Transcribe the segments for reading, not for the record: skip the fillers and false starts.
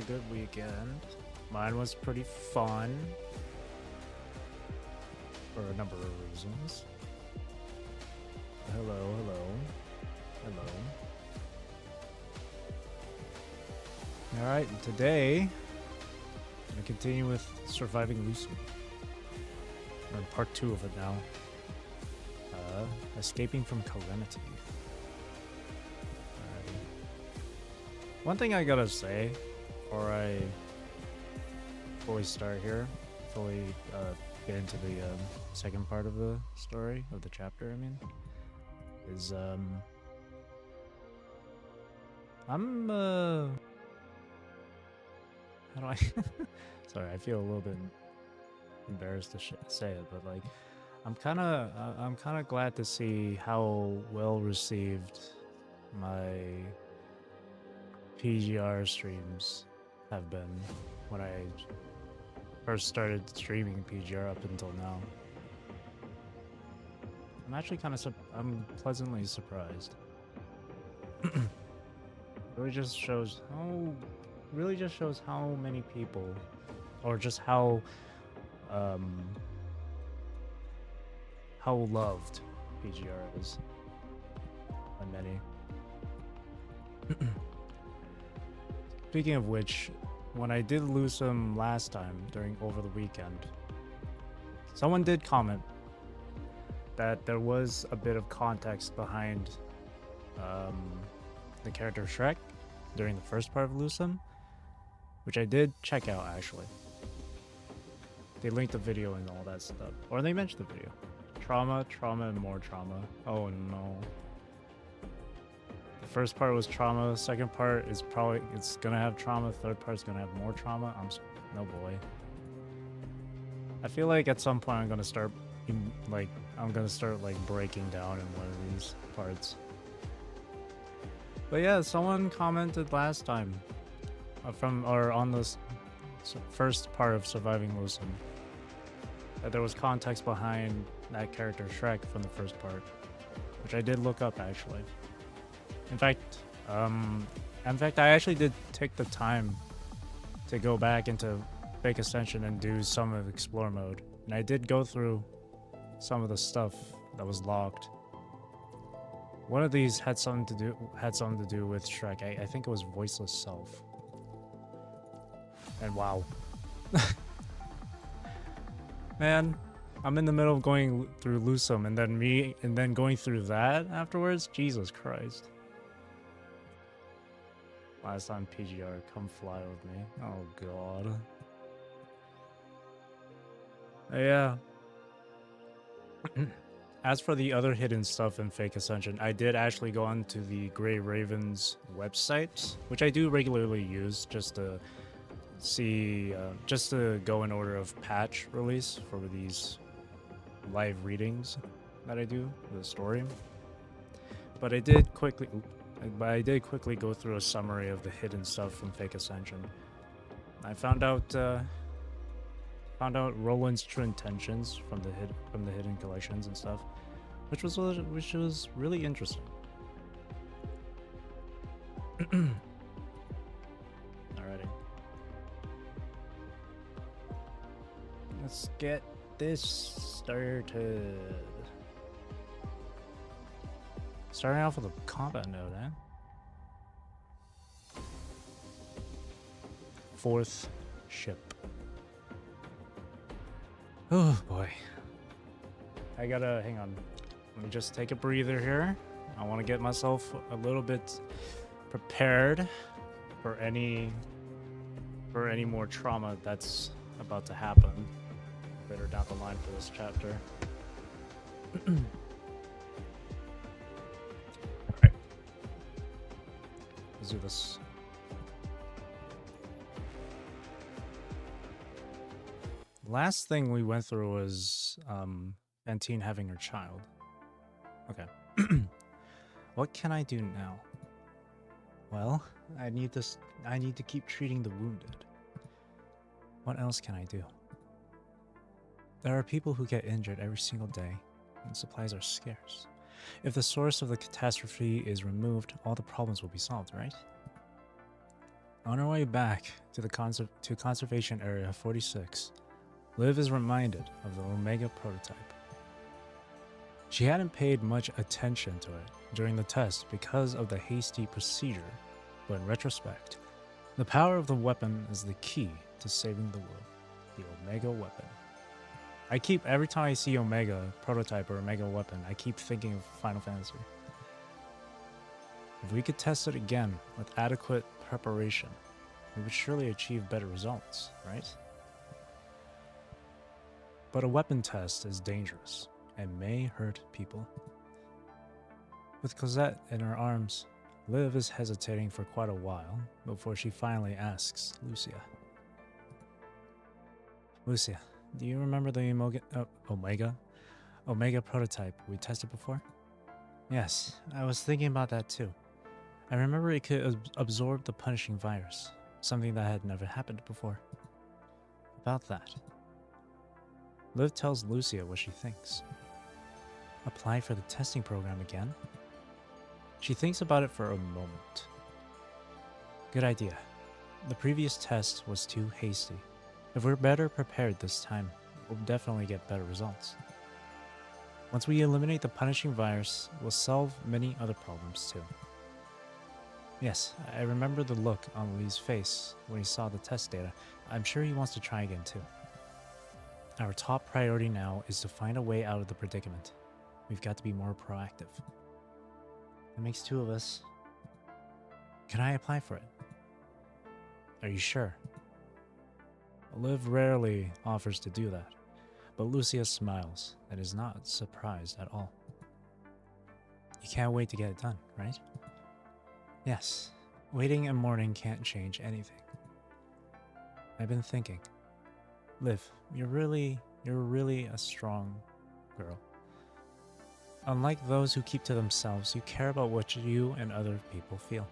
good weekend. Mine was pretty fun for a number of reasons. Hello. Alright, and today I'm going to continue with surviving Lucem. We're in part 2 of it now. Escaping from calamity. Alrighty. One thing I gotta say before we start here, before we get into the second part of the story, of the chapter, I mean, is I'm how do I sorry, I feel a little bit embarrassed to say it, but like I'm kind of glad to see how well received my PGR streams have been when I first started streaming PGR up until now. I'm actually I'm pleasantly surprised. Really just shows how many people, or just how loved PGR is by many. Speaking of which, when I did Lucem last time over the weekend, someone did comment that there was a bit of context behind the character Shrek during the first part of Lucem, which I did check out actually. They linked the video and all that stuff, or they mentioned the video. Trauma, and more trauma. Oh no. The first part was trauma, second part is it's gonna have trauma, third part's gonna have more trauma. No boy. I feel like at some point I'm gonna start breaking down in one of these parts. But yeah, someone commented last time on this first part of surviving Lucem that there was context behind that character Shrek from the first part, which I did look up actually. In fact, I actually did take the time to go back into Fake Ascension and do some of Explore mode, and I did go through some of the stuff that was locked. One of these had something to do with Shrek. I think it was Voiceless Self. And wow. Man, I'm in the middle of going through Lucem and then going through that afterwards? Jesus Christ. Last time PGR, come fly with me. Oh god. Yeah. As for the other hidden stuff in Fake Ascension, I did actually go onto the Grey Raven's website, which I do regularly use just to see, just to go in order of patch release for these live readings that I do for the story. But I did quickly go through a summary of the hidden stuff from Fake Ascension. I found out Roland's true intentions from the hidden collections and stuff, which was really interesting. Alrighty, let's get this started. Starting off with a combat node, eh? Fourth ship. Oh boy. I gotta, hang on. Let me just take a breather here. I want to get myself a little bit prepared for any more trauma that's about to happen later down the line for this chapter. Alright. Let's do this. Last thing we went through was Fantine having her child. Okay. What can I do now? Well, I need to keep treating the wounded. What else can I do? There are people who get injured every single day, and supplies are scarce. If the source of the catastrophe is removed, all the problems will be solved, right? On her way back to the Conservation Area 46, Liv is reminded of the Omega prototype. She hadn't paid much attention to it during the test because of the hasty procedure, but in retrospect, the power of the weapon is the key to saving the world. The Omega weapon. Every time I see Omega prototype or Omega weapon, I keep thinking of Final Fantasy. If we could test it again with adequate preparation, we would surely achieve better results, right? But a weapon test is dangerous and may hurt people. With Cosette in her arms, Liv is hesitating for quite a while before she finally asks Lucia. Lucia, do you remember the Omega prototype we tested before? Yes, I was thinking about that too. I remember it could absorb the punishing virus, something that had never happened before. About that, Liv tells Lucia what she thinks. Apply for the testing program again? She thinks about it for a moment. Good idea. The previous test was too hasty. If we're better prepared this time, we'll definitely get better results. Once we eliminate the punishing virus, we'll solve many other problems too. Yes, I remember the look on Lee's face when he saw the test data. I'm sure he wants to try again too. Our top priority now is to find a way out of the predicament. We've got to be more proactive. It makes two of us. Can I apply for it? Are you sure? Liv rarely offers to do that, but Lucia smiles and is not surprised at all. You can't wait to get it done, right? Yes, waiting and mourning can't change anything. I've been thinking. Liv, you're really a strong girl. Unlike those who keep to themselves, you care about what you and other people feel.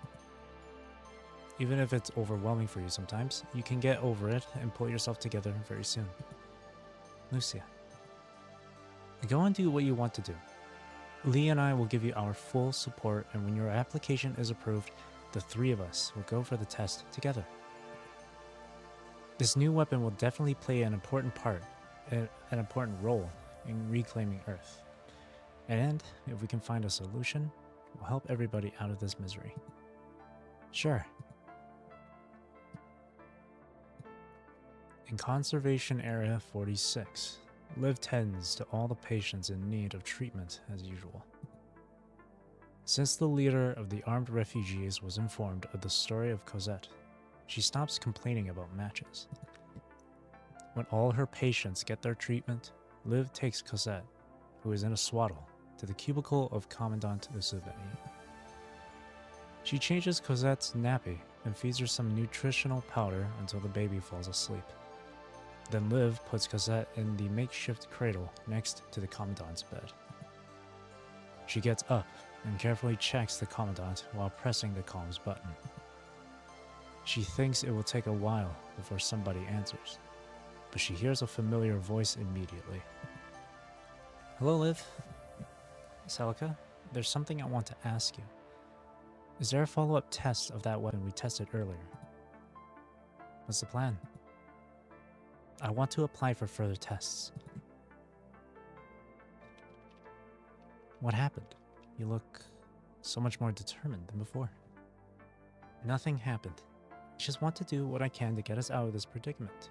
Even if it's overwhelming for you sometimes, you can get over it and pull yourself together very soon. Lucia, go and do what you want to do. Lee and I will give you our full support, and when your application is approved, the three of us will go for the test together. This new weapon will definitely play an important role in reclaiming Earth. And if we can find a solution, we'll help everybody out of this misery. Sure. In Conservation Area 46, Liv tends to all the patients in need of treatment as usual. Since the leader of the armed refugees was informed of the story of Cosette, she stops complaining about matches. When all her patients get their treatment, Liv takes Cosette, who is in a swaddle, to the cubicle of Commandant Lucem. She changes Cosette's nappy and feeds her some nutritional powder until the baby falls asleep. Then Liv puts Cosette in the makeshift cradle next to the Commandant's bed. She gets up and carefully checks the Commandant while pressing the comms button. She thinks it will take a while before somebody answers, but she hears a familiar voice immediately. Hello, Liv. Celica, there's something I want to ask you. Is there a follow-up test of that weapon we tested earlier? What's the plan? I want to apply for further tests. What happened? You look so much more determined than before. Nothing happened. I just want to do what I can to get us out of this predicament.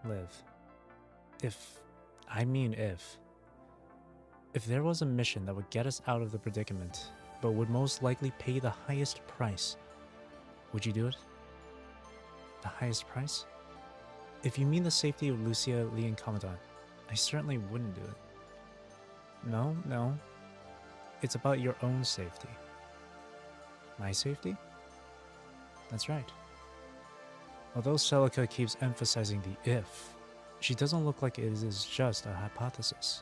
Liv. If there was a mission that would get us out of the predicament, but would most likely pay the highest price, would you do it? The highest price? If you mean the safety of Lucia, Lee, and Commandant, I certainly wouldn't do it. No. It's about your own safety. My safety? That's right. Although Celica keeps emphasizing the if, she doesn't look like it is just a hypothesis.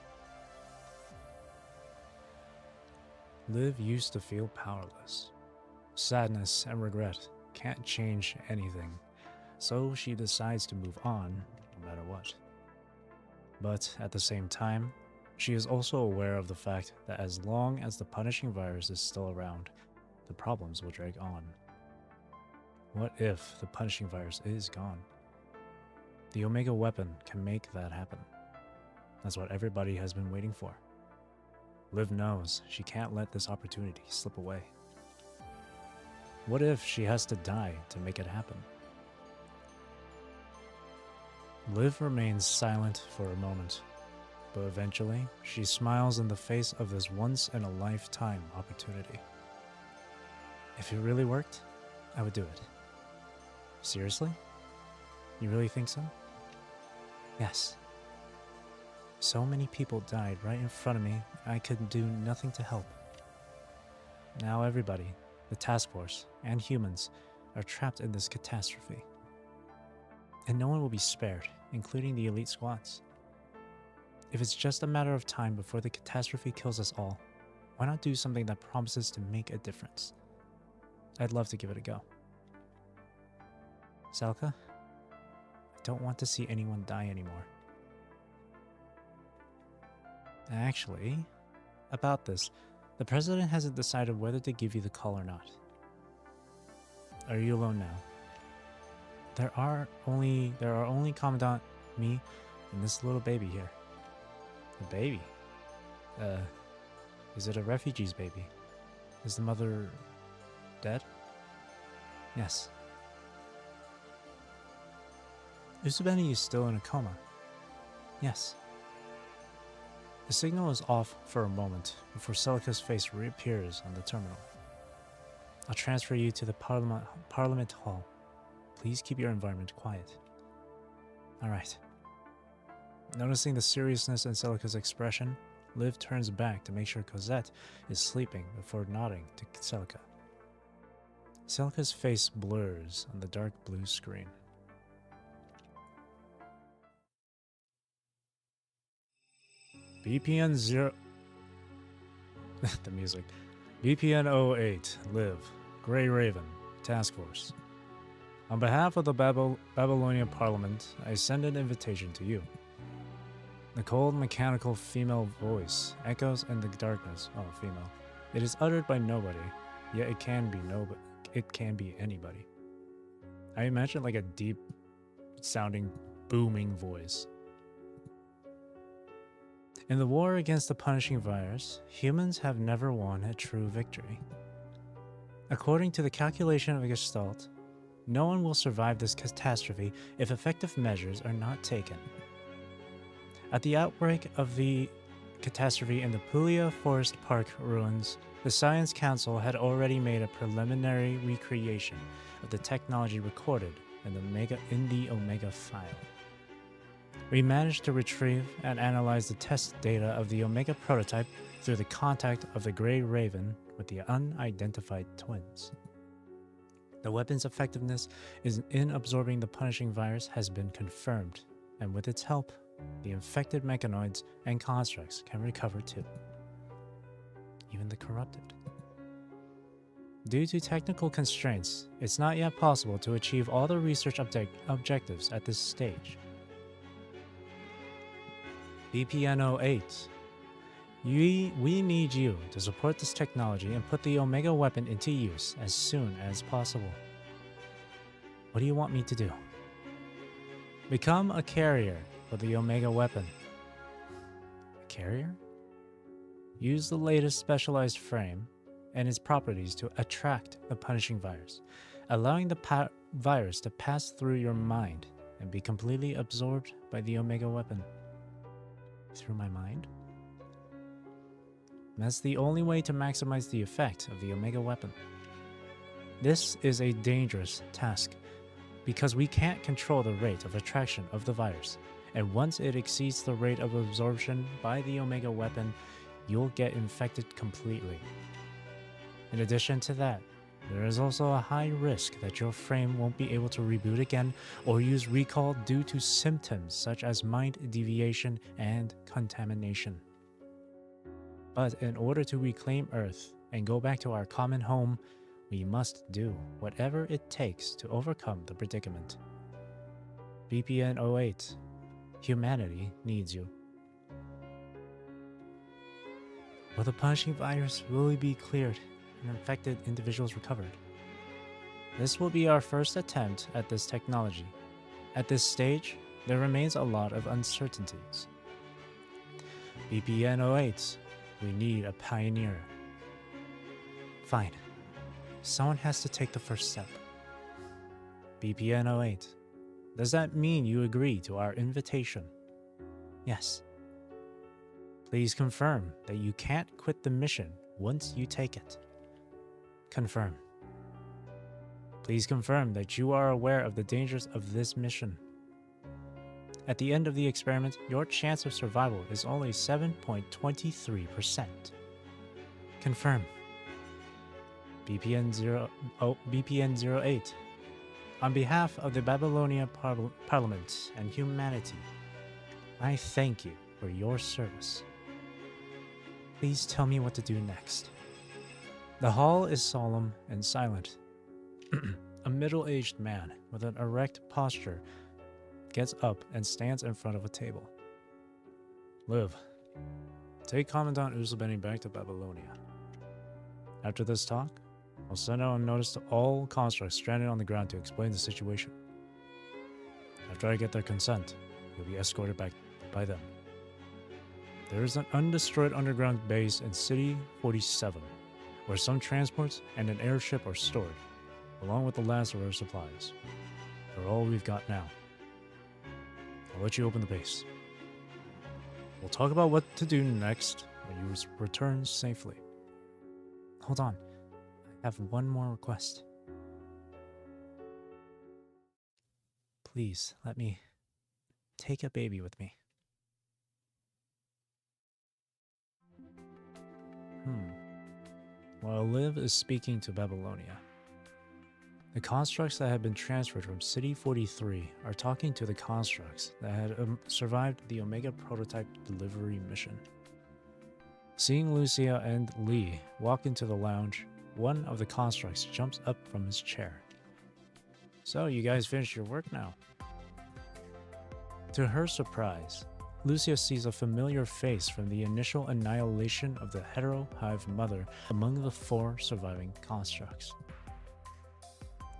Liv used to feel powerless. Sadness and regret can't change anything, so she decides to move on no matter what. But at the same time, she is also aware of the fact that as long as the punishing virus is still around, the problems will drag on. What if the punishing virus is gone? The Omega weapon can make that happen. That's what everybody has been waiting for. Liv knows she can't let this opportunity slip away. What if she has to die to make it happen? Liv remains silent for a moment, but eventually she smiles in the face of this once-in-a-lifetime opportunity. If it really worked, I would do it. Seriously? You really think so? Yes. So many people died right in front of me, I could do nothing to help. Now everybody, the task force, and humans are trapped in this catastrophe. And no one will be spared, including the elite squads. If it's just a matter of time before the catastrophe kills us all, why not do something that promises to make a difference? I'd love to give it a go. Celica, I don't want to see anyone die anymore. Actually, about this, the president hasn't decided whether to give you the call or not. Are you alone now? There are only Commandant, me, and this little baby here. A baby? Is it a refugee's baby? Is the mother dead? Yes. Usabeni is still in a coma. Yes. The signal is off for a moment before Celica's face reappears on the terminal. I'll transfer you to the Parliament Hall. Please keep your environment quiet. Alright. Noticing the seriousness in Celica's expression, Liv turns back to make sure Cosette is sleeping before nodding to Celica. Celica's face blurs on the dark blue screen. BPN 0... the music. BPN 08, Liv, Grey Raven, Task Force. On behalf of the Babylonian Parliament, I send an invitation to you. The cold, mechanical female voice echoes in the darkness. Oh, female. It is uttered by nobody, yet it can be anybody. I imagine like a deep sounding, booming voice. In the war against the punishing virus, humans have never won a true victory. According to the calculation of Gestalt, no one will survive this catastrophe if effective measures are not taken. At the outbreak of the catastrophe in the Puglia Forest Park ruins, the Science Council had already made a preliminary recreation of the technology recorded in the Omega file. We managed to retrieve and analyze the test data of the Omega prototype through the contact of the Grey Raven with the unidentified twins. The weapon's effectiveness in absorbing the punishing virus has been confirmed, and with its help, the infected mechanoids and constructs can recover too. Even the corrupted. Due to technical constraints, it's not yet possible to achieve all the research objectives at this stage. BPN 08. We need you to support this technology and put the Omega weapon into use as soon as possible. What do you want me to do? Become a carrier for the Omega weapon. A carrier? Use the latest specialized frame and its properties to attract the punishing virus, allowing the virus to pass through your mind and be completely absorbed by the Omega weapon. Through my mind? That's the only way to maximize the effect of the Omega weapon. This is a dangerous task because we can't control the rate of attraction of the virus, and once it exceeds the rate of absorption by the Omega weapon, you'll get infected completely. In addition to that, there is also a high risk that your frame won't be able to reboot again or use recall due to symptoms such as mind deviation and contamination. But in order to reclaim Earth and go back to our common home, we must do whatever it takes to overcome the predicament. BPN 08, humanity needs you. Will the punishing virus really be cleared and infected individuals recovered. This will be our first attempt at this technology. At this stage, there remains a lot of uncertainties. BPN-08, we need a pioneer. Fine. Someone has to take the first step. BPN-08, does that mean you agree to our invitation? Yes. Please confirm that you can't quit the mission once you take it. Confirm. Please confirm that you are aware of the dangers of this mission. At the end of the experiment, your chance of survival is only 7.23%. Confirm. BPN-08. On behalf of the Babylonia Parliament and humanity, I thank you for your service. Please tell me what to do next. The hall is solemn and silent. A middle-aged man with an erect posture gets up and stands in front of a table. Liv, take Commandant Uzlebeni back to Babylonia. After this talk, I'll send out a notice to all constructs stranded on the ground to explain the situation. After I get their consent, you'll be escorted back by them. There is an undestroyed underground base in City 47, where some transports and an airship are stored, along with the last of our supplies. They're all we've got now. I'll let you open the base. We'll talk about what to do next when you return safely. Hold on. I have one more request. Please, let me take a baby with me. While Liv is speaking to Babylonia, the constructs that had been transferred from City 43 are talking to the constructs that had survived the Omega prototype delivery mission. Seeing Lucia and Lee walk into the lounge, one of the constructs jumps up from his chair. So, you guys finished your work now? To her surprise, Lucia sees a familiar face from the initial annihilation of the hetero hive mother among the 4 surviving constructs.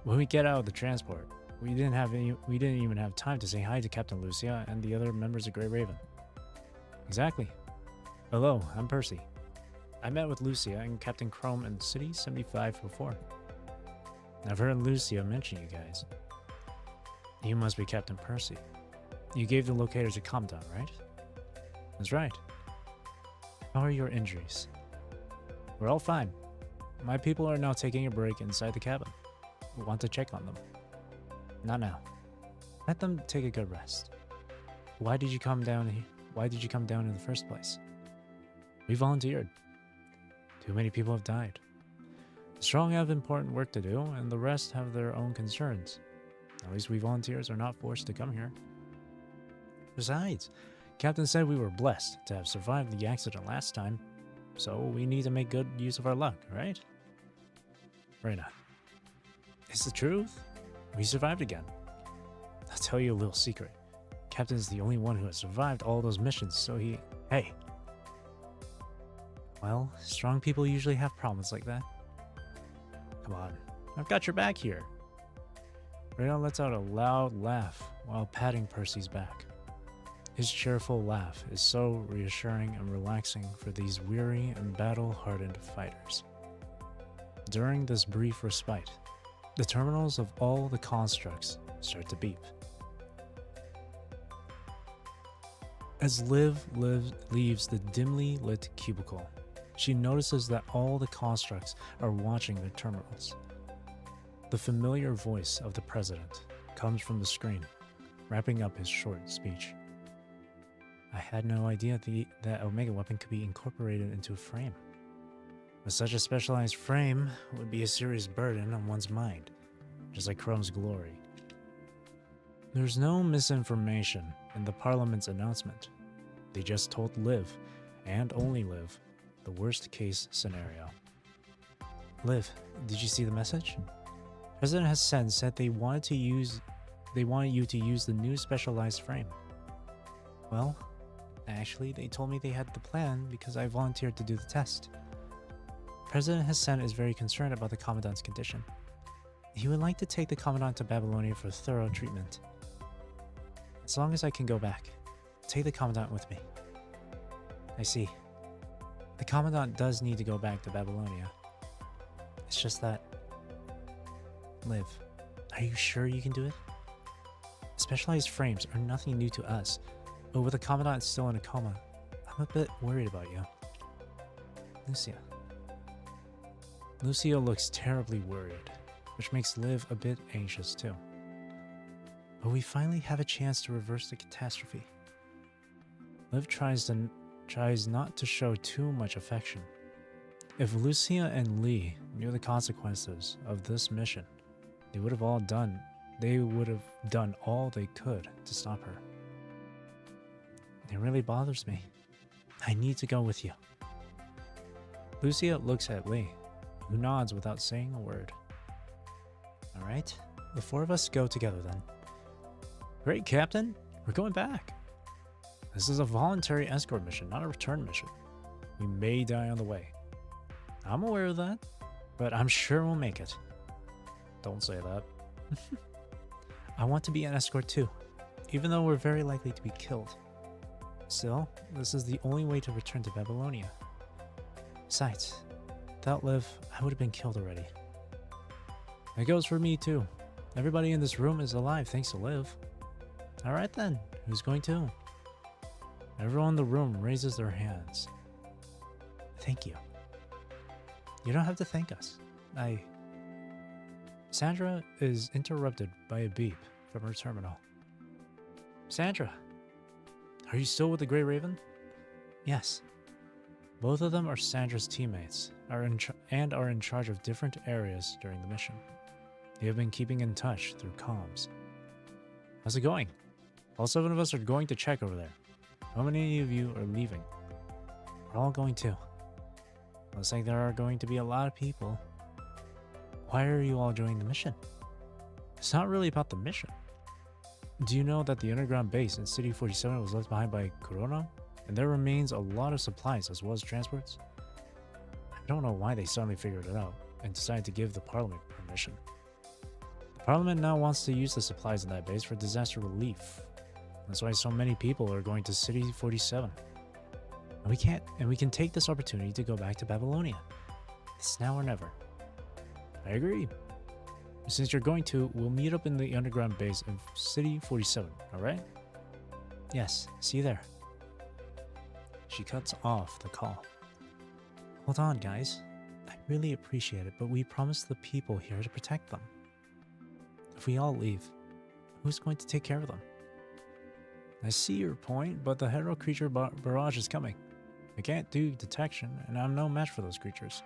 When we get out of the transport, we didn't even have time to say hi to Captain Lucia and the other members of Grey Raven. Exactly. Hello, I'm Percy. I met with Lucia and Captain Chrome in City 75 before. I've heard Lucia mention you guys. You must be Captain Percy. You gave the locators a Commandant, right? That's right. How are your injuries? We're all fine. My people are now taking a break inside the cabin. We want to check on them. Not now. Let them take a good rest. Why did you come down here? Why did you come down in the first place? We volunteered. Too many people have died. The strong have important work to do, and the rest have their own concerns. At least we volunteers are not forced to come here. Besides, Captain said we were blessed to have survived the accident last time, so we need to make good use of our luck, right? Reyna. It's the truth. We survived again. I'll tell you a little secret. Captain's the only one who has survived all those missions, so he... Hey. Well, strong people usually have problems like that. Come on. I've got your back here. Reyna lets out a loud laugh while patting Percy's back. His cheerful laugh is so reassuring and relaxing for these weary and battle-hardened fighters. During this brief respite, the terminals of all the constructs start to beep. As Liv leaves the dimly lit cubicle, she notices that all the constructs are watching their terminals. The familiar voice of the president comes from the screen, wrapping up his short speech. I had no idea that Omega weapon could be incorporated into a frame. But such a specialized frame would be a serious burden on one's mind, just like Chrome's glory. There's no misinformation in the Parliament's announcement. They just told Liv, and only Liv, the worst case scenario. Liv, did you see the message? President Hassan said they wanted you to use the new specialized frame. Well, actually, they told me they had the plan because I volunteered to do the test. President Hassan is very concerned about the Commandant's condition. He would like to take the Commandant to Babylonia for thorough treatment. As long as I can go back, take the Commandant with me. I see. The Commandant does need to go back to Babylonia. It's just that... Liv, are you sure you can do it? Specialized frames are nothing new to us, but with the Commandant still in a coma, I'm a bit worried about you. Lucia. Lucia looks terribly worried, which makes Liv a bit anxious too. But we finally have a chance to reverse the catastrophe. Liv tries not to show too much affection. If Lucia and Lee knew the consequences of this mission, they would have done all they could to stop her. It really bothers me. I need to go with you. Lucia looks at Lee, who nods without saying a word. Alright, the four of us go together then. Great, Captain. We're going back. This is a voluntary escort mission, not a return mission. We may die on the way. I'm aware of that, but I'm sure we'll make it. Don't say that. I want to be an escort too, even though we're very likely to be killed. Still, this is the only way to return to Babylonia. Besides, without Liv, I would have been killed already. It goes for me too. Everybody in this room is alive thanks to Liv. Alright then, who's going to? Everyone in the room raises their hands. Thank you. You don't have to thank us. Sandra is interrupted by a beep from her terminal. Sandra, are you still with the Grey Raven? Yes. Both of them are Sandra's teammates and are in charge of different areas during the mission. They have been keeping in touch through comms. How's it going? All 7 of us are going to check over there. How many of you are leaving? We're all going to. Looks like there are going to be a lot of people. Why are you all joining the mission? It's not really about the mission. Do you know that the underground base in City 47 was left behind by Corona? And there remains a lot of supplies as well as transports? I don't know why they suddenly figured it out and decided to give the Parliament permission. The Parliament now wants to use the supplies in that base for disaster relief. That's why so many people are going to City 47. And we can take this opportunity to go back to Babylonia. It's now or never. I agree. Since you're going to, we'll meet up in the underground base in City 47, alright? Yes, see you there. She cuts off the call. Hold on, guys. I really appreciate it, but we promised the people here to protect them. If we all leave, who's going to take care of them? I see your point, but the hetero creature barrage is coming. I can't do detection, and I'm no match for those creatures.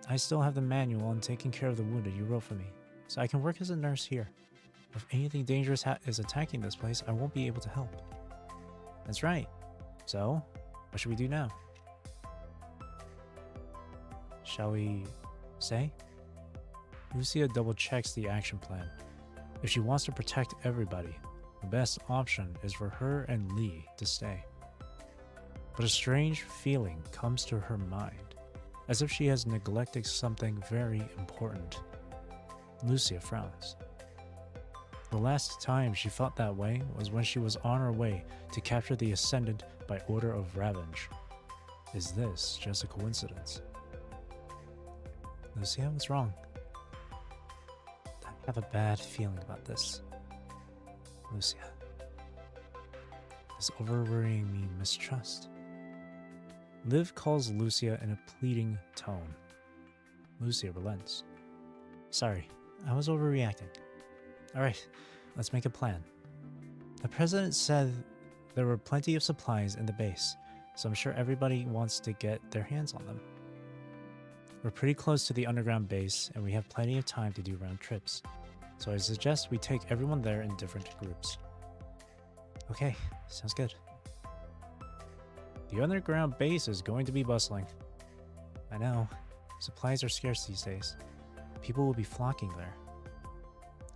I still have the manual on taking care of the wounded you wrote for me, so I can work as a nurse here. If anything dangerous is attacking this place, I won't be able to help. That's right. So, what should we do now? Shall we say? Lucia double checks the action plan. If she wants to protect everybody, the best option is for her and Lee to stay. But a strange feeling comes to her mind, as if she has neglected something very important. Lucia frowns. The last time she felt that way was when she was on her way to capture the Ascendant by order of Ravenge. Is this just a coincidence? Lucia, what's wrong? I have a bad feeling about this. Lucia. Is over-worrying me mistrust? Liv calls Lucia in a pleading tone. Lucia relents. Sorry, I was overreacting. Alright, let's make a plan. The president said there were plenty of supplies in the base, so I'm sure everybody wants to get their hands on them. We're pretty close to the underground base, and we have plenty of time to do round trips, so I suggest we take everyone there in different groups. Okay, sounds good. The underground base is going to be bustling. I know, supplies are scarce these days. People will be flocking there.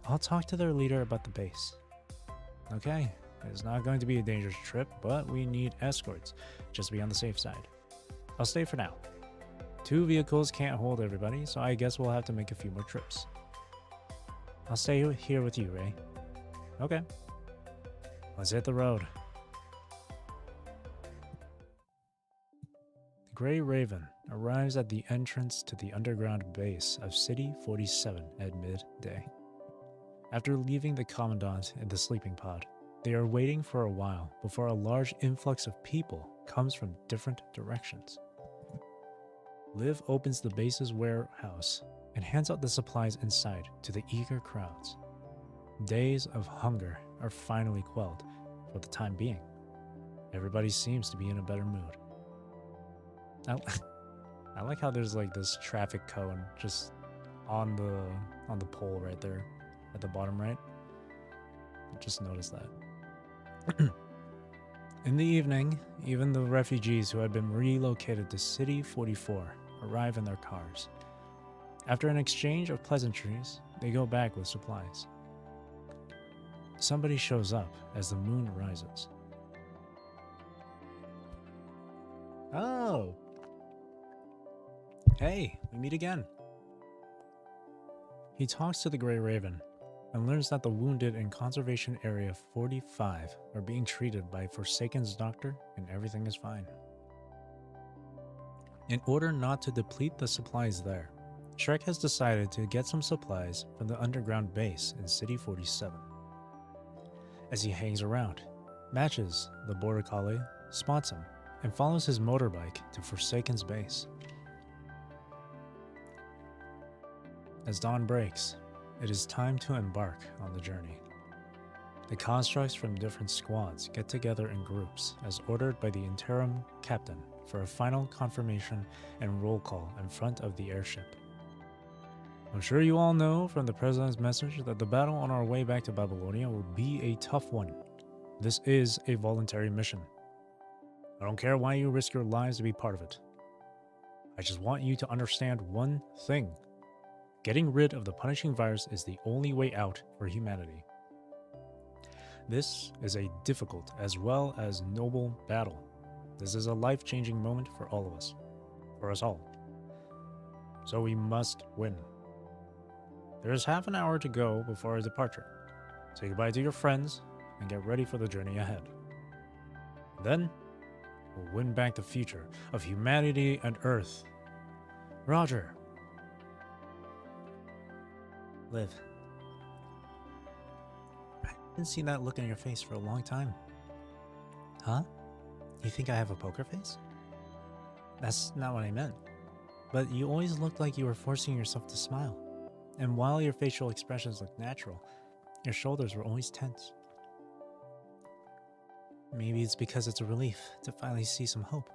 I'll talk to their leader about the base. Okay, it's not going to be a dangerous trip, but we need escorts, just to be on the safe side. I'll stay for now. 2 vehicles can't hold everybody, so I guess we'll have to make a few more trips. I'll stay here with you, Ray. Okay. Let's hit the road. The Grey Raven arrives at the entrance to the underground base of City 47 at midday. After leaving the Commandant in the sleeping pod, they are waiting for a while before a large influx of people comes from different directions. Liv opens the base's warehouse and hands out the supplies inside to the eager crowds. Days of hunger are finally quelled for the time being. Everybody seems to be in a better mood. I like how there's like this traffic cone just on the pole right there at the bottom right. I just noticed that. In the evening, even the refugees who had been relocated to City 44 arrive in their cars. After an exchange of pleasantries, they go back with supplies. Somebody shows up as the moon rises. Oh! Hey, we meet again. He talks to the Grey Raven and learns that the wounded in Conservation Area 45 are being treated by Forsaken's doctor and everything is fine. In order not to deplete the supplies there, Shrek has decided to get some supplies from the underground base in City 47. As he hangs around, Matches, the border collie, spots him and follows his motorbike to Forsaken's base. As dawn breaks, it is time to embark on the journey. The constructs from different squads get together in groups as ordered by the interim captain for a final confirmation and roll call in front of the airship. I'm sure you all know from the President's message that the battle on our way back to Babylonia will be a tough one. This is a voluntary mission. I don't care why you risk your lives to be part of it. I just want you to understand one thing. Getting rid of the punishing virus is the only way out for humanity. This is a difficult as well as noble battle. This is a life-changing moment for all of us. For us all. So we must win. There is half an hour to go before our departure. Say goodbye to your friends and get ready for the journey ahead. Then, we'll win back the future of humanity and Earth. Roger. Liv. I haven't seen that look on your face for a long time. Huh? You think I have a poker face? That's not what I meant. But you always looked like you were forcing yourself to smile. And while your facial expressions looked natural, your shoulders were always tense. Maybe it's because it's a relief to finally see some hope.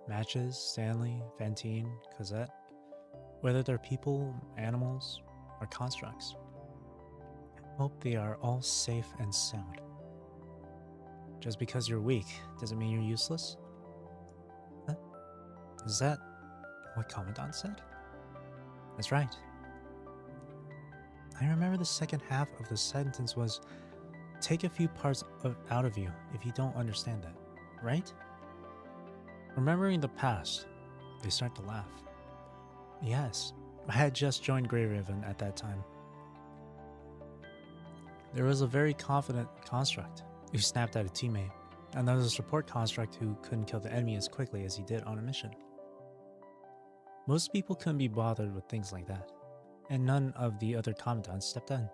Matches, Stanley, Fantine, Cosette, whether they're people, animals, or constructs. I hope they are all safe and sound. Just because you're weak doesn't mean you're useless? Huh? Is that what Commandant said? That's right. I remember the second half of the sentence was, take a few parts out of you if you don't understand that, right? Remembering the past, they start to laugh. Yes, I had just joined Grey Raven at that time. There was a very confident construct who snapped at a teammate, and there was a support construct who couldn't kill the enemy as quickly as he did on a mission. Most people couldn't be bothered with things like that, and none of the other commandants stepped in.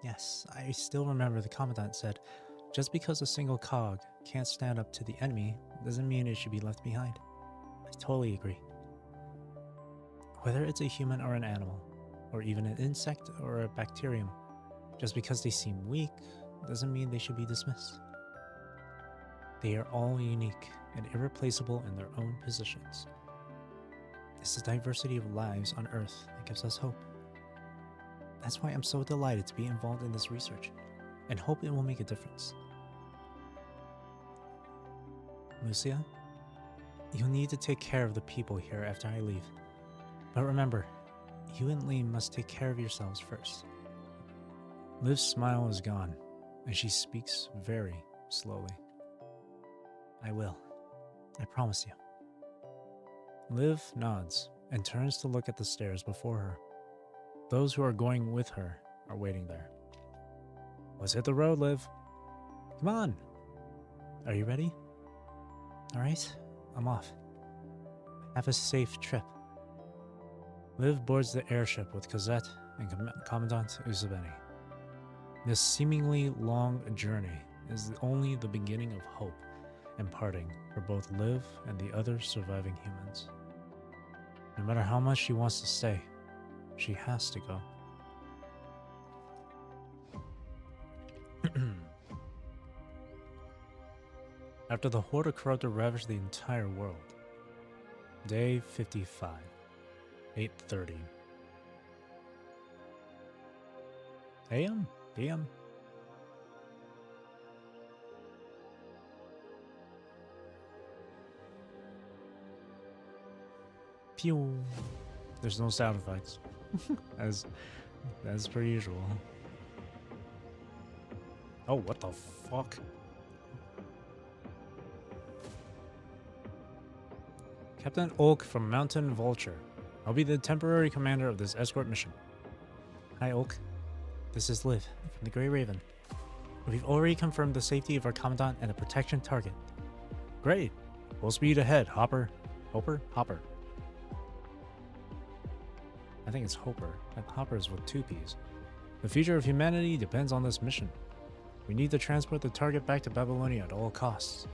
Yes, I still remember the commandant said, just because a single cog can't stand up to the enemy doesn't mean it should be left behind. I totally agree. Whether it's a human or an animal, or even an insect or a bacterium, just because they seem weak doesn't mean they should be dismissed. They are all unique and irreplaceable in their own positions. It's the diversity of lives on Earth that gives us hope. That's why I'm so delighted to be involved in this research, and hope it will make a difference. Lucia, you'll need to take care of the people here after I leave. But remember, you and Lee must take care of yourselves first. Liv's smile is gone, and she speaks very slowly. I will. I promise you. Liv nods and turns to look at the stairs before her. Those who are going with her are waiting there. Let's hit the road, Liv. Come on. Are you ready? All right, I'm off. Have a safe trip. Liv boards the airship with Cosette and Commandant Usabeni. This seemingly long journey is only the beginning of hope and parting for both Liv and the other surviving humans. No matter how much she wants to stay, she has to go. After the horde of corruptor ravaged the entire world. Day 55, 8:30. AM? PM? Pew. There's no sound effects. as per usual. Oh, what the fuck? Captain Oak from Mountain Vulture. I'll be the temporary commander of this escort mission. Hi, Oak. This is Liv from the Grey Raven. We've already confirmed the safety of our commandant and a protection target. Great. Full speed ahead, Hopper. Hopper. I think it's Hopper, and Hopper's with 2 P's. The future of humanity depends on this mission. We need to transport the target back to Babylonia at all costs.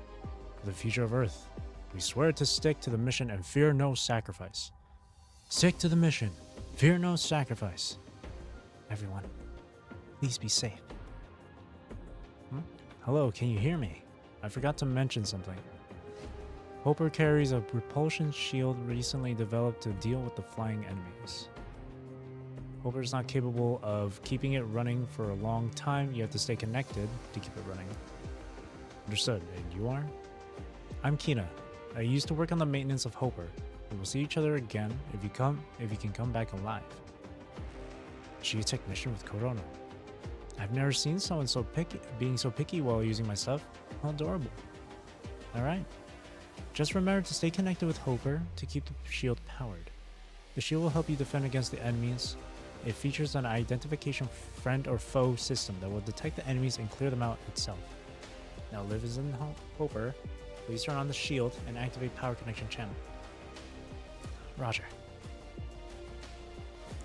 For the future of Earth, we swear to stick to the mission and fear no sacrifice. Stick to the mission. Fear no sacrifice. Everyone, please be safe. Hello, can you hear me? I forgot to mention something. Hopper carries a propulsion shield recently developed to deal with the flying enemies. Hopper is not capable of keeping it running for a long time. You have to stay connected to keep it running. Understood. And you are? I'm Kina. I used to work on the maintenance of Hopper. We will see each other again if you can come back alive. Chief technician with Corona. I've never seen someone being so picky while using my stuff. How adorable. Alright. Just remember to stay connected with Hopper to keep the shield powered. The shield will help you defend against the enemies. It features an identification friend or foe system that will detect the enemies and clear them out itself. Now Liv is in Hopper. Please turn on the shield and activate power connection channel. Roger.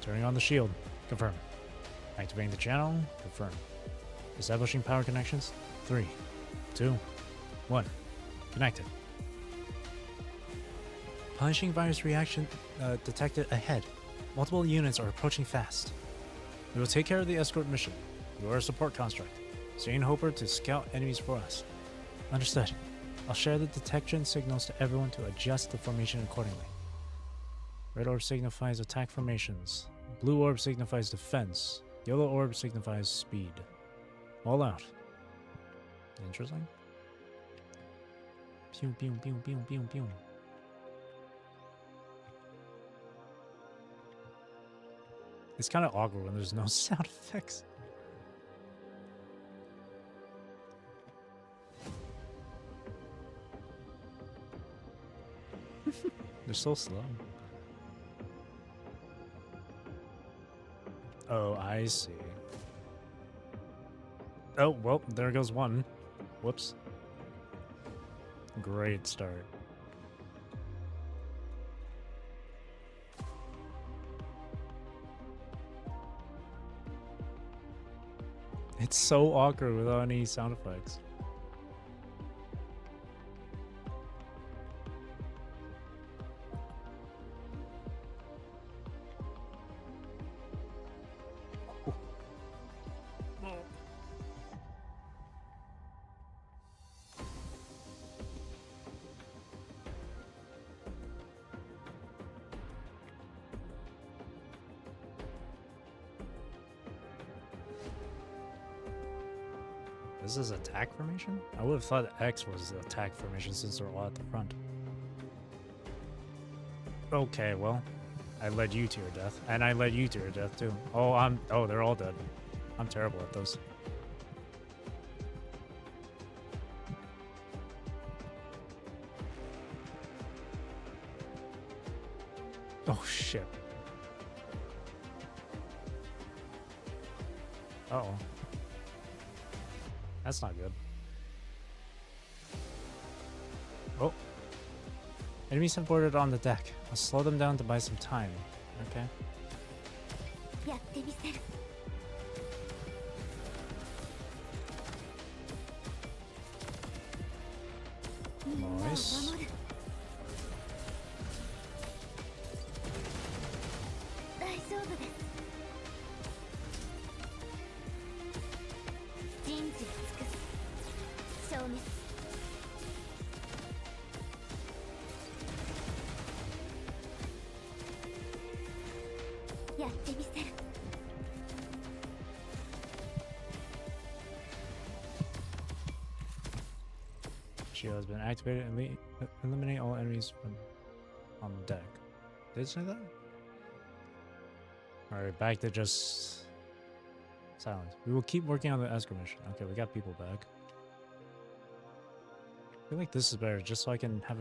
Turning on the shield. Confirm. Activating the channel. Confirm. Establishing power connections. 3, 2, 1. Connected. Punishing virus reaction detected ahead. Multiple units are approaching fast. We will take care of the escort mission. You are a support construct. Stay in Hopper to scout enemies for us. Understood. I'll share the detection signals to everyone to adjust the formation accordingly. Red orb signifies attack formations. Blue orb signifies defense. Yellow orb signifies speed. All out. Interesting. Pew pew pew pew pew pew. It's kind of awkward when there's no sound effects. They're so slow. Oh, I see. Oh, well, there goes one. Whoops. Great start. It's so awkward without any sound effects. This is attack formation? I would have thought X was attack formation since they're all at the front. Okay, well, I led you to your death, and I led you to your death too. Oh, they're all dead. I'm terrible at those. Oh shit. Uh-oh. That's not good. Oh. Enemies have boarded on the deck. I'll slow them down to buy some time. Okay. Nice. Shield has been activated and eliminate all enemies from on the deck. Did it say that? Alright, back to just silence. We will keep working on the Escort mission. Okay, we got people back. I feel like this is better, just so I can have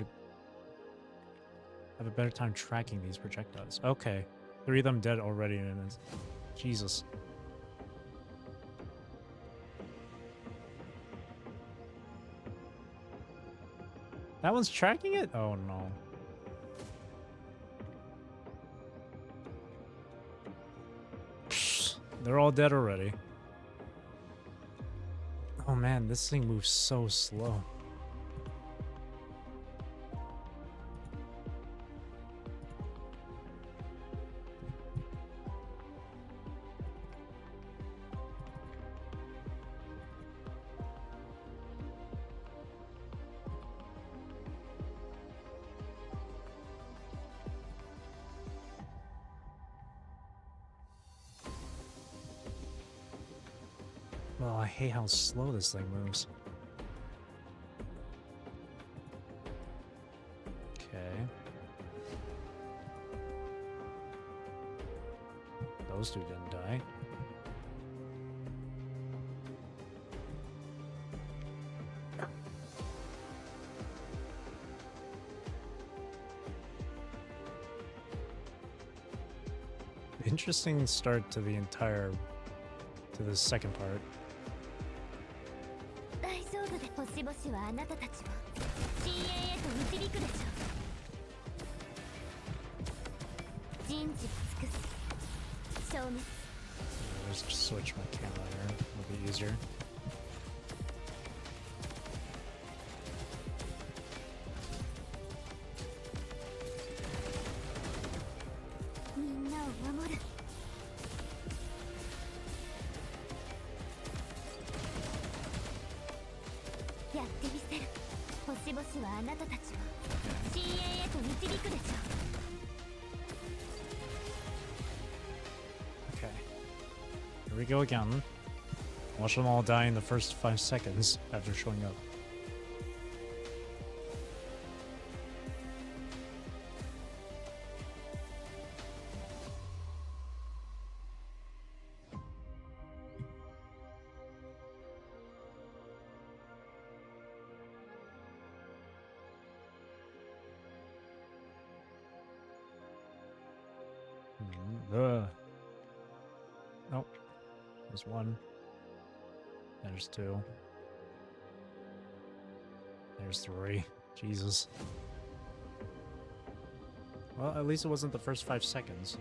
a better time tracking these projectiles. Okay. 3 of them dead already, and it's... Jesus. That one's tracking it? Oh no. Psh, they're all dead already. Oh man, this thing moves so slow. Oh, I hate how slow this thing moves. Okay. Those two didn't die. Interesting start to the second part. Let's just switch my camera here. It'll be easier. Okay. Here we go again. Watch them all die in the first 5 seconds after showing up. Nope. There's 1. There's 2. There's 3. Jesus. Well, at least it wasn't the first 5 seconds.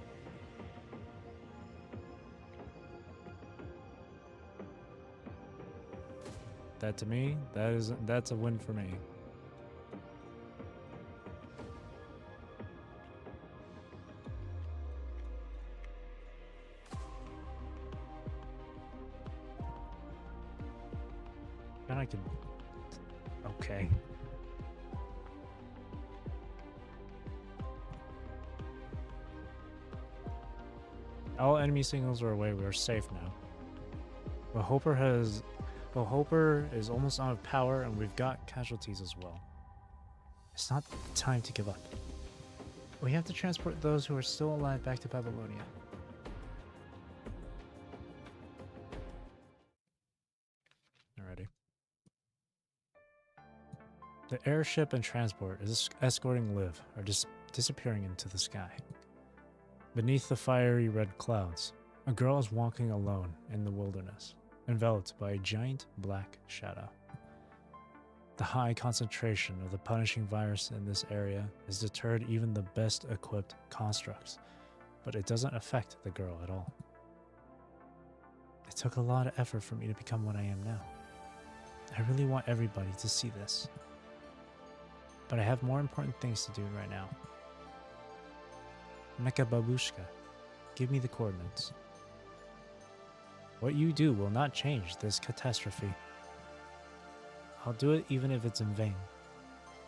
That to me, that's a win for me. And I can... Okay. All enemy signals are away. We're safe now. But Hopper is almost out of power, and we've got casualties as well. It's not time to give up. We have to transport those who are still alive back to Babylonia. Alrighty. The airship and transport is escorting Liv are disappearing into the sky. Beneath the fiery red clouds, a girl is walking alone in the wilderness, enveloped by a giant black shadow. The high concentration of the punishing virus in this area has deterred even the best equipped constructs, but it doesn't affect the girl at all. It took a lot of effort for me to become what I am now. I really want everybody to see this. But I have more important things to do right now. Mecha Babushka, give me the coordinates. What you do will not change this catastrophe. I'll do it even if it's in vain.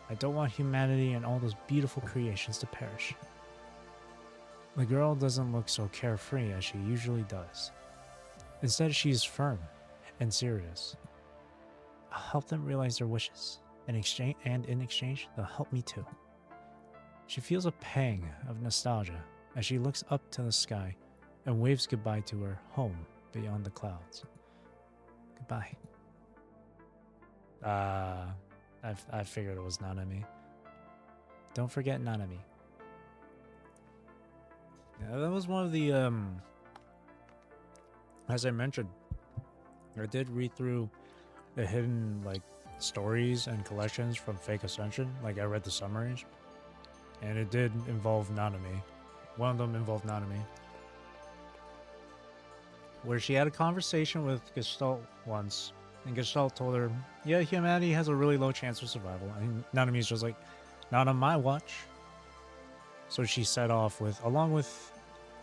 I don't want humanity and all those beautiful creations to perish. The girl doesn't look so carefree as she usually does. Instead, she is firm and serious. I'll help them realize their wishes. In exchange, they'll help me too. She feels a pang of nostalgia as she looks up to the sky and waves goodbye to her home beyond the clouds. Goodbye. I figured it was Nanami. Don't forget Nanami. Yeah, that was one of the, as I mentioned, I did read through the hidden, like, stories and collections from Fake Ascension. Like, I read the summaries, and it did involve Nanami. One of them involved Nanami, where she had a conversation with Gestalt once, and Gestalt told her, yeah, humanity has a really low chance of survival. And Nanami's just like, not on my watch. So she set off with, along with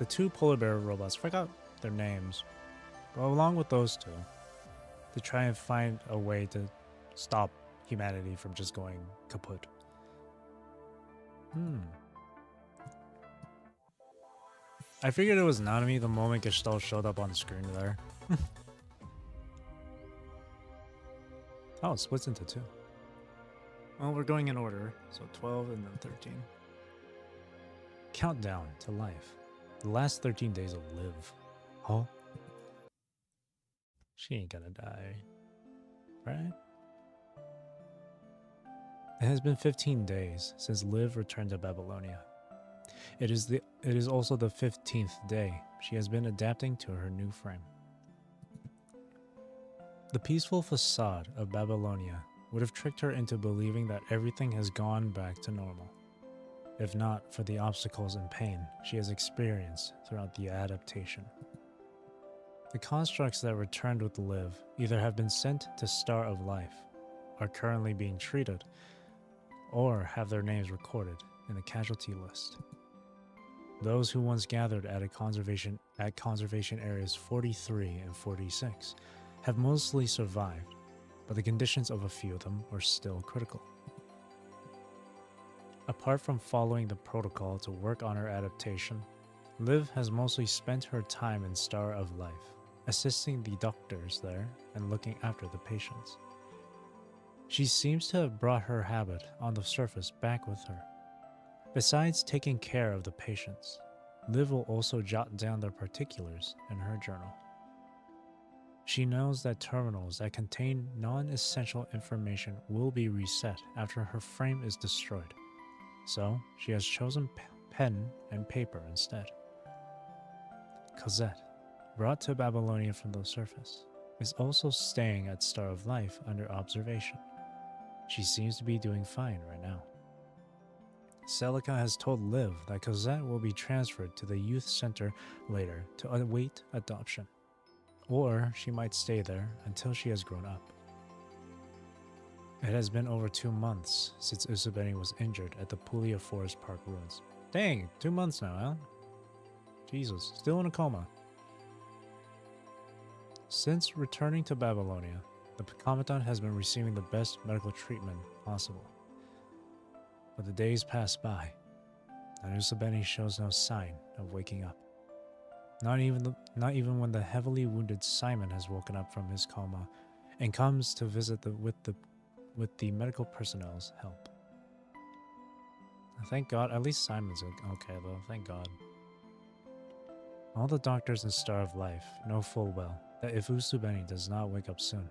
the two polar bear robots, I forgot their names, but along with those two, to try and find a way to stop humanity from just going kaput. I figured it was Nanami the moment Gestalt showed up on the screen there. Oh, it splits into two. Well, we're going in order, so 12 and then 13. Countdown to life. The last 13 days of Liv. Huh? She ain't gonna die. Right? It has been 15 days since Liv returned to Babylonia. It is also the 15th day she has been adapting to her new frame. The peaceful facade of Babylonia would have tricked her into believing that everything has gone back to normal, if not for the obstacles and pain she has experienced throughout the adaptation. The constructs that returned with Liv either have been sent to Star of Life, are currently being treated, or have their names recorded in the casualty list. Those who once gathered at conservation areas 43 and 46 have mostly survived, but the conditions of a few of them are still critical. Apart from following the protocol to work on her adaptation, Liv has mostly spent her time in Star of Life, assisting the doctors there and looking after the patients. She seems to have brought her habit on the surface back with her. Besides taking care of the patients, Liv will also jot down their particulars in her journal. She knows that terminals that contain non-essential information will be reset after her frame is destroyed, so she has chosen pen and paper instead. Cosette, brought to Babylonia from the surface, is also staying at Star of Life under observation. She seems to be doing fine right now. Celica has told Liv that Cosette will be transferred to the youth center later to await adoption, or she might stay there until she has grown up. It has been over 2 months since Usubeni was injured at the Puglia Forest Park ruins. Dang, 2 months now, huh? Jesus, still in a coma. Since returning to Babylonia, the Commandant has been receiving the best medical treatment possible. But the days pass by, and Usubeni shows no sign of waking up. Not even when the heavily wounded Simon has woken up from his coma and comes to visit with the medical personnel's help. Thank God, at least Simon's okay though, thank God. All the doctors in Star of Life know full well that if Usubeni does not wake up soon,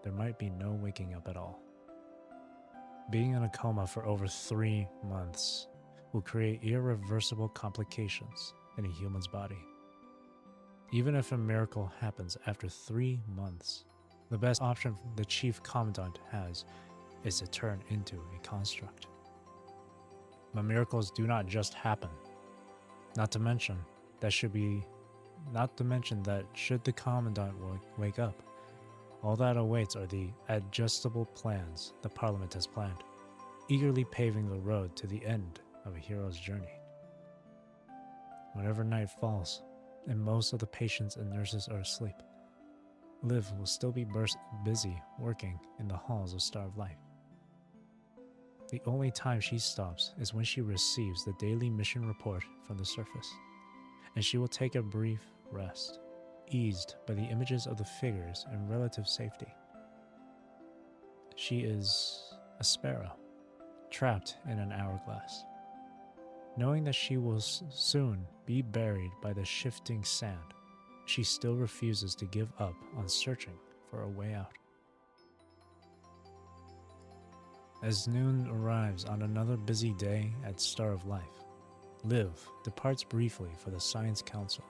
there might be no waking up at all. Being in a coma for over 3 months will create irreversible complications in a human's body. Even if a miracle happens after 3 months, the best option the Chief Commandant has is to turn into a construct. But miracles do not just happen. Not to mention that should the Commandant wake up, all that awaits are the adjustable plans the Parliament has planned, eagerly paving the road to the end of a hero's journey. Whenever night falls, and most of the patients and nurses are asleep, Liv will still be busy working in the halls of Star of Life. The only time she stops is when she receives the daily mission report from the surface, and she will take a brief rest, eased by the images of the figures and relative safety. She is a sparrow, trapped in an hourglass. Knowing that she will soon be buried by the shifting sand, she still refuses to give up on searching for a way out. As noon arrives on another busy day at Star of Life, Liv departs briefly for the Science Council.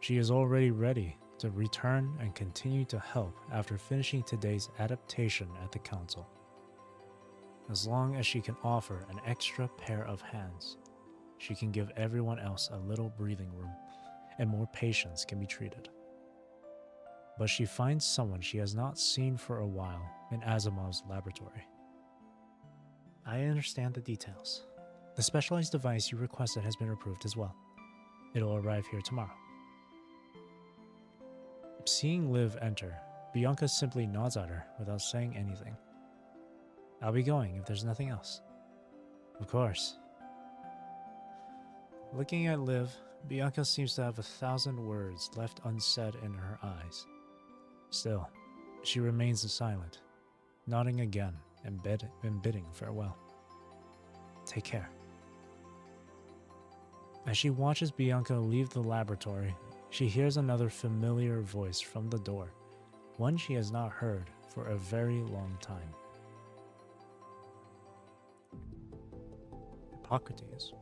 She is already ready to return and continue to help after finishing today's adaptation at the Council. As long as she can offer an extra pair of hands, she can give everyone else a little breathing room, and more patients can be treated. But she finds someone she has not seen for a while in Asimov's laboratory. I understand the details. The specialized device you requested has been approved as well. It'll arrive here tomorrow. Seeing Liv enter, Bianca simply nods at her without saying anything. I'll be going if there's nothing else. Of course. Looking at Liv, Bianca seems to have 1,000 words left unsaid in her eyes. Still, she remains silent, nodding again and bidding farewell. Take care. As she watches Bianca leave the laboratory, she hears another familiar voice from the door, one she has not heard for a very long time. Hippocrates.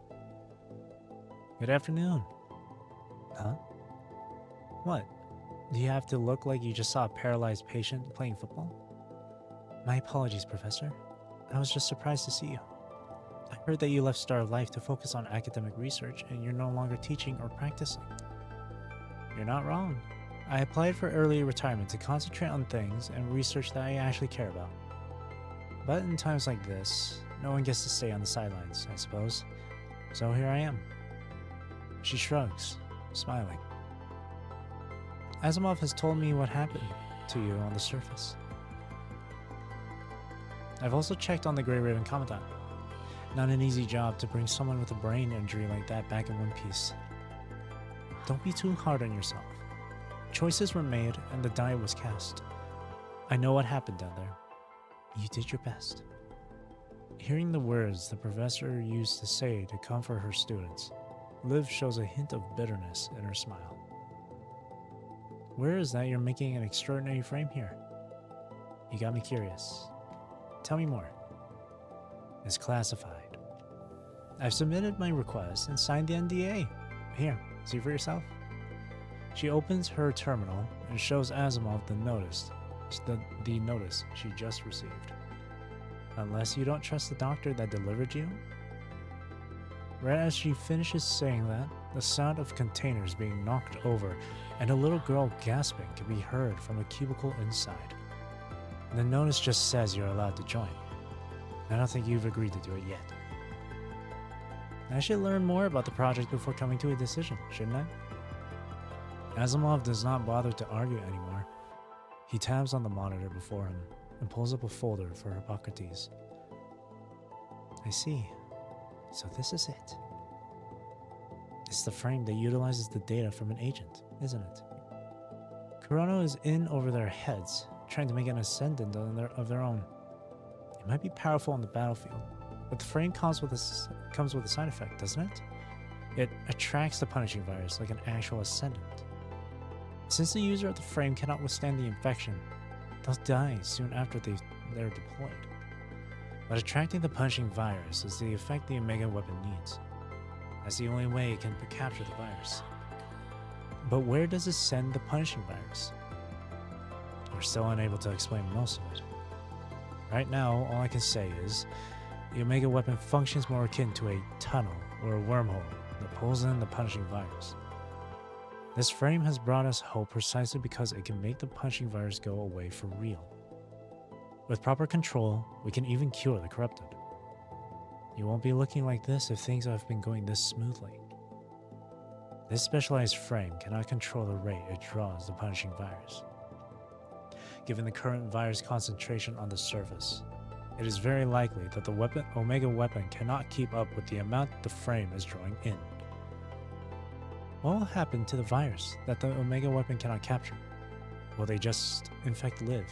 Good afternoon. Huh? What? Do you have to look like you just saw a paralyzed patient playing football? My apologies, Professor. I was just surprised to see you. I heard that you left Star of Life to focus on academic research and you're no longer teaching or practicing. You're not wrong. I applied for early retirement to concentrate on things and research that I actually care about. But in times like this, no one gets to stay on the sidelines, I suppose. So here I am. She shrugs, smiling. Asimov has told me what happened to you on the surface. I've also checked on the Grey Raven Commandant. Not an easy job to bring someone with a brain injury like that back in one piece. Don't be too hard on yourself. Choices were made and the die was cast. I know what happened down there. You did your best. Hearing the words the professor used to say to comfort her students, Liv shows a hint of bitterness in her smile. Where is that you're making an extraordinary frame here? You got me curious. Tell me more. It's classified. I've submitted my request and signed the NDA. Here, see for yourself. She opens her terminal and shows Asimov the notice she just received. Unless you don't trust the doctor that delivered you? Right as she finishes saying that, the sound of containers being knocked over and a little girl gasping can be heard from a cubicle inside. The notice just says you're allowed to join. I don't think you've agreed to do it yet. I should learn more about the project before coming to a decision, shouldn't I? Asimov does not bother to argue anymore. He tabs on the monitor before him and pulls up a folder for Hippocrates. I see. So this is it. It's the frame that utilizes the data from an agent, isn't it? Kurono is in over their heads, trying to make an ascendant of their own. It might be powerful on the battlefield, but the frame comes with a side effect, doesn't it? It attracts the punishing virus like an actual ascendant. Since the user of the frame cannot withstand the infection, they'll die soon after they're deployed. But attracting the punishing virus is the effect the Omega weapon needs. That's the only way it can capture the virus. But where does it send the punishing virus? We're still unable to explain most of it. Right now, all I can say is the Omega weapon functions more akin to a tunnel or a wormhole that pulls in the punishing virus. This frame has brought us hope precisely because it can make the punishing virus go away for real. With proper control, we can even cure the corrupted. You won't be looking like this if things have been going this smoothly. This specialized frame cannot control the rate it draws the punishing virus. Given the current virus concentration on the surface, it is very likely that the Omega weapon cannot keep up with the amount the frame is drawing in. What will happen to the virus that the Omega weapon cannot capture? Will they just, in fact, live?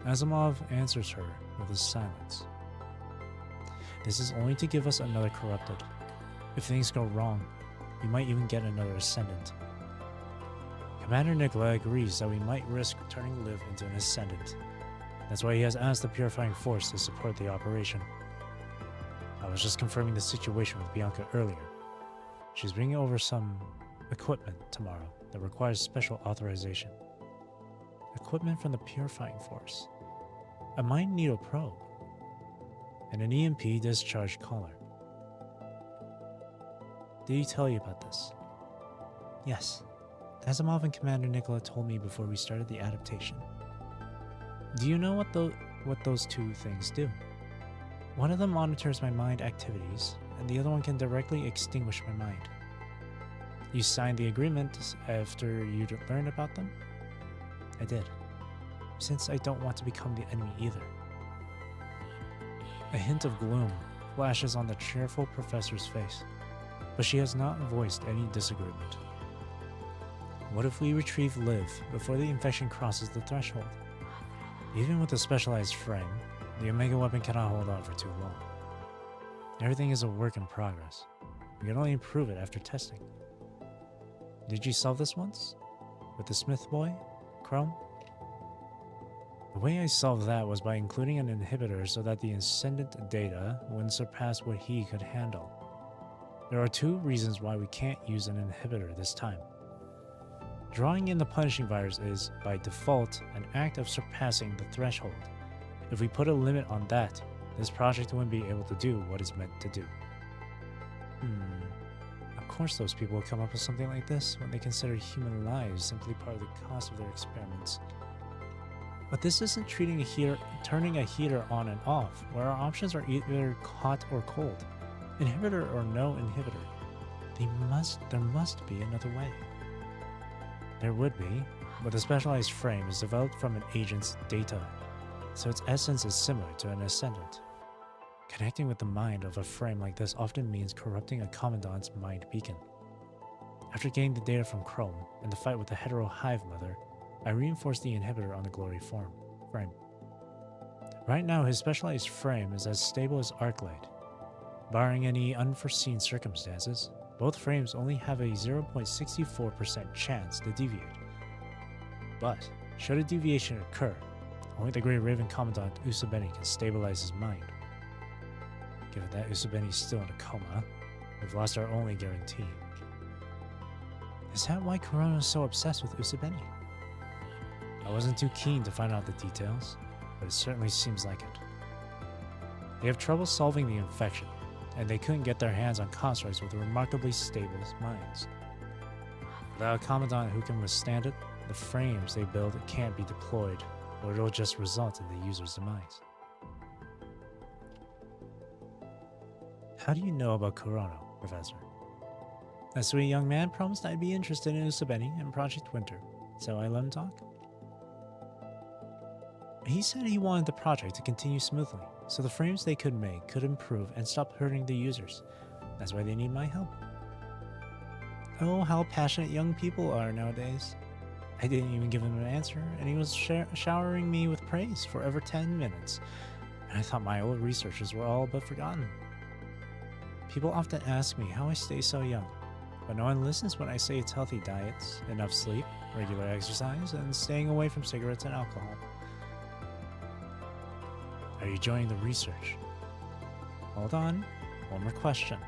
Asimov answers her with a silence. This is only to give us another corrupted. If things go wrong, we might even get another ascendant. Commander Nicola agrees that we might risk turning Liv into an ascendant. That's why he has asked the Purifying Force to support the operation. I was just confirming the situation with Bianca earlier. She's bringing over some equipment tomorrow that requires special authorization. Equipment from the Purifying Force. A mind needle probe. And an EMP discharge collar. Did he tell you about this? Yes. Asimov and Commander Nicola told me before we started the adaptation. Do you know what those two things do? One of them monitors my mind activities, and the other one can directly extinguish my mind. You signed the agreement after you learned about them? I did, since I don't want to become the enemy either. A hint of gloom flashes on the cheerful professor's face, but she has not voiced any disagreement. What if we retrieve Liv before the infection crosses the threshold? Even with a specialized frame, the Omega weapon cannot hold on for too long. Everything is a work in progress. We can only improve it after testing. Did you solve this once? With the Smith boy? Chrome? The way I solved that was by including an inhibitor so that the ascendant data wouldn't surpass what he could handle. There are two reasons why we can't use an inhibitor this time. Drawing in the punishing virus is, by default, an act of surpassing the threshold. If we put a limit on that, this project wouldn't be able to do what it's meant to do. Of course those people will come up with something like this when they consider human lives simply part of the cost of their experiments. But this isn't turning a heater on and off, where our options are either hot or cold. Inhibitor or no inhibitor. There must be another way. There would be, but the specialized frame is developed from an agent's data, so its essence is similar to an ascendant. Connecting with the mind of a frame like this often means corrupting a commandant's mind beacon. After getting the data from Chrome and the fight with the hetero hive mother, I reinforced the inhibitor on the glory frame. Right now, his specialized frame is as stable as Arclight. Barring any unforeseen circumstances, both frames only have a 0.64% chance to deviate. But, should a deviation occur, only the Grey Raven Commandant Usabeni can stabilize his mind. Given that Usabeni is still in a coma, we've lost our only guarantee. Is that why Corona is so obsessed with Usabeni? I wasn't too keen to find out the details, but it certainly seems like it. They have trouble solving the infection, and they couldn't get their hands on constructs with remarkably stable minds. Without a commandant who can withstand it, the frames they build can't be deployed, or it'll just result in the user's demise. How do you know about Corona, Professor? That sweet young man promised I'd be interested in Usabeni and Project Winter, so I let him talk. He said he wanted the project to continue smoothly, so the frames they could make could improve and stop hurting the users. That's why they need my help. Oh, how passionate young people are nowadays. I didn't even give him an answer, and he was showering me with praise for over 10 minutes. And I thought my old researches were all but forgotten. People often ask me how I stay so young, but no one listens when I say it's healthy diets, enough sleep, regular exercise, and staying away from cigarettes and alcohol. Are you enjoying the research? Hold on, one more question.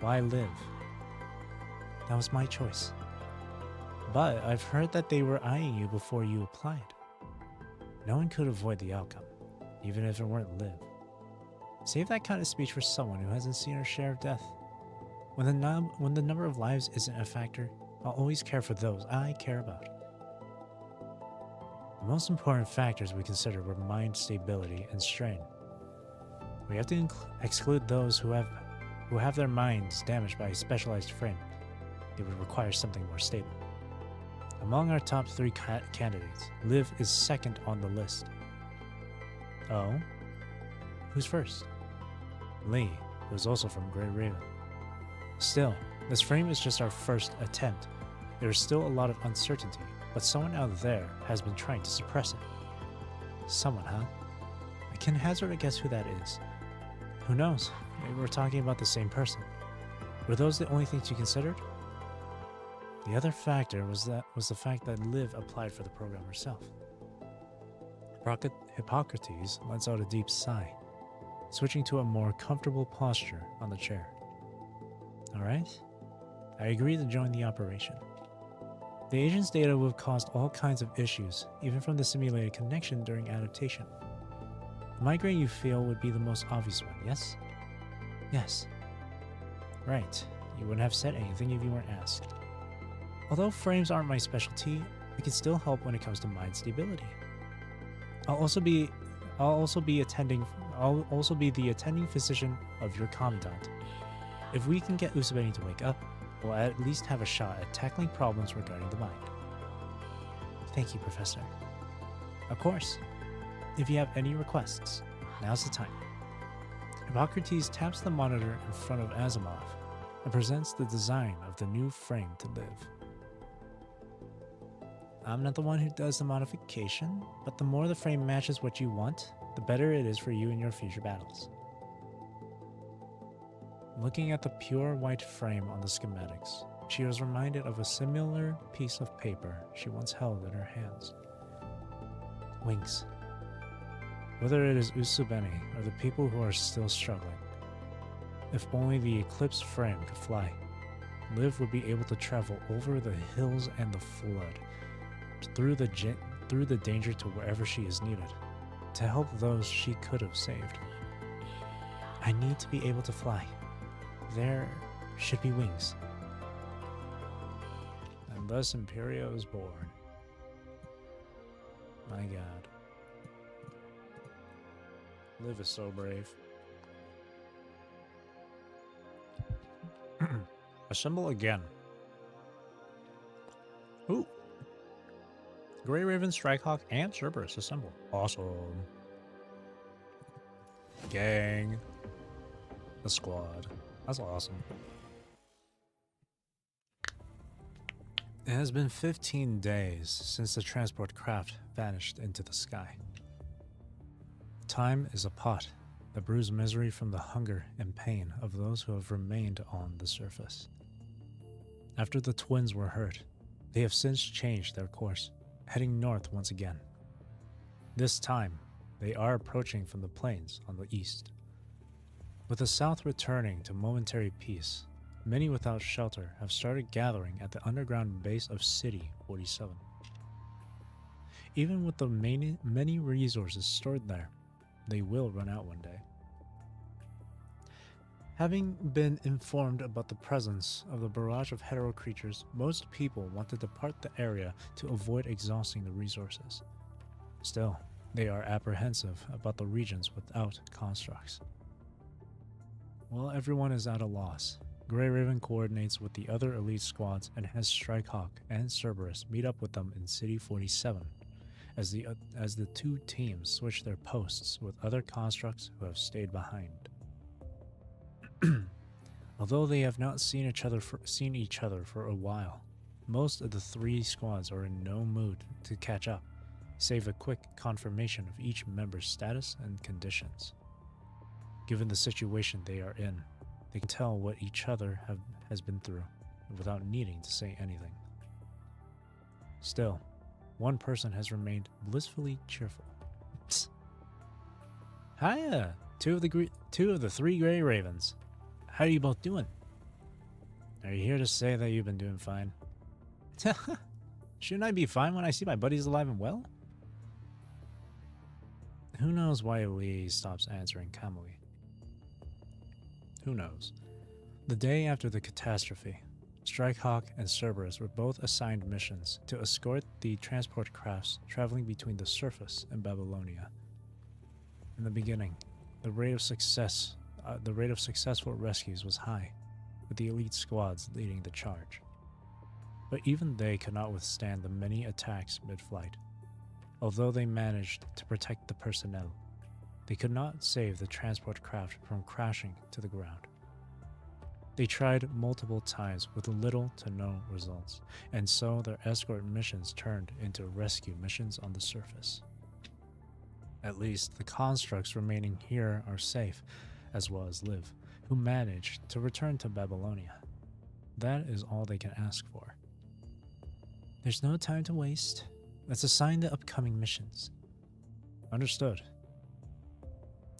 Why Liv? That was my choice. But I've heard that they were eyeing you before you applied. No one could avoid the outcome, even if it weren't Liv. Save that kind of speech for someone who hasn't seen her share of death. When the number of lives isn't a factor, I'll always care for those I care about. The most important factors we considered were mind stability and strain. We have to exclude those who have their minds damaged by a specialized frame. It would require something more stable. Among our top 3 candidates, Liv is second on the list. Oh? Who's first? Lee, who is also from Grey Raven. Still, this frame is just our first attempt. There is still a lot of uncertainty, but someone out there has been trying to suppress it. Someone, huh? I can hazard a guess who that is. Who knows? Maybe we're talking about the same person. Were those the only things you considered? The other factor was the fact that Liv applied for the program herself. Hippocrates lets out a deep sigh, switching to a more comfortable posture on the chair. Alright, I agree to join the operation. The agent's data would have caused all kinds of issues, even from the simulated connection during adaptation. The migraine you feel would be the most obvious one, yes? Yes. Right, you wouldn't have said anything if you weren't asked. Although frames aren't my specialty, we can still help when it comes to mind stability. I'll also be the attending physician of your commandant. If we can get Usabeni to wake up, we'll at least have a shot at tackling problems regarding the mind. Thank you, Professor. Of course. If you have any requests, now's the time. Hippocrates taps the monitor in front of Asimov and presents the design of the new frame to Liv. I'm not the one who does the modification, but the more the frame matches what you want, the better it is for you in your future battles. Looking at the pure white frame on the schematics, she was reminded of a similar piece of paper she once held in her hands. Wings. Whether it is Usubeni or the people who are still struggling, if only the Eclipse frame could fly, Liv would be able to travel over the hills and the flood, through the danger to wherever she is needed, to help those she could have saved. I need to be able to fly. There should be wings. And thus Imperia was born. My god. Liv is so brave. Assemble again. Ooh. Grey Raven, Strikehawk, and Cerberus assemble. Awesome. Gang. The squad. That's awesome. It has been 15 days since the transport craft vanished into the sky. Time is a pot that brews misery from the hunger and pain of those who have remained on the surface. After the twins were hurt, they have since changed their course, heading north once again. This time, they are approaching from the plains on the east. With the south returning to momentary peace, many without shelter have started gathering at the underground base of City 47. Even with the many resources stored there, they will run out one day. Having been informed about the presence of the barrage of hetero creatures, most people want to depart the area to avoid exhausting the resources. Still, they are apprehensive about the regions without constructs. While everyone is at a loss, Grey Raven coordinates with the other elite squads and has Strikehawk and Cerberus meet up with them in City 47 as the two teams switch their posts with other constructs who have stayed behind. Although they have not seen each other for a while, most of the three squads are in no mood to catch up, save a quick confirmation of each member's status and conditions. Given the situation they are in, they can tell what each other has been through without needing to say anything. Still, one person has remained blissfully cheerful. Psst. Hiya! Two of the three Grey Ravens. How are you both doing? Are you here to say that you've been doing fine? Shouldn't I be fine when I see my buddies alive and well? Who knows why Lee stops answering Kamui? Who knows? The day after the catastrophe, Strikehawk and Cerberus were both assigned missions to escort the transport crafts traveling between the surface and Babylonia. In the beginning, the rate of successful rescues was high, with the elite squads leading the charge. But even they could not withstand the many attacks mid-flight. Although they managed to protect the personnel, they could not save the transport craft from crashing to the ground. They tried multiple times with little to no results, and so their escort missions turned into rescue missions on the surface. At least the constructs remaining here are safe, as well as Liv, who managed to return to Babylonia. That is all they can ask for. There's no time to waste. Let's assign the upcoming missions. Understood.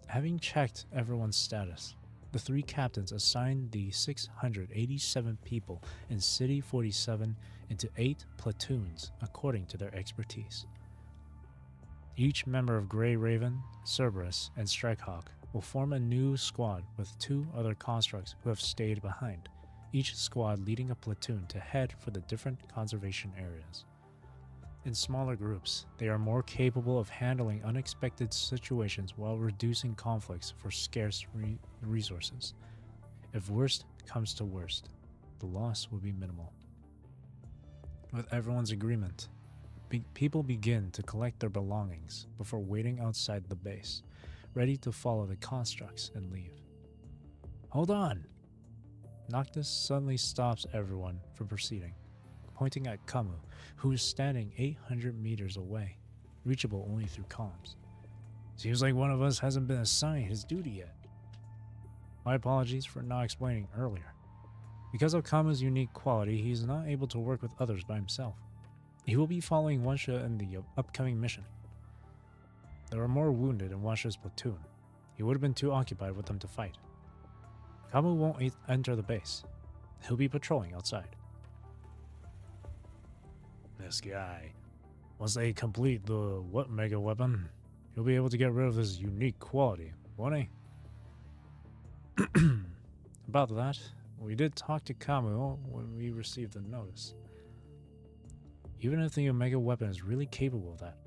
Having checked everyone's status, the three captains assigned the 687 people in City 47 into 8 platoons according to their expertise. Each member of Grey Raven, Cerberus, and Strikehawk will form a new squad with 2 other constructs who have stayed behind, each squad leading a platoon to head for the different conservation areas. In smaller groups, they are more capable of handling unexpected situations while reducing conflicts for scarce resources. If worst comes to worst, the loss will be minimal. With everyone's agreement, people begin to collect their belongings before waiting outside the base, ready to follow the constructs and leave. Hold on! Noctis suddenly stops everyone from proceeding, pointing at Kamu, who is standing 800 meters away, reachable only through comms. Seems like one of us hasn't been assigned his duty yet. My apologies for not explaining earlier. Because of Kamu's unique quality, he is not able to work with others by himself. He will be following Wansha in the upcoming mission. There are more wounded in Wansha's platoon. He would have been too occupied with them to fight. Kamu won't enter the base. He'll be patrolling outside. This guy. Once they complete the mega weapon, he'll be able to get rid of his unique quality, won't he? About that, we did talk to Kamu when we received the notice. Even if the Omega weapon is really capable of that,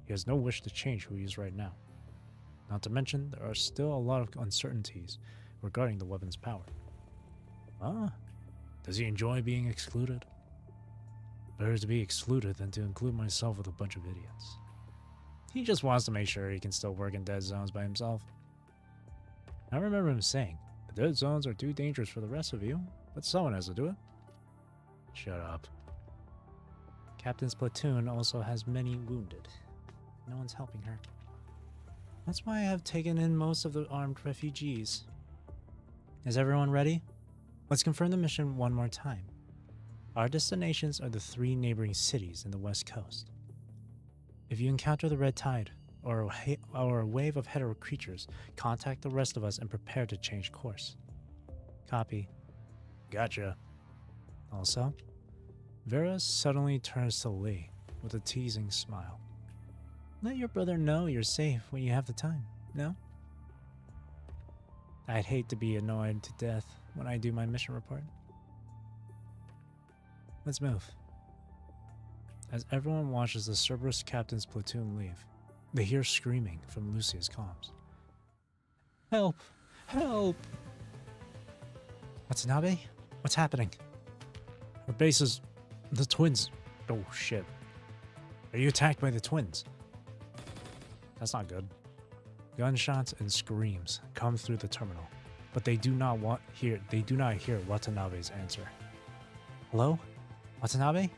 he has no wish to change who he is right now. Not to mention, there are still a lot of uncertainties regarding the weapon's power. Does he enjoy being excluded? Better to be excluded than to include myself with a bunch of idiots. He just wants to make sure he can still work in dead zones by himself. I remember him saying, the dead zones are too dangerous for the rest of you, but someone has to do it. Shut up. Captain's platoon also has many wounded. No one's helping her. That's why I have taken in most of the armed refugees. Is everyone ready? Let's confirm the mission one more time. Our destinations are the 3 neighboring cities in the west coast. If you encounter the Red Tide, or a wave of hetero creatures, contact the rest of us and prepare to change course. Copy. Gotcha. Also, Vera suddenly turns to Lee with a teasing smile. Let your brother know you're safe when you have the time, no? I'd hate to be annoyed to death when I do my mission report. Let's move. As everyone watches the Cerberus captain's platoon leave, they hear screaming from Lucia's comms. Help! Help! Watanabe? What's happening? Our base is... the twins... Oh shit. Are you attacked by the twins? That's not good. Gunshots and screams come through the terminal, but they do not hear Watanabe's answer. Hello? Watanabe?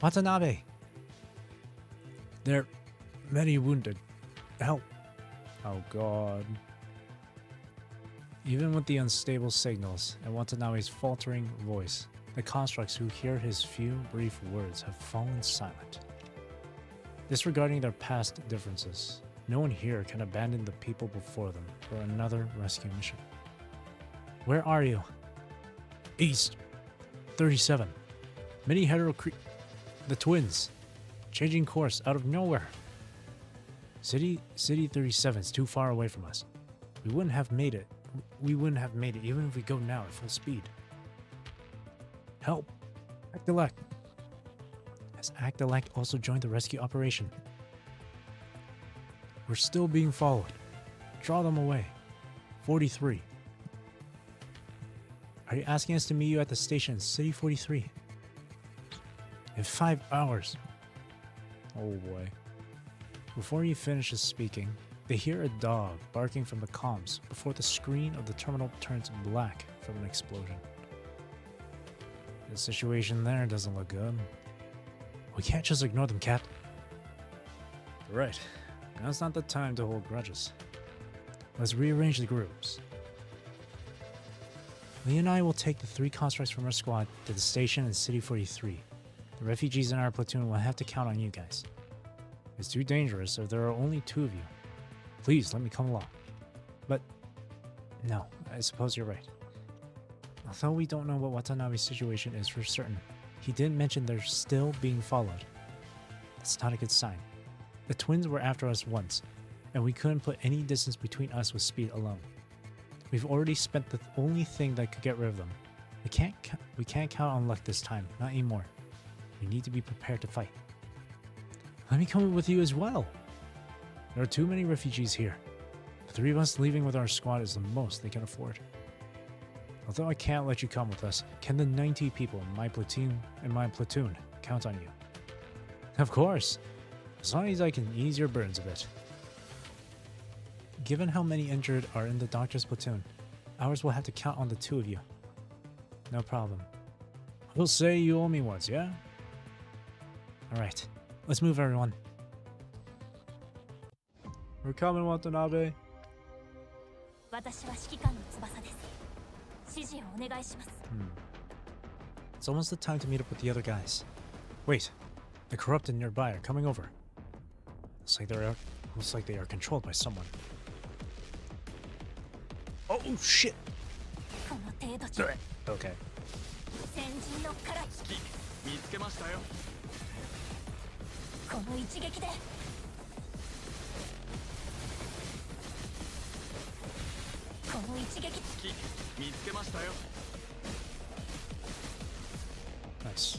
Watanabe! There are many wounded. Help! Oh god. Even with the unstable signals and Watanabe's faltering voice, the constructs who hear his few brief words have fallen silent. Disregarding their past differences, no one here can abandon the people before them for another rescue mission. Where are you? East. 37. Many the twins. Changing course out of nowhere. City 37 is too far away from us. We wouldn't have made it. We wouldn't have made it even if we go now at full speed. Help! Act-elect. Has Act-elect also joined the rescue operation? We're still being followed. Draw them away. 43. Are you asking us to meet you at the station in City 43? In 5 hours. Oh boy. Before he finishes speaking, they hear a dog barking from the comms before the screen of the terminal turns black from an explosion. The situation there doesn't look good. We can't just ignore them, Cat. Right. Now's not the time to hold grudges. Let's rearrange the groups. Lee and I will take the 3 constructs from our squad to the station in City 43. The refugees in our platoon will have to count on you guys. It's too dangerous if there are only 2 of you. Please let me come along. But no, I suppose you're right. Although we don't know what Watanabe's situation is for certain, he didn't mention they're still being followed. That's not a good sign. The twins were after us once, and we couldn't put any distance between us with speed alone. We've already spent the only thing that could get rid of them. We can't count on luck this time, not anymore. We need to be prepared to fight. Let me come with you as well. There are too many refugees here. The 3 of us leaving with our squad is the most they can afford. Although I can't let you come with us, can the 90 people in my platoon count on you? Of course, as long as I can ease your burdens a bit. Given how many injured are in the doctor's platoon, ours will have to count on the 2 of you. No problem. We'll say you owe me once, yeah? Alright, let's move everyone. We're coming, Watanabe. It's almost the time to meet up with the other guys. Wait, the corrupted nearby are coming over. Looks like they are controlled by someone. Oh shit! Okay. Nice.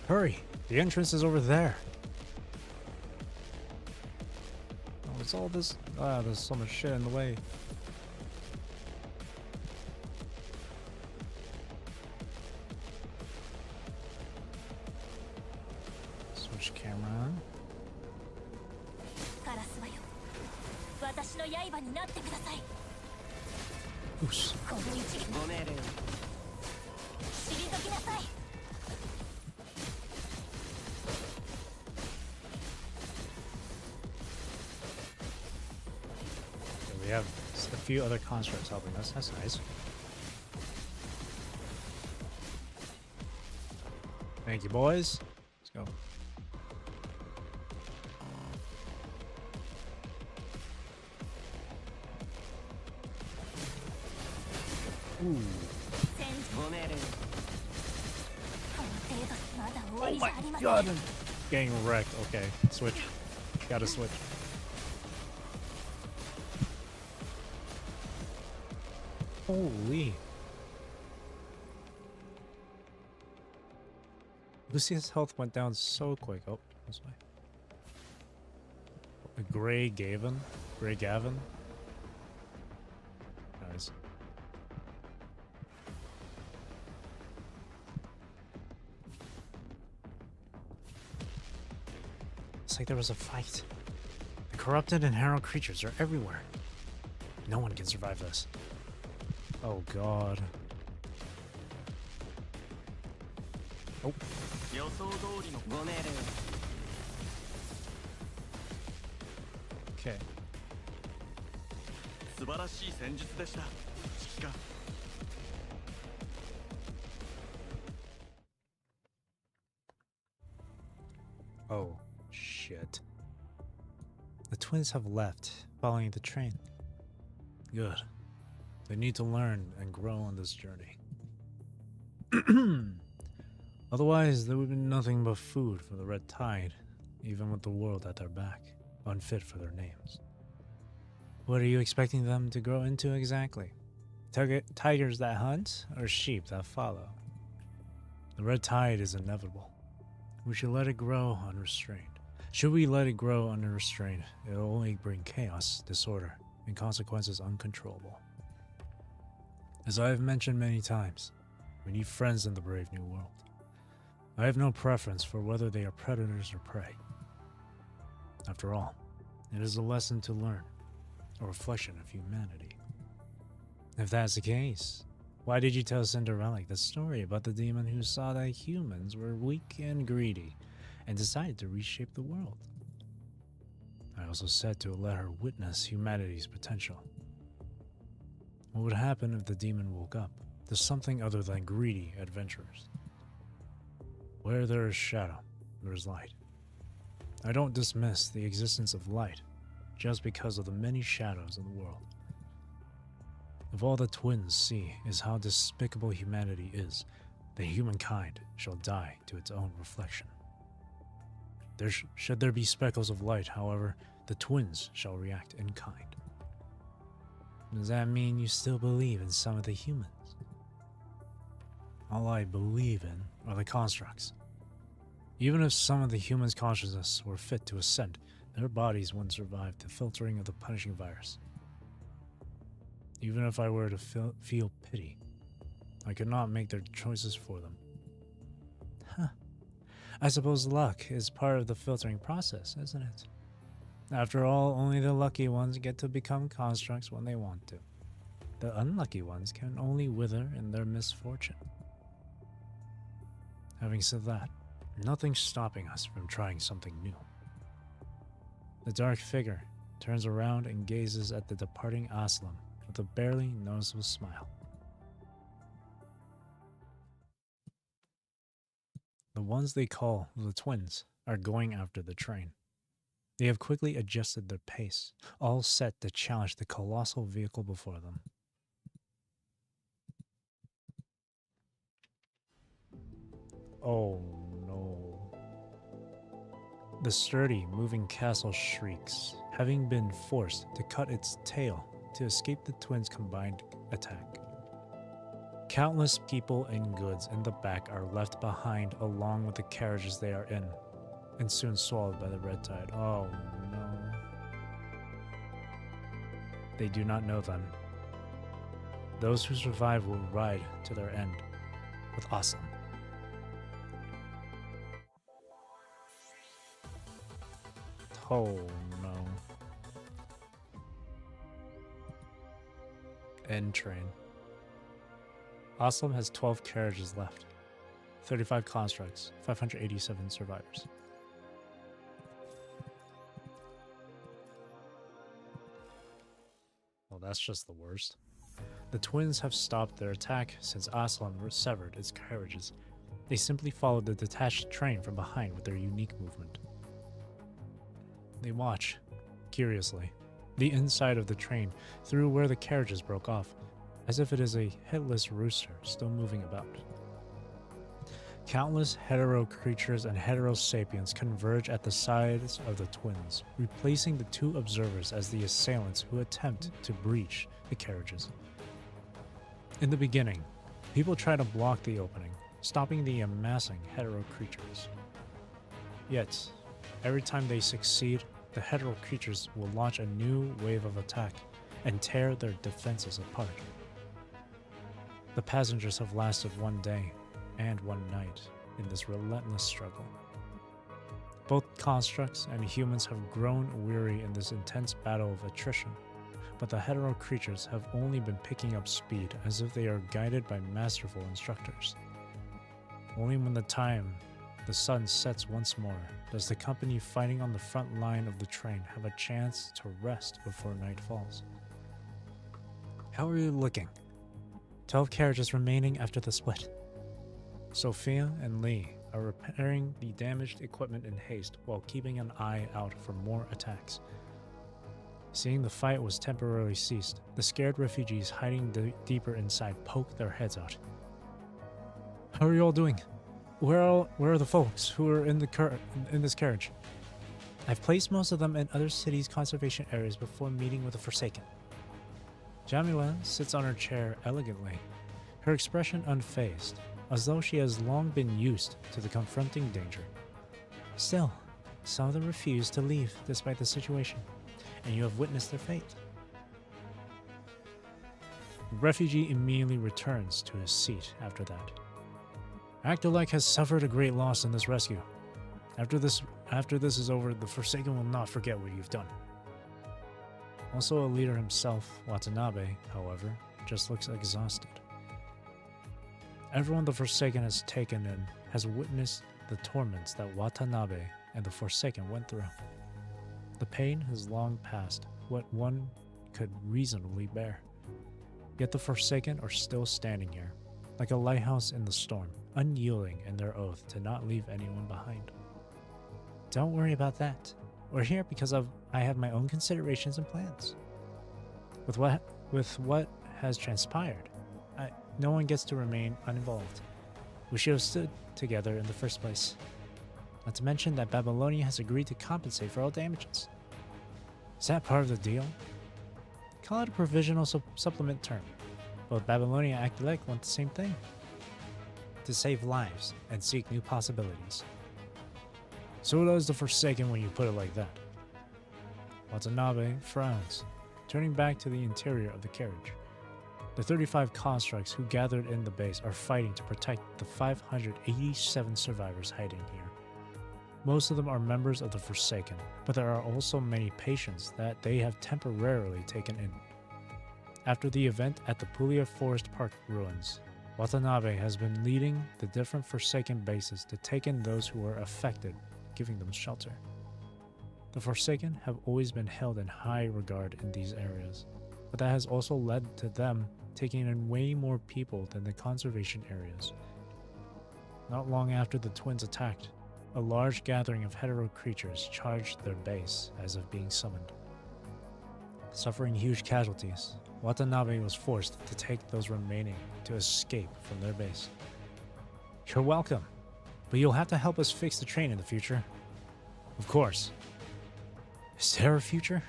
Hurry! The entrance is over there. Oh, it's all this. There's so much shit in the way. Switch camera on. Oops. We have a few other constructs helping us. That's nice. Thank you, boys. Let's go. Ooh. Oh my god, I'm getting wrecked. Okay, switch. Gotta switch. Holy. Lucia's health went down so quick. Oh, this way. Grey Gavin? Nice. It's like there was a fight. The corrupted and harrowed creatures are everywhere. No one can survive this. Oh god. Oh. Okay. Oh, shit. The twins have left, following the train. Good. They need to learn and grow on this journey. Otherwise, there would be nothing but food for the red tide, even with the world at their back, unfit for their names. What are you expecting them to grow into exactly? Tigers that hunt, or sheep that follow? The red tide is inevitable. We should let it grow unrestrained. Should we let it grow unrestrained, it will only bring chaos, disorder, and consequences uncontrollable. As I have mentioned many times, we need friends in the brave new world. I have no preference for whether they are predators or prey. After all, it is a lesson to learn, a reflection of humanity. If that's the case, why did you tell Cinderella the story about the demon who saw that humans were weak and greedy and decided to reshape the world? I also said to let her witness humanity's potential. What would happen if the demon woke up to something other than greedy adventurers? Where there is shadow, there is light. I don't dismiss the existence of light just because of the many shadows in the world. If all the twins see is how despicable humanity is, then humankind shall die to its own reflection. Should there be speckles of light, however, the twins shall react in kind. Does that mean you still believe in some of the humans? All I believe in are the constructs. Even if some of the humans' consciousness were fit to ascend, their bodies wouldn't survive the filtering of the punishing virus. Even if I were to feel pity, I could not make their choices for them. Huh. I suppose luck is part of the filtering process, isn't it? After all, only the lucky ones get to become constructs when they want to. The unlucky ones can only wither in their misfortune. Having said that, nothing's stopping us from trying something new. The dark figure turns around and gazes at the departing Aslam with a barely noticeable smile. The ones they call the twins are going after the train. They have quickly adjusted their pace, all set to challenge the colossal vehicle before them. Oh no. The sturdy, moving castle shrieks, having been forced to cut its tail to escape the twins' combined attack. Countless people and goods in the back are left behind along with the carriages they are in, and soon swallowed by the red tide. Oh no. They do not know them. Those who survive will ride to their end with Aslam. Oh no. End train. Aslam has 12 carriages left, 35 constructs, 587 survivors. Well, that's just the worst. The twins have stopped their attack since Aslam severed its carriages. They simply followed the detached train from behind with their unique movement. They watch, curiously, the inside of the train through where the carriages broke off, as if it is a headless rooster still moving about. Countless hetero creatures and hetero sapiens converge at the sides of the twins, replacing the two observers as the assailants who attempt to breach the carriages. In the beginning, people try to block the opening, stopping the amassing hetero creatures. Yet, every time they succeed, the hetero creatures will launch a new wave of attack and tear their defenses apart. The passengers have lasted one day and one night in this relentless struggle. Both constructs and humans have grown weary in this intense battle of attrition, but the hetero creatures have only been picking up speed as if they are guided by masterful instructors. Only when the sun sets once more does the company fighting on the front line of the train have a chance to rest before night falls. How are you looking? 12 carriages remaining after the split. Sophia and Lee are repairing the damaged equipment in haste while keeping an eye out for more attacks. Seeing the fight was temporarily ceased, the scared refugees hiding deeper inside poke their heads out. How are you all doing? Where are the folks who are in this carriage? I've placed most of them in other cities' conservation areas before meeting with the Forsaken. Jamila sits on her chair elegantly, her expression unfazed, as though she has long been used to the confronting danger. Still, some of them refuse to leave despite the situation, and you have witnessed their fate. The refugee immediately returns to his seat after that. Actolek has suffered a great loss in this rescue. After this is over, the Forsaken will not forget what you've done. Also, a leader himself, Watanabe, however, just looks exhausted. Everyone the Forsaken has taken in has witnessed the torments that Watanabe and the Forsaken went through. The pain has long passed what one could reasonably bear. Yet the Forsaken are still standing here, like a lighthouse in the storm, unyielding in their oath to not leave anyone behind. Don't worry about that. We're here because I have my own considerations and plans. With what has transpired, no one gets to remain uninvolved. We should have stood together in the first place. Not to mention that Babylonia has agreed to compensate for all damages. Is that part of the deal? Call it a provisional supplement term. Both Babylonia and Actolek want the same thing. To save lives and seek new possibilities. So does the Forsaken when you put it like that. Watanabe frowns, turning back to the interior of the carriage. The 35 constructs who gathered in the base are fighting to protect the 587 survivors hiding here. Most of them are members of the Forsaken, but there are also many patients that they have temporarily taken in. After the event at the Puglia Forest Park ruins, Watanabe has been leading the different Forsaken bases to take in those who were affected, giving them shelter. The Forsaken have always been held in high regard in these areas, but that has also led to them taking in way more people than the conservation areas. Not long after the twins attacked, a large gathering of hetero creatures charged their base as if being summoned. Suffering huge casualties, Watanabe was forced to take those remaining to escape from their base. You're welcome, but you'll have to help us fix the train in the future. Of course. Is there a future?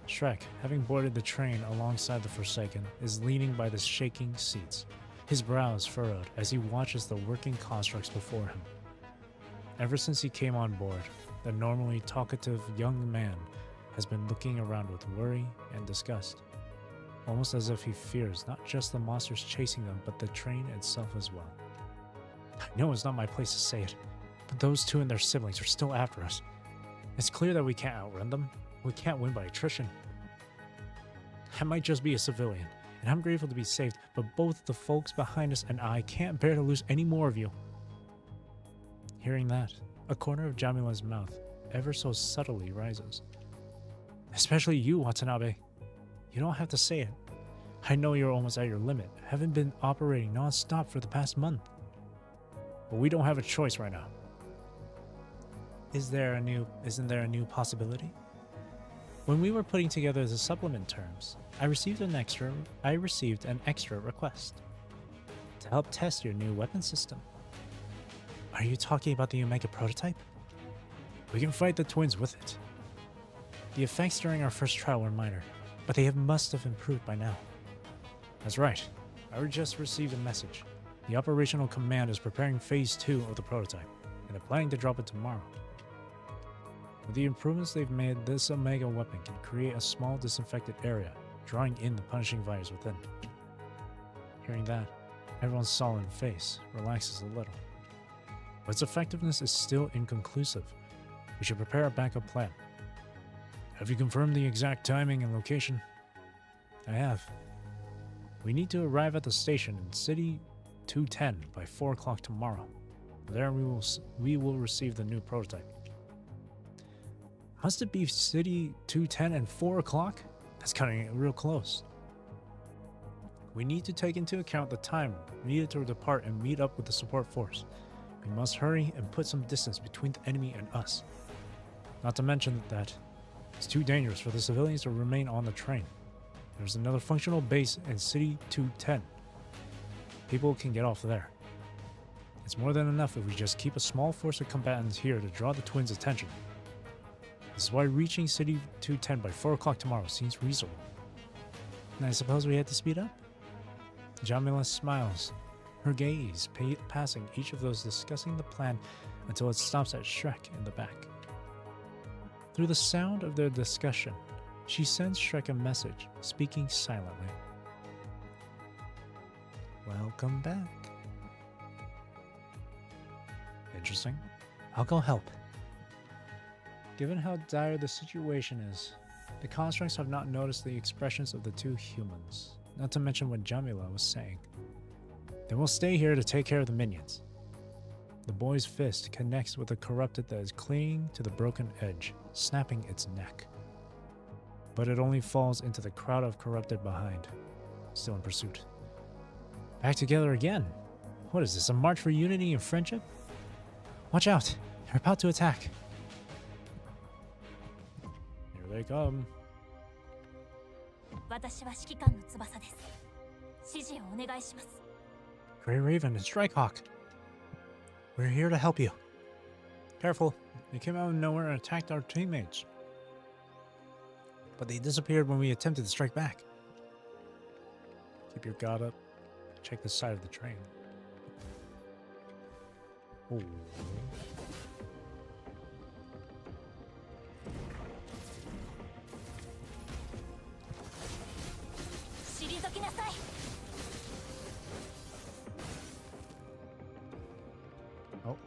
Shrek, having boarded the train alongside the Forsaken, is leaning by the shaking seats, his brows furrowed as he watches the working constructs before him. Ever since he came on board, the normally talkative young man has been looking around with worry and disgust, almost as if he fears not just the monsters chasing them, but the train itself as well. I know it's not my place to say it, but those two and their siblings are still after us. It's clear that we can't outrun them. We can't win by attrition. I might just be a civilian, and I'm grateful to be saved, but both the folks behind us and I can't bear to lose any more of you. Hearing that, a corner of Jamila's mouth ever so subtly rises. Especially you, Watanabe. You don't have to say it. I know you're almost at your limit, haven't been operating non-stop for the past month. But we don't have a choice right now. Isn't there a new possibility? When we were putting together the supplement terms, I received an extra request to help test your new weapon system. Are you talking about the Omega prototype? We can fight the twins with it. The effects during our first trial were minor, but they must have improved by now. That's right. I just received a message. The operational command is preparing phase 2 of the prototype, and they're planning to drop it tomorrow. With the improvements they've made, this Omega weapon can create a small disinfected area, drawing in the punishing virus within. Hearing that, everyone's sullen face relaxes a little. But its effectiveness is still inconclusive. We should prepare a backup plan. Have you confirmed the exact timing and location? I have. We need to arrive at the station in City 210 by 4 o'clock tomorrow. There we will receive the new prototype. Must it be City 210 and 4 o'clock? That's cutting it real close. We need to take into account the time needed to depart and meet up with the support force. We must hurry and put some distance between the enemy and us. Not to mention that it's too dangerous for the civilians to remain on the train. There's another functional base in City 210. People can get off there. It's more than enough if we just keep a small force of combatants here to draw the twins' attention. This is why reaching City 210 by 4 o'clock tomorrow seems reasonable. And I suppose we had to speed up? Jamila smiles, her gaze passing each of those discussing the plan until it stops at Shrek in the back. Through the sound of their discussion, she sends Shrek a message, speaking silently. Welcome back. Interesting. I'll go help. Given how dire the situation is, the constructs have not noticed the expressions of the two humans, not to mention what Jamila was saying. Then we'll stay here to take care of the minions. The boy's fist connects with the corrupted that is clinging to the broken edge, snapping its neck. But it only falls into the crowd of corrupted behind, still in pursuit. Back together again? What is this, a march for unity and friendship? Watch out! They're about to attack. Here they come. Grey Raven and Strikehawk. We're here to help you. Careful, they came out of nowhere and attacked our teammates. But they disappeared when we attempted to strike back. Keep your guard up. Check the side of the train. Oh. Oh.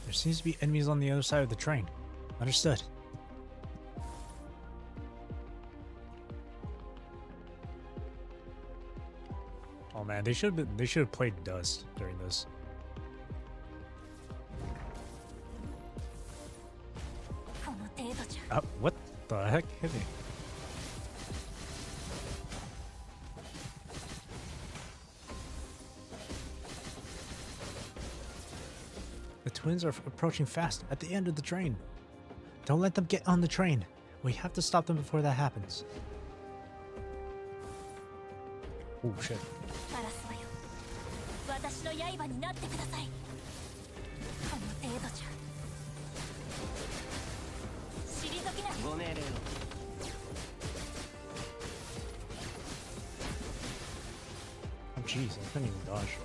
There seems to be enemies on the other side of the train. Understood. Oh man, they should have played Dust during this. What the heck hit me? The twins are approaching fast at the end of the train. Don't let them get on the train. We have to stop them before that happens. Oh shit. Oh jeez, I couldn't even dodge.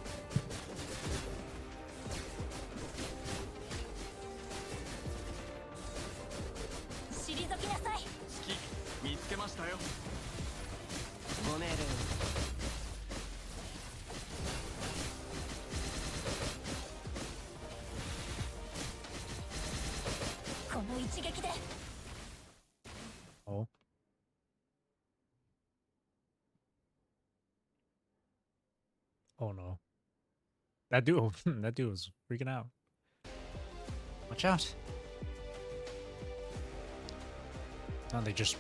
Oh. Oh no. That dude that dude was freaking out. Watch out. Oh, they just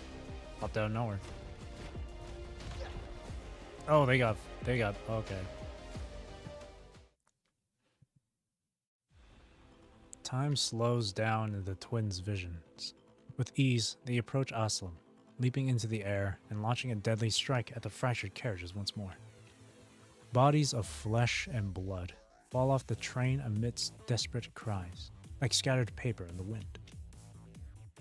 popped out of nowhere. Oh, they got okay. Time slows down in the twins' visions. With ease, they approach Aslam, leaping into the air and launching a deadly strike at the fractured carriages once more. Bodies of flesh and blood fall off the train amidst desperate cries, like scattered paper in the wind.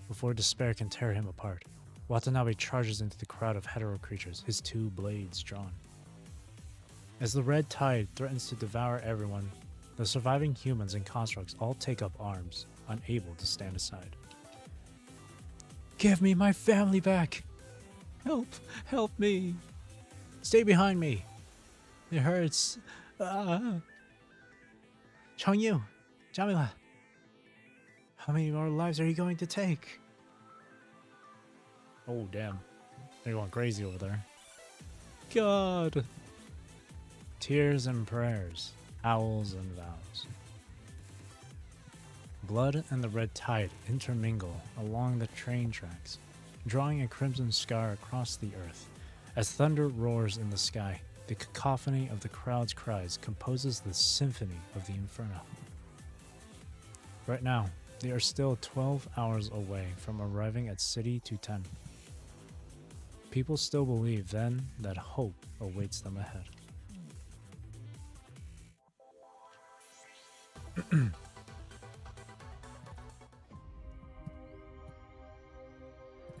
Before despair can tear him apart, Watanabe charges into the crowd of hetero creatures, his two blades drawn. As the red tide threatens to devour everyone, the surviving humans and constructs all take up arms, unable to stand aside. Give me my family back! Help! Help me! Stay behind me! It hurts! Changyu! Jamila! How many more lives are you going to take? Oh damn. They're going crazy over there. God! Tears and prayers. Howls and vows. Blood and the red tide intermingle along the train tracks, drawing a crimson scar across the earth. As thunder roars in the sky, the cacophony of the crowd's cries composes the symphony of the inferno. Right now, they are still 12 hours away from arriving at City 210. People still believe then that hope awaits them ahead.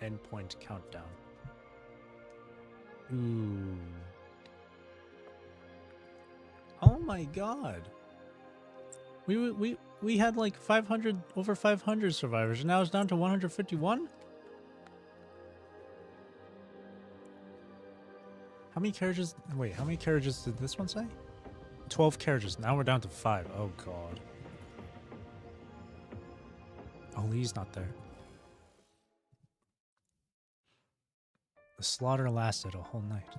Endpoint countdown. Ooh. Oh my god. We had like 500, over 500 survivors, and now it's down to 151? How many carriages? Wait, how many carriages did this one say? 12 carriages. Now we're down to 5. Oh god. Oh, Lee's not there. The slaughter lasted a whole night.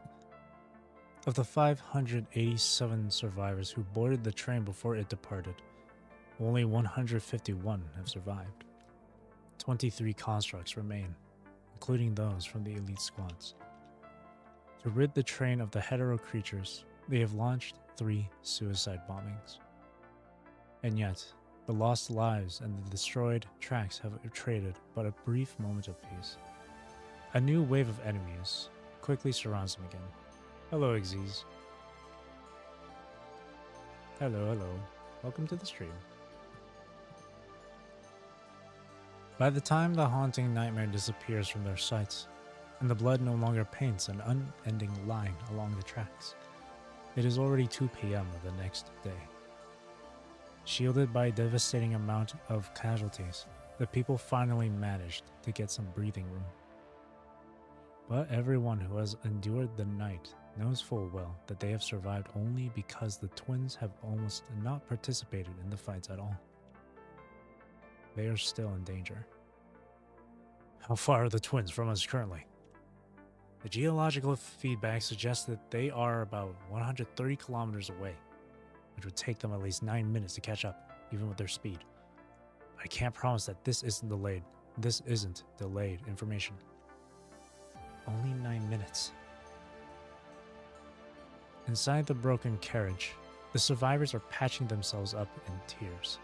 Of the 587 survivors who boarded the train before it departed, only 151 have survived. 23 constructs remain, including those from the elite squads. To rid the train of the hetero creatures, they have launched 3 suicide bombings. And yet, the lost lives and the destroyed tracks have traded but a brief moment of peace. A new wave of enemies quickly surrounds them again. Hello, Xyz. Hello. Welcome to the stream. By the time the haunting nightmare disappears from their sights, and the blood no longer paints an unending line along the tracks, it is already 2 p.m. of the next day. Shielded by a devastating amount of casualties, the people finally managed to get some breathing room. But everyone who has endured the night knows full well that they have survived only because the twins have almost not participated in the fights at all. They are still in danger. How far are the twins from us currently? The geological feedback suggests that they are about 130 kilometers away, which would take them at least 9 minutes to catch up, even with their speed. I can't promise that this isn't delayed. This isn't delayed information. Only 9 minutes. Inside the broken carriage, the survivors are patching themselves up in tears.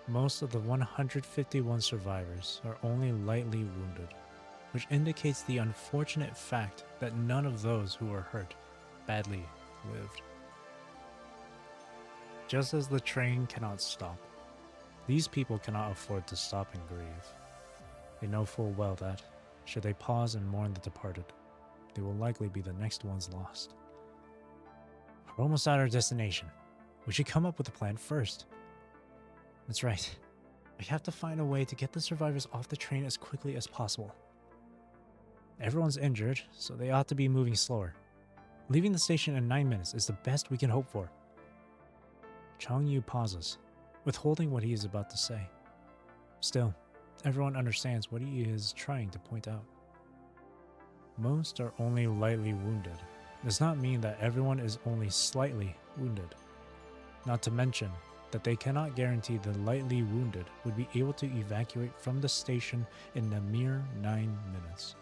Most of the 151 survivors are only lightly wounded, which indicates the unfortunate fact that none of those who were hurt badly lived. Just as the train cannot stop, these people cannot afford to stop and grieve. They know full well that, should they pause and mourn the departed, they will likely be the next ones lost. We're almost at our destination. We should come up with a plan first. That's right. We have to find a way to get the survivors off the train as quickly as possible. Everyone's injured, so they ought to be moving slower. Leaving the station in 9 minutes is the best we can hope for. Chang Yu pauses, withholding what he is about to say. Still, everyone understands what he is trying to point out. Most are only lightly wounded. Does not mean that everyone is only slightly wounded. Not to mention that they cannot guarantee the lightly wounded would be able to evacuate from the station in a mere 9 minutes.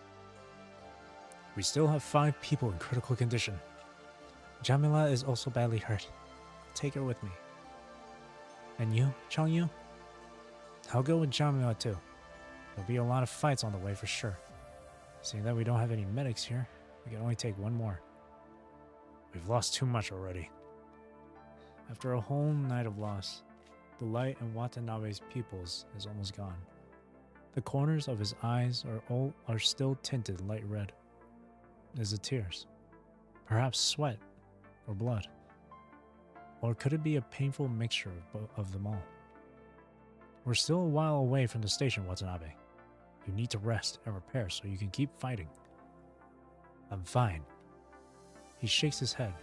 We still have 5 people in critical condition. Jamila is also badly hurt. Take her with me. And you, Chang Yu? I'll go with Jamila too. There'll be a lot of fights on the way for sure. Seeing that we don't have any medics here, we can only take 1 more. We've lost too much already. After a whole night of loss, the light in Watanabe's pupils is almost gone. The corners of his eyes are still tinted light red. Is it tears? Perhaps sweat or blood? Or could it be a painful mixture of them all? We're still a while away from the station, Watanabe. You need to rest and repair so you can keep fighting. I'm fine. He shakes his head.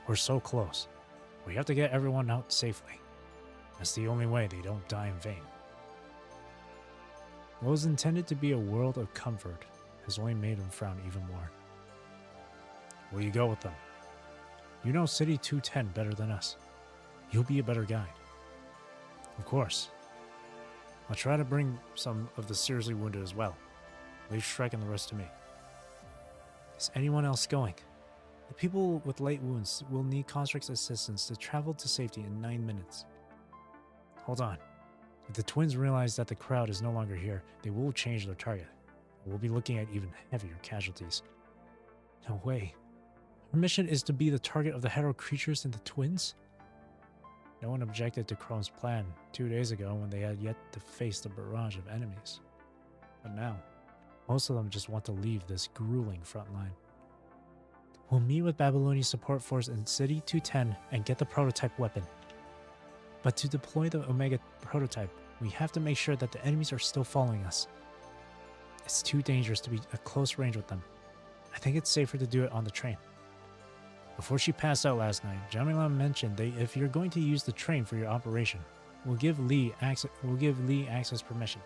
We're so close. We have to get everyone out safely. That's the only way they don't die in vain. What was intended to be a world of comfort has only made him frown even more. Will you go with them? You know City 210 better than us. You'll be a better guide. Of course. I'll try to bring some of the seriously wounded as well. Leave Shrek and the rest to me. Is anyone else going? The people with light wounds will need Construct's assistance to travel to safety in 9 minutes. Hold on. If the twins realize that the crowd is no longer here, they will change their target. We'll be looking at even heavier casualties. No way. Our mission is to be the target of the hetero creatures and the twins? No one objected to Chrome's plan 2 days ago when they had yet to face the barrage of enemies. But now, most of them just want to leave this grueling front line. We'll meet with Babylonian support force in City 210 and get the prototype weapon. But to deploy the Omega prototype, we have to make sure that the enemies are still following us. It's too dangerous to be at close range with them. I think it's safer to do it on the train. Before she passed out last night, Jamila mentioned that if you're going to use the train for your operation, we'll give Lee access permission.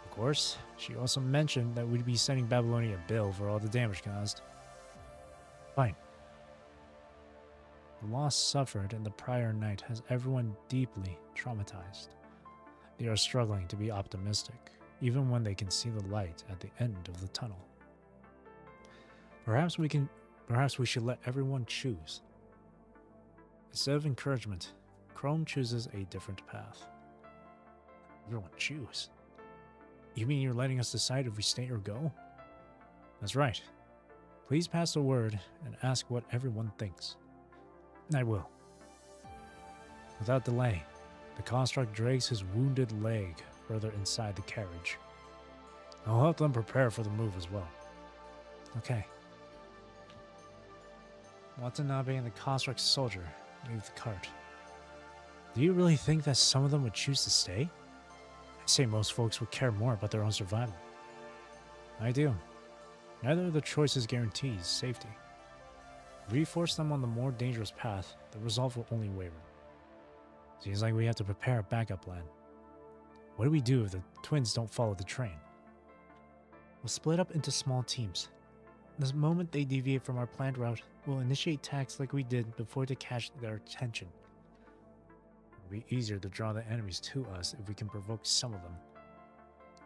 Of course, she also mentioned that we'd be sending Babylonia a bill for all the damage caused. Fine. The loss suffered in the prior night has everyone deeply traumatized. They are struggling to be optimistic, even when they can see the light at the end of the tunnel. Perhaps we should let everyone choose. Instead of encouragement, Chrome chooses a different path. Everyone choose? You mean you're letting us decide if we stay or go? That's right. Please pass the word and ask what everyone thinks. I will. Without delay, the construct drags his wounded leg further inside the carriage. I'll help them prepare for the move as well. Okay. Watanabe and the construct soldier leave the cart. Do you really think that some of them would choose to stay? I say most folks would care more about their own survival. I do. Neither of the choices guarantees safety. If we force them on the more dangerous path, the result will only waver. Seems like we have to prepare a backup plan. What do we do if the twins don't follow the train? We'll split up into small teams. The moment they deviate from our planned route, we'll initiate attacks like we did before to catch their attention. It'll be easier to draw the enemies to us if we can provoke some of them.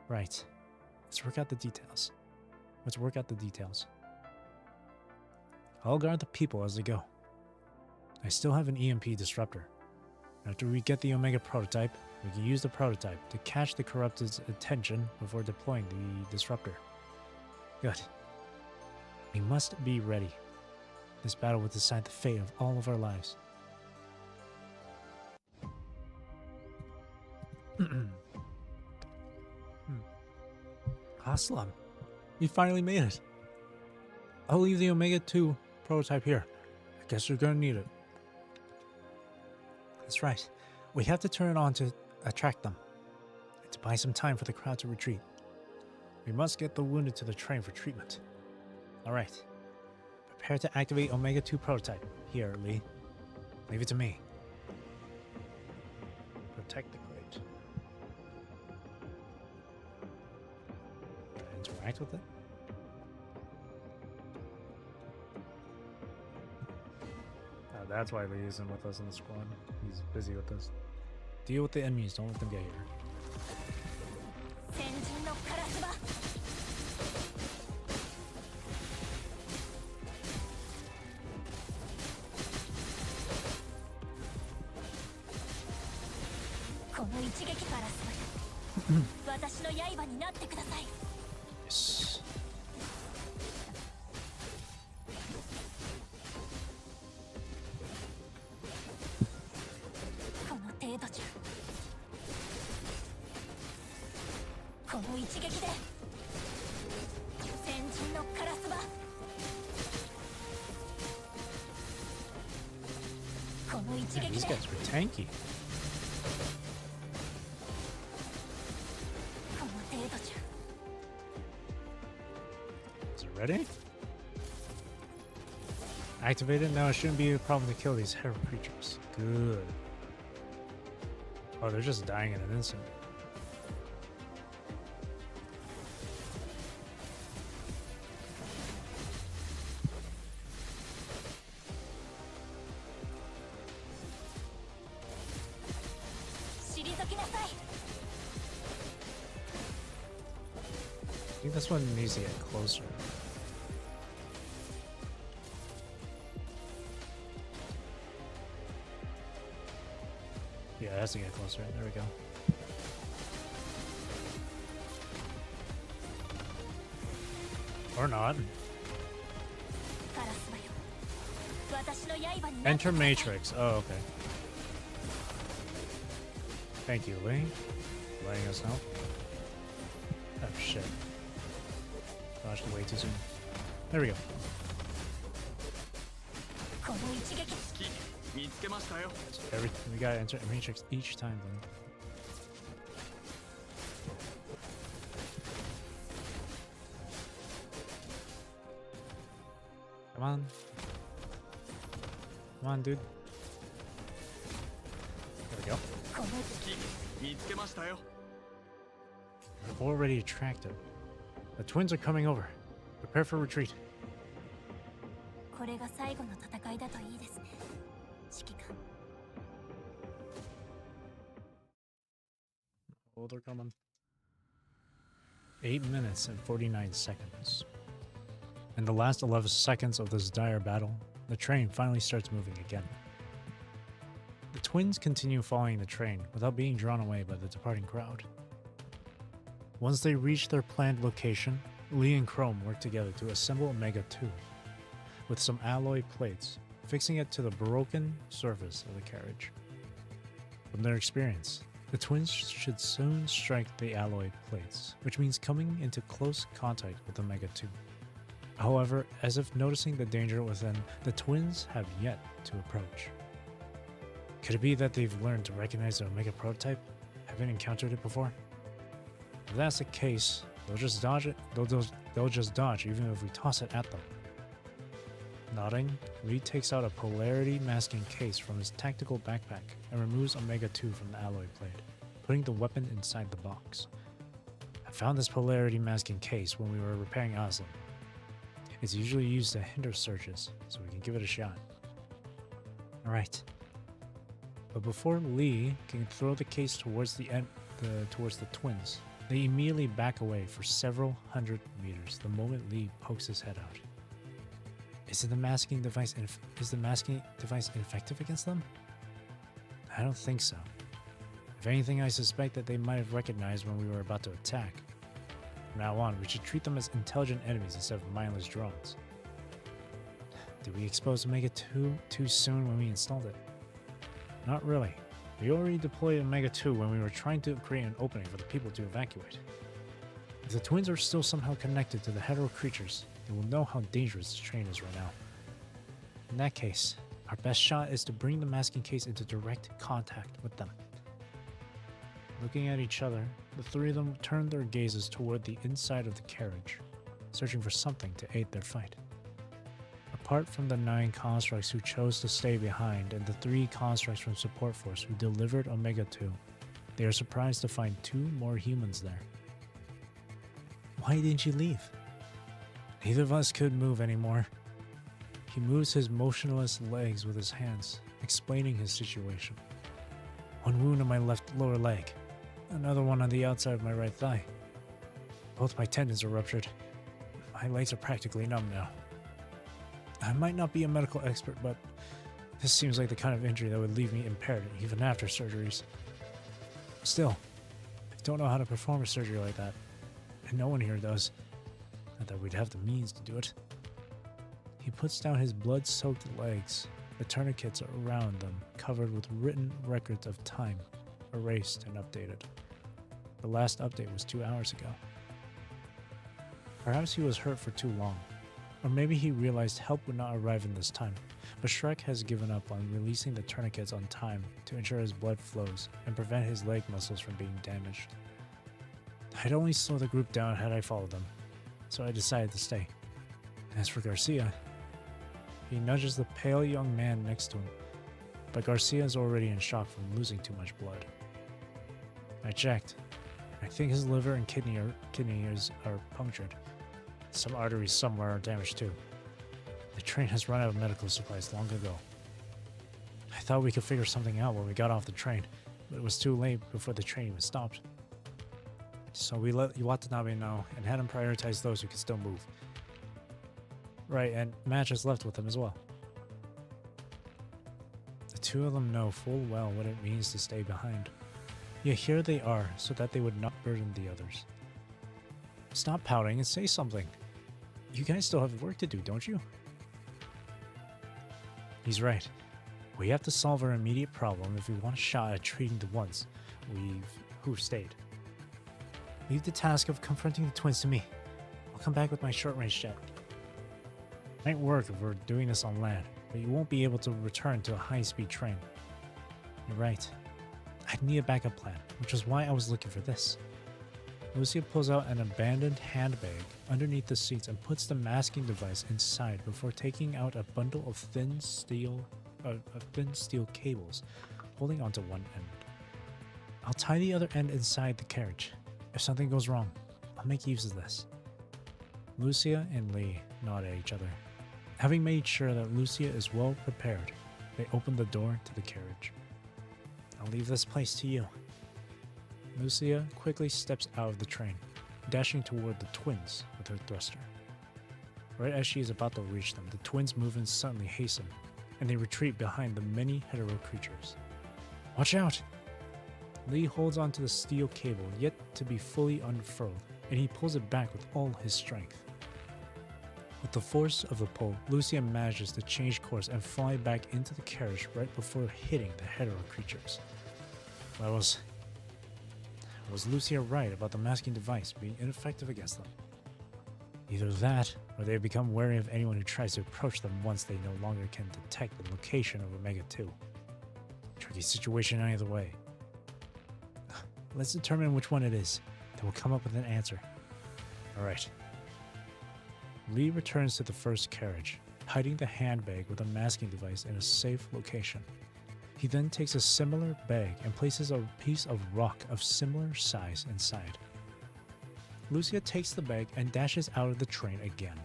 Right. Let's work out the details. I'll guard the people as they go. I still have an EMP disruptor. After we get the Omega prototype, we can use the prototype to catch the corrupted's attention before deploying the disruptor. Good. We must be ready. This battle will decide the fate of all of our lives. Aslam, you finally made it. I'll leave the Omega 2 prototype here. I guess you're gonna need it. That's right. We have to turn it on to attract them, and to buy some time for the crowd to retreat. We must get the wounded to the train for treatment. Alright. Prepare to activate Omega 2 prototype. Here, Lee. Leave it to me. Protect the crate. Interact with it? That's why Lee isn't with us in the squad. He's busy with us. Deal with the enemies, don't let them get here. Yes. Man, these guys were tanky. Is it ready? Activated? Now it shouldn't be a problem to kill these hero creatures. Good. Oh, they're just dying in an instant. I think this one needs to get closer. Yeah, it has to get closer. There we go. Or not. Enter Matrix. Oh, okay. Thank you, Lee. Letting us know. Oh, shit. Dodged way too soon. There we go. So we gotta enter Matrix each time then. Come on. Come on, dude. There we go. We're already attracted. The twins are coming over. Prepare for retreat. Oh, they're coming. 8 minutes and 49 seconds. In the last 11 seconds of this dire battle, the train finally starts moving again. The twins continue following the train without being drawn away by the departing crowd. Once they reach their planned location, Lee and Chrome work together to assemble Omega 2 with some alloy plates, fixing it to the broken surface of the carriage. From their experience, the twins should soon strike the alloy plates, which means coming into close contact with Omega 2. However, as if noticing the danger within, the twins have yet to approach. Could it be that they've learned to recognize the Omega prototype, having encountered it before? If that's the case, they'll just dodge it. They'll just dodge even if we toss it at them. Nodding, Lee takes out a polarity masking case from his tactical backpack and removes Omega 2 from the alloy plate, putting the weapon inside the box. I found this polarity masking case when we were repairing Aslan. It's usually used to hinder searches, so we can give it a shot. Alright. But before Lee can throw the case towards the twins, they immediately back away for several hundred meters the moment Lee pokes his head out. Is the masking device ineffective against them? I don't think so. If anything, I suspect that they might have recognized when we were about to attack. From now on, we should treat them as intelligent enemies instead of mindless drones. Did we expose Omega 2 too soon when we installed it? Not really. We already deployed Omega 2 when we were trying to create an opening for the people to evacuate. If the twins are still somehow connected to the hetero creatures, they will know how dangerous this train is right now. In that case, our best shot is to bring the masking case into direct contact with them. Looking at each other, the three of them turned their gazes toward the inside of the carriage, searching for something to aid their fight. Apart from the 9 constructs who chose to stay behind and the 3 constructs from Support Force who delivered Omega 2, they are surprised to find 2 more humans there. Why didn't you leave? Neither of us could move anymore. He moves his motionless legs with his hands, explaining his situation. 1 wound on my left lower leg, another one on the outside of my right thigh. Both my tendons are ruptured. My legs are practically numb now. I might not be a medical expert, but this seems like the kind of injury that would leave me impaired even after surgeries. Still, I don't know how to perform a surgery like that, and no one here does. Not that we'd have the means to do it. He puts down his blood-soaked legs. The tourniquets around them covered with written records of time, erased and updated. The last update was 2 hours ago. Perhaps he was hurt for too long, or maybe he realized help would not arrive in this time, but Shrek has given up on releasing the tourniquets on time to ensure his blood flows and prevent his leg muscles from being damaged. I'd only slow the group down had I followed them, so I decided to stay. As for Garcia, he nudges the pale young man next to him, but Garcia is already in shock from losing too much blood. I checked. I think his liver and kidneys are punctured. Some arteries somewhere are damaged too. The train has run out of medical supplies long ago. I thought we could figure something out when we got off the train, but it was too late before the train was stopped. So we let Watanabe know and had him prioritize those who could still move. Right, and Match is left with them as well. The 2 of them know full well what it means to stay behind. Yet here they are, so that they would not burden the others. Stop pouting and say something. You guys still have work to do, don't you? He's right. We have to solve our immediate problem if we want a shot at treating the ones who've stayed. Leave the task of confronting the twins to me. I'll come back with my short-range jet. Might work if we're doing this on land, but you won't be able to return to a high-speed train. You're right. I'd need a backup plan, which is why I was looking for this. Lucia pulls out an abandoned handbag underneath the seats and puts the masking device inside before taking out a bundle of thin steel cables, holding onto one end. I'll tie the other end inside the carriage. If something goes wrong, I'll make use of this. Lucia and Lee nod at each other. Having made sure that Lucia is well prepared, they open the door to the carriage. I'll leave this place to you. Lucia quickly steps out of the train, dashing toward the twins with her thruster. Right as she is about to reach them, the twins' movements suddenly hasten, and they retreat behind the many hetero creatures. Watch out! Lee holds onto the steel cable yet to be fully unfurled, and he pulls it back with all his strength. With the force of the pull, Lucia manages to change course and fly back into the carriage right before hitting the hetero creatures. Was Lucia right about the masking device being ineffective against them? Either that, or they have become wary of anyone who tries to approach them once they no longer can detect the location of Omega-2. Tricky situation either way. Let's determine which one it is, then we'll come up with an answer. Alright. Lee returns to the first carriage, hiding the handbag with a masking device in a safe location. He then takes a similar bag and places a piece of rock of similar size inside. Lucia takes the bag and dashes out of the train again.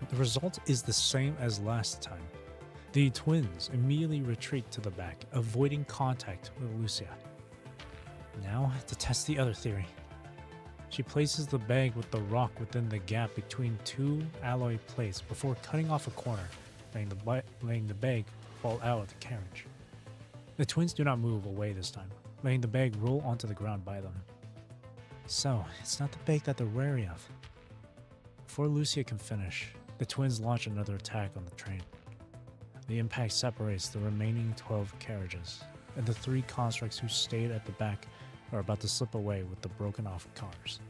The result is the same as last time. The twins immediately retreat to the back, avoiding contact with Lucia. Now to test the other theory. She places the bag with the rock within the gap between two alloy plates before cutting off a corner, letting the bag fall out of the carriage. The twins do not move away this time, letting the bag roll onto the ground by them. So, it's not the bag that they're wary of. Before Lucia can finish, the twins launch another attack on the train. The impact separates the remaining 12 carriages, and the 3 constructs who stayed at the back are about to slip away with the broken off cars.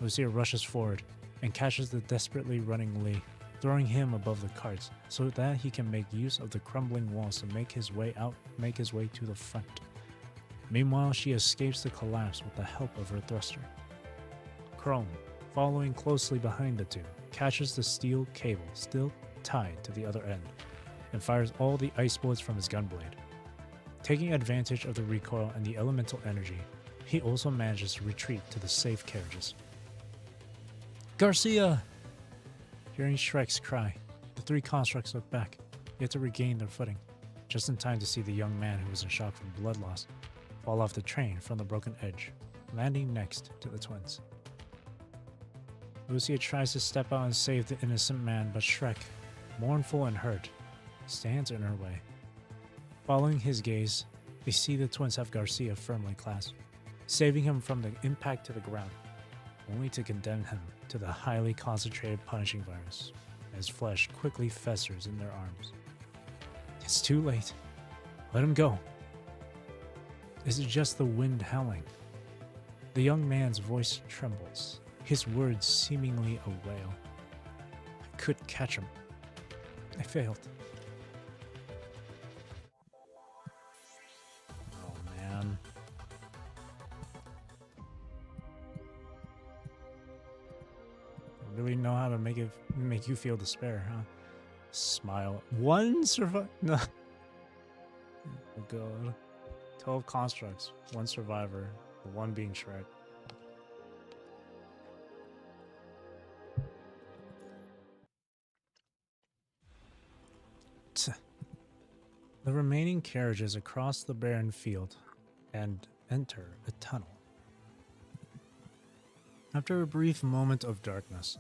Lucia rushes forward and catches the desperately running Lee, throwing him above the carts so that he can make use of the crumbling walls to make his way to the front. Meanwhile, she escapes the collapse with the help of her thruster. Chrome, following closely behind the two, catches the steel cable still tied to the other end and fires all the ice bullets from his gunblade. Taking advantage of the recoil and the elemental energy, he also manages to retreat to the safe carriages. Garcia! Hearing Shrek's cry, the 3 constructs look back, yet to regain their footing, just in time to see the young man who was in shock from blood loss fall off the train from the broken edge, landing next to the twins. Lucia tries to step out and save the innocent man, but Shrek, mournful and hurt, stands in her way. Following his gaze, they see the twins have Garcia firmly clasped, saving him from the impact to the ground, only to condemn him to the highly concentrated punishing virus, as flesh quickly festers in their arms. It's too late. Let him go. Is it just the wind howling? The young man's voice trembles, his words seemingly a wail. I couldn't catch him. I failed. Oh man. I really know how to make you feel despair, huh? Smile. One survive. No. Oh god. 12 constructs, 1 survivor, the 1 being Shrek. The remaining carriages across the barren field and enter a tunnel. After a brief moment of darkness,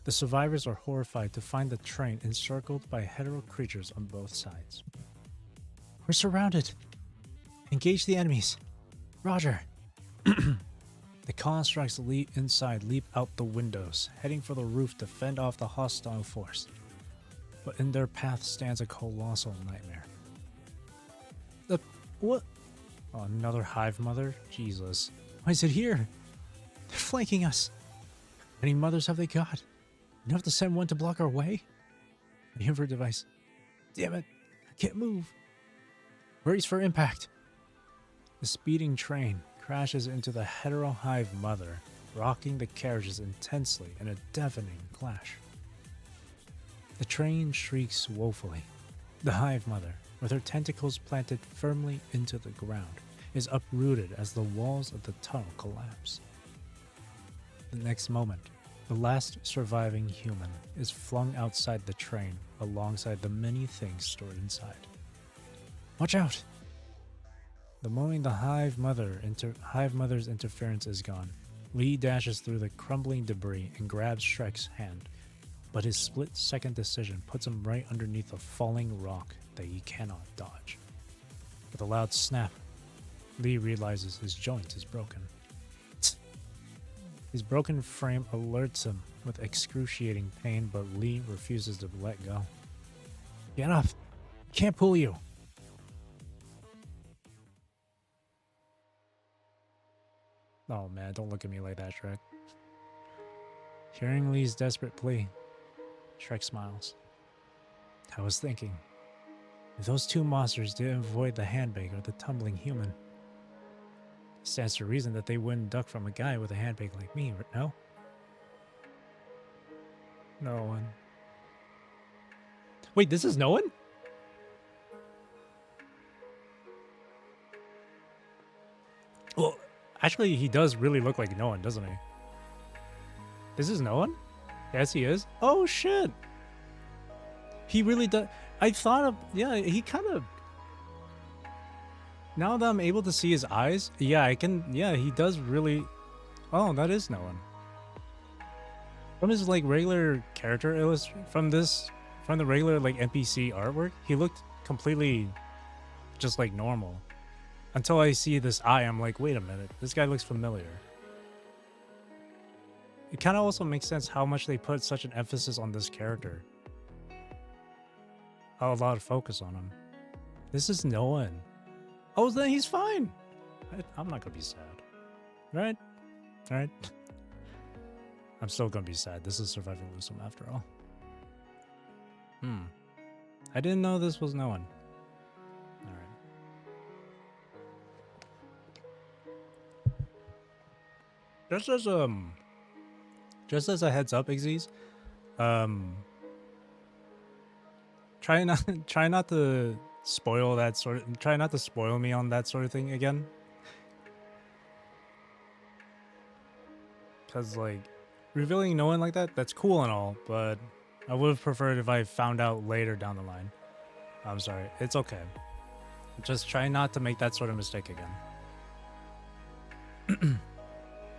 the survivors are horrified to find the train encircled by hetero creatures on both sides. We're surrounded! Engage the enemies! Roger! The The constructs inside leap out the windows, heading for the roof to fend off the hostile force. But in their path stands a colossal nightmare. What? Oh, another hive mother? Jesus. Why is it here? They're flanking us. How many mothers have they got? Enough to send one to block our way? The invert device. Damn it. I can't move. Brace for impact. The speeding train crashes into the hetero hive mother, rocking the carriages intensely in a deafening clash. The train shrieks woefully. The hive mother, with her tentacles planted firmly into the ground, is uprooted as the walls of the tunnel collapse. The next moment, the last surviving human is flung outside the train alongside the many things stored inside. Watch out! The moment the hive mother's interference is gone, Lee dashes through the crumbling debris and grabs Shrek's hand, but his split-second decision puts him right underneath a falling rock that he cannot dodge. With a loud snap, Lee realizes his joint is broken. His broken frame alerts him with excruciating pain, but Lee refuses to let go. Get up! I can't pull you! Oh man, don't look at me like that, Shrek. Hearing Lee's desperate plea, Shrek smiles. I was thinking, if those two monsters didn't avoid the handbag or the tumbling human, it stands to reason that they wouldn't duck from a guy with a handbag like me, no? No one. Wait, this is no one? Well, actually, he does really look like no one, doesn't he? This is no one? Yes, he is. Oh, shit. He really does. I thought of, yeah, he kind of, now that I'm able to see his eyes, yeah, I can, yeah, he does really, oh, that is no one. From his, like, regular character illustration, from the regular, like, NPC artwork, he looked completely just, like, normal. Until I see this eye, I'm like, wait a minute, this guy looks familiar. It kind of also makes sense how much they put such an emphasis on this character. A lot of focus on him. This is no one. Oh, then he's fine. I'm not gonna be sad. Right? Right? I'm still gonna be sad. This is surviving Lucem after all. I didn't know this was no one. Alright. Just as a heads up, Igzies, try not to spoil that sort of, try not to spoil me on that sort of thing again. Cause like, revealing no one like that, that's cool and all, but I would have preferred if I found out later down the line. I'm sorry, it's okay. Just try not to make that sort of mistake again.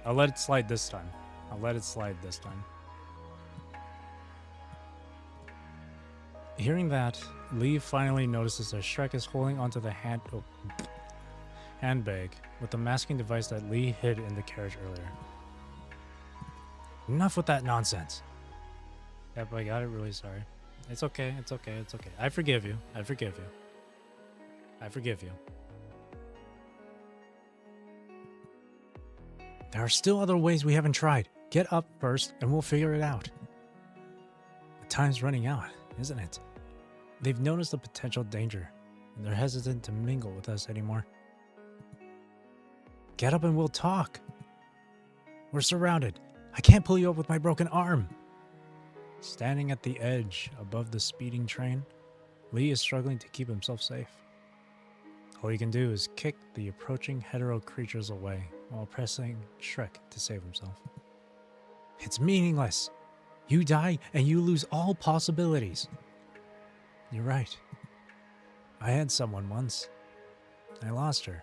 I'll let it slide this time. I'll let it slide this time. Hearing that, Lee finally notices that Shrek is holding onto the handbag with the masking device that Lee hid in the carriage earlier. Enough with that nonsense. Yep, I got it. Really sorry. It's okay. It's okay. It's okay. I forgive you. I forgive you. I forgive you. There are still other ways we haven't tried. Get up first and we'll figure it out. The time's running out, isn't it? They've noticed the potential danger, and they're hesitant to mingle with us anymore. Get up and we'll talk. We're surrounded. I can't pull you up with my broken arm. Standing at the edge above the speeding train, Lee is struggling to keep himself safe. All he can do is kick the approaching hetero creatures away while pressing Shrek to save himself. It's meaningless. You die and you lose all possibilities. You're right. I had someone once. I lost her,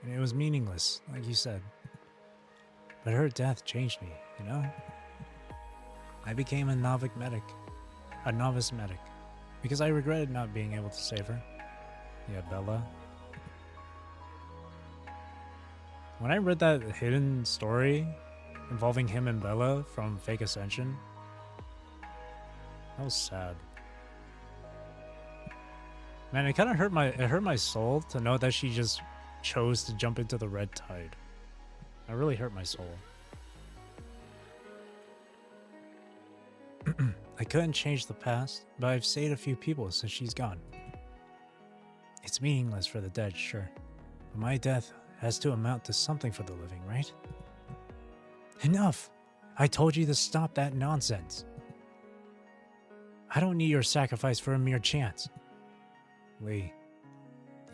and it was meaningless, like you said. But her death changed me, you know? I became a novice medic, because I regretted not being able to save her. Yeah, Bella. When I read that hidden story involving him and Bella from Fake Ascension, that was sad. Man, it kind of hurt my soul to know that she just chose to jump into the red tide. It really hurt my soul. I couldn't change the past, but I've saved a few people since she's gone. It's meaningless for the dead, sure, but my death has to amount to something for the living, right? Enough! I told you to stop that nonsense. I don't need your sacrifice for a mere chance. Lee,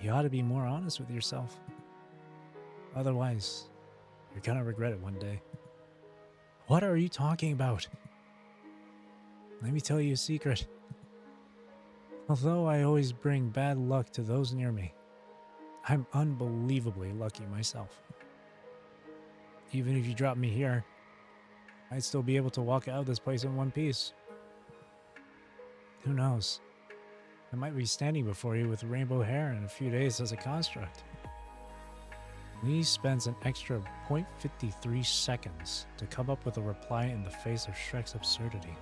you ought to be more honest with yourself. Otherwise, you're gonna regret it one day. What are you talking about? Let me tell you a secret. Although I always bring bad luck to those near me, I'm unbelievably lucky myself. Even if you drop me here, I'd still be able to walk out of this place in one piece. Who knows? I might be standing before you with rainbow hair in a few days as a construct. Lee spends an extra 0.53 seconds to come up with a reply in the face of Shrek's absurdity.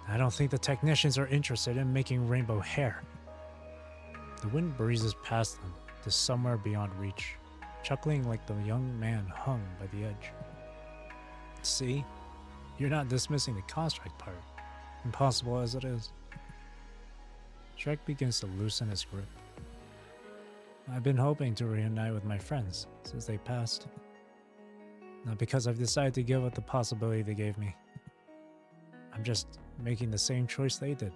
I don't think the technicians are interested in making rainbow hair. The wind breezes past them to somewhere beyond reach, chuckling like the young man hung by the edge. See? You're not dismissing the construct part, impossible as it is. Shrek begins to loosen his grip. I've been hoping to reunite with my friends since they passed. Not because I've decided to give up the possibility they gave me. I'm just making the same choice they did.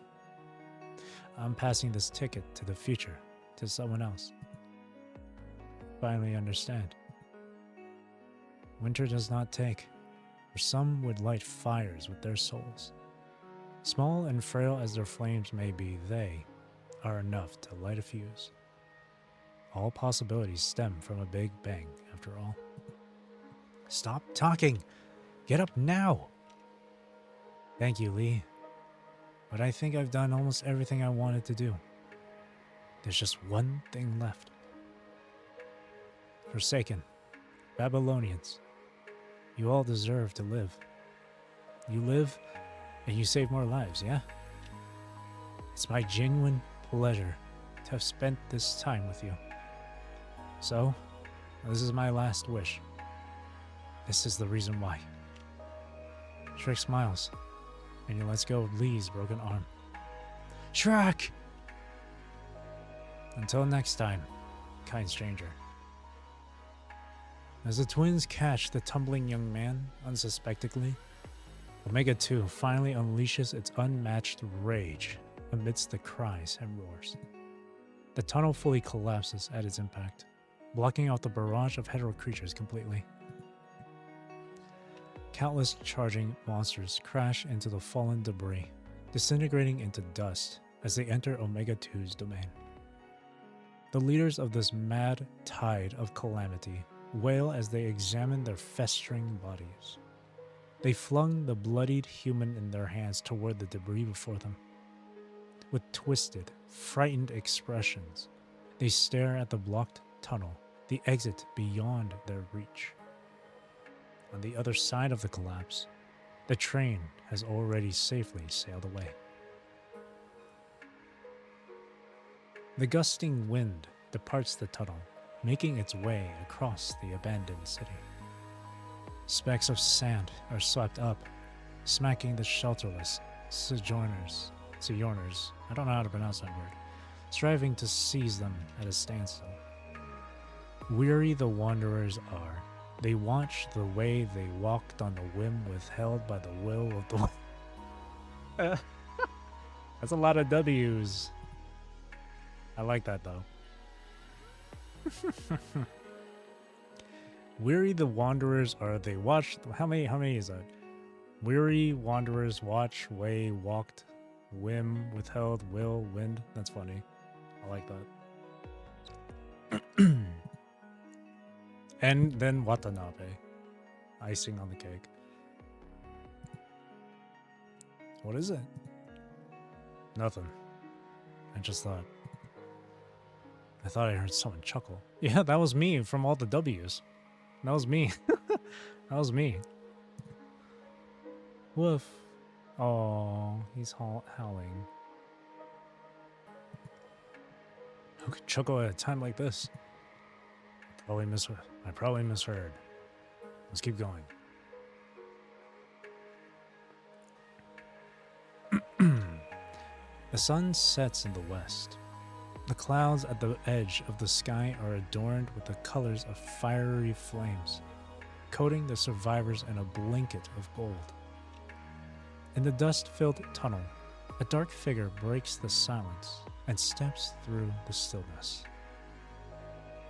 I'm passing this ticket to the future to someone else. Finally understand. Winter does not take, for some would light fires with their souls. Small and frail as their flames may be, they are enough to light a fuse. All possibilities stem from a big bang, after all. Stop talking! Get up now! Thank you, Lee. But I think I've done almost everything I wanted to do. There's just one thing left. Forsaken, Babylonians, you all deserve to live. You live, and you save more lives, yeah? It's my genuine pleasure to have spent this time with you. So, this is my last wish. This is the reason why. Shrek smiles, and he lets go of Lee's broken arm. Shrek! Until next time, kind stranger. As the twins catch the tumbling young man unsuspectingly, Omega 2 finally unleashes its unmatched rage amidst the cries and roars. The tunnel fully collapses at its impact, blocking out the barrage of hetero creatures completely. Countless charging monsters crash into the fallen debris, disintegrating into dust as they enter Omega 2's domain. The leaders of this mad tide of calamity wail as they examine their festering bodies. They flung the bloodied human in their hands toward the debris before them. With twisted, frightened expressions, they stare at the blocked tunnel, the exit beyond their reach. On the other side of the collapse, the train has already safely sailed away. The gusting wind departs the tunnel, making its way across the abandoned city. Specks of sand are swept up, smacking the shelterless sojourners, I don't know how to pronounce that word, striving to seize them at a standstill. Weary the wanderers are. They watch the way they walked on the whim withheld by the will of the... That's a lot of W's. I like that though. Weary the wanderers are. They watch... How many is that? Weary wanderers watch, way, walked, whim, withheld, will, wind. That's funny. I like that. And then Watanabe. Icing on the cake. What is it? Nothing. I just thought. I thought I heard someone chuckle. Yeah, that was me from all the W's. That was me. That was me. Woof. Oh, he's howling. Who could chuckle at a time like this? I probably misheard. Let's keep going. The sun sets in the west. The clouds at the edge of the sky are adorned with the colors of fiery flames, coating the survivors in a blanket of gold. In the dust-filled tunnel, a dark figure breaks the silence and steps through the stillness.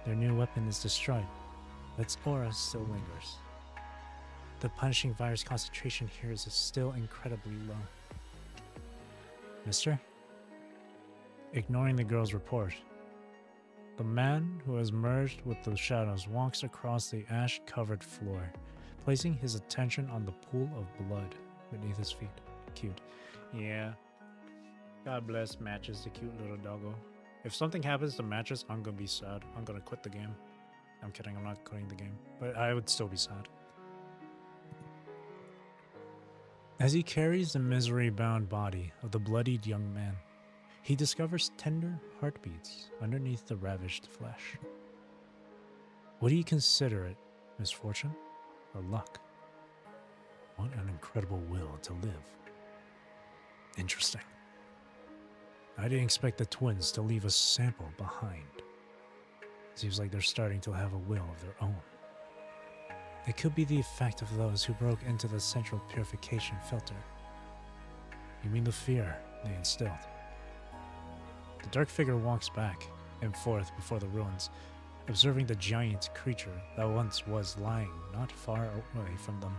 Their new weapon is destroyed, but its aura still lingers. The punishing virus concentration here is still incredibly low. Mister? Ignoring the girl's report, the man who has merged with the shadows walks across the ash-covered floor, placing his attention on the pool of blood beneath his feet. Cute. Yeah. God bless Matches, the cute little doggo. If something happens to Matches, I'm gonna be sad. I'm gonna quit the game. I'm kidding, I'm not quitting the game. But I would still be sad. As he carries the misery-bound body of the bloodied young man, he discovers tender heartbeats underneath the ravaged flesh. Would he consider it misfortune or luck? What an incredible will to live. Interesting. I didn't expect the twins to leave a sample behind. Seems like they're starting to have a will of their own. It could be the effect of those who broke into the central purification filter. You mean the fear they instilled? The dark figure walks back and forth before the ruins, observing the giant creature that once was lying not far away from them.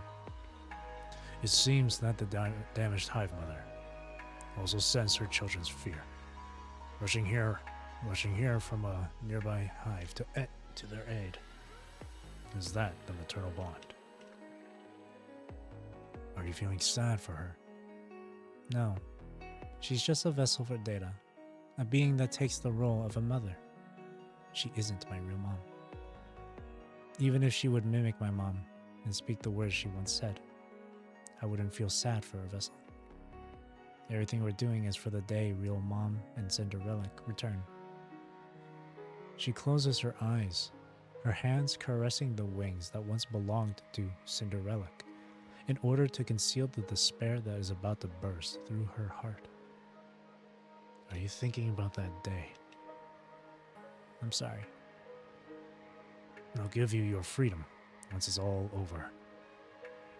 It seems that the damaged hive mother also sensed her children's fear, rushing here from a nearby hive to their aid. Is that the maternal bond? Are you feeling sad for her? No. She's just a vessel for Data, a being that takes the role of a mother. She isn't my real mom. Even if she would mimic my mom and speak the words she once said, I wouldn't feel sad for her vessel. Everything we're doing is for the day real mom and Cinderella return. She closes her eyes, her hands caressing the wings that once belonged to Cinderella, in order to conceal the despair that is about to burst through her heart. Are you thinking about that day? I'm sorry. I'll give you your freedom once it's all over.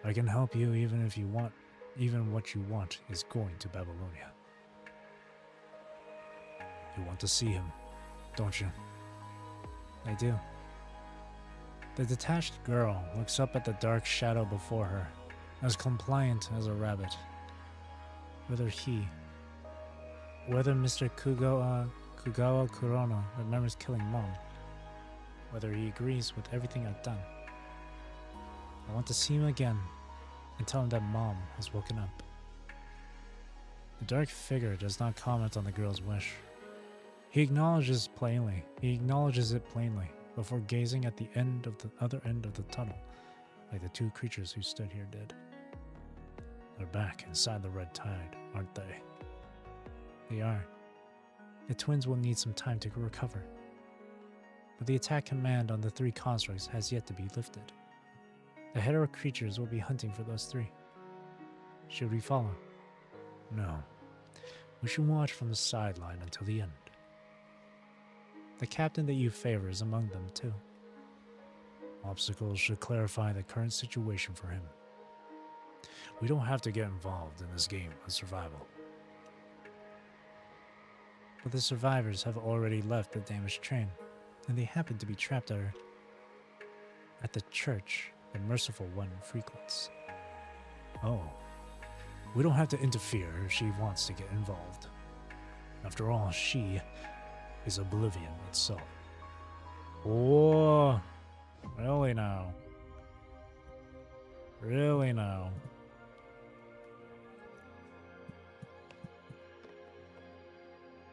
I can help you even what you want is going to Babylonia. You want to see him, don't you? I do. The detached girl looks up at the dark shadow before her, as compliant as a rabbit. Whether Mr. Kugawa Kurono remembers killing Mom, whether he agrees with everything I've done. I want to see him again and tell him that Mom has woken up. The dark figure does not comment on the girl's wish. He acknowledges it plainly before gazing at the other end of the tunnel, like the two creatures who stood here did. They're back inside the red tide, aren't they? They are. The twins will need some time to recover. But the attack command on the three constructs has yet to be lifted. The hetero creatures will be hunting for those three. Should we follow? No. We should watch from the sideline until the end. The captain that you favor is among them, too. Obstacles should clarify the current situation for him. We don't have to get involved in this game of survival. But the survivors have already left the damaged train, and they happen to be trapped at the church the Merciful One frequents. Oh, we don't have to interfere if she wants to get involved. After all, she is oblivion itself. Oh, really now? Really now?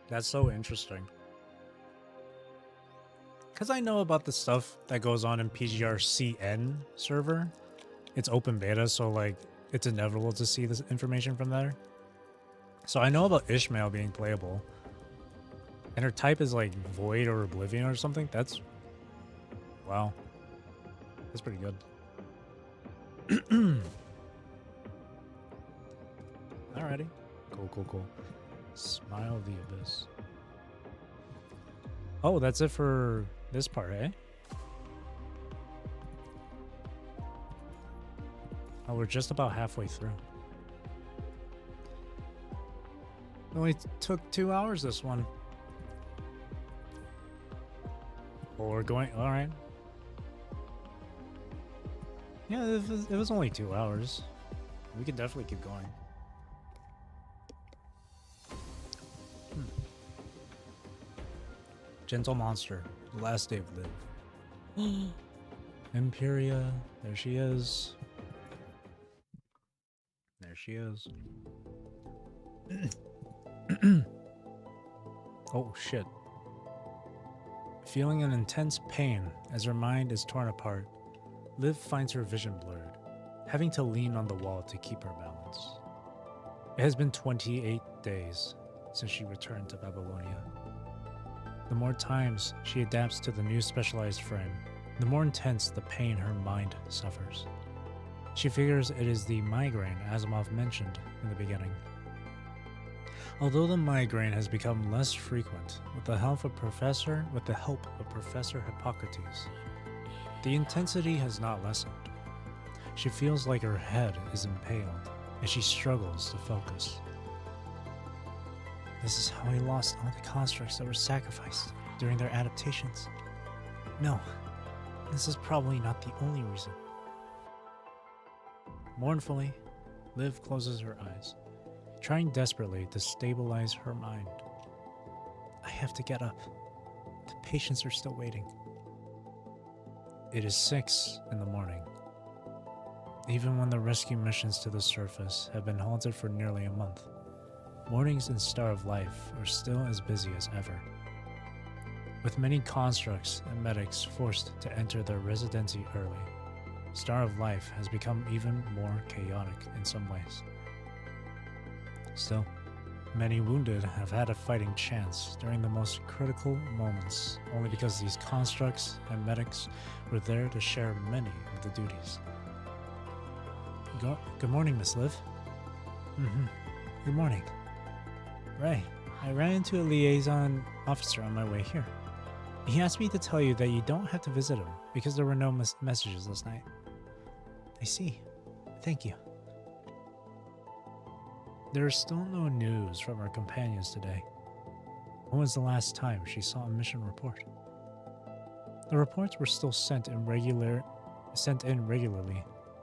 That's so interesting. Because I know about the stuff that goes on in PGRCN server. It's open beta, so like it's inevitable to see this information from there. So I know about Ishmael being playable. And her type is like Void or Oblivion or something. That's... Wow. That's pretty good. Alrighty. Cool. Smile of the Abyss. Oh, that's it for this part, eh? Oh, we're just about halfway through. It only took 2 hours, this one. Well, we're going... Alright. Yeah, it was only 2 hours. We could definitely keep going. Gentle Monster. The last day of Live. Imperia. There she is. There she is. Oh, shit. Feeling an intense pain as her mind is torn apart, Liv finds her vision blurred, having to lean on the wall to keep her balance. It has been 28 days since she returned to Babylonia. The more times she adapts to the new specialized frame, the more intense the pain her mind suffers. She figures it is the migraine Asimov mentioned in the beginning. Although the migraine has become less frequent with the help of Professor Hippocrates, the intensity has not lessened. She feels like her head is impaled, and she struggles to focus. This is how he lost all the constructs that were sacrificed during their adaptations. No, this is probably not the only reason. Mournfully, Liv closes her eyes, trying desperately to stabilize her mind. I have to get up. The patients are still waiting. It is 6 in the morning. Even when the rescue missions to the surface have been halted for nearly a month, mornings in Star of Life are still as busy as ever, with many constructs and medics forced to enter their residency early. Star of Life has become even more chaotic in some ways. Still, many wounded have had a fighting chance during the most critical moments, only because these constructs and medics were there to share many of the duties. Good morning, Miss Liv. Good morning. Right, I ran into a liaison officer on my way here. He asked me to tell you that you don't have to visit him because there were no messages last night. I see. Thank you. There is still no news from her companions today. When was the last time she saw a mission report? The reports were still sent in regularly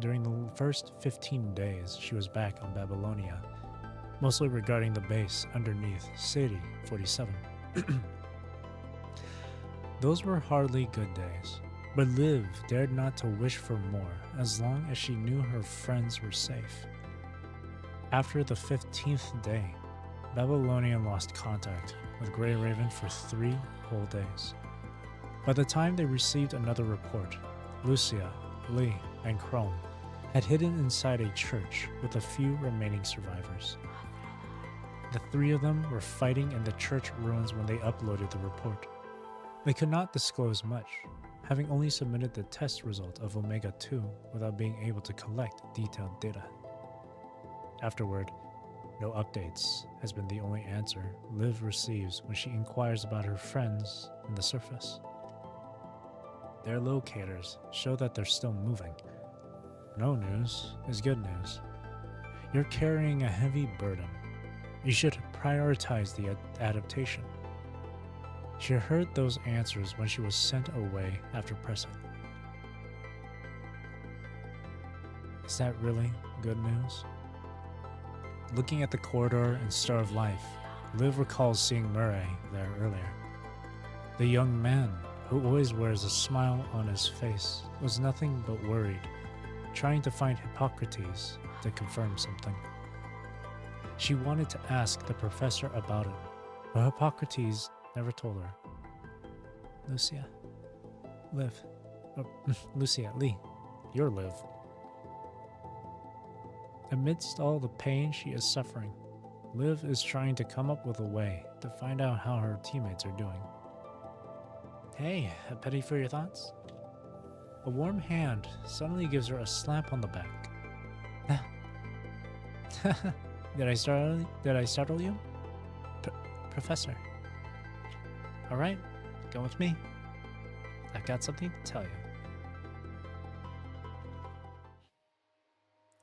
during the first 15 days she was back on Babylonia, mostly regarding the base underneath City 47. Those were hardly good days, but Liv dared not to wish for more as long as she knew her friends were safe. After the 15th day, Babylonia lost contact with Grey Raven for 3 whole days. By the time they received another report, Lucia, Lee, and Chrome had hidden inside a church with a few remaining survivors. The 3 of them were fighting in the church ruins when they uploaded the report. They could not disclose much, having only submitted the test result of Omega-2 without being able to collect detailed data. Afterward, no updates has been the only answer Liv receives when she inquires about her friends on the surface. Their locators show that they're still moving. No news is good news. You're carrying a heavy burden. You should prioritize the adaptation. She heard those answers when she was sent away after pressing. Is that really good news? Looking at the corridor and Star of Life, Liv recalls seeing Murray there earlier. The young man, who always wears a smile on his face, was nothing but worried, trying to find Hippocrates to confirm something. She wanted to ask the professor about it, but Hippocrates never told her. Lucia, Liv. Oh, Lucia, Lee. You're Liv. Amidst all the pain she is suffering, Liv is trying to come up with a way to find out how her teammates are doing. Hey, a penny for your thoughts? A warm hand suddenly gives her a slap on the back. Did I startle you? Professor. Alright, go with me. I've got something to tell you.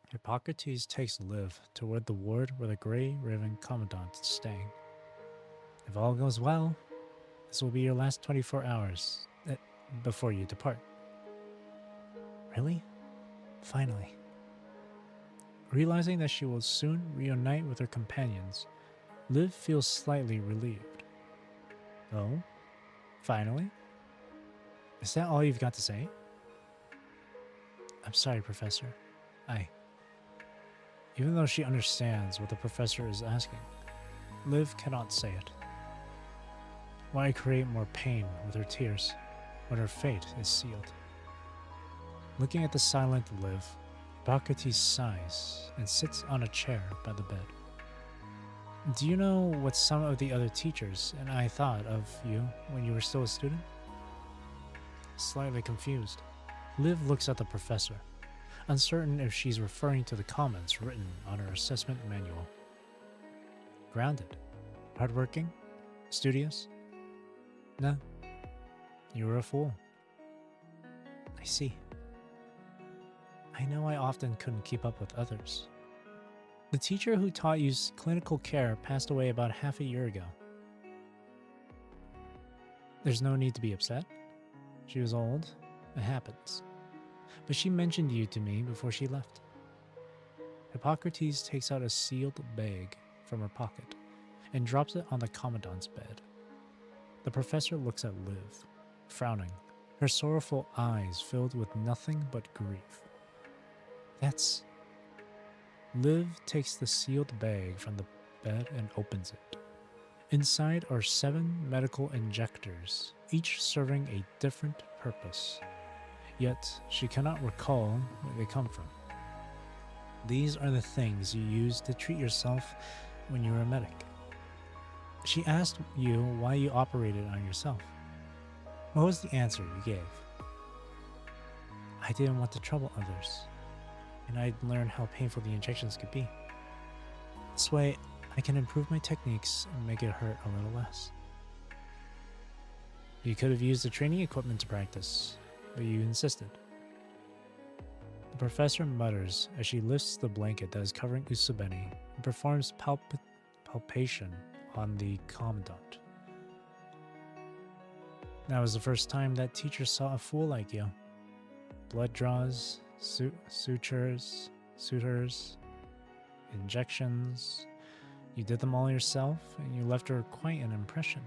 Hippocrates takes Liv toward the ward where the Grey Raven Commandant is staying. If all goes well, this will be your last 24 hours before you depart. Really? Finally. Realizing that she will soon reunite with her companions, Liv feels slightly relieved. Oh? Finally? Is that all you've got to say? I'm sorry, Professor. Even though she understands what the professor is asking, Liv cannot say it. Why create more pain with her tears when her fate is sealed? Looking at the silent Liv, Hippocrates sighs and sits on a chair by the bed. Do you know what some of the other teachers and I thought of you when you were still a student? Slightly confused, Liv looks at the professor, uncertain if she's referring to the comments written on her assessment manual. Grounded, hardworking, studious? No, you were a fool. I see. I know I often couldn't keep up with others. The teacher who taught you clinical care passed away about half a year ago. There's no need to be upset. She was old. It happens. But she mentioned you to me before she left. Hippocrates takes out a sealed bag from her pocket and drops it on the commandant's bed. The professor looks at Liv, frowning, her sorrowful eyes filled with nothing but grief. That's... Liv takes the sealed bag from the bed and opens it. Inside are 7 medical injectors, each serving a different purpose. Yet she cannot recall where they come from. These are the things you used to treat yourself when you were a medic. She asked you why you operated on yourself. What was the answer you gave? I didn't want to trouble others, and I'd learned how painful the injections could be. This way, I can improve my techniques and make it hurt a little less. You could have used the training equipment to practice, but you insisted. The professor mutters as she lifts the blanket that is covering Usabeni and performs palpation on the commandant. That was the first time that teacher saw a fool like you. Blood draws, sutures, injections. You did them all yourself, and you left her quite an impression.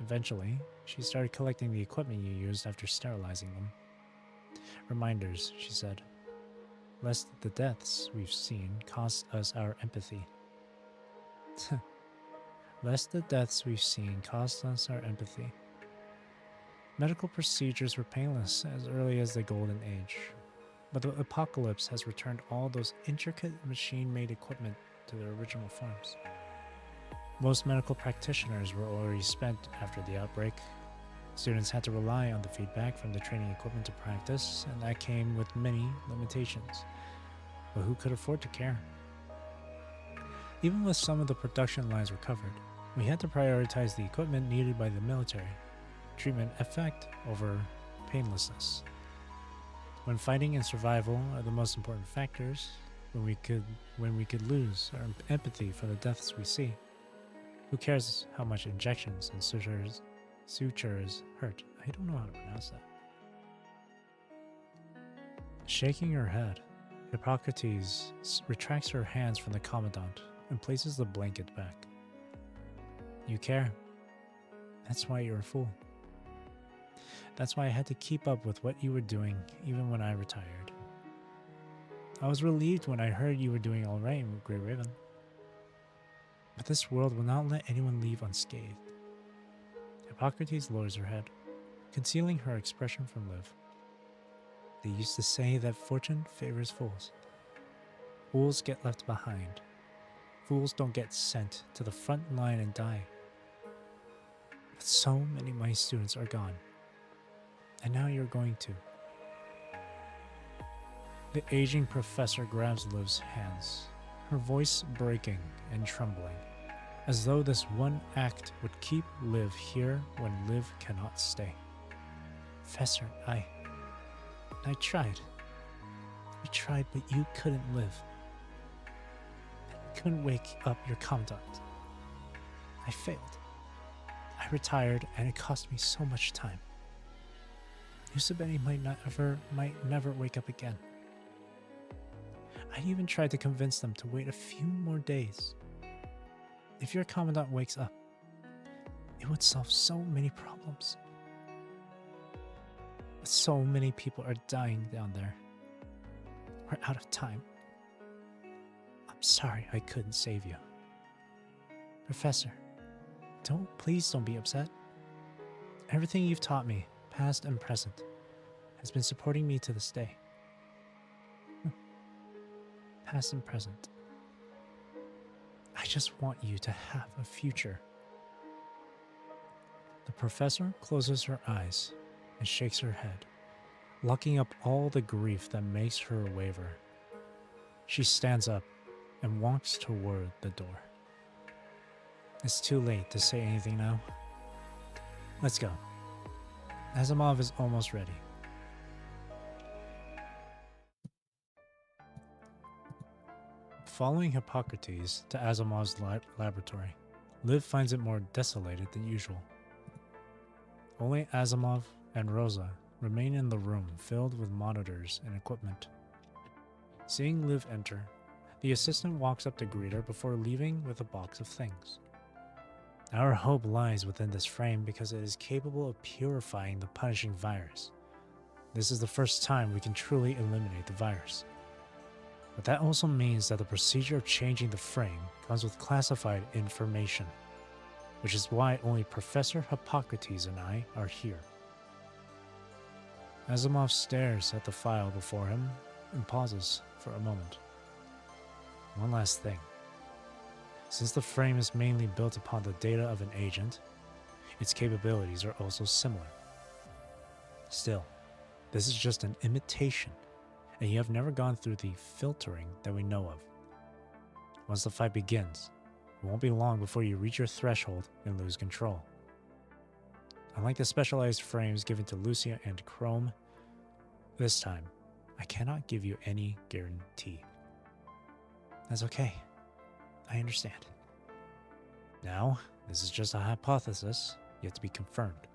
Eventually, she started collecting the equipment you used after sterilizing them. Reminders, she said, lest the deaths we've seen cost us our empathy. Lest the deaths we've seen cost us our empathy. Medical procedures were painless as early as the Golden Age, but the apocalypse has returned all those intricate machine-made equipment to their original forms. Most medical practitioners were already spent after the outbreak. Students had to rely on the feedback from the training equipment to practice, and that came with many limitations. But who could afford to care? Even with some of the production lines recovered, we had to prioritize the equipment needed by the military, treatment effect over painlessness. When fighting and survival are the most important factors, when we could lose our empathy for the deaths we see, who cares how much injections and sutures hurt? I don't know how to pronounce that. Shaking her head, Hippocrates retracts her hands from the commandant and places the blanket back. You care. That's why you're a fool. That's why I had to keep up with what you were doing even when I retired. I was relieved when I heard you were doing all right in Grey Raven. But this world will not let anyone leave unscathed. Hippocrates lowers her head. concealing her expression from Liv. They used to say that fortune favors fools. Fools get left behind. Fools don't get sent to the front line and die. But so many of my students are gone. And now you're going to. The aging professor grabs Liv's hands, her voice breaking and trembling, as though this one act would keep Liv here when Liv cannot stay. Professor, I tried. We tried, but you couldn't live. I couldn't wake up your commandant. I failed. I retired, and it cost me so much time. Yusabeni might never wake up again. I even tried to convince them to wait a few more days. If your commandant wakes up, it would solve so many problems. But so many people are dying down there. We're out of time. I'm sorry I couldn't save you. Professor, please don't be upset. Everything you've taught me, past and present, has been supporting me to this day. Past and present. I just want you to have a future. The professor closes her eyes and shakes her head, locking up all the grief that makes her waver. She stands up and walks toward the door. It's too late to say anything now. Let's go. Asimov is almost ready. Following Hippocrates to Asimov's laboratory, Liv finds it more desolated than usual. Only Asimov and Rosa remain in the room filled with monitors and equipment. Seeing Liv enter, the assistant walks up to greet her before leaving with a box of things. Our hope lies within this frame because it is capable of purifying the punishing virus. This is the first time we can truly eliminate the virus. But that also means that the procedure of changing the frame comes with classified information, which is why only Professor Hippocrates and I are here. Asimov stares at the file before him and pauses for a moment. One last thing. Since the frame is mainly built upon the data of an agent, its capabilities are also similar. Still, this is just an imitation, and you have never gone through the filtering that we know of. Once the fight begins, it won't be long before you reach your threshold and lose control. Unlike the specialized frames given to Lucia and Chrome, this time, I cannot give you any guarantee. That's okay. I understand. Now, this is just a hypothesis yet to be confirmed.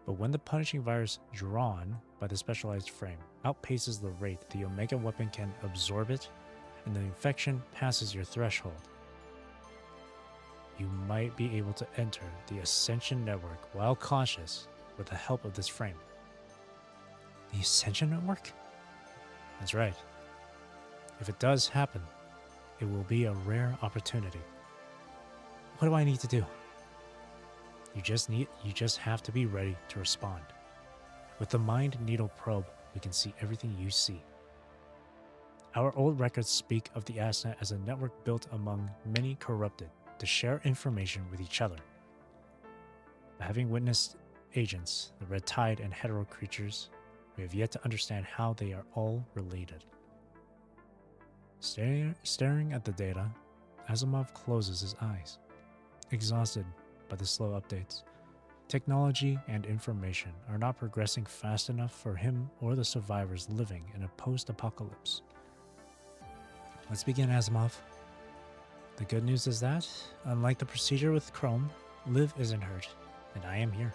But when the punishing virus drawn by the specialized frame outpaces the rate the Omega weapon can absorb it, and the infection passes your threshold, you might be able to enter the Ascension network while conscious with the help of this frame. The Ascension network? That's right. If it does happen, it will be a rare opportunity. What do I need to do? You just have to be ready to respond. With the Mind Needle probe, we can see everything you see. Our old records speak of the Ascendant as a network built among many corrupted to share information with each other. Having witnessed agents, the Red Tide, and hetero creatures, we have yet to understand how they are all related. Staring at the data, Asimov closes his eyes, exhausted by the slow updates. Technology and information are not progressing fast enough for him or the survivors living in a post-apocalypse. Let's begin, Asimov. The good news is that, unlike the procedure with Chrome, Liv isn't hurt, and I am here.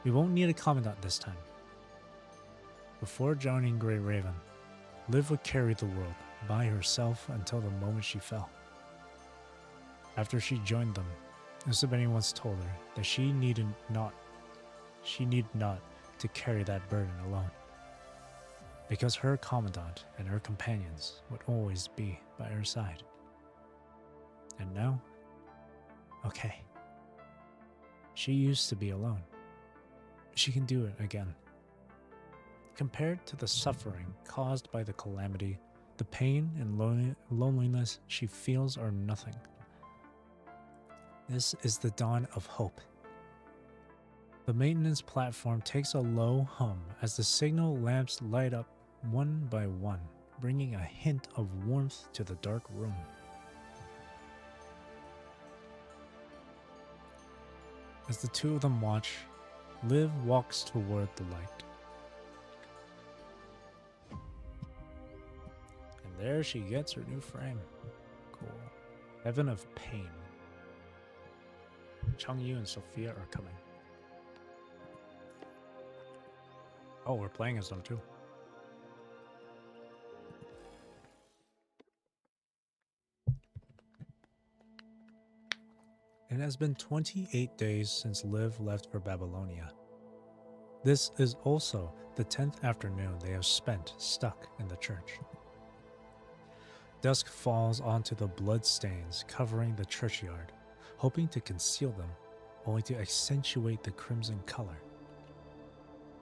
We won't need a commandant this time. Before joining Grey Raven, Liv would carry the world by herself until the moment she fell. After she joined them, Usabeni once told her that she needed not to carry that burden alone, because her commandant and her companions would always be by her side. And now, okay, she used to be alone, she can do it again. Compared to the suffering caused by the calamity, the pain and loneliness she feels are nothing. This is the dawn of hope. The maintenance platform takes a low hum as the signal lamps light up one by one, bringing a hint of warmth to the dark room. As the two of them watch, Liv walks toward the light. And there she gets her new frame. Cool. Heaven of Pain. Changyu and Sophia are coming. Oh, we're playing as them too. It has been 28 days since Liv left for Babylonia. This is also the 10th afternoon they have spent stuck in the church. Dusk falls onto the bloodstains covering the churchyard, hoping to conceal them, only to accentuate the crimson color.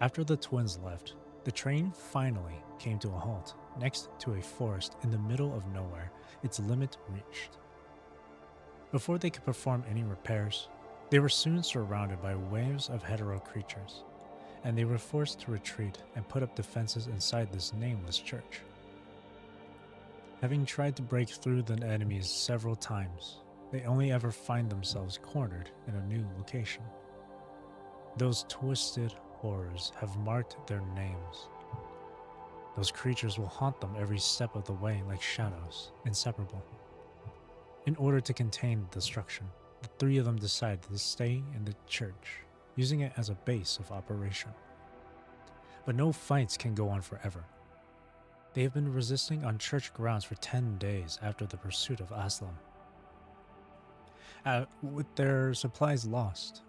After the twins left, the train finally came to a halt next to a forest in the middle of nowhere, its limit reached. Before they could perform any repairs, they were soon surrounded by waves of hetero creatures, and they were forced to retreat and put up defenses inside this nameless church. Having tried to break through the enemies several times, they only ever find themselves cornered in a new location. Those twisted horrors have marked their names. Those creatures will haunt them every step of the way like shadows, inseparable. In order to contain the destruction, the three of them decided to stay in the church, using it as a base of operation. But no fights can go on forever. They have been resisting on church grounds for 10 days after the pursuit of Aslam. With their supplies lost,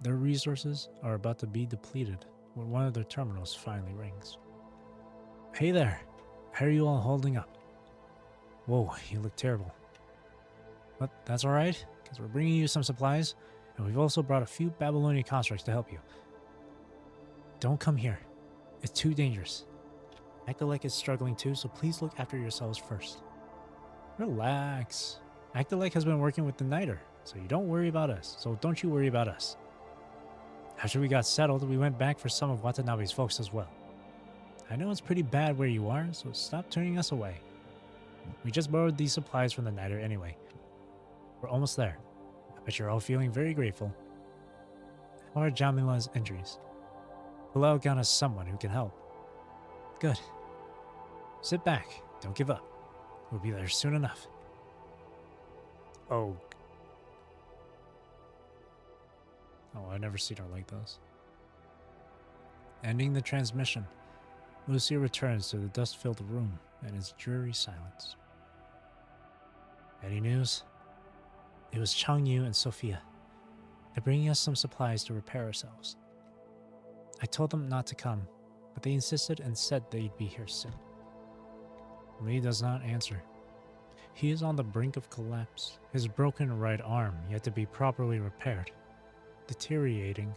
their resources are about to be depleted when one of their terminals finally rings. Hey there, how are you all holding up? Whoa, you look terrible. But that's alright, because we're bringing you some supplies, and we've also brought a few Babylonian constructs to help you. Don't come here. It's too dangerous. Actalek is struggling too, so please look after yourselves first. Relax. Actalek has been working with the Niter, so you don't worry about us. So don't you worry about us. After we got settled, we went back for some of Watanabe's folks as well. I know it's pretty bad where you are, so stop turning us away. We just borrowed these supplies from the Niter anyway. We're almost there. I bet you're all feeling very grateful. How are Jamila's injuries? Bilal got us someone who can help. Good. Sit back. Don't give up. We'll be there soon enough. Oh. Oh, I've never seen her like this. Ending the transmission, Lucia returns to the dust-filled room and its dreary silence. Any news? It was Changyu and Sophia. They're bringing us some supplies to repair ourselves. I told them not to come, but they insisted and said they'd be here soon. Lee does not answer. He is on the brink of collapse, his broken right arm yet to be properly repaired, deteriorating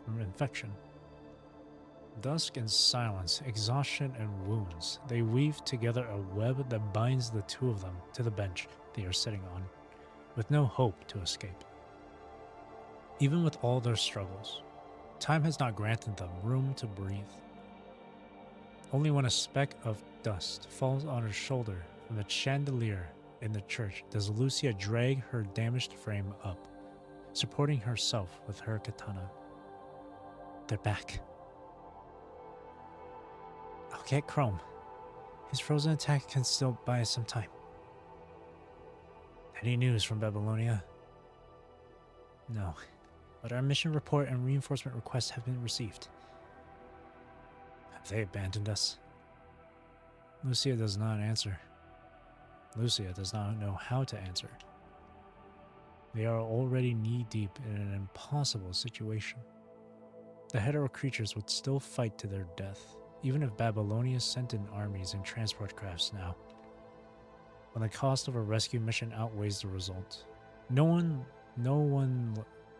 from infection. Dusk and silence, exhaustion and wounds, they weave together a web that binds the two of them to the bench they are sitting on, with no hope to escape. Even with all their struggles, time has not granted them room to breathe. Only when a speck of dust falls on her shoulder from the chandelier in the church does Lucia drag her damaged frame up, supporting herself with her katana. They're back. I'll get Chrome. His frozen attack can still buy us some time. Any news from Babylonia? No, but our mission report and reinforcement requests have been received. Have they abandoned us? Lucia does not answer. Lucia does not know how to answer. They are already knee-deep in an impossible situation. The hetero creatures would still fight to their death, even if Babylonia sent in armies and transport crafts now. When the cost of a rescue mission outweighs the result, no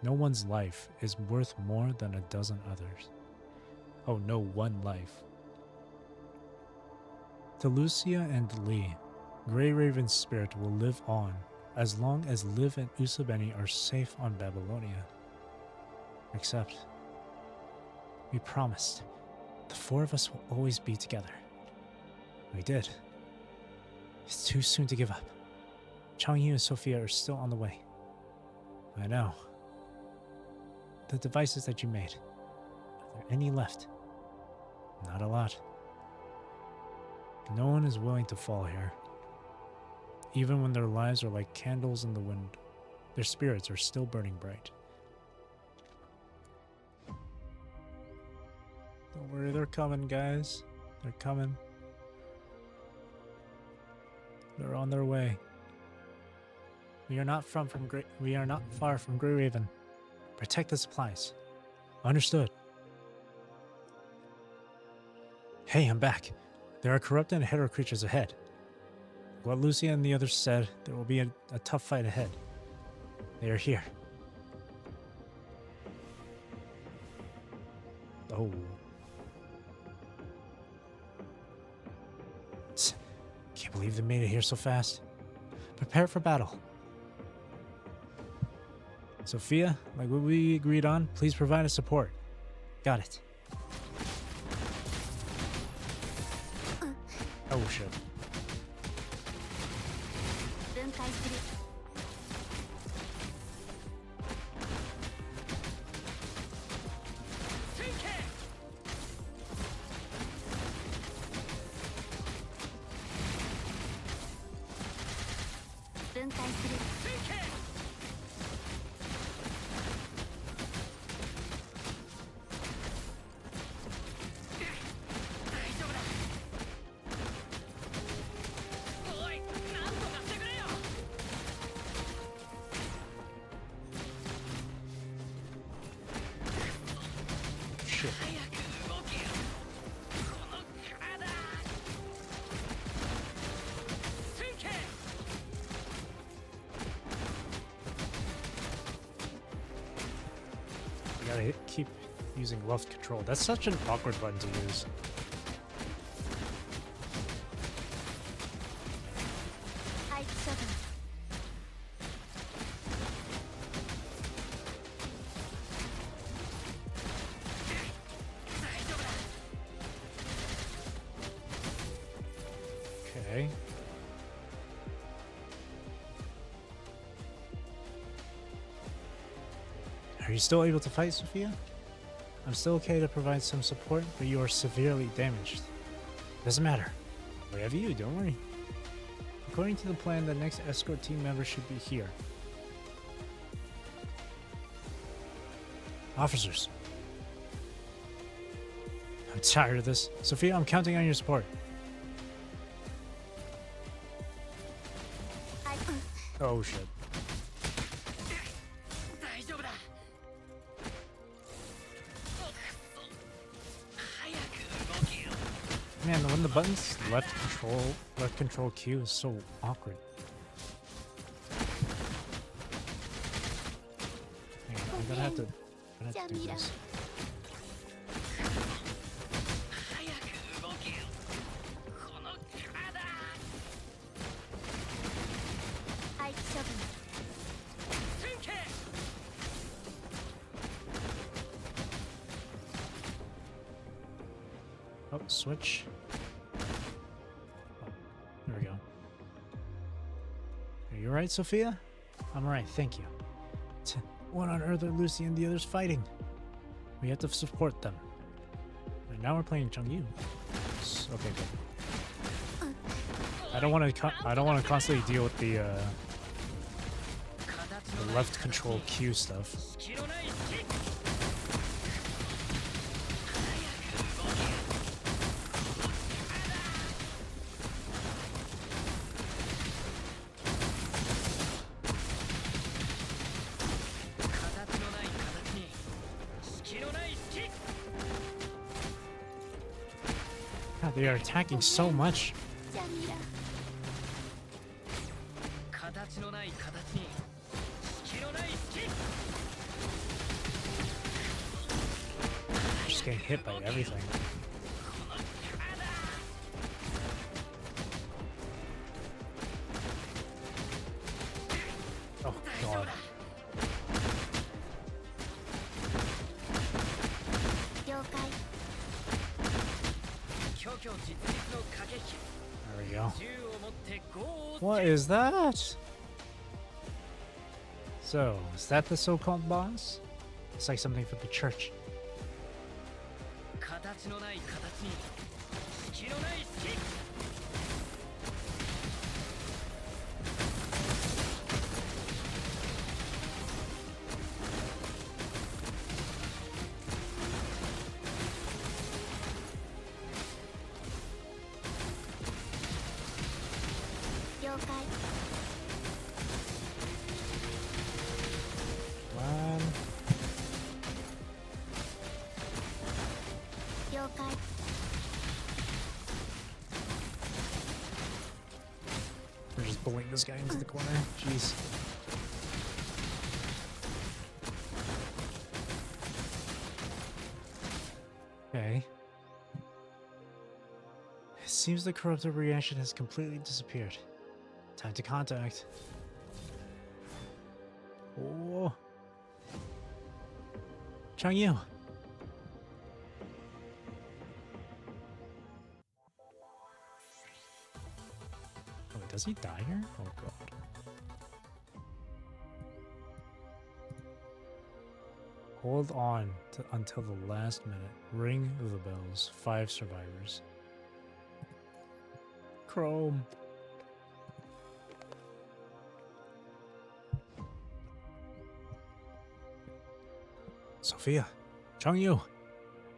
No one's life is worth more than a dozen others. Oh, no one life. To Lucia and Lee, Grey Raven's spirit will live on as long as Liv and Usabeni are safe on Babylonia. Except, we promised the four of us will always be together. We did. It's too soon to give up. Changyu and Sophia are still on the way. I know. The devices that you made, are there any left? Not a lot. No one is willing to fall here. Even when their lives are like candles in the wind, their spirits are still burning bright. Don't worry, they're coming, guys. They're coming. They're on their way. We are not far from Grey Raven. Protect the supplies. Understood. Hey, I'm back. There are corrupted and hetero creatures ahead. What Lucia and the others said, there will be a tough fight ahead. They are here. Oh. Can't believe they made it here so fast. Prepare for battle. Sophia, like what we agreed on, please provide us support. Got it. Oh shit. Keep using left control. That's such an awkward button to use. Okay. Are you still able to fight, Sophia? I'm still okay to provide some support, but you are severely damaged. Doesn't matter. Whatever you, don't worry. According to the plan, the next escort team member should be here. Officers. I'm tired of this. Sophia, I'm counting on your support. Oh shit. Man, when the button's left control Q is so awkward. Hang on, I'm gonna have to do this. Oh, switch. Oh, there we go. Are you alright, Sophia? I'm alright, thank you. What on earth are Lucy and the others fighting? We have to support them. And now we're playing Changyu. Okay, good. I don't want to constantly deal with the left control Q stuff. They are attacking so much. just getting hit by everything. Oh god. There we go. What is that? So, is that the so-called boss? It's like something for the church. We're just bullying this guy into the corner. Jeez. Okay. It seems the corruptive reaction has completely disappeared. Time to contact. Oh. Changyu. Oh, does he die here? Oh god. Hold on until the last minute. Ring the bells. 5 survivors. Chrome. Sophia. Changyu.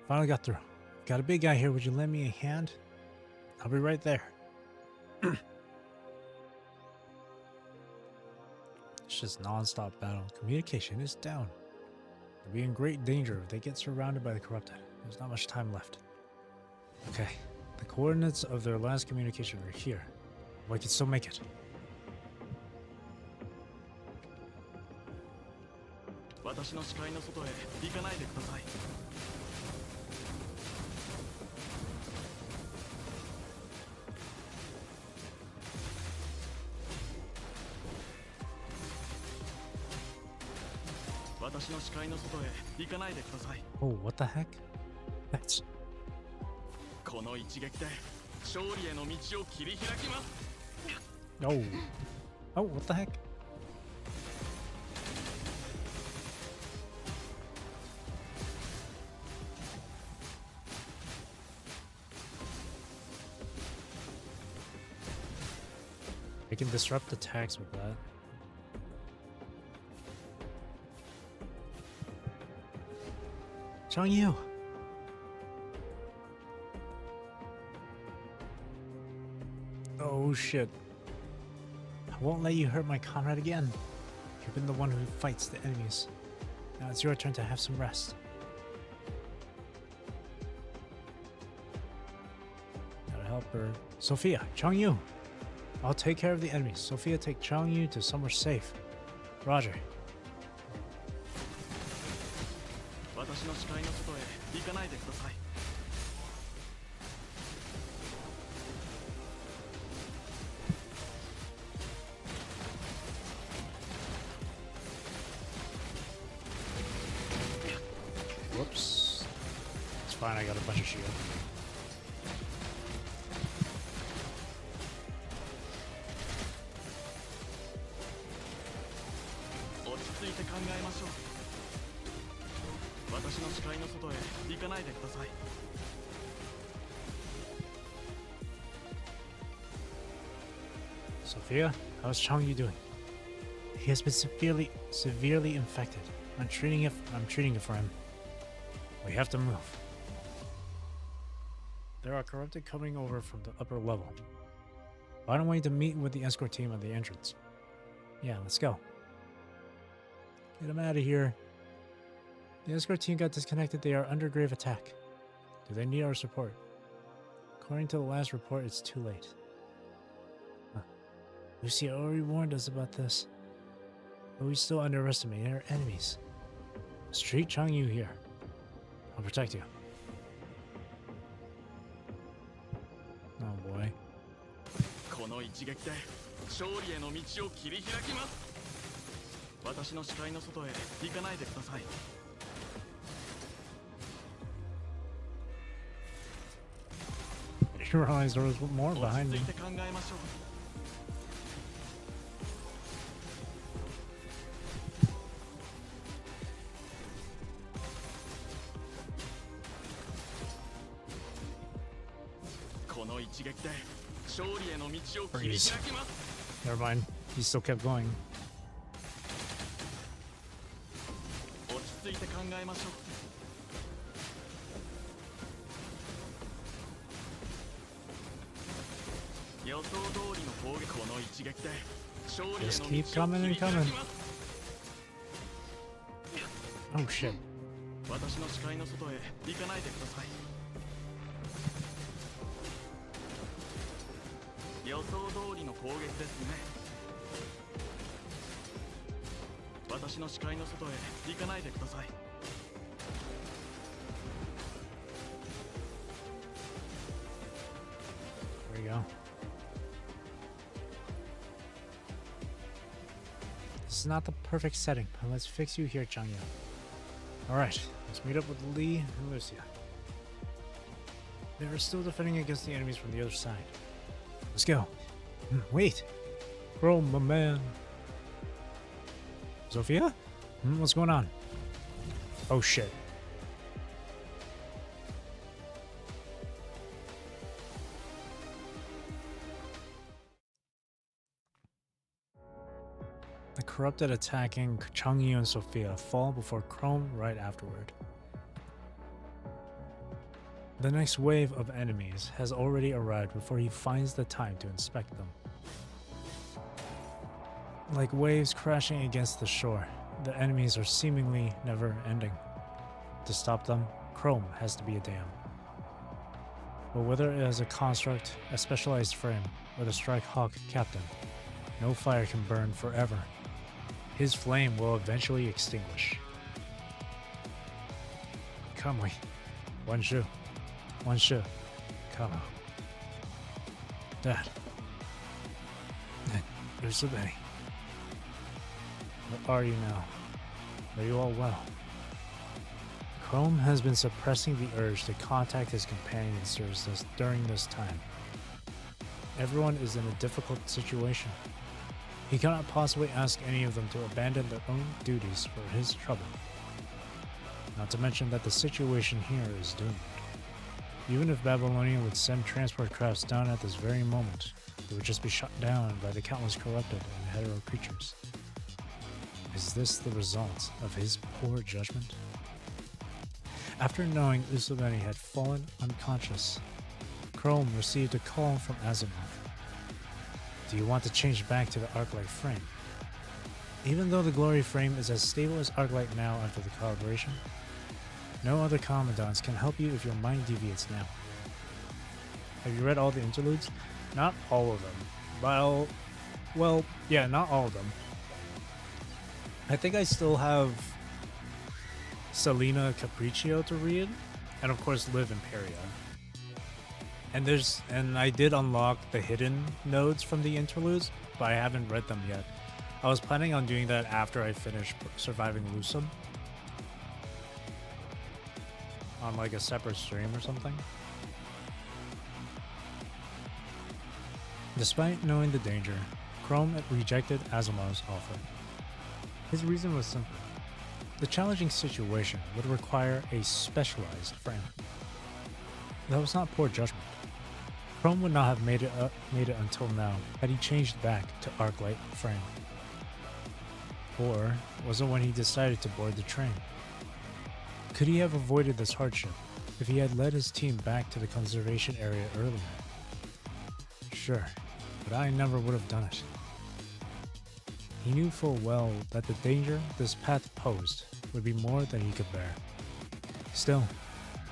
Finally got through. Got a big guy here. Would you lend me a hand? I'll be right there. It's just non-stop battle. Communication is down. They'll be in great danger if they get surrounded by the corrupted. There's not much time left. Okay. The coordinates of their last communication are here. We can still make it. Oh, what the heck? That's... Oh. Oh, what the heck? I can disrupt attacks with that. Changyu! Oh shit. I won't let you hurt my comrade again. You've been the one who fights the enemies. Now it's your turn to have some rest. Gotta help her. Sophia, Changyu! I'll take care of the enemies. Sophia, take Changyu to somewhere safe. Roger. Whoops. It's fine, I got a bunch of shield. Sophia, how's Changyu doing? He has been severely infected. I'm treating it for him. We have to move. There are corrupted coming over from the upper level. Why don't we to meet with the escort team at the entrance? Yeah, let's go. Get them out of here. The escort team got disconnected. They are under grave attack. Do they need our support? According to the last report, it's too late. Huh. Lucia already warned us about this. But we still underestimate our enemies. Let's treat Changyu here. I'll protect you. の一撃で勝利への道を切り開きます。私の視界の外へ行かないでください。 You realize there was more behind me. この一撃で勝利への道を切り開きます。 Never mind. He still kept going. 落ち着いて考えましょう。 Just keep coming and coming. Oh shit. 私の視界の外へ行かないでください。予想通りの攻撃ですね。私の視界の外へ行かないでください。 There you go. This is not the perfect setting, but let's fix you here, Changya. Alright, let's meet up with Lee and Lucia. They are still defending against the enemies from the other side. Let's go. Wait! Bro, my man. Sophia? What's going on? Oh shit. The corrupted attacking Changyu and Sophia fall before Chrome right afterward. The next wave of enemies has already arrived before he finds the time to inspect them. Like waves crashing against the shore, the enemies are seemingly never ending. To stop them, Chrome has to be a dam. But whether it is a construct, a specialized frame, or the Strike Hawk captain, no fire can burn forever. His flame will eventually extinguish. Come on. One shoe. Come on. Dad. There's the Benny. Where are you now? Are you all well? Chrome has been suppressing the urge to contact his companions during this time. Everyone is in a difficult situation. He cannot possibly ask any of them to abandon their own duties for his trouble. Not to mention that the situation here is doomed. Even if Babylonia would send transport crafts down at this very moment, they would just be shot down by the countless corrupted and hetero creatures. Is this the result of his poor judgment? After knowing Usabeni had fallen unconscious, Chrome received a call from Azimuth. Do you want to change back to the Arclight frame? Even though the Glory frame is as stable as Arclight now after the calibration, no other commandants can help you if your mind deviates now. Have you read all the interludes? Not all of them. Well, yeah, not all of them. I think I still have Selena Capriccio to read, and of course Live Imperia. And I did unlock the hidden nodes from the interludes, but I haven't read them yet. I was planning on doing that after I finish Surviving Lucem. On like a separate stream or something. Despite knowing the danger, Chrome rejected Asimov's offer. His reason was simple. The challenging situation would require a specialized frame. That was not poor judgment. Chrome would not have made it until now had he changed back to Arclight frame. Or was it when he decided to board the train? Could he have avoided this hardship if he had led his team back to the conservation area earlier? Sure, but I never would have done it. He knew full well that the danger this path posed would be more than he could bear. Still,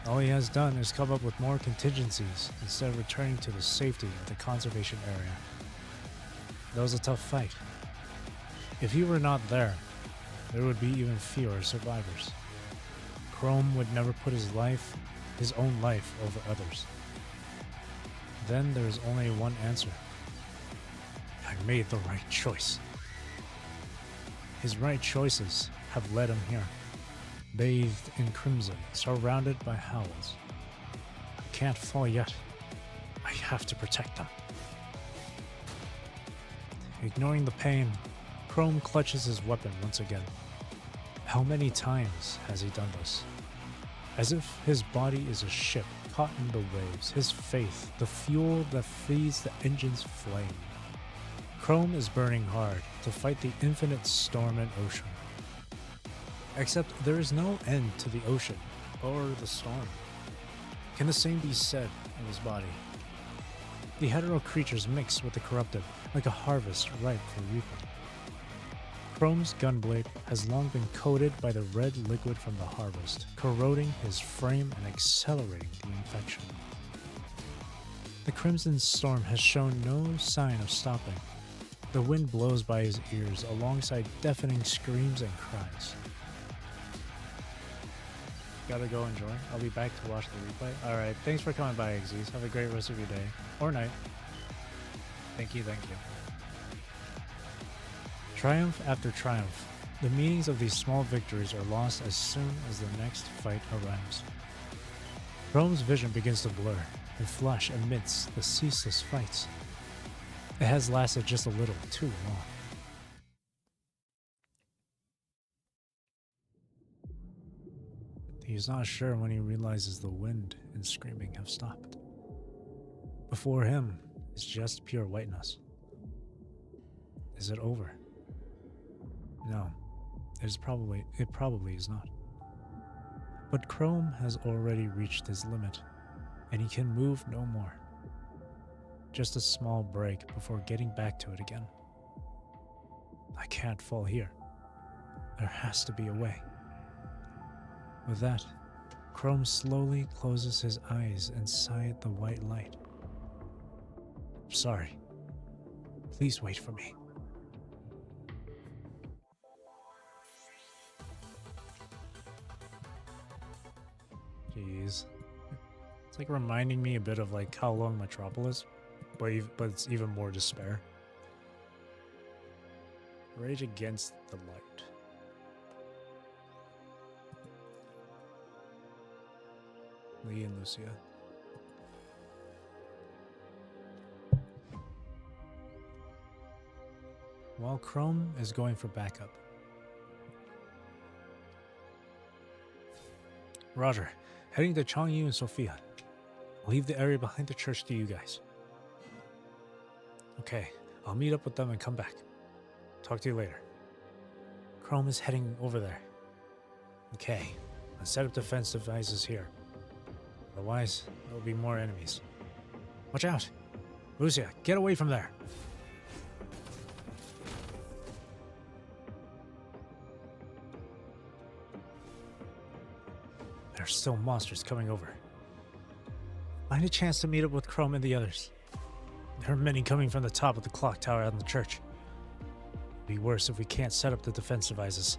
all he has done is come up with more contingencies instead of returning to the safety of the conservation area. That was a tough fight. If he were not there would be even fewer survivors. Chrome would never put his own life over others. Then there is only one answer. I made the right choice. His right choices have led him here, bathed in crimson, surrounded by howls. I can't fall yet. I have to protect them. Ignoring the pain, Chrome clutches his weapon once again. How many times has he done this? As if his body is a ship caught in the waves, his faith, the fuel that feeds the engine's flame. Chrome is burning hard to fight the infinite storm and ocean. Except there is no end to the ocean or the storm. Can the same be said of his body? The hetero creatures mix with the corrupted, like a harvest ripe for reaping. Chrome's gunblade has long been coated by the red liquid from the harvest, corroding his frame and accelerating the infection. The crimson storm has shown no sign of stopping. The wind blows by his ears alongside deafening screams and cries. Gotta go enjoy. I'll be back to watch the replay. Alright, thanks for coming by, Exes. Have a great rest of your day. Or night. Thank you, thank you. Triumph after triumph, the meanings of these small victories are lost as soon as the next fight arrives. Chrome's vision begins to blur and flash amidst the ceaseless fights. It has lasted just a little too long. He is not sure when he realizes the wind and screaming have stopped. Before him is just pure whiteness. Is it over? No, it probably is not. But Chrome has already reached his limit, and he can move no more. Just a small break before getting back to it again. I can't fall here. There has to be a way. With that, Chrome slowly closes his eyes inside the white light. I'm sorry. Please wait for me. Jeez. It's like reminding me a bit of like How Long Metropolis, but it's even more despair. Rage against the light. Lee and Lucia. While Chrome is going for backup. Roger. Heading to Changyu and Sophia. I'll leave the area behind the church to you guys. Okay, I'll meet up with them and come back. Talk to you later. Chrome is heading over there. Okay, I'll set up defense devices here. Otherwise, there will be more enemies. Watch out! Lucia, get away from there! There are still monsters coming over. Find a chance to meet up with Chrome and the others. There are many coming from the top of the clock tower out in the church. It'd be worse if we can't set up the defense devices.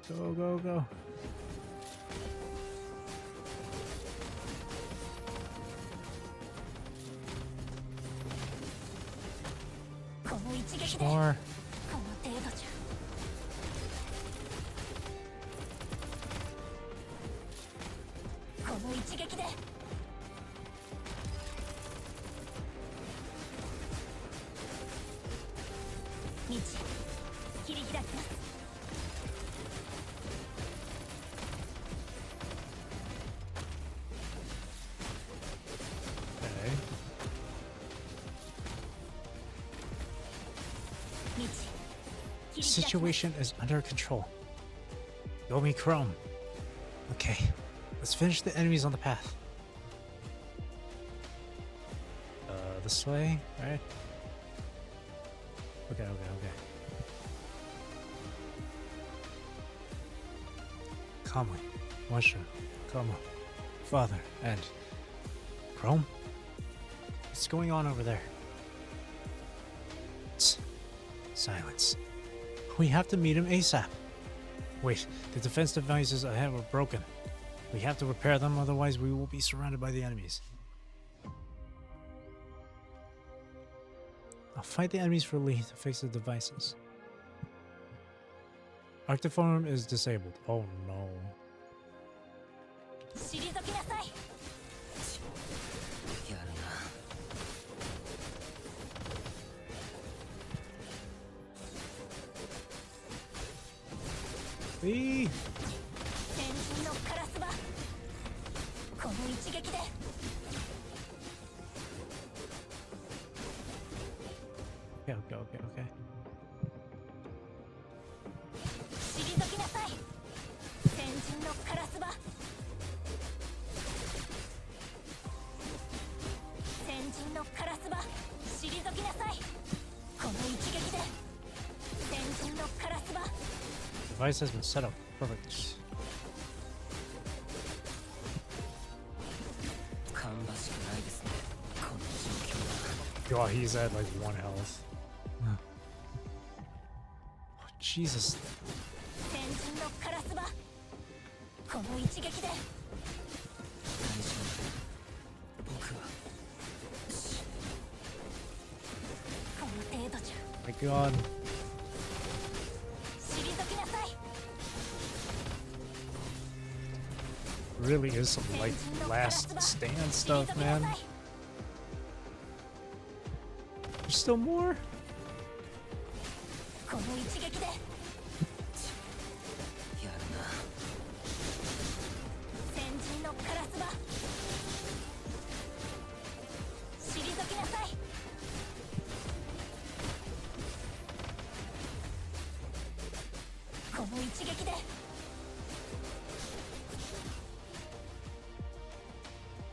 Go, go, go. More. The situation is under control. Go me, Chrome. Okay, let's finish the enemies on the path. This way, right? Okay. calmly. Mushroom, Como, Father, and Chrome? What's going on over there? Silence. We have to meet him ASAP. Wait, the defense devices ahead were broken. We have to repair them, otherwise we will be surrounded by the enemies. I'll fight the enemies for Lee to fix the devices. Arctiform is disabled. Oh no. Lee! Okay. Device has been set up. Perfect. God, he's at like 1 health. Oh, Jesus. My God. Really is some like last stand stuff, man. There's still more?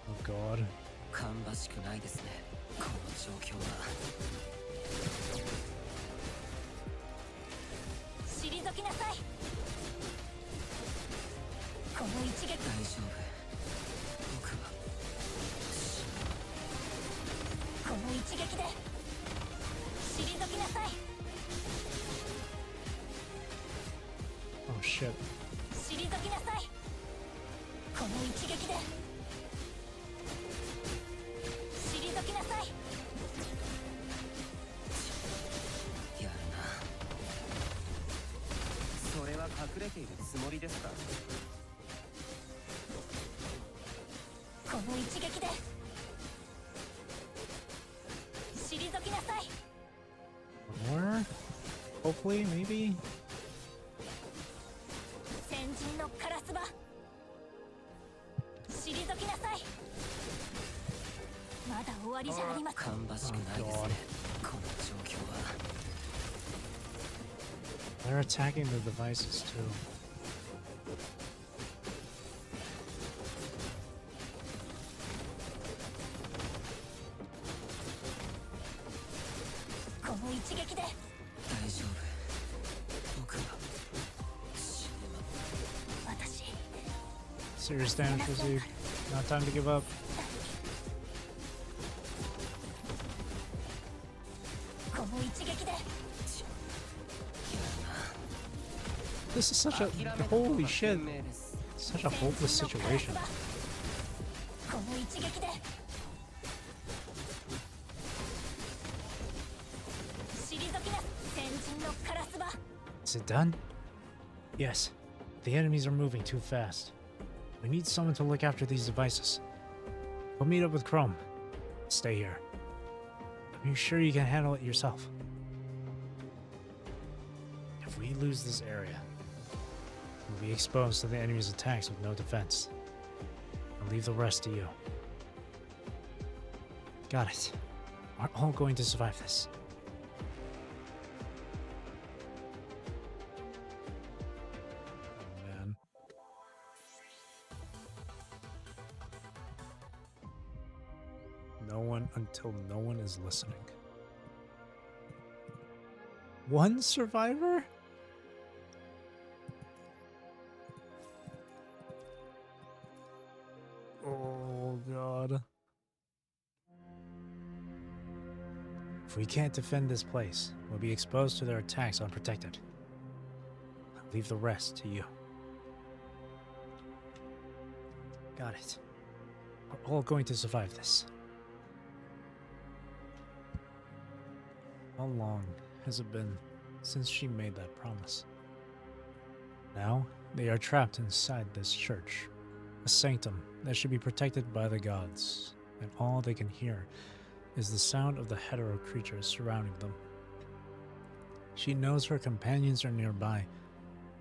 Oh God. Oh shit. One more? Hopefully, maybe? Oh God. They're attacking the devices too. Serious damage received. Not time to give up. This is such a holy shit. Such a hopeless situation. Is it done? Yes. The enemies are moving too fast. We need someone to look after these devices. We'll meet up with Chrome. Stay here. Are you sure you can handle it yourself? If we lose this area, we'll be exposed to the enemy's attacks with no defense. I'll leave the rest to you. Got it. We're all going to survive this. Until no one is listening. One survivor? If we can't defend this place, we'll be exposed to their attacks unprotected. I'll leave the rest to you. Got it. We're all going to survive this. How long has it been since she made that promise? Now, they are trapped inside this church, a sanctum that should be protected by the gods, and all they can hear is the sound of the hetero creatures surrounding them. She knows her companions are nearby,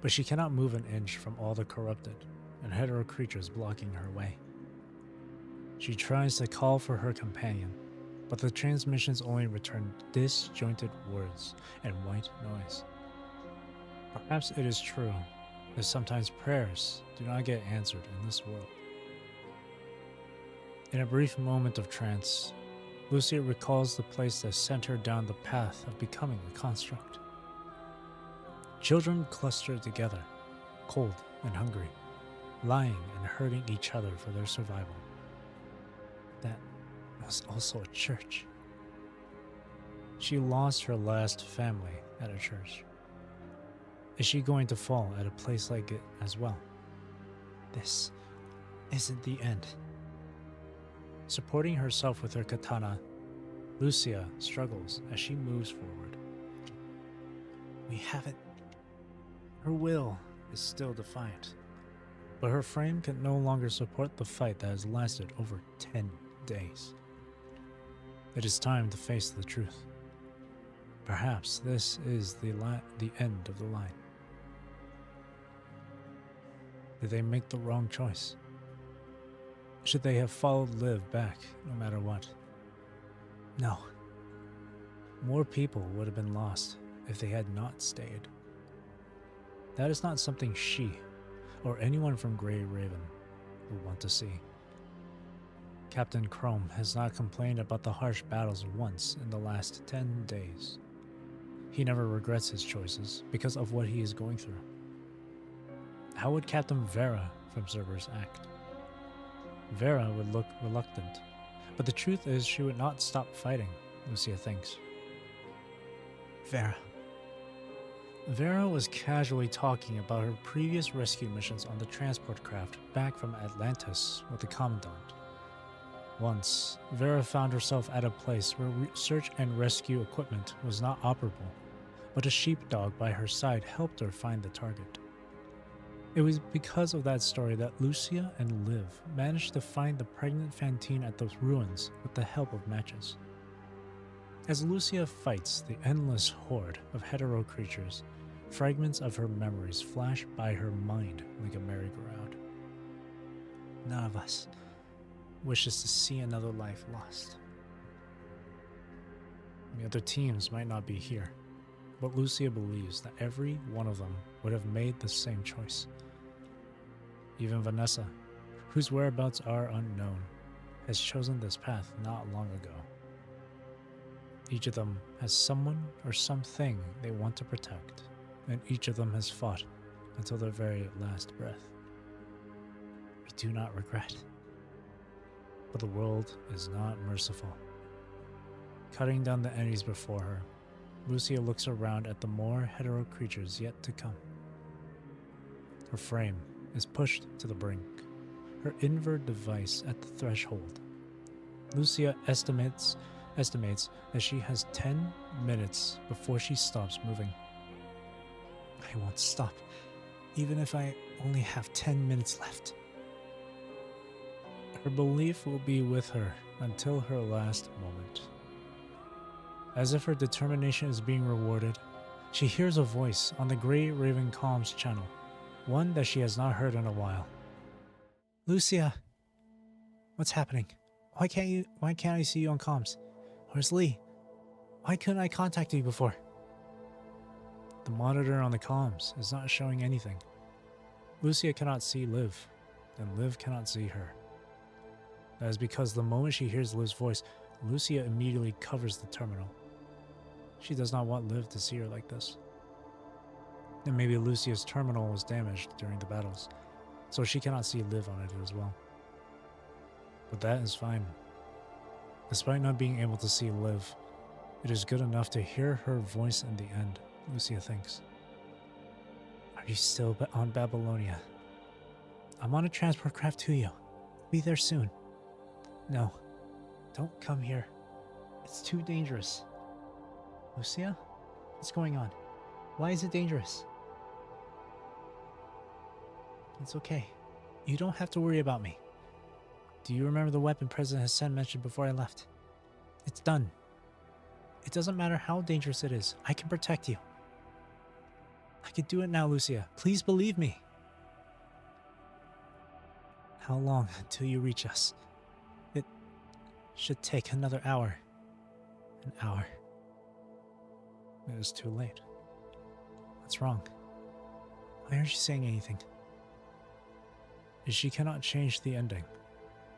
but she cannot move an inch from all the corrupted and hetero creatures blocking her way. She tries to call for her companion, but the transmissions only return disjointed words and white noise. Perhaps it is true that sometimes prayers do not get answered in this world. In a brief moment of trance, Lucia recalls the place that sent her down the path of becoming a construct. Children clustered together, cold and hungry, lying and hurting each other for their survival. That was also a church. She lost her last family at a church. Is she going to fall at a place like it as well? This isn't the end. Supporting herself with her katana, Lucia struggles as she moves forward. We haven't. Her will is still defiant, but her frame can no longer support the fight that has lasted over 10 days. It is time to face the truth. Perhaps this is the end of the line. Did they make the wrong choice? Should they have followed Liv back no matter what? No. More people would have been lost if they had not stayed. That is not something she, or anyone from Grey Raven, would want to see. Captain Chrome has not complained about the harsh battles once in the last 10 days. He never regrets his choices because of what he is going through. How would Captain Vera from Cerberus act? Vera would look reluctant, but the truth is she would not stop fighting, Lucia thinks. Vera was casually talking about her previous rescue missions on the transport craft back from Atlantis with the Commandant. Once, Vera found herself at a place where search and rescue equipment was not operable, but a sheepdog by her side helped her find the target. It was because of that story that Lucia and Liv managed to find the pregnant Fantine at those ruins with the help of matches. As Lucia fights the endless horde of hetero creatures, fragments of her memories flash by her mind like a merry-go-round. None of us wishes to see another life lost. The other teams might not be here, but Lucia believes that every one of them would have made the same choice. Even Vanessa, whose whereabouts are unknown, has chosen this path not long ago. Each of them has someone or something they want to protect, and each of them has fought until their very last breath. We do not regret, but the world is not merciful. Cutting down the enemies before her, Lucia looks around at the more hetero creatures yet to come. Her frame is pushed to the brink, her invert device at the threshold. Lucia estimates that she has 10 minutes before she stops moving. I won't stop, even if I only have 10 minutes left. Her belief will be with her until her last moment. As if her determination is being rewarded, she hears a voice on the Grey Raven comms channel, one that she has not heard in a while. Lucia, what's happening? Why can't I see you on comms? Where's Lee? Why couldn't I contact you before? The monitor on the comms is not showing anything. Lucia cannot see Liv, and Liv cannot see her. That is because the moment she hears Liv's voice, Lucia immediately covers the terminal. She does not want Liv to see her like this. And maybe Lucia's terminal was damaged during the battles, so she cannot see Liv on it as well. But that is fine. Despite not being able to see Liv, It is good enough to hear her voice in the end, Lucia thinks. Are you still on Babylonia? I'm on a transport craft to you. Be there soon. No, don't come here. It's too dangerous. Lucia? What's going on? Why is it dangerous? It's okay. You don't have to worry about me. Do you remember the weapon President Hassan mentioned before I left? It's done. It doesn't matter how dangerous it is. I can protect you. I can do it now, Lucia. Please believe me. How long until you reach us? It should take another hour. An hour. It is too late. What's wrong? Why aren't you saying anything? If she cannot change the ending,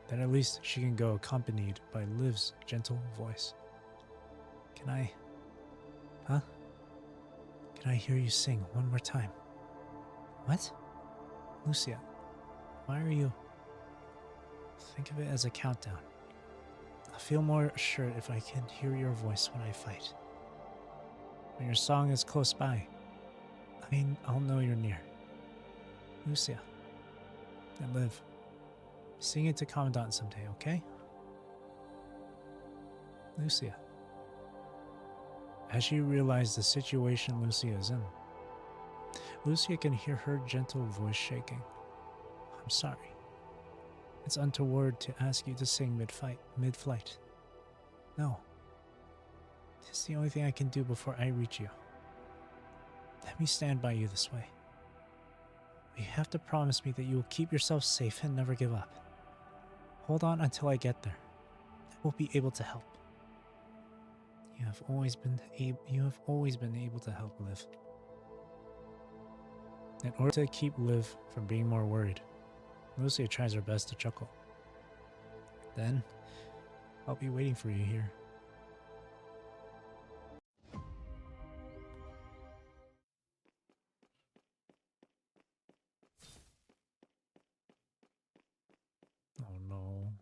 then at least she can go accompanied by Liv's gentle voice. Can I... Huh? Can I hear you sing one more time? What? Lucia, why are you... Think of it as a countdown. I'll feel more assured if I can hear your voice when I fight. When your song is close by, I'll know you're near. Lucia. And Liv. Sing it to Commandant someday, okay? Lucia. As she realized the situation Lucia is in, Lucia can hear her gentle voice shaking. I'm sorry. It's untoward to ask you to sing mid-flight. No. It's the only thing I can do before I reach you. Let me stand by you this way. But you have to promise me that you will keep yourself safe and never give up. Hold on until I get there. I will be able to help. You have always been able to help Liv. In order to keep Liv from being more worried, Lucia tries her best to chuckle. Then, I'll be waiting for you here. Oh no.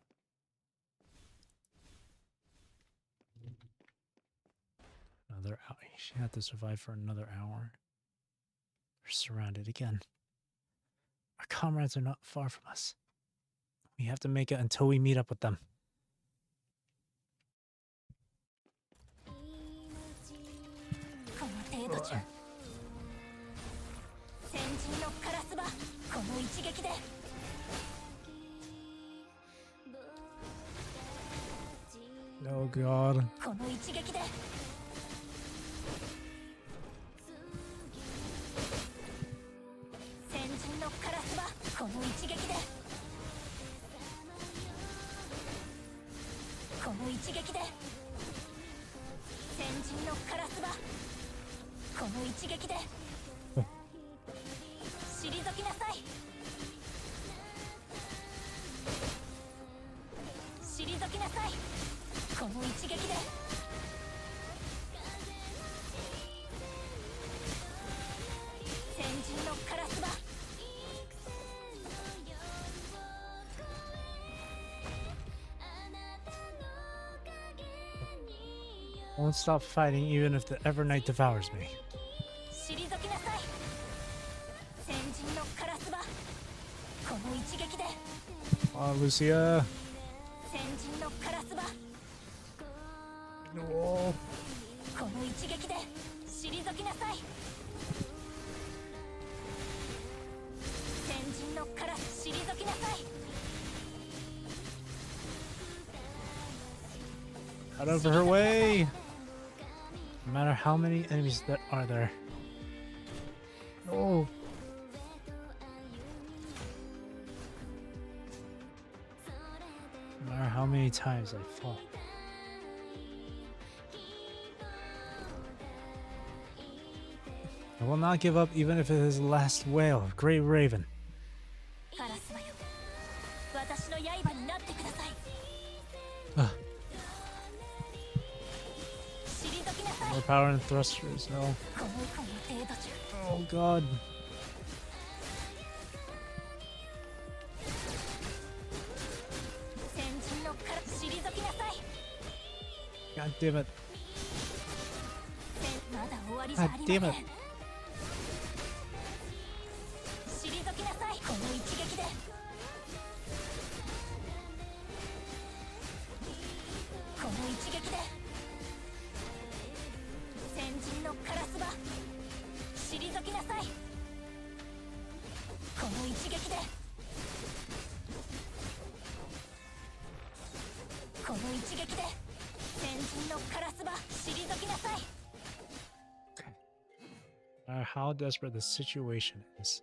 Another hour. She had to survive for another hour. We're surrounded again. Our comrades are not far from us. We have to make it until we meet up with them. Oh God. Won't stop fighting even if the Evernight devours me. Oh, Lucia. No. Out of her way. No matter how many enemies that are there. Oh. No matter how many times I fall. I will not give up even if it is the last wail. Great Raven. More power and thrusters, no. Oh God. God damn it. God damn it. 退きなさい。この一撃でこの一撃で先人のカラスバ退きなさい。この一撃でこの一撃で先人のカラスバ退きなさい。 No matter how desperate the situation is.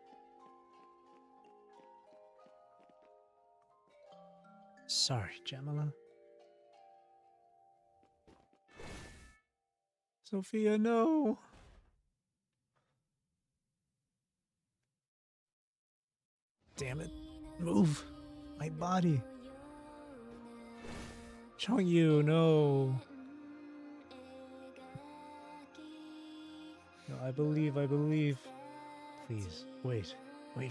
Sorry, Jamila. Sophia, no. Damn it. Move. My body. Chongyu, no. No, I believe. Please, wait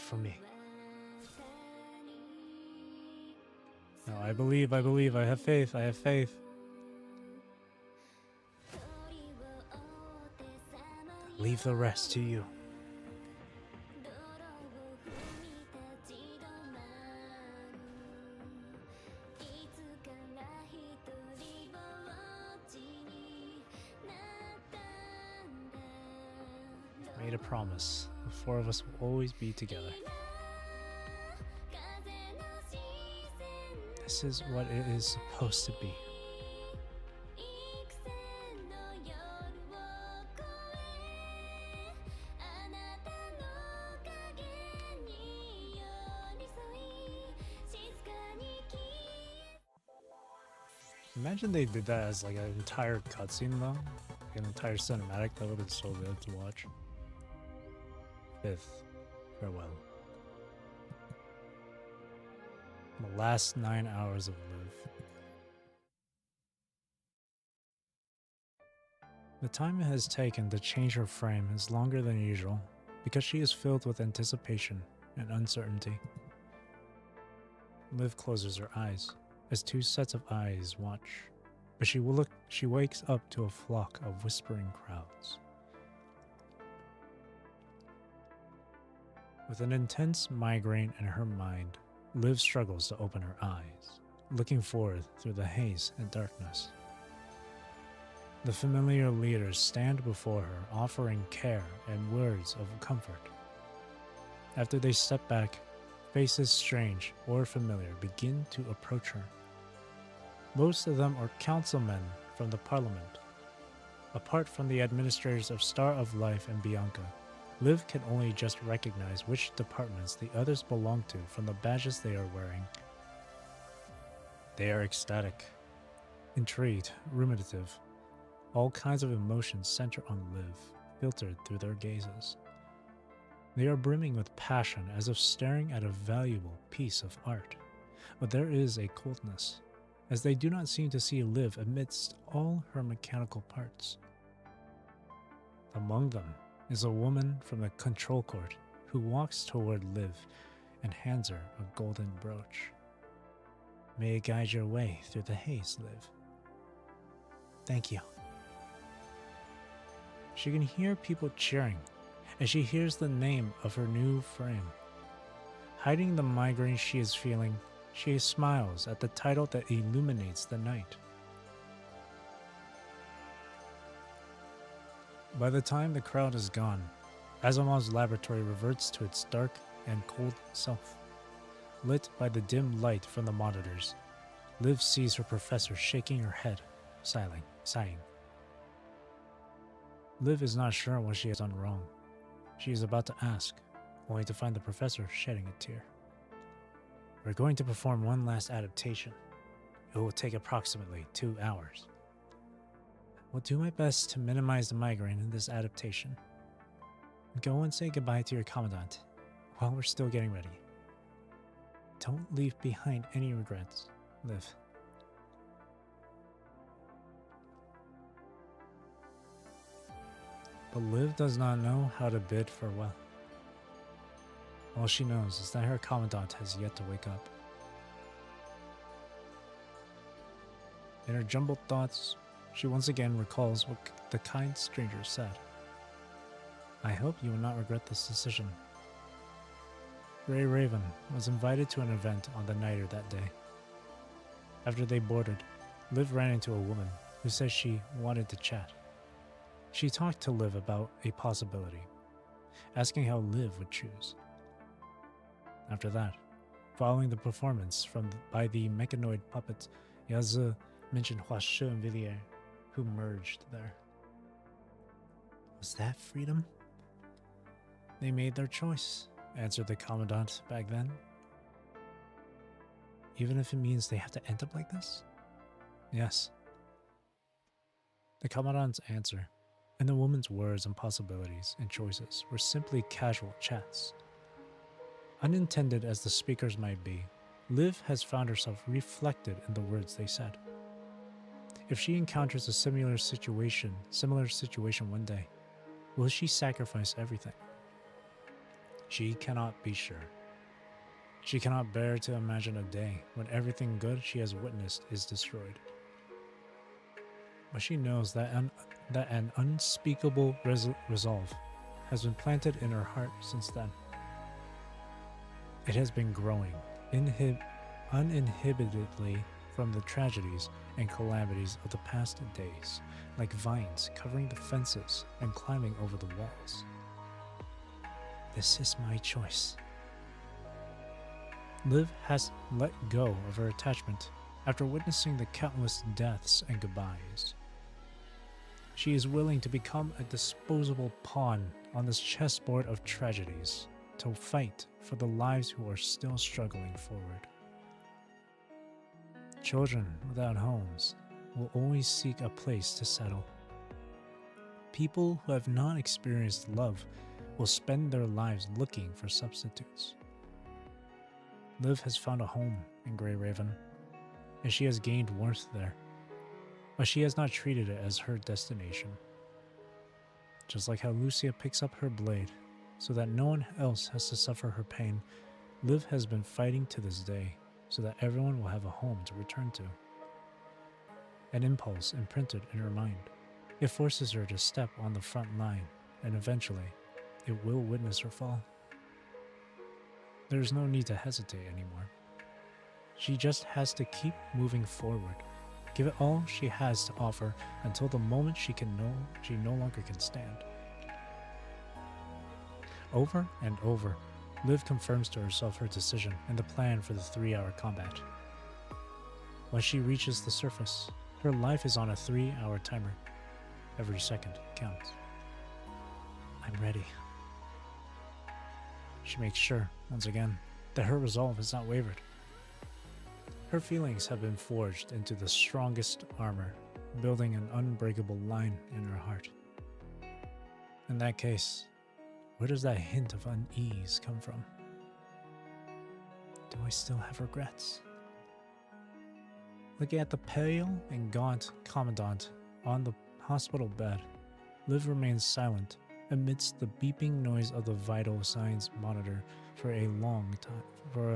for me. No, I believe, I have faith. Leave the rest to you. Made a promise. The four of us will always be together. This is what it is supposed to be. Imagine they did that as like an entire cutscene though. Like an entire cinematic. That would have been so good to watch. 5th, farewell. The last 9 hours of Liv. The time it has taken to change her frame is longer than usual because she is filled with anticipation and uncertainty. Liv closes her eyes as two sets of eyes watch, but she wakes up to a flock of whispering crowds. With an intense migraine in her mind, Liv struggles to open her eyes, looking forward through the haze and darkness. The familiar leaders stand before her, offering care and words of comfort. After they step back, faces strange or familiar begin to approach her. Most of them are councilmen from the Parliament. Apart from the administrators of Star of Life and Bianca, Liv can only just recognize which departments the others belong to from the badges they are wearing. They are ecstatic, intrigued, ruminative. All kinds of emotions center on Liv, filtered through their gazes. They are brimming with passion as if staring at a valuable piece of art. But there is a coldness, as they do not seem to see Liv amidst all her mechanical parts. Among them is a woman from the control court who walks toward Liv and hands her a golden brooch. May it guide your way through the haze, Liv. Thank you. She can hear people cheering as she hears the name of her new frame. Hiding the migraine she is feeling, she smiles at the title that illuminates the night. By the time the crowd is gone, Asimov's laboratory reverts to its dark and cold self. Lit by the dim light from the monitors, Liv sees her professor shaking her head, sighing. Liv is not sure what she has done wrong. She is about to ask, only to find the professor shedding a tear. We're going to perform one last adaptation. It will take approximately 2 hours. I'll do my best to minimize the migraine in this adaptation. Go and say goodbye to your commandant while we're still getting ready. Don't leave behind any regrets, Liv. But Liv does not know how to bid farewell. All she knows is that her commandant has yet to wake up. In her jumbled thoughts, she once again recalls what the kind stranger said. I hope you will not regret this decision. Grey Raven was invited to an event on the night of that day. After they boarded, Liv ran into a woman who said she wanted to chat. She talked to Liv about a possibility, asking how Liv would choose. After that, following the performance by the mechanoid puppet Yazu mentioned Huashe and Villiers, who merged there. Was that freedom? They made their choice, answered the Commandant back then. Even if it means they have to end up like this? Yes. The Commandant's answer, and the woman's words and possibilities and choices were simply casual chats. Unintended as the speakers might be, Liv has found herself reflected in the words they said. If she encounters a similar situation one day, will she sacrifice everything? She cannot be sure. She cannot bear to imagine a day when everything good she has witnessed is destroyed. But she knows that an unspeakable resolve has been planted in her heart since then. It has been growing uninhibitedly from the tragedies and calamities of the past days, like vines covering the fences and climbing over the walls. This is my choice. Liv has let go of her attachment after witnessing the countless deaths and goodbyes. She is willing to become a disposable pawn on this chessboard of tragedies to fight for the lives who are still struggling forward. Children without homes will always seek a place to settle. People who have not experienced love will spend their lives looking for substitutes. Liv has found a home in Grey Raven, and she has gained warmth there, but she has not treated it as her destination. Just like how Lucia picks up her blade so that no one else has to suffer her pain, Liv has been fighting to this day so that everyone will have a home to return to. An impulse imprinted in her mind. It forces her to step on the front line, and eventually, it will witness her fall. There is no need to hesitate anymore. She just has to keep moving forward, give it all she has to offer until the moment she no longer can stand. Over and over, Liv confirms to herself her decision and the plan for the 3-hour combat. When she reaches the surface, her life is on a 3-hour timer. Every second counts. I'm ready. She makes sure, once again, that her resolve has not wavered. Her feelings have been forged into the strongest armor, building an unbreakable line in her heart. In that case, where does that hint of unease come from? Do I still have regrets? Looking at the pale and gaunt Commandant on the hospital bed, Liv remains silent amidst the beeping noise of the vital signs monitor for a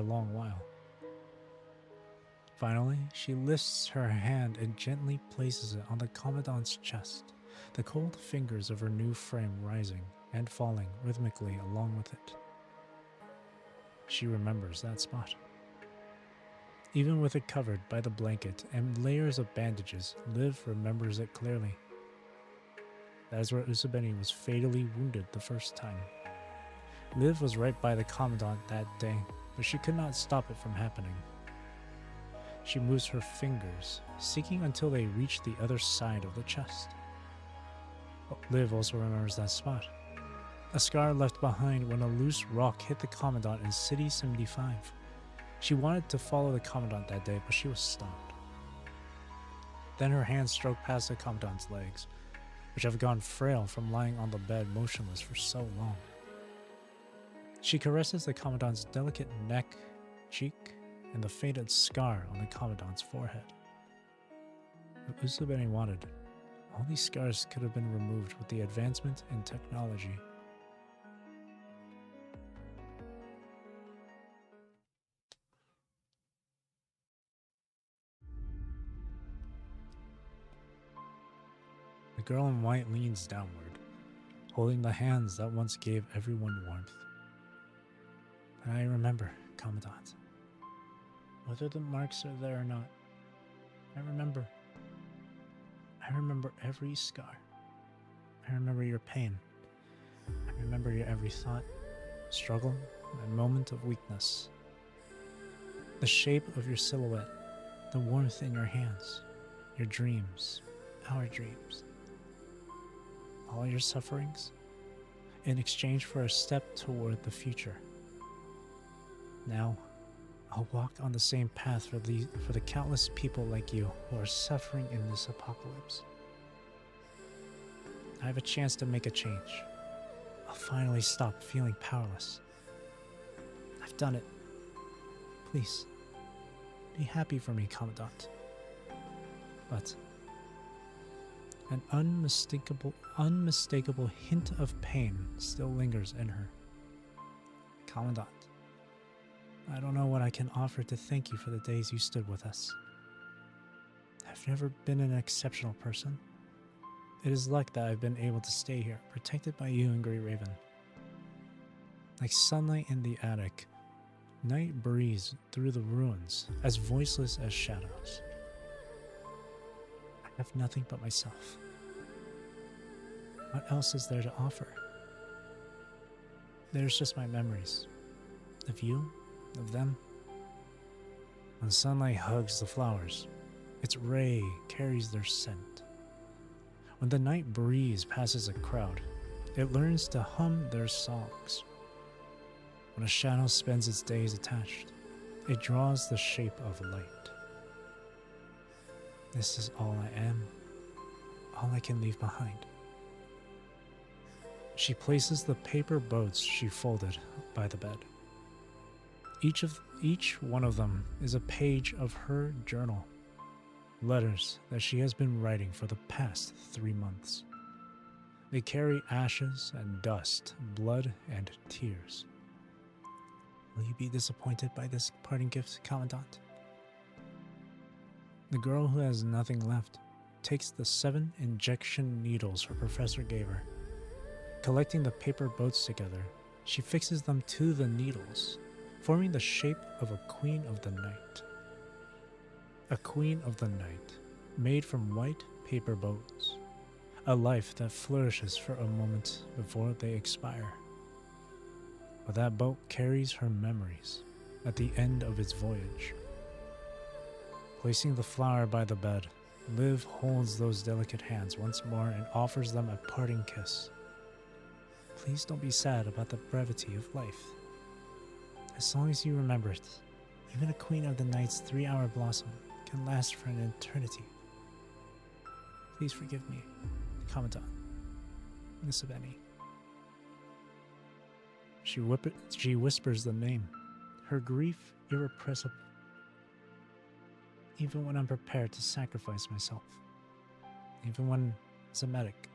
long while. Finally, she lifts her hand and gently places it on the Commandant's chest, the cold fingers of her new frame rising and falling rhythmically along with it. She remembers that spot. Even with it covered by the blanket and layers of bandages, Liv remembers it clearly. That is where Usabeni was fatally wounded the first time. Liv was right by the Commandant that day, but she could not stop it from happening. She moves her fingers, seeking until they reach the other side of the chest. Liv also remembers that spot. A scar left behind when a loose rock hit the Commandant in City 75. She wanted to follow the Commandant that day, but she was stopped. Then her hand stroked past the Commandant's legs, which have gone frail from lying on the bed motionless for so long. She caresses the Commandant's delicate neck, cheek, and the faded scar on the Commandant's forehead. If Usabeni wanted, all these scars could have been removed with the advancement in technology. The girl in white leans downward, holding the hands that once gave everyone warmth. And I remember, Commandant. Whether the marks are there or not, I remember. I remember every scar. I remember your pain. I remember your every thought, struggle, and moment of weakness. The shape of your silhouette, the warmth in your hands, your dreams, our dreams. All your sufferings, in exchange for a step toward the future. Now, I'll walk on the same path for the countless people like you who are suffering in this apocalypse. I have a chance to make a change. I'll finally stop feeling powerless. I've done it. Please, be happy for me, Commandant. But an unmistakable hint of pain still lingers in her. Commandant, I don't know what I can offer to thank you for the days you stood with us. I've never been an exceptional person. It is luck that I've been able to stay here, protected by you and Grey Raven. Like sunlight in the attic, night breeze through the ruins, as voiceless as shadows. I have nothing but myself. What else is there to offer? There's just my memories. Of you, of them. When sunlight hugs the flowers, its ray carries their scent. When the night breeze passes a crowd, it learns to hum their songs. When a shadow spends its days attached, it draws the shape of light. This is all I am, all I can leave behind. She places the paper boats she folded by the bed. Each one of them is a page of her journal, letters that she has been writing for the past 3 months. They carry ashes and dust, blood and tears. Will you be disappointed by this parting gift, Commandant? The girl who has nothing left takes the 7 injection needles her professor gave her. Collecting the paper boats together, she fixes them to the needles, forming the shape of a queen of the night. A queen of the night, made from white paper boats. A life that flourishes for a moment before they expire. But that boat carries her memories at the end of its voyage. Placing the flower by the bed, Liv holds those delicate hands once more and offers them a parting kiss. Please don't be sad about the brevity of life. As long as you remember it, even a queen of the night's 3-hour blossom can last for an eternity. Please forgive me, Commandant, Miss Aveni. She whispers the name, her grief irrepressible. Even when I'm prepared to sacrifice myself, even when, as a medic,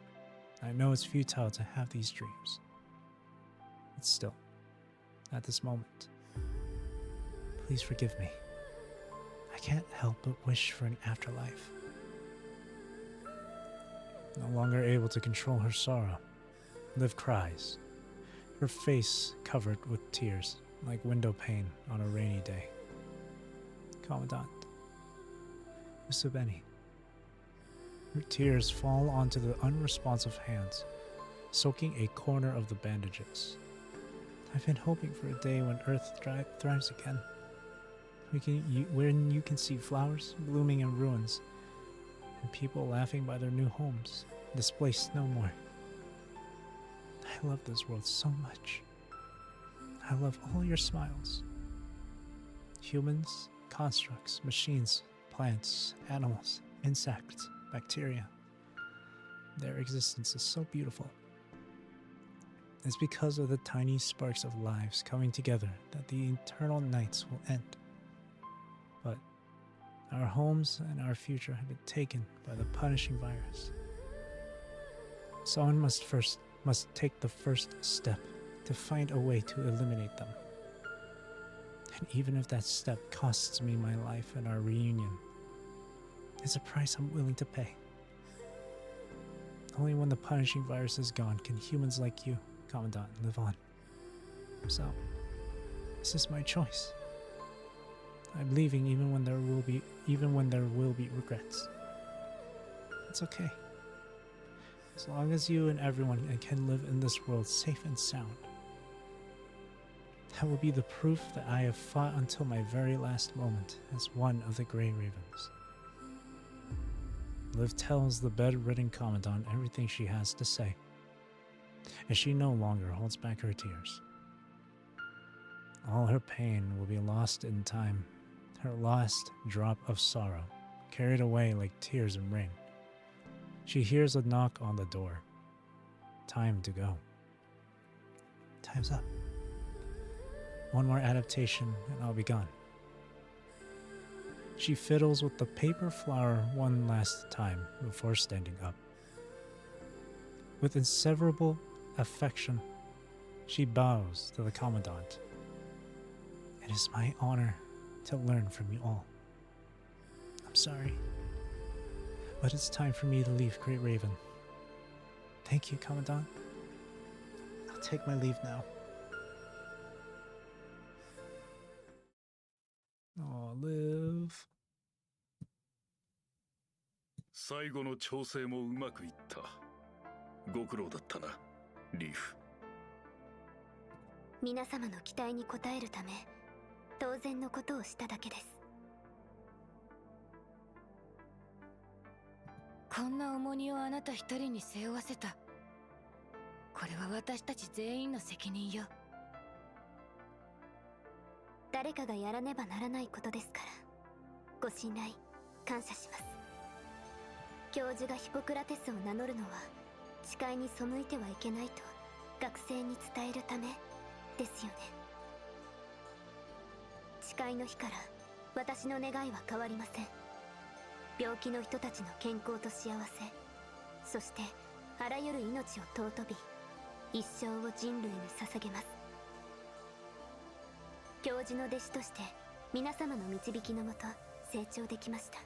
I know it's futile to have these dreams. But still, at this moment, please forgive me. I can't help but wish for an afterlife. No longer able to control her sorrow, Liv cries, her face covered with tears like window pane on a rainy day. Commandant, Usabeni. Her tears fall onto the unresponsive hands, soaking a corner of the bandages. I've been hoping for a day when Earth thrives again. When you can see flowers blooming in ruins, and people laughing by their new homes, displaced no more. I love this world so much. I love all your smiles. Humans, constructs, machines, plants, animals, insects, bacteria. Their existence is so beautiful. It's because of the tiny sparks of lives coming together that the eternal nights will end. But our homes and our future have been taken by the punishing virus. Someone must take the first step to find a way to eliminate them. And even if that step costs me my life and our reunion, it's a price I'm willing to pay. Only when the punishing virus is gone can humans like you, Commandant, live on. So, this is my choice. I'm leaving even when there will be regrets. It's okay. As long as you and everyone can live in this world safe and sound. That will be the proof that I have fought until my very last moment as one of the Grey Ravens. Liv tells the bedridden Commandant everything she has to say, and she no longer holds back her tears. All her pain will be lost in time, her last drop of sorrow, carried away like tears in rain. She hears a knock on the door. Time to go. Time's up. One more adaptation and I'll be gone. She fiddles with the paper flower one last time before standing up. With inseverable affection, she bows to the Commandant. It is my honor to learn from you all. I'm sorry, but it's time for me to leave Great Raven. Thank you, Commandant. I'll take my leave now. Oh, Liv. 最後の調整もうまくいった。ご苦労だったな、リーフ。皆様の期待に応えるため、当然のことをしただけです。こんな重荷をあなた一人に背負わせた。これは私たち全員の責任よ。誰かがやらねばならないことですから、ご信頼感謝します。教授がヒポクラテスを名乗るのは誓いに背いてはいけないと学生に伝えるためですよね。誓いの日から私の願いは変わりません。病気の人たちの健康と幸せ、そしてあらゆる命を尊び、一生を人類に捧げます。教授の弟子として皆様の導きのもと成長できました。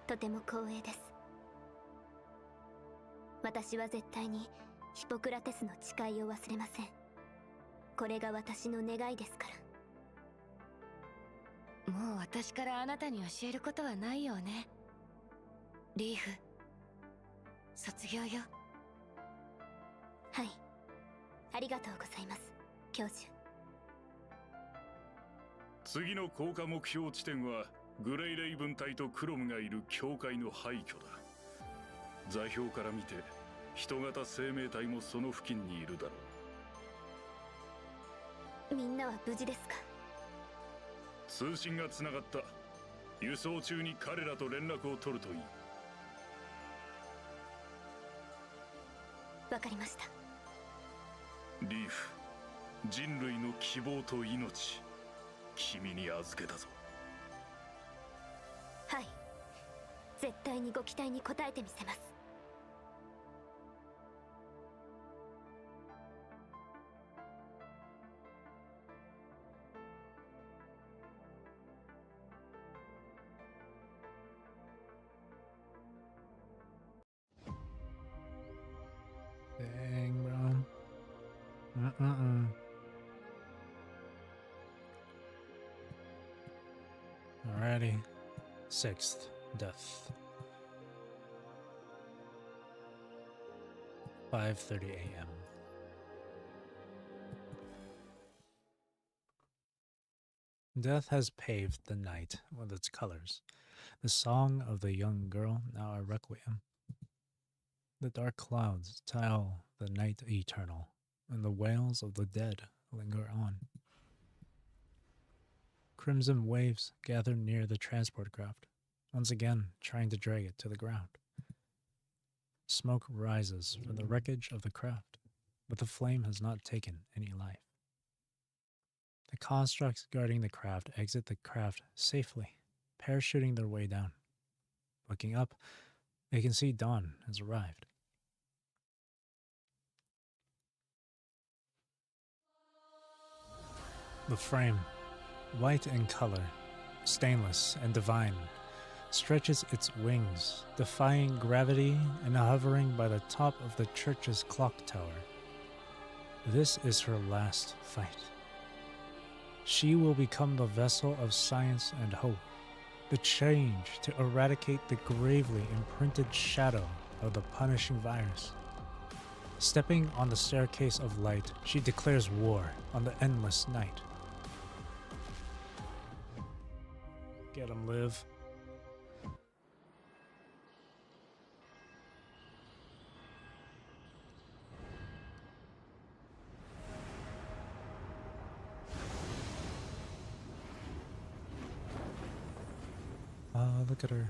とても光栄です。私は絶対にヒポクラテスの誓いを忘れません。これが私の願いですから。もう私からあなたに教えることはないよね。リーフ、卒業よ。はい、ありがとうございます、教授。次の降下目標地点はグレイレイブン隊とクロムがいる教会の廃墟だ。座標から見て人型生命体もその付近にいるだろう。みんなは無事ですか？通信がつながった。輸送中に彼らと連絡を取るといい。わかりました。リーフ、人類の希望と命、君に預けたぞ。はい、絶対にご期待に応えてみせます。Dang, bro. Alrighty. 6th death. 5:30 a.m. Death has paved the night with its colors. The song of the young girl, now a requiem. The dark clouds tile the night eternal, and the wails of the dead linger on. Crimson waves gather near the transport craft, once again trying to drag it to the ground. Smoke rises from the wreckage of the craft, but the flame has not taken any life. The constructs guarding the craft exit the craft safely, parachuting their way down. Looking up, they can see dawn has arrived. The frame, white in color, stainless and divine, stretches its wings, defying gravity and hovering by the top of the church's clock tower. This is her last fight. She will become the vessel of science and hope, the change to eradicate the gravely imprinted shadow of the punishing virus. Stepping on the staircase of light, she declares war on the endless night. Get him, Liv. Look at her.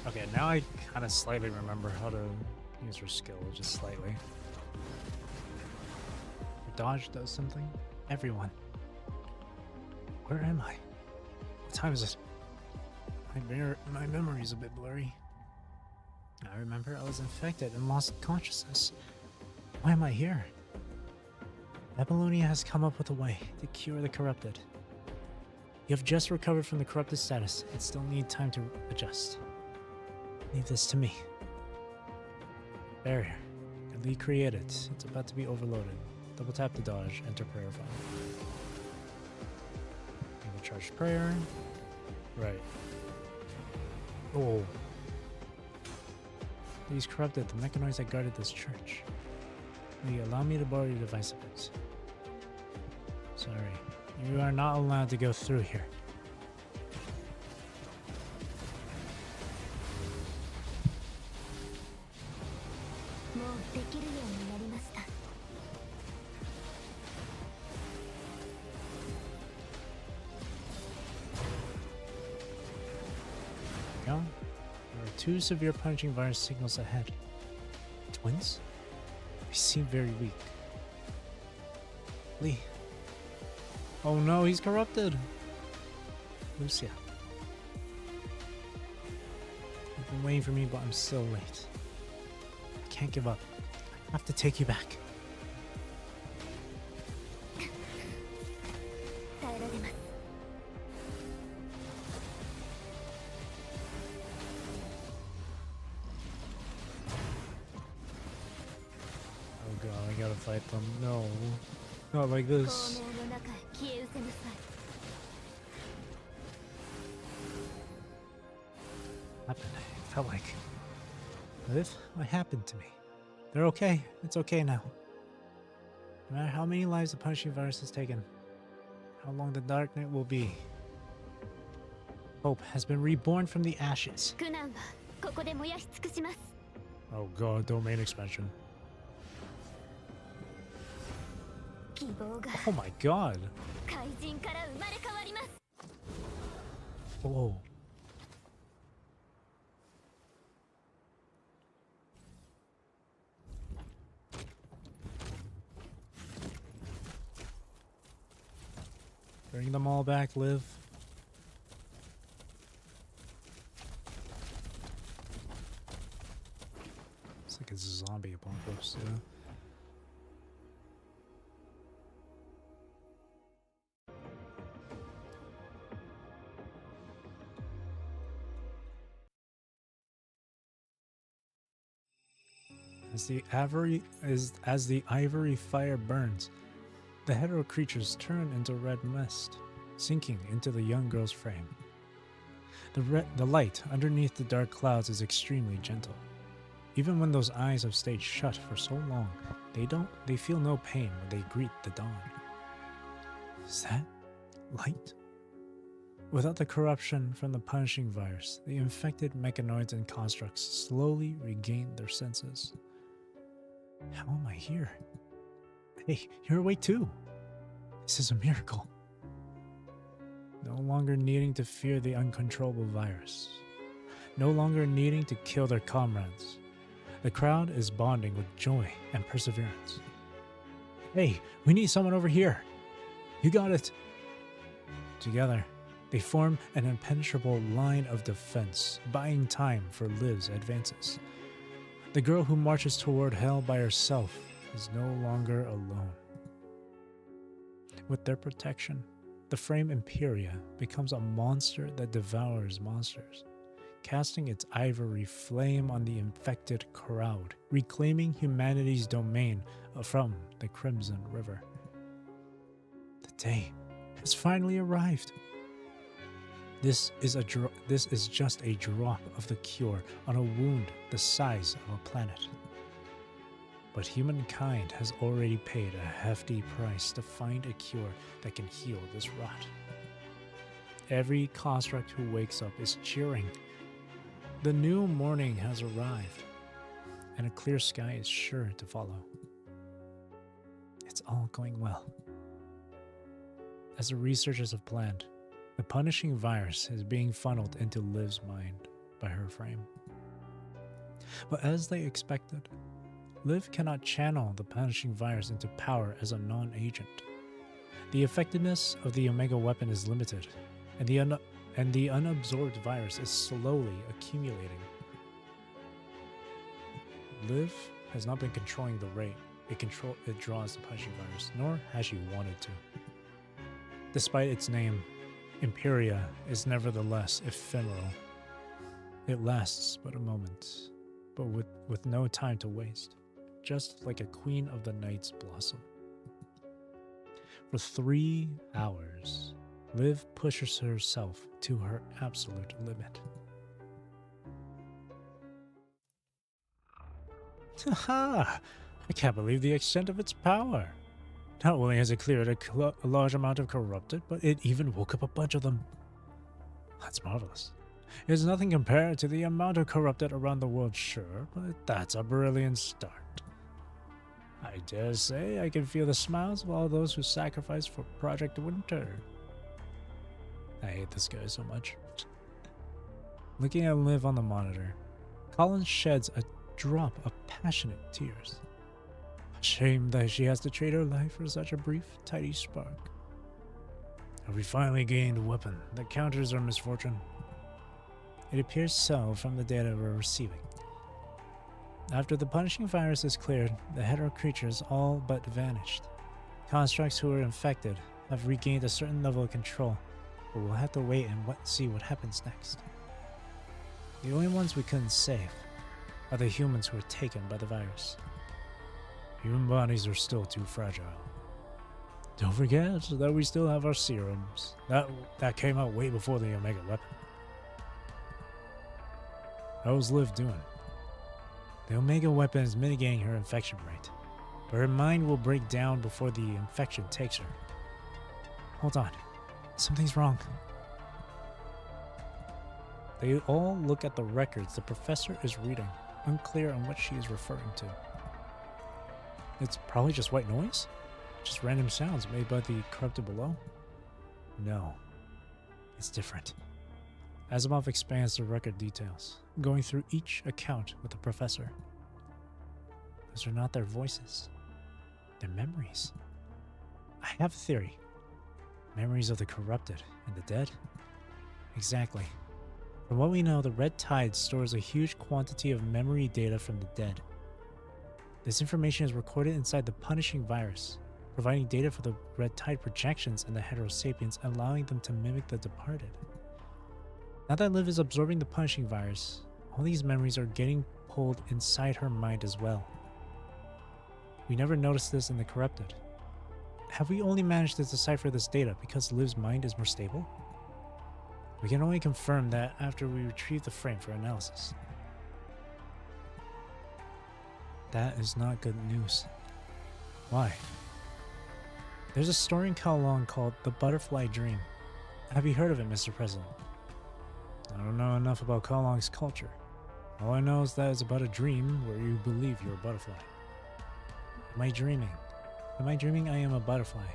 Okay, now I kind of slightly remember how to use her skill, just slightly. Her dodge does something. Everyone. Where am I? What time is it? My memory's a bit blurry. I remember I was infected and lost consciousness. Why am I here? Babylonia has come up with a way to cure the corrupted. You have just recovered from the corrupted status and still need time to adjust. Leave this to me. Barrier. Elite created. It's about to be overloaded. Double tap to dodge. Enter prayer file. Enable charged prayer. Right. Oh. These corrupted the mechanoids that guarded this church. Will you allow me to borrow your device a bit? Sorry. You are not allowed to go through here. Two severe punishing virus signals ahead. Twins? They seem very weak. Lee. Oh no, he's corrupted. Lucia. You've been waiting for me, but I'm still late. I can't give up. I have to take you back. Fight them. No, not like this. Happened. It felt like. What happened to me? They're okay. It's okay now. No matter how many lives the punishing virus has taken, how long the dark night will be, hope has been reborn from the ashes. Oh god, domain expansion. Oh my god. Whoa. Bring them all back, Liv. It's like a zombie apocalypse, yeah. As the ivory fire burns, the hetero creatures turn into red mist, sinking into the young girl's frame. The light underneath the dark clouds is extremely gentle. Even when those eyes have stayed shut for so long, they feel no pain when they greet the dawn. Is that light? Without the corruption from the punishing virus, the infected mechanoids and constructs slowly regain their senses. How am I here? Hey, you're awake too. This is a miracle. No longer needing to fear the uncontrollable virus. No longer needing to kill their comrades. The crowd is bonding with joy and perseverance. Hey, we need someone over here. You got it. Together, they form an impenetrable line of defense, buying time for Liv's advances. The girl who marches toward hell by herself is no longer alone. With their protection, the frame Imperia becomes a monster that devours monsters, casting its ivory flame on the infected crowd, reclaiming humanity's domain from the Crimson River. The day has finally arrived. This is just a drop of the cure on a wound the size of a planet. But humankind has already paid a hefty price to find a cure that can heal this rot. Every construct who wakes up is cheering. The new morning has arrived, and a clear sky is sure to follow. It's all going well. As the researchers have planned, the punishing virus is being funneled into Liv's mind by her frame. But as they expected, Liv cannot channel the punishing virus into power as a non-agent. The effectiveness of the Omega weapon is limited, and the unabsorbed virus is slowly accumulating. Liv has not been controlling the rate it draws the punishing virus, nor has she wanted to. Despite its name, Imperia is nevertheless ephemeral. It lasts but a moment, but with no time to waste, just like a queen of the night's blossom. For 3 hours, Liv pushes herself to her absolute limit. Haha! I can't believe the extent of its power. Not only has it cleared a large amount of corrupted, but it even woke up a bunch of them. That's marvelous. It's nothing compared to the amount of corrupted around the world, sure, but that's a brilliant start. I dare say I can feel the smiles of all those who sacrificed for Project Winter. I hate this guy so much. Looking at Liv on the monitor, Colin sheds a drop of passionate tears. A shame that she has to trade her life for such a brief, tidy spark. Have we finally gained a weapon that counters our misfortune? It appears so from the data we're receiving. After the punishing virus is cleared, the hetero creatures all but vanished. Constructs who were infected have regained a certain level of control, but we'll have to wait and see what happens next. The only ones we couldn't save are the humans who were taken by the virus. Human bodies are still too fragile. Don't forget that we still have our serums. That came out way before the Omega weapon. How's Liv doing? The Omega weapon is mitigating her infection rate, but her mind will break down before the infection takes her. Hold on. Something's wrong. They all look at the records the professor is reading, unclear on what she is referring to. It's probably just white noise? Just random sounds made by the corrupted below? No. It's different. Asimov expands the record details, going through each account with the professor. Those are not their voices. They're memories. I have a theory. Memories of the corrupted and the dead? Exactly. From what we know, the Red Tide stores a huge quantity of memory data from the dead. This information is recorded inside the punishing virus, providing data for the Red Tide projections and the Heterosapiens, allowing them to mimic the departed. Now that Liv is absorbing the punishing virus, all these memories are getting pulled inside her mind as well. We never noticed this in the corrupted. Have we only managed to decipher this data because Liv's mind is more stable? We can only confirm that after we retrieve the frame for analysis. That is not good news. Why? There's a story in Kowloon called The Butterfly Dream. Have you heard of it, Mr. President? I don't know enough about Kowloon's culture. All I know is that it's about a dream where you believe you're a butterfly. Am I dreaming? Am I dreaming I am a butterfly?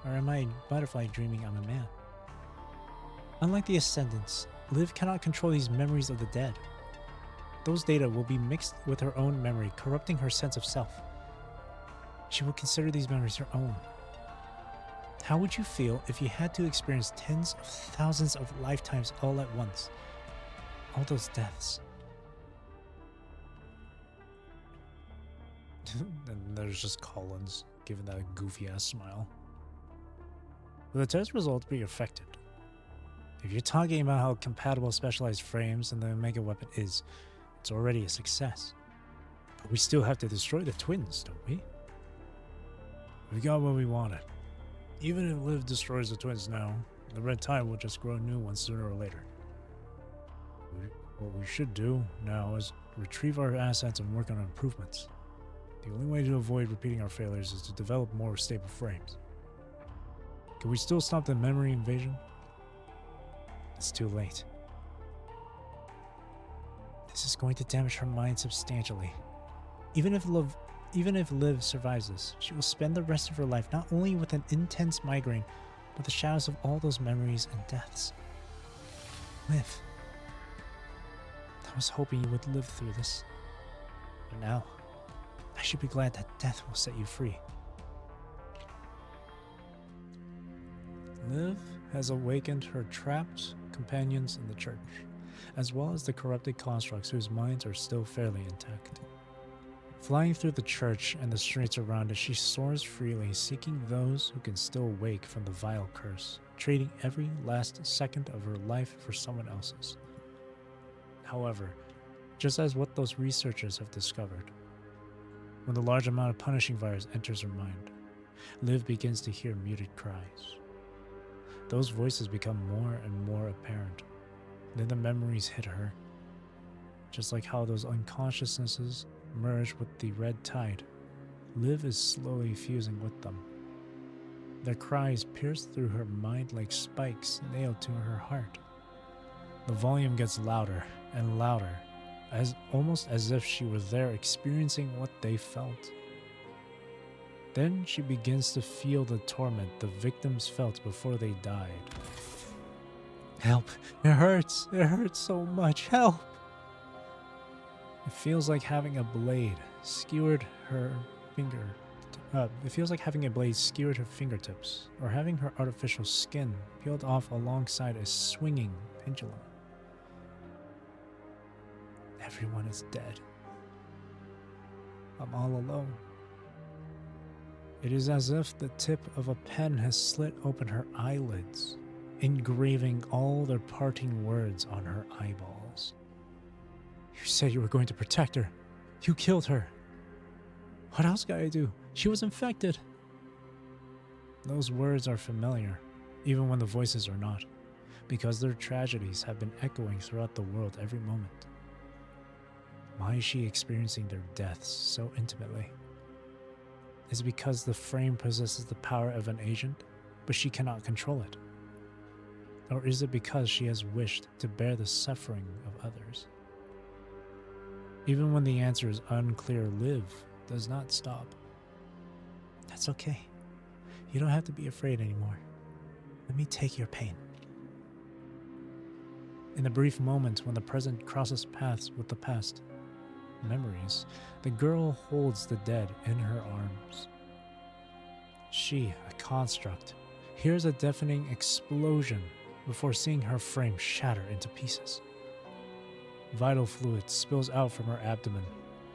Or am I a butterfly dreaming I'm a man? Unlike the Ascendants, Liv cannot control these memories of the dead. Those data will be mixed with her own memory, corrupting her sense of self. She will consider these memories her own. How would you feel if you had to experience tens of thousands of lifetimes all at once? All those deaths. And there's just Collins giving that goofy ass smile. Will the test results be affected? If you're talking about how compatible specialized frames and the Omega weapon is, it's already a success. But we still have to destroy the twins, don't we? We got what we wanted. Even if Liv destroys the twins now, the Red Tide will just grow new ones sooner or later. What we should do now is retrieve our assets and work on improvements. The only way to avoid repeating our failures is to develop more stable frames. Can we still stop the memory invasion? It's too late. This is going to damage her mind substantially. Even if Liv survives this, she will spend the rest of her life not only with an intense migraine, but the shadows of all those memories and deaths. Liv. I was hoping you would live through this. But now, I should be glad that death will set you free. Liv has awakened her trapped companions in the church, as well as the corrupted constructs whose minds are still fairly intact. Flying through the church and the streets around it, she soars freely, seeking those who can still wake from the vile curse, trading every last second of her life for someone else's. However, just as what those researchers have discovered, when the large amount of punishing virus enters her mind, Liv begins to hear muted cries. Those voices become more and more apparent. Then the memories hit her. Just like how those unconsciousnesses merge with the red tide, Liv is slowly fusing with them. Their cries pierce through her mind like spikes nailed to her heart. The volume gets louder and louder, almost as if she were there experiencing what they felt. Then she begins to feel the torment the victims felt before they died. Help! It hurts! It hurts so much! Help! It feels like having a blade skewered her finger. It feels like having a blade skewered her fingertips, or having her artificial skin peeled off alongside a swinging pendulum. Everyone is dead. I'm all alone. It is as if the tip of a pen has slit open her eyelids, engraving all their parting words on her eyeballs. You said you were going to protect her. You killed her. What else could I do? She was infected. Those words are familiar, even when the voices are not, because their tragedies have been echoing throughout the world every moment. Why is she experiencing their deaths so intimately? Is it because the frame possesses the power of an agent, but she cannot control it? Or is it because she has wished to bear the suffering of others? Even when the answer is unclear, Liv does not stop. That's okay. You don't have to be afraid anymore. Let me take your pain. In the brief moment when the present crosses paths with the past, memories, the girl holds the dead in her arms. She, a construct, hears a deafening explosion before seeing her frame shatter into pieces. Vital fluid spills out from her abdomen,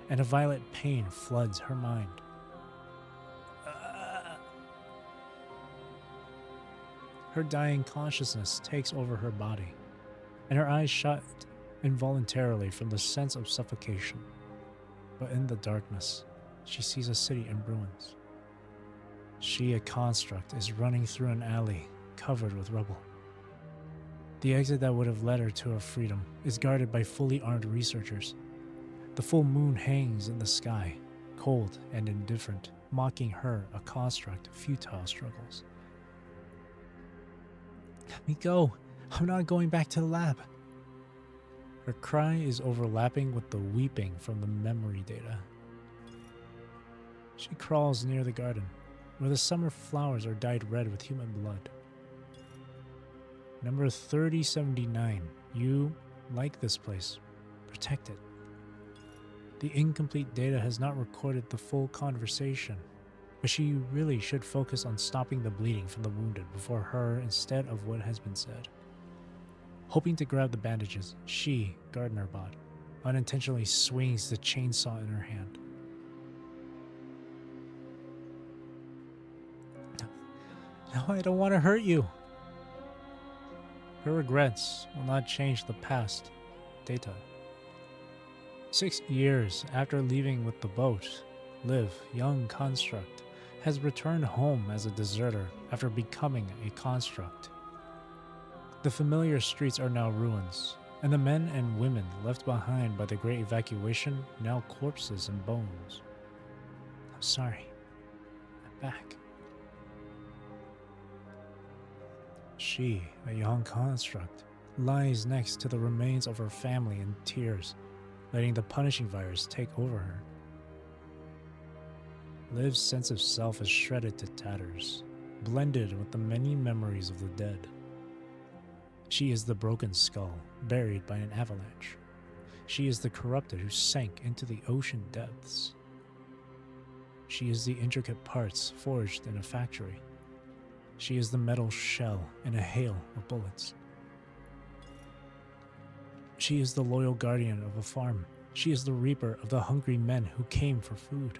and a violent pain floods her mind. Her dying consciousness takes over her body, and her eyes shut involuntarily from the sense of suffocation. But in the darkness, she sees a city in ruins. She, a construct, is running through an alley covered with rubble. The exit that would have led her to her freedom is guarded by fully armed researchers. The full moon hangs in the sky, cold and indifferent, mocking her, a construct, futile struggles. Let me go. I'm not going back to the lab. Her cry is overlapping with the weeping from the memory data. She crawls near the garden, where the summer flowers are dyed red with human blood. Number 3079. You like this place. Protect it. The incomplete data has not recorded the full conversation, but she really should focus on stopping the bleeding from the wounded before her instead of what has been said. Hoping to grab the bandages, she, Gardner bot, unintentionally swings the chainsaw in her hand. No, I don't want to hurt you. Her regrets will not change the past. Data. 6 years after leaving with the boat, Liv, young construct, has returned home as a deserter after becoming a construct. The familiar streets are now ruins, and the men and women left behind by the great evacuation now corpses and bones. I'm sorry. I'm back. She, a young construct, lies next to the remains of her family in tears, letting the punishing virus take over her. Liv's sense of self is shredded to tatters, blended with the many memories of the dead. She is the broken skull, buried by an avalanche. She is the corrupted who sank into the ocean depths. She is the intricate parts forged in a factory. She is the metal shell in a hail of bullets. She is the loyal guardian of a farm. She is the reaper of the hungry men who came for food.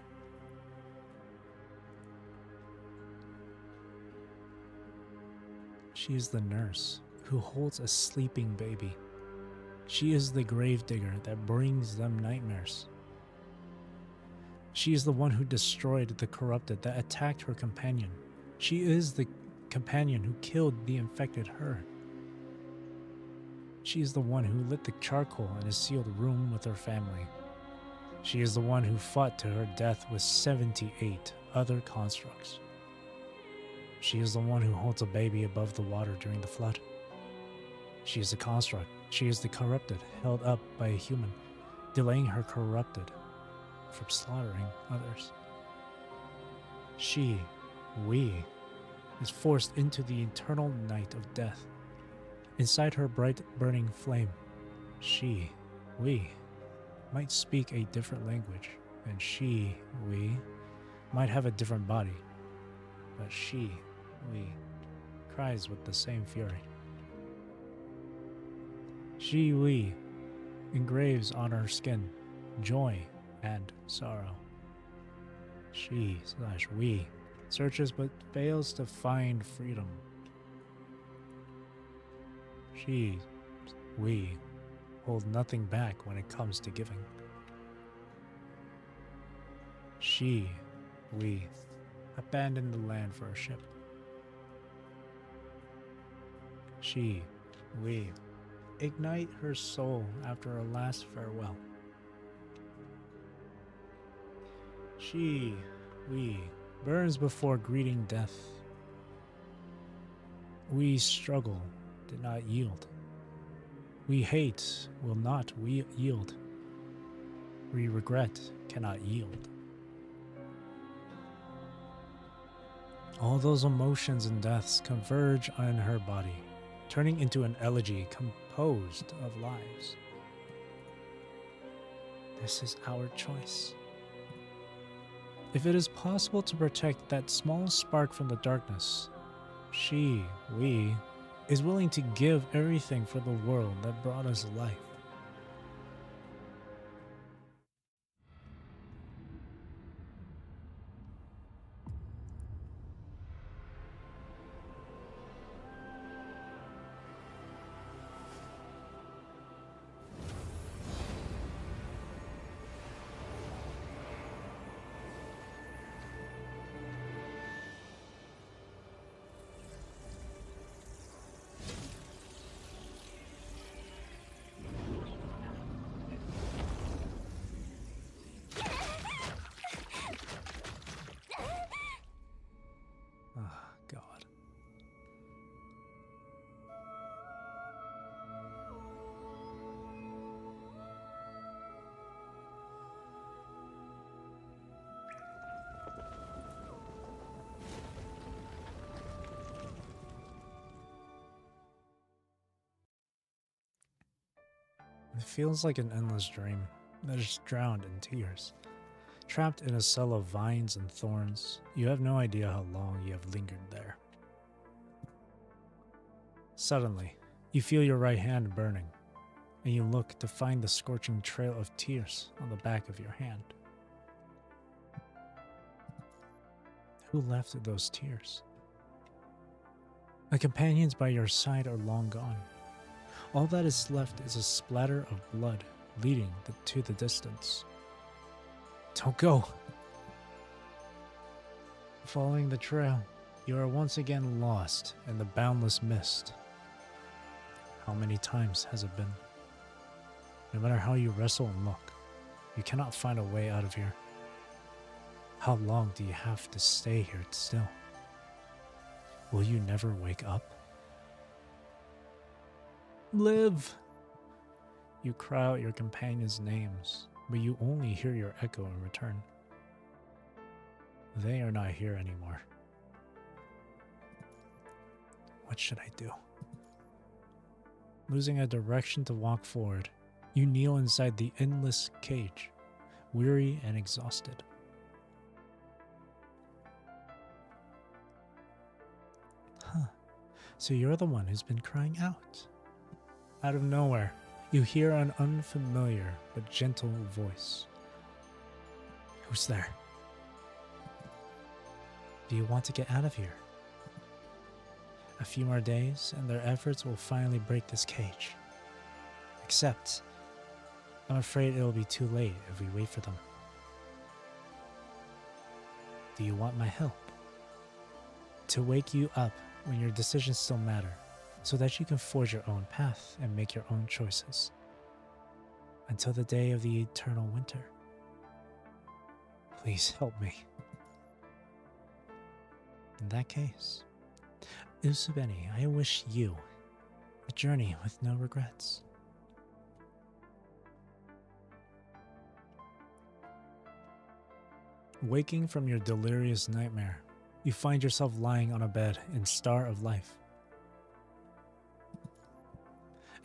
She is the nurse who holds a sleeping baby. She is the gravedigger that brings them nightmares. She is the one who destroyed the corrupted that attacked her companion. She is the companion who killed the infected her. She is the one who lit the charcoal in a sealed room with her family. She is the one who fought to her death with 78 other constructs. She is the one who holds a baby above the water during the flood. She is a construct. She is the corrupted, held up by a human, delaying her corrupted from slaughtering others. She, we, is forced into the eternal night of death. Inside her bright burning flame, she, we, might speak a different language, and she, we, might have a different body, but she, we, cries with the same fury. She, we, engraves on her skin joy and sorrow. She/we searches but fails to find freedom. She, we, hold nothing back when it comes to giving. She, we, abandon the land for a ship. She, we, ignite her soul after a last farewell. She, we, burns before greeting death. We struggle, did not yield. We hate, will not yield. We regret, cannot yield. All those emotions and deaths converge on her body, turning into an elegy composed of lives. This is our choice. If it is possible to protect that small spark from the darkness, she, we, is willing to give everything for the world that brought us life. It feels like an endless dream that is drowned in tears. Trapped in a cell of vines and thorns, you have no idea how long you have lingered there. Suddenly, you feel your right hand burning, and you look to find the scorching trail of tears on the back of your hand. Who left those tears? The companions by your side are long gone. All that is left is a splatter of blood leading to the distance. Don't go! Following the trail, you are once again lost in the boundless mist. How many times has it been? No matter how you wrestle and look, you cannot find a way out of here. How long do you have to stay here still? Will you never wake up? Live! You cry out your companions' names, but you only hear your echo in return. They are not here anymore. What should I do? Losing a direction to walk forward, you kneel inside the endless cage, weary and exhausted. So you're the one who's been crying out. Out of nowhere, you hear an unfamiliar but gentle voice. Who's there? Do you want to get out of here? A few more days and their efforts will finally break this cage. Except, I'm afraid it will be too late if we wait for them. Do you want my help? To wake you up when your decisions still matter, so that you can forge your own path and make your own choices. Until the day of the eternal winter. Please help me. In that case, Usubeni, I wish you a journey with no regrets. Waking from your delirious nightmare, you find yourself lying on a bed in Star of Life.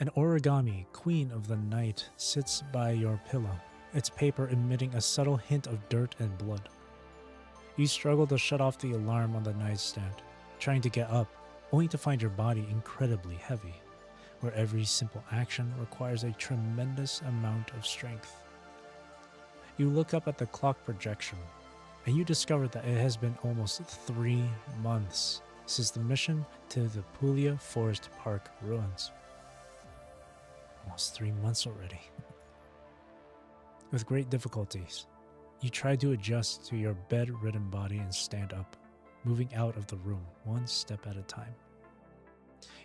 An origami queen of the night sits by your pillow, its paper emitting a subtle hint of dirt and blood. You struggle to shut off the alarm on the nightstand, trying to get up, only to find your body incredibly heavy, where every simple action requires a tremendous amount of strength. You look up at the clock projection, and you discover that it has been almost 3 months since the mission to the Puglia Forest Park ruins. Almost 3 months already. With great difficulties, you try to adjust to your bedridden body and stand up, moving out of the room one step at a time.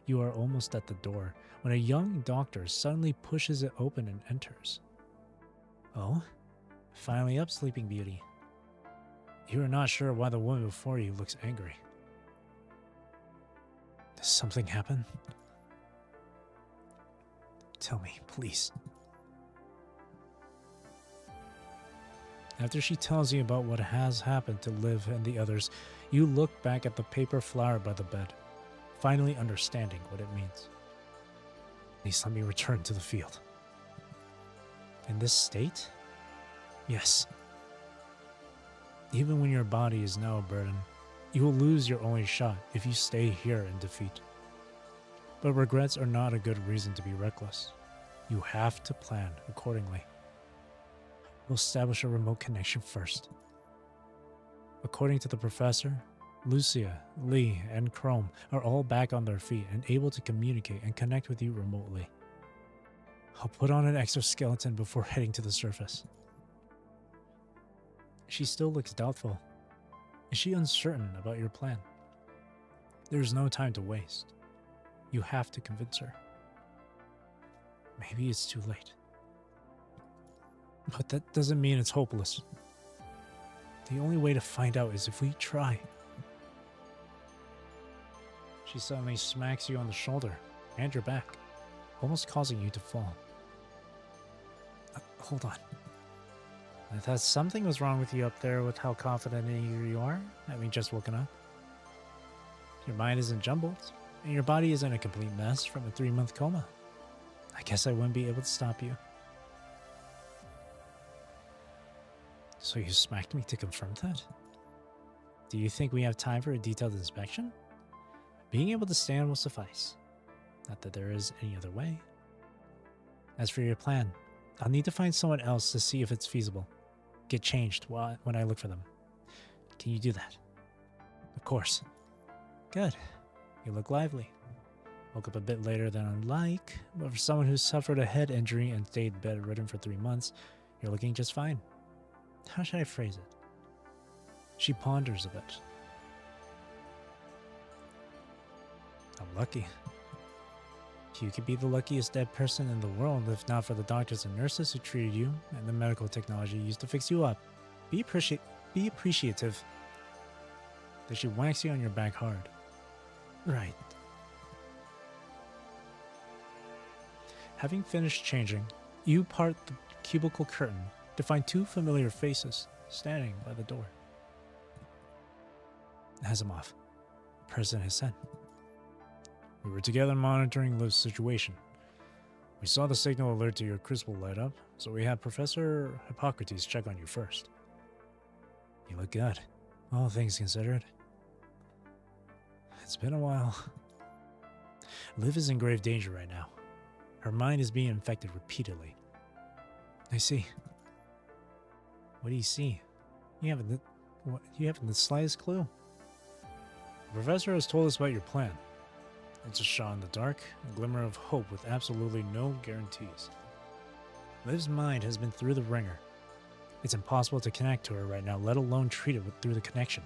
You are almost at the door when a young doctor suddenly pushes it open and enters. Oh, finally up, Sleeping Beauty. You are not sure why the woman before you looks angry. Does something happen? Tell me, please. After she tells you about what has happened to Liv and the others, you look back at the paper flower by the bed, finally understanding what it means. Please let me return to the field. In this state? Yes. Even when your body is now a burden, you will lose your only shot if you stay here in defeat. But regrets are not a good reason to be reckless. You have to plan accordingly. We'll establish a remote connection first. According to the professor, Lucia, Lee, and Chrome are all back on their feet and able to communicate and connect with you remotely. I'll put on an exoskeleton before heading to the surface. She still looks doubtful. Is she uncertain about your plan? There's no time to waste. You have to convince her. Maybe it's too late. But that doesn't mean it's hopeless. The only way to find out is if we try. She suddenly smacks you on the shoulder and your back, almost causing you to fall. Hold on. I thought something was wrong with you up there with how confident and eager you are, having just woken up. Your mind isn't jumbled, and your body isn't a complete mess from a 3-month coma. I guess I wouldn't be able to stop you. So you smacked me to confirm that? Do you think we have time for a detailed inspection? Being able to stand will suffice. Not that there is any other way. As for your plan, I'll need to find someone else to see if it's feasible. Get changed when I look for them. Can you do that? Of course. Good. You look lively. Woke up a bit later than I'd like, but for someone who suffered a head injury and stayed bedridden for 3 months, you're looking just fine. How should I phrase it? She ponders a bit. I'm lucky. You could be the luckiest dead person in the world if not for the doctors and nurses who treated you and the medical technology used to fix you up. Be appreciative that she whacks you on your back hard. Right. Having finished changing, you part the cubicle curtain to find 2 familiar faces standing by the door. Asimov, the president has said. We were together monitoring Liv's situation. We saw the signal alert to your crystal light up, so we had Professor Hippocrates check on you first. You look good, all things considered. It's been a while. Liv is in grave danger right now. Her mind is being infected repeatedly. I see. What do you see? You haven't the slightest clue. The professor has told us about your plan. It's a shot in the dark, a glimmer of hope with absolutely no guarantees. Liv's mind has been through the ringer. It's impossible to connect to her right now, let alone treat it through the connection.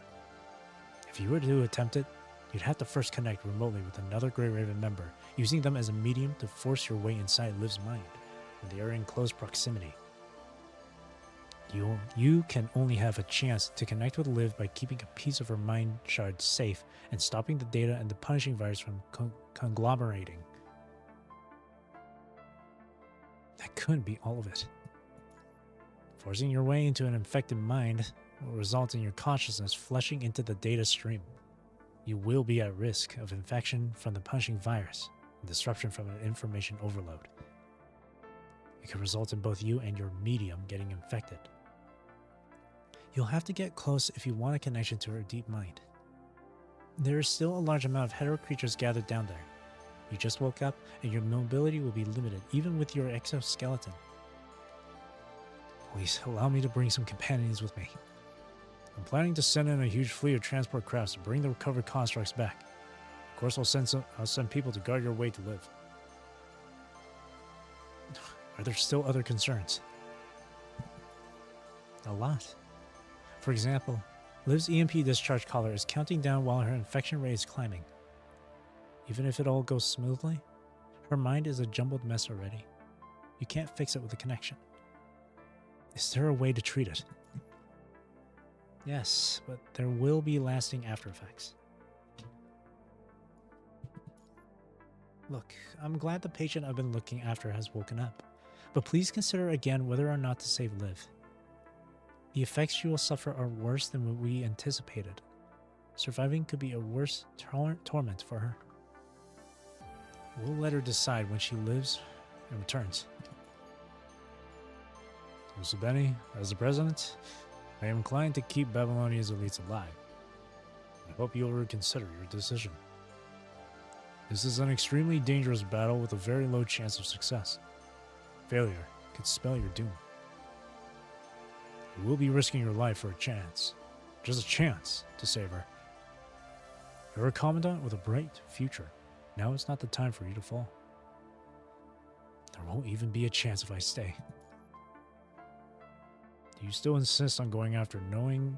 If you were to attempt it, you'd have to first connect remotely with another Grey Raven member, using them as a medium to force your way inside Liv's mind, when they are in close proximity. You can only have a chance to connect with Liv by keeping a piece of her mind shard safe and stopping the data and the punishing virus from conglomerating. That couldn't be all of it. Forcing your way into an infected mind will result in your consciousness flushing into the data stream. You will be at risk of infection from the punishing virus and disruption from an information overload. It could result in both you and your medium getting infected. You'll have to get close if you want a connection to her deep mind. There is still a large amount of hetero creatures gathered down there. You just woke up, and your mobility will be limited, even with your exoskeleton. Please, allow me to bring some companions with me. I'm planning to send in a huge fleet of transport crafts to bring the recovered constructs back. Of course, I'll send people to guard your way to Liv. Are there still other concerns? A lot. For example, Liv's EMP discharge collar is counting down while her infection rate is climbing. Even if it all goes smoothly, her mind is a jumbled mess already. You can't fix it with a connection. Is there a way to treat it? Yes, but there will be lasting after effects. Look, I'm glad the patient I've been looking after has woken up, but please consider again whether or not to save Liv. The effects she will suffer are worse than what we anticipated. Surviving could be a worse torment for her. We'll let her decide when she lives and returns. Mr. Benny, as the president, I am inclined to keep Babylonia's elites alive. I hope you'll reconsider your decision. This is an extremely dangerous battle with a very low chance of success. Failure could spell your doom. You will be risking your life for a chance. Just a chance to save her. You're a commandant with a bright future. Now is not the time for you to fall. There won't even be a chance if I stay. Do you still insist on going after knowing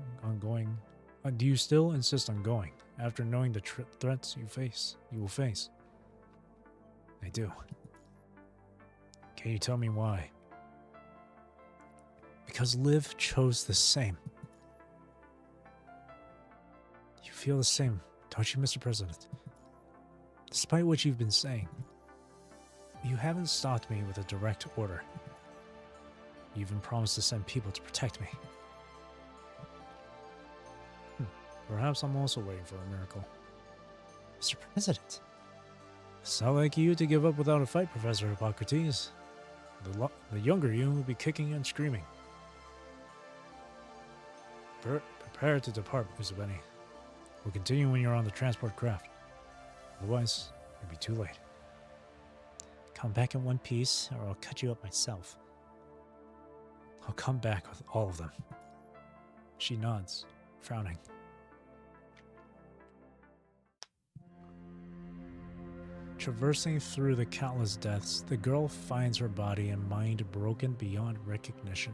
Do you still insist on going after knowing the threats you will face? I do. Can you tell me why? Because Liv chose the same. You feel the same, don't you, Mr. President? Despite what you've been saying, you haven't stopped me with a direct order. You even promised to send people to protect me. Perhaps I'm also waiting for a miracle. Mr. President, It's not like you to give up without a fight, Professor Hippocrates. The younger you will be kicking and screaming. Prepare to depart, Musabeni. We'll continue when you're on the transport craft. Otherwise, it'll be too late. Come back in one piece, or I'll cut you up myself. I'll come back with all of them. She nods, frowning. Traversing through the countless deaths, the girl finds her body and mind broken beyond recognition.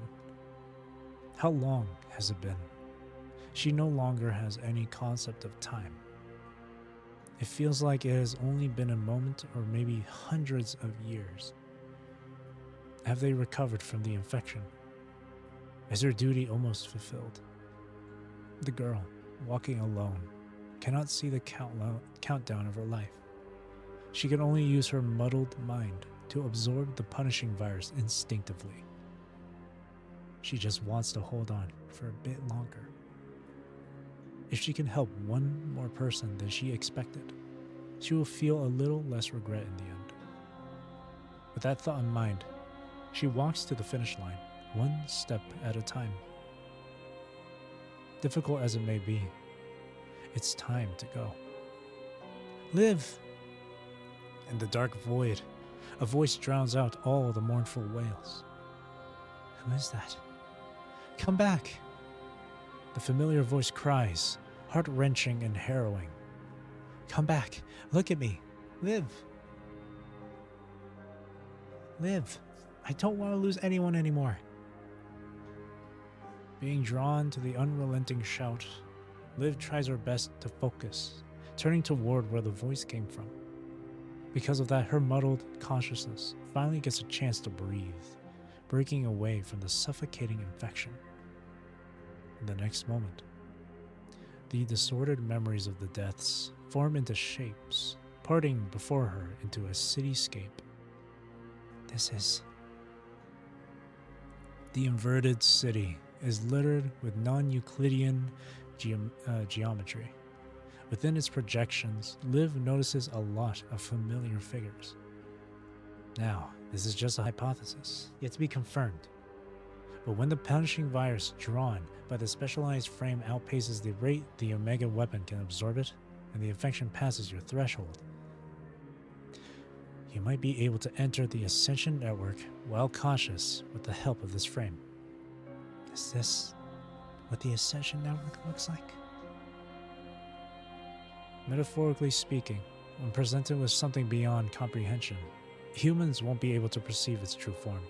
How long has it been? She no longer has any concept of time. It feels like it has only been a moment or maybe hundreds of years. Have they recovered from the infection? Is her duty almost fulfilled? The girl, walking alone, cannot see the countdown of her life. She can only use her muddled mind to absorb the punishing virus instinctively. She just wants to hold on for a bit longer. If she can help one more person than she expected, she will feel a little less regret in the end. With that thought in mind, she walks to the finish line, one step at a time. Difficult as it may be, it's time to go. Live! In the dark void, a voice drowns out all the mournful wails. Who is that? Come back! The familiar voice cries, heart-wrenching and harrowing. Come back! Look at me! Live! Live! I don't want to lose anyone anymore. Being drawn to the unrelenting shout, Liv tries her best to focus, turning toward where the voice came from. Because of that, her muddled consciousness finally gets a chance to breathe, breaking away from the suffocating infection. In the next moment, the disordered memories of the deaths form into shapes, parting before her into a cityscape. This is... The inverted city is littered with non-Euclidean geometry. Within its projections, Liv notices a lot of familiar figures. Now, this is just a hypothesis, yet to be confirmed. But when the punishing virus drawn by the specialized frame outpaces the rate the Omega weapon can absorb it, and the infection passes your threshold, you might be able to enter the Ascension network while conscious with the help of this frame. Is this what the Ascension network looks like? Metaphorically speaking, when presented with something beyond comprehension, humans won't be able to perceive its true form,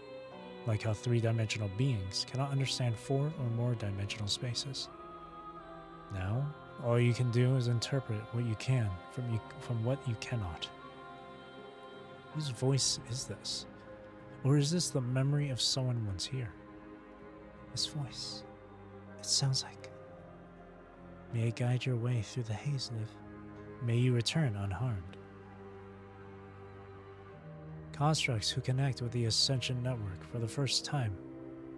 like how three-dimensional beings cannot understand four or more dimensional spaces. Now, all you can do is interpret what you can from what you cannot. Whose voice is this? Or is this the memory of someone once here? This voice, it sounds like... May it guide your way through the haze, Liv. May you return unharmed. Constructs who connect with the Ascension network for the first time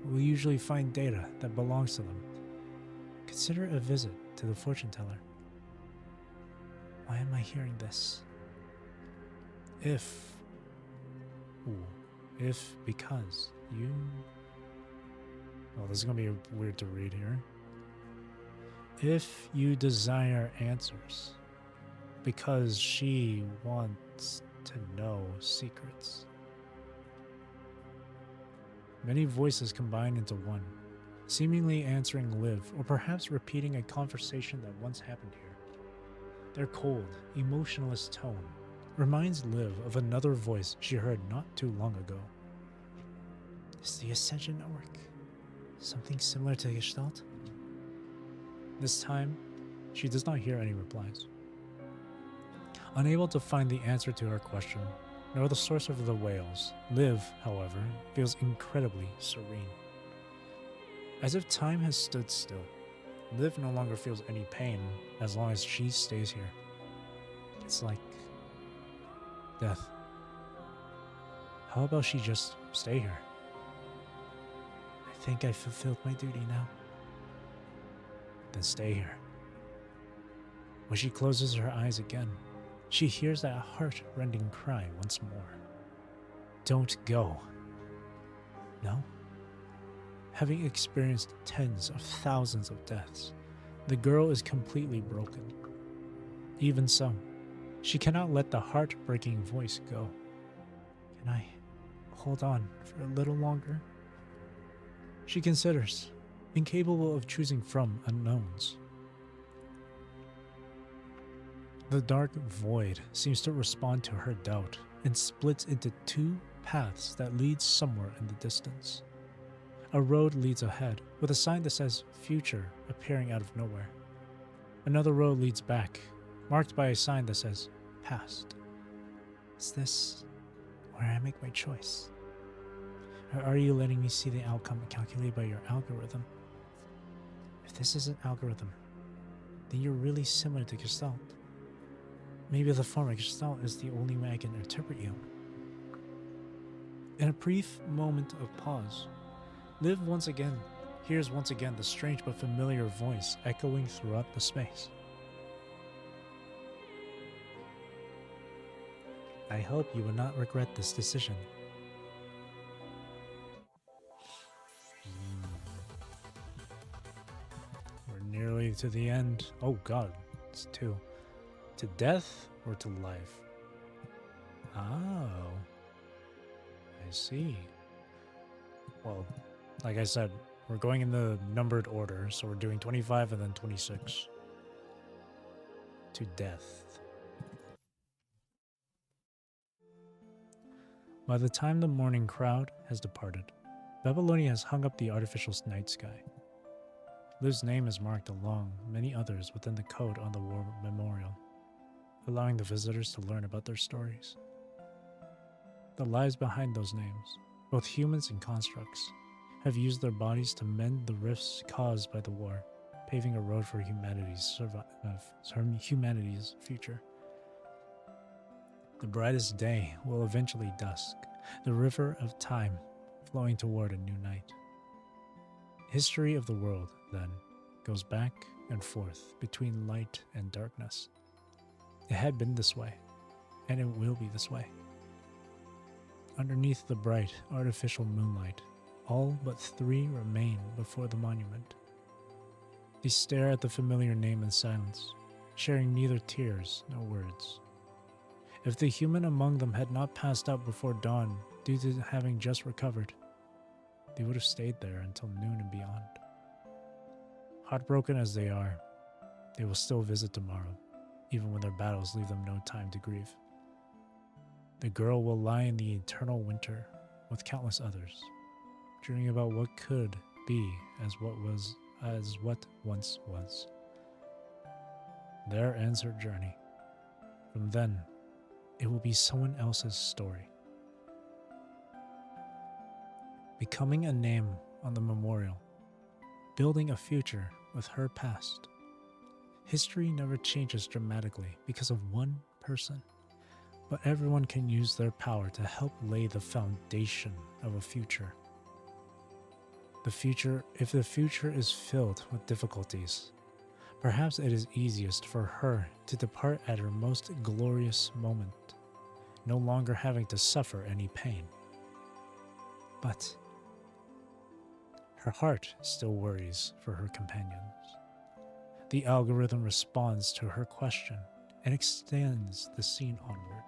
will usually find data that belongs to them. Consider a visit to the fortune teller. Why am I hearing this? Because you... Well, this is going to be weird to read here. If you desire answers, because she wants to know secrets. Many voices combine into one, seemingly answering Liv, or perhaps repeating a conversation that once happened here. Their cold, emotionless tone reminds Liv of another voice she heard not too long ago. Is the Ascension network something similar to Gestalt? This time, she does not hear any replies. Unable to find the answer to her question, nor the source of the wails, Liv, however, feels incredibly serene. As if time has stood still, Liv no longer feels any pain as long as she stays here. It's like death. How about she just stay here? I think I fulfilled my duty now. Then stay here. When she closes her eyes again, She hears that heart-rending cry once more. Don't go. No? Having experienced tens of thousands of deaths, the girl is completely broken. Even so, she cannot let the heart-breaking voice go. Can I hold on for a little longer? She considers, incapable of choosing from unknowns. The dark void seems to respond to her doubt and splits into two paths that lead somewhere in the distance. A road leads ahead, with a sign that says future appearing out of nowhere. Another road leads back, marked by a sign that says past. Is this where I make my choice? Or are you letting me see the outcome calculated by your algorithm? If this is an algorithm, then you're really similar to Gestalt. Maybe the form of Gestalt is the only way I can interpret you. In a brief moment of pause, Liv hears once again the strange but familiar voice echoing throughout the space. I hope you will not regret this decision. We're nearly to the end. Oh god, it's 2. To death or to life? Oh. I see. Well, like I said, we're going in the numbered order, so we're doing 25 and then 26. To death. By the time the morning crowd has departed, Babylonia has hung up the artificial night sky. Liv's name is marked along many others within the code on the war memorial, allowing the visitors to learn about their stories. The lives behind those names, both humans and constructs, have used their bodies to mend the rifts caused by the war, paving a road for humanity's future. The brightest day will eventually dusk, the river of time flowing toward a new night. History of the world, then, goes back and forth between light and darkness. It had been this way, and it will be this way. Underneath the bright, artificial moonlight, all but 3 remain before the monument. They stare at the familiar name in silence, sharing neither tears nor words. If the human among them had not passed out before dawn due to having just recovered, they would have stayed there until noon and beyond. Heartbroken as they are, they will still visit tomorrow, even when their battles leave them no time to grieve. The girl will lie in the eternal winter with countless others, dreaming about what could be as what once was. There ends her journey. From then, it will be someone else's story. Becoming a name on the memorial, building a future with her past. History never changes dramatically because of one person, but everyone can use their power to help lay the foundation of a future. If the future is filled with difficulties, perhaps it is easiest for her to depart at her most glorious moment, no longer having to suffer any pain. But her heart still worries for her companions. The algorithm responds to her question and extends the scene onward.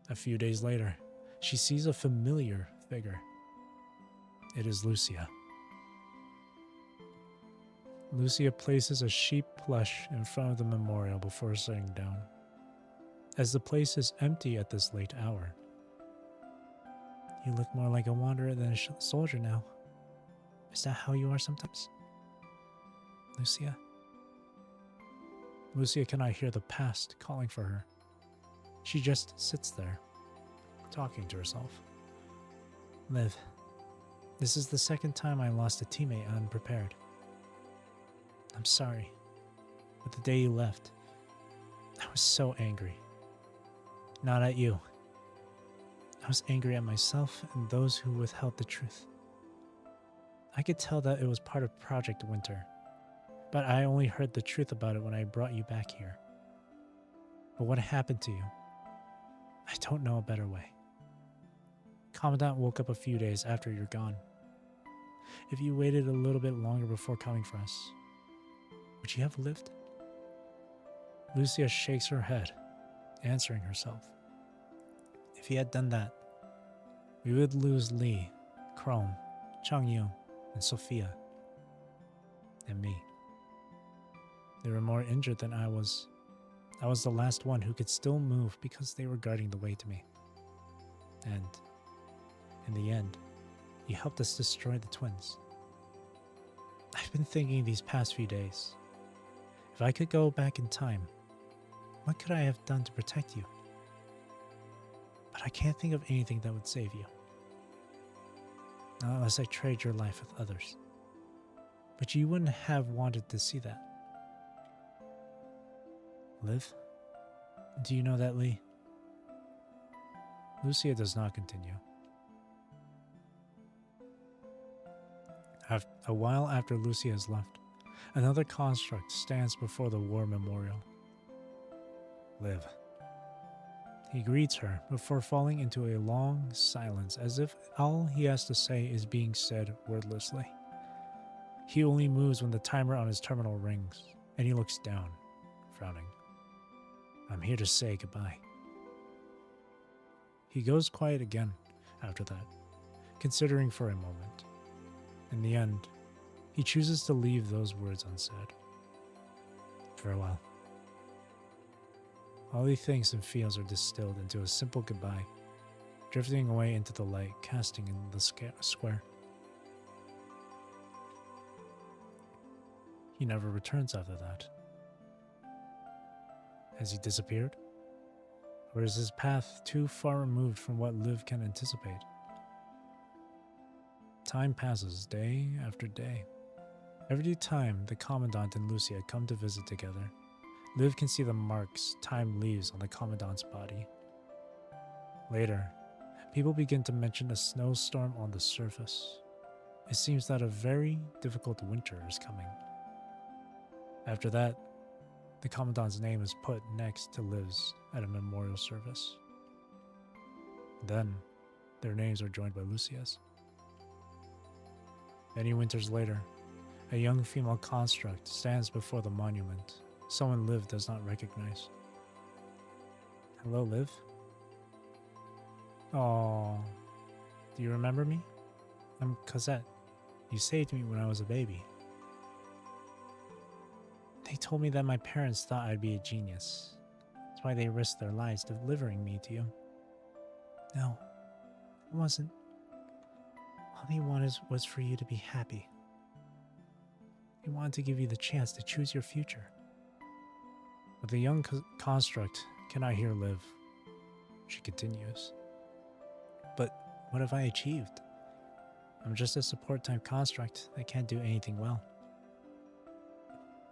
A few days later, she sees a familiar figure. It is Lucia. Lucia places a sheep plush in front of the memorial before sitting down, as the place is empty at this late hour. You look more like a wanderer than a soldier now. Is that how you are sometimes? Lucia? Lucia cannot hear the past calling for her. She just sits there, talking to herself. Liv, this is the second time I lost a teammate unprepared. I'm sorry, but the day you left, I was so angry. Not at you. I was angry at myself and those who withheld the truth. I could tell that it was part of Project Winter. but I only heard the truth about it when I brought you back here. But what happened to you? I don't know a better way. Commandant woke up a few days after you're gone. If you waited a little bit longer before coming for us, would you have lived? Lucia shakes her head, answering herself. If he had done that, we would lose Li, Chrome, Changyu, and Sophia, and me. They were more injured than I was. I was the last one who could still move because they were guarding the way to me. And, in the end, you helped us destroy the twins. I've been thinking these past few days. If I could go back in time, what could I have done to protect you? But I can't think of anything that would save you. Not unless I trade your life with others. But you wouldn't have wanted to see that. Liv? Do you know that, Lee? Lucia does not continue. A while after Lucia has left, another construct stands before the war memorial. Liv. He greets her before falling into a long silence as if all he has to say is being said wordlessly. He only moves when the timer on his terminal rings, and he looks down, frowning. I'm here to say goodbye. He goes quiet again after that, considering for a moment. In the end, he chooses to leave those words unsaid. Farewell. All he thinks and feels are distilled into a simple goodbye, drifting away into the light, casting in the square. He never returns after that. Has he disappeared? Or is his path too far removed from what Liv can anticipate? Time passes day after day. Every time the Commandant and Lucia come to visit together, Liv can see the marks time leaves on the Commandant's body. Later, people begin to mention a snowstorm on the surface. It seems that a very difficult winter is coming. After that, the Commandant's name is put next to Liv's at a memorial service. Then, their names are joined by Lucia's. Many winters later, a young female construct stands before the monument, someone Liv does not recognize. Hello, Liv? Aww. Do you remember me? I'm Cosette. You saved me when I was a baby. They told me that my parents thought I'd be a genius. That's why they risked their lives delivering me to you. No, it wasn't. All they wanted was for you to be happy. They wanted to give you the chance to choose your future. But the young construct cannot hear Liv. She continues. But what have I achieved? I'm just a support-type construct that can't do anything well.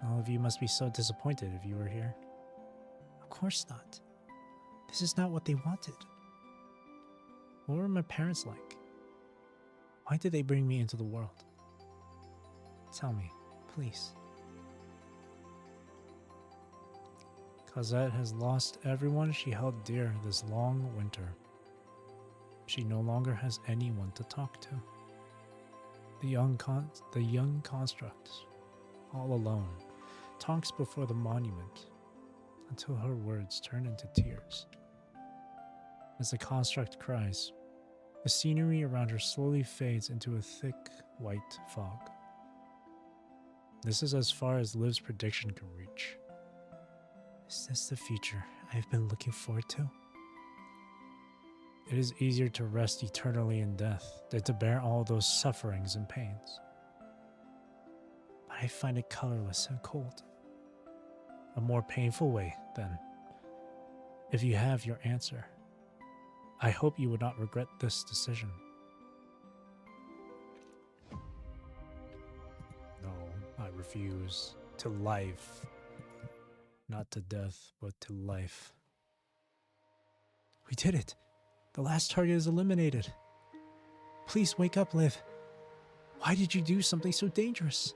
All of you must be so disappointed if you were here. Of course not. This is not what they wanted. What were my parents like? Why did they bring me into the world? Tell me, please. Cosette has lost everyone she held dear this long winter. She no longer has anyone to talk to. The young construct, all alone, talks before the monument until her words turn into tears. As the construct cries, the scenery around her slowly fades into a thick, white fog. This is as far as Liv's prediction can reach. Is this the future I've been looking forward to? It is easier to rest eternally in death than to bear all those sufferings and pains. But I find it colorless and cold. A more painful way, then. If you have your answer, I hope you would not regret this decision. No, I refuse. To life. Not to death, but to life. We did it! The last target is eliminated. Please wake up, Liv. Why did you do something so dangerous?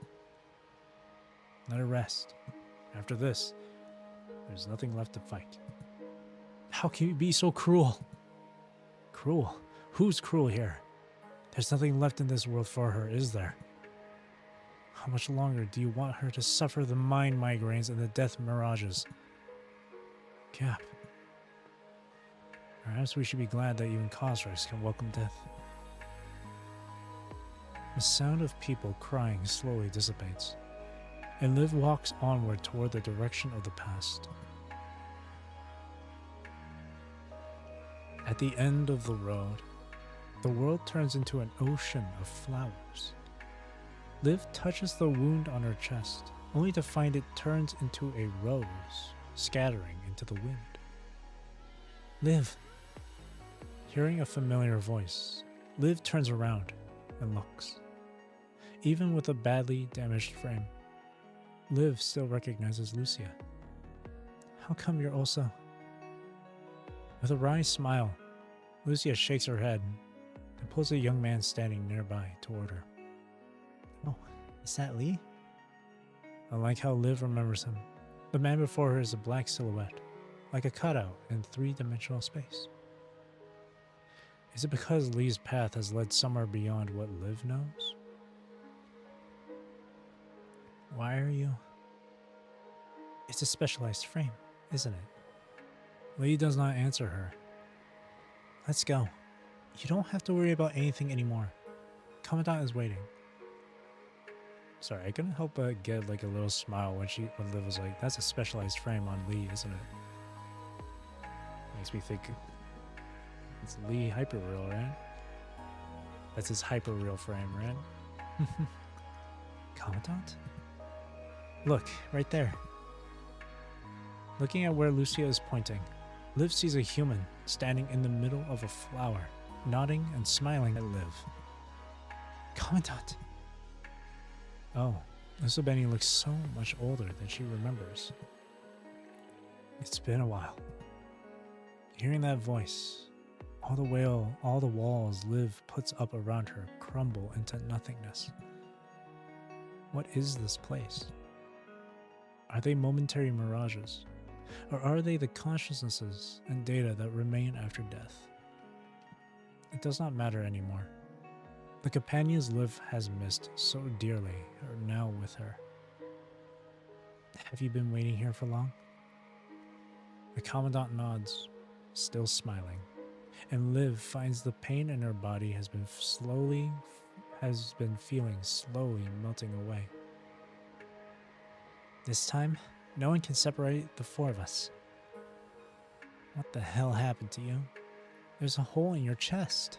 Let her rest. After this, there's nothing left to fight. How can you be so cruel? Cruel? Who's cruel here? There's nothing left in this world for her, is there? How much longer do you want her to suffer the mind migraines and the death mirages? Cap. Perhaps we should be glad that even Cosrex can welcome death. The sound of people crying slowly dissipates, and Liv walks onward toward the direction of the past. At the end of the road, the world turns into an ocean of flowers. Liv touches the wound on her chest, only to find it turns into a rose, scattering into the wind. Liv! Hearing a familiar voice, Liv turns around and looks. Even with a badly damaged frame, Liv still recognizes Lucia. How come you're also... With a wry smile, Lucia shakes her head and pulls a young man standing nearby toward her. Oh, is that Lee? I like how Liv remembers him. The man before her is a black silhouette, like a cutout in three-dimensional space. Is it because Lee's path has led somewhere beyond what Liv knows? Why are you... It's a specialized frame, isn't it? Lee does not answer her. Let's go. You don't have to worry about anything anymore. Commandant is waiting. Sorry, I couldn't help but get like a little smile when Liv was like, that's a specialized frame on Lee, isn't it? Makes me think it's Lee Hyperreal, right? That's his Hyperreal frame, right? Commandant? Look, right there. Looking at where Lucia is pointing, Liv sees a human standing in the middle of a flower, nodding and smiling at Liv. Commandant! Oh, Lucem looks so much older than she remembers. It's been a while. Hearing that voice, all the walls Liv puts up around her crumble into nothingness. What is this place? Are they momentary mirages? Or are they the consciousnesses and data that remain after death? It does not matter anymore. The companions Liv has missed so dearly are now with her. Have you been waiting here for long? The Commandant nods, still smiling, and Liv finds the pain in her body has been feeling slowly melting away. This time, no one can separate the four of us. What the hell happened to you? There's a hole in your chest.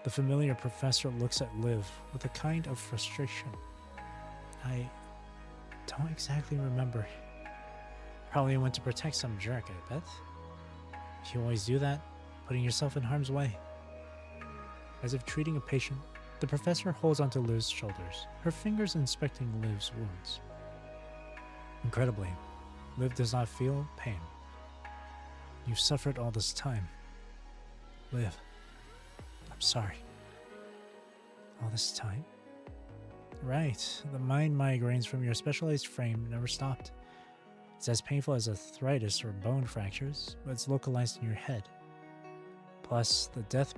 The familiar professor looks at Liv with a kind of frustration. I don't exactly remember. Probably went to protect some jerk, I bet. You always do that, putting yourself in harm's way. As if treating a patient, the professor holds onto Liv's shoulders, her fingers inspecting Liv's wounds. Incredibly, Liv does not feel pain. You've suffered all this time. Liv, I'm sorry. All this time? Right, the mind migraines from your specialized frame never stopped. It's as painful as arthritis or bone fractures, but it's localized in your head. Plus, the death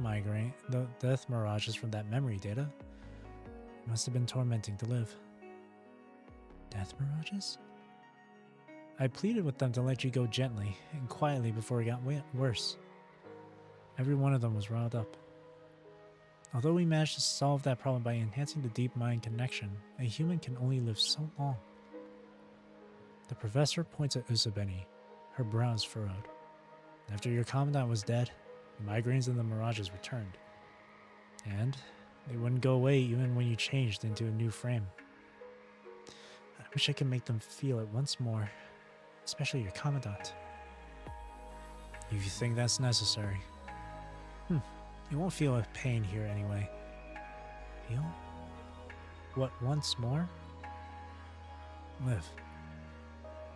mirages from that memory data must have been tormenting to Liv. Death mirages? I pleaded with them to let you go gently and quietly before it got worse. Every one of them was riled up. Although we managed to solve that problem by enhancing the deep mind connection, a human can only live so long. The professor points at Usabeni, her brows furrowed. After your commandant was dead, the migraines and the mirages returned. And they wouldn't go away even when you changed into a new frame. I wish I could make them feel it once more, especially your commandant. If you think that's necessary. You won't feel a pain here anyway. Feel? What, once more? Liv.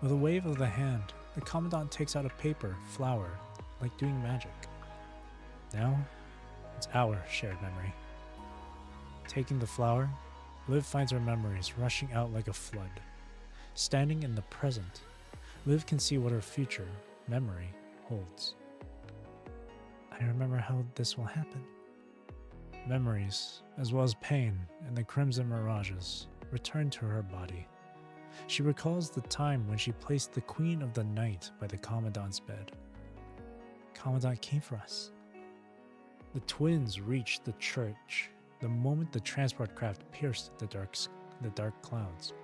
With a wave of the hand, the commandant takes out a paper flower, like doing magic. Now, it's our shared memory. Taking the flower, Liv finds her memories rushing out like a flood. Standing in the present, Liv can see what her future memory holds. I remember how this will happen. Memories, as well as pain and the crimson mirages, return to her body. She recalls the time when she placed the Queen of the Night by the Commandant's bed. Commandant came for us. The twins reached the church the moment the transport craft pierced the dark clouds.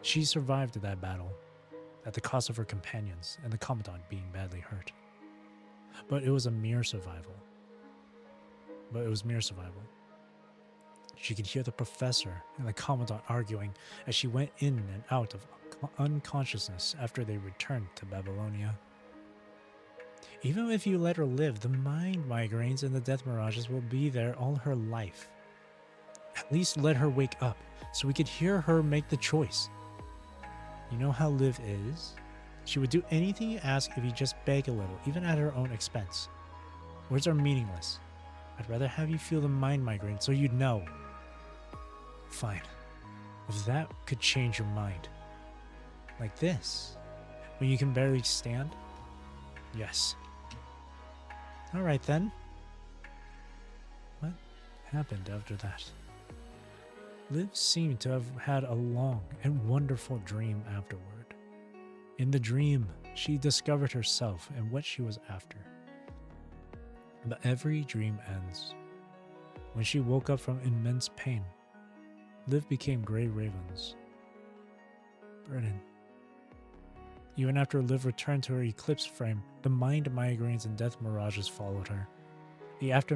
She survived that battle, at the cost of her companions and the Commandant being badly hurt. But it was mere survival. She could hear the professor and the Commandant arguing as she went in and out of unconsciousness after they returned to Babylonia. Even if you let her live, the mind migraines and the death mirages will be there all her life. At least let her wake up so we could hear her make the choice. You know how Liv is? She would do anything you ask if you just beg a little, even at her own expense. Words are meaningless. I'd rather have you feel the mind migraine so you'd know. Fine. If that could change your mind. Like this, when you can barely stand? Yes. Alright then. What happened after that? Liv seemed to have had a long and wonderful dream afterward. In the dream, she discovered herself and what she was after. But every dream ends. When she woke up from immense pain, Liv became Grey Raven's burden. Even after Liv returned to her eclipse frame, the mind migraines and death mirages followed her. The after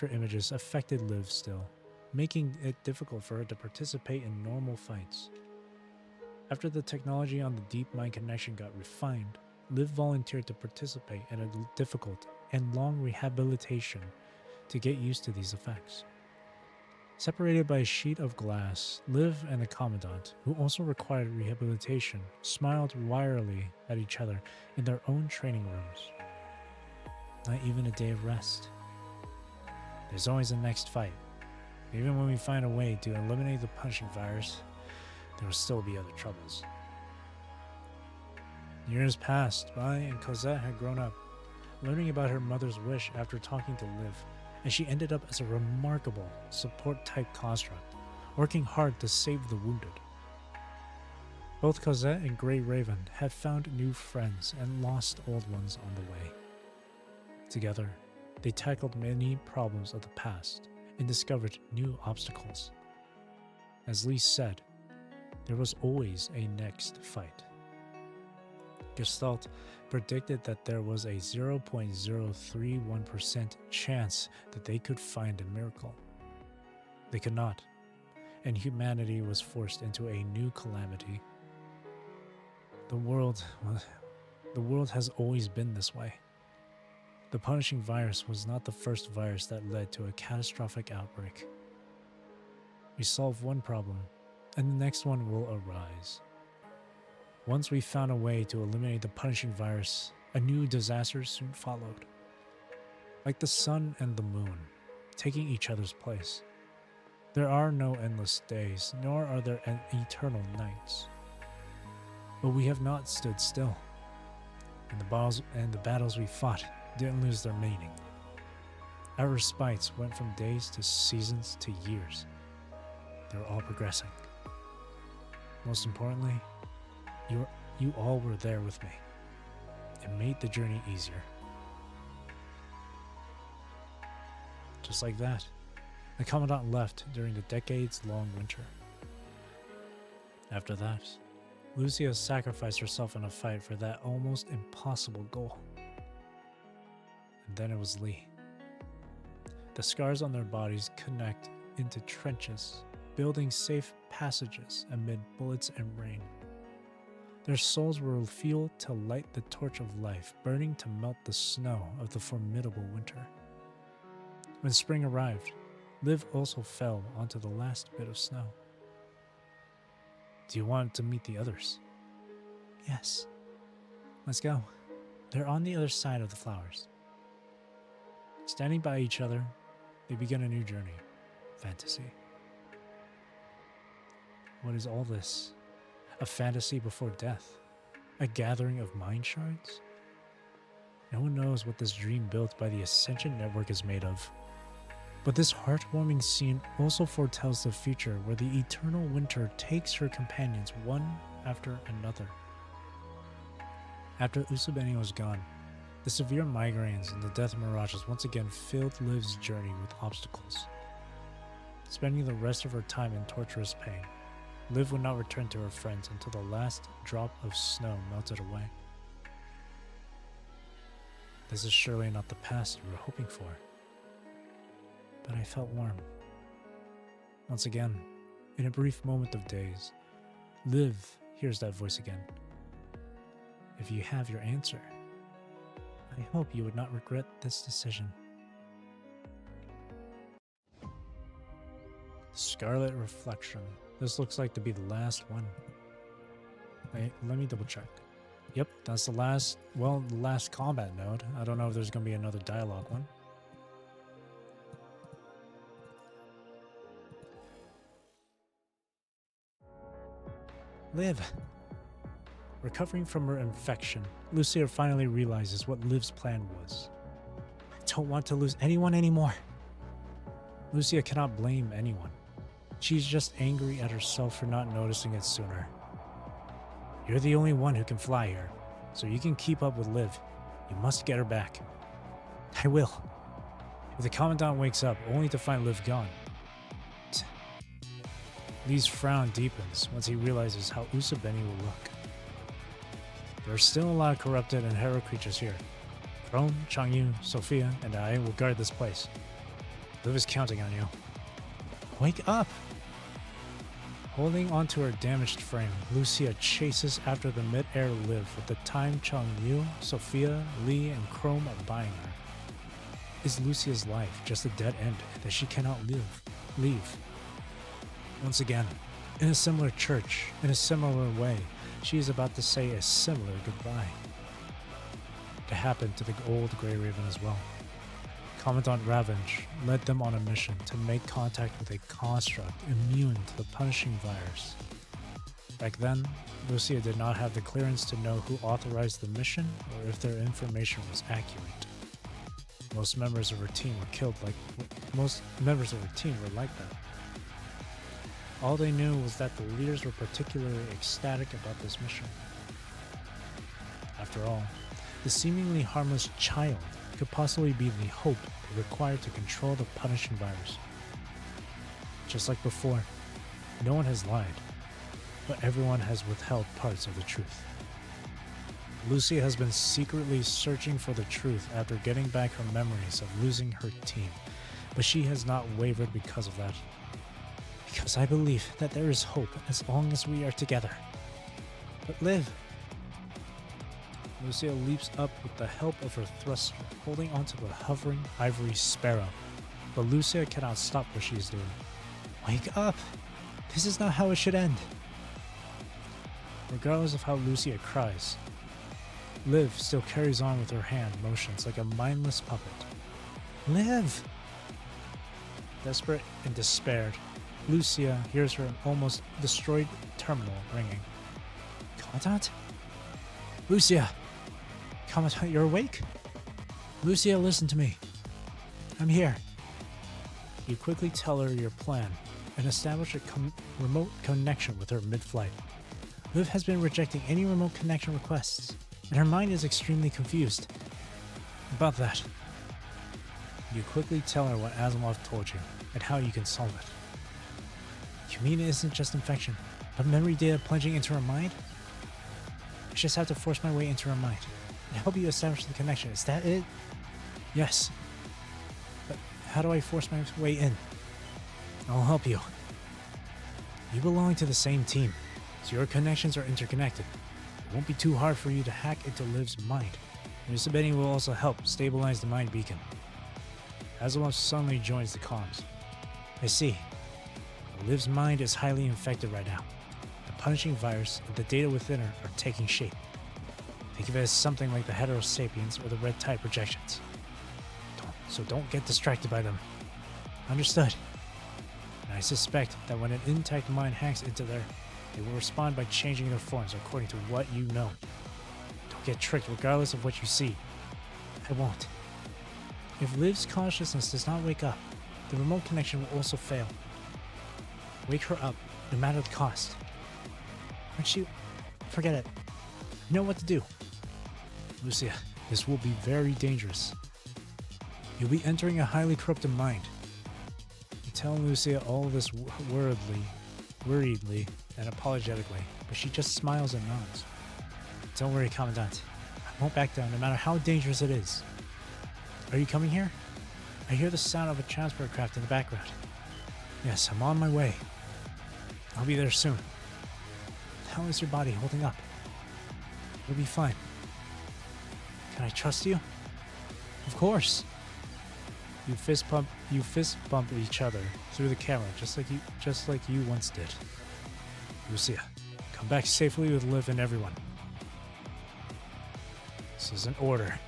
images affected Liv still, making it difficult for her to participate in normal fights. After the technology on the deep mind connection got refined, Liv volunteered to participate in a difficult and long rehabilitation to get used to these effects. Separated by a sheet of glass, Liv and the Commandant, who also required rehabilitation, smiled wryly at each other in their own training rooms. Not even a day of rest. There's always a next fight. Even when we find a way to eliminate the punishing virus, there will still be other troubles. Years passed by and Cosette had grown up, learning about her mother's wish after talking to Liv, and she ended up as a remarkable support-type construct, working hard to save the wounded. Both Cosette and Grey Raven had found new friends and lost old ones on the way. Together, they tackled many problems of the past and discovered new obstacles. As Lee said, there was always a next fight. Gestalt predicted that there was a 0.031% chance that they could find a miracle. They could not, and humanity was forced into a new calamity. The world has always been this way. The punishing virus was not the first virus that led to a catastrophic outbreak. We solve one problem, and the next one will arise. Once we found a way to eliminate the punishing virus, a new disaster soon followed. Like the sun and the moon, taking each other's place. There are no endless days, nor are there eternal nights. But we have not stood still, and the battles we fought didn't lose their meaning. Our respites went from days to seasons to years. They were all progressing. Most importantly, you all were there with me. It made the journey easier. Just like that, the Commandant left during the decades-long winter. After that, Lucia sacrificed herself in a fight for that almost impossible goal. And then it was Lee. The scars on their bodies connect into trenches, building safe passages amid bullets and rain. Their souls were fuel to light the torch of life, burning to melt the snow of the formidable winter. When spring arrived, Liv also fell onto the last bit of snow. Do you want to meet the others? Yes. Let's go. They're on the other side of the flowers. Standing by each other, they begin a new journey. Fantasy. What is all this? A fantasy before death? A gathering of mind shards? No one knows what this dream built by the Ascension network is made of. But this heartwarming scene also foretells the future where the eternal winter takes her companions one after another. After Usabeni was gone, the severe migraines and the death mirages once again filled Liv's journey with obstacles. Spending the rest of her time in torturous pain, Liv would not return to her friends until the last drop of snow melted away. This is surely not the past you were hoping for. But I felt warm. Once again, in a brief moment of daze, Liv hears that voice again. If you have your answer, I hope you would not regret this decision. Scarlet Reflection. This looks like to be the last one. Wait, let me double check. Yep, that's the last, well, the last combat node. I don't know if there's going to be another dialogue one. Liv. Recovering from her infection, Lucia finally realizes what Liv's plan was. I don't want to lose anyone anymore. Lucia cannot blame anyone. She's just angry at herself for not noticing it sooner. You're the only one who can fly here, so you can keep up with Liv. You must get her back. I will. If the Commandant wakes up only to find Liv gone. Lee's frown deepens once he realizes how Usabeni will look. There are still a lot of corrupted and hero creatures here. Chrome, Changyu, Sophia, and I will guard this place. Liv is counting on you. Wake up! Holding onto her damaged frame, Lucia chases after the mid-air Liv with the time Changyu, Sophia, Lee, and Chrome are buying her. Is Lucia's life just a dead end that she cannot leave? Once again, in a similar church, in a similar way, she is about to say a similar goodbye. It happened to the old Grey Raven as well. Commandant Ravenge led them on a mission to make contact with a construct immune to the punishing virus. Back then, Lucia did not have the clearance to know who authorized the mission or if their information was accurate. Most members of her team were like that. All they knew was that the leaders were particularly ecstatic about this mission. After all, the seemingly harmless child could possibly be the hope required to control the punishing virus. Just like before, no one has lied, but everyone has withheld parts of the truth. Lucia has been secretly searching for the truth after getting back her memories of losing her team, but she has not wavered because of that. Because I believe that there is hope as long as we are together. But Liv! Lucia leaps up with the help of her thruster, holding onto the hovering ivory sparrow. But Lucia cannot stop what she is doing. Wake up! This is not how it should end. Regardless of how Lucia cries, Liv still carries on with her hand motions like a mindless puppet. Liv! Desperate and despaired, Lucia hears her almost destroyed terminal ringing. Commandant? Lucia! Commandant, you're awake? Lucia, listen to me. I'm here. You quickly tell her your plan and establish a remote connection with her mid-flight. Liv has been rejecting any remote connection requests, and her mind is extremely confused about that. You quickly tell her what Asimov told you and how you can solve it. You mean it isn't just infection, but memory data plunging into her mind? I just have to force my way into her mind and help you establish the connection. Is that it? Yes. But how do I force my way in? I'll help you. You belong to the same team, so your connections are interconnected. It won't be too hard for you to hack into Liv's mind. Usabeni will also help stabilize the mind beacon. Asimov suddenly joins the comms. I see. Liv's mind is highly infected right now. The punishing virus and the data within her are taking shape. Think of it as something like the heterosapiens or the red tide projections. Don't get distracted by them. Understood. And I suspect that when an intact mind hacks into there, They will respond by changing their forms according to what you know. Don't get tricked regardless of what you see. I won't. If Liv's consciousness does not wake up, the remote connection will also fail. Wake her up, no matter the cost. Aren't you? Forget it. You know what to do. Lucia, this will be very dangerous. You'll be entering a highly corrupted mind. You tell Lucia all this worriedly and apologetically, but she just smiles and nods. Don't worry, Commandant. I won't back down no matter how dangerous it is. Are you coming here? I hear the sound of a transport craft in the background. Yes, I'm on my way. I'll be there soon. How is your body holding up? You'll be fine. Can I trust you? Of course. You fist bump each other through the camera, just like you once did. Lucia, come back safely with Liv and everyone. This is an order.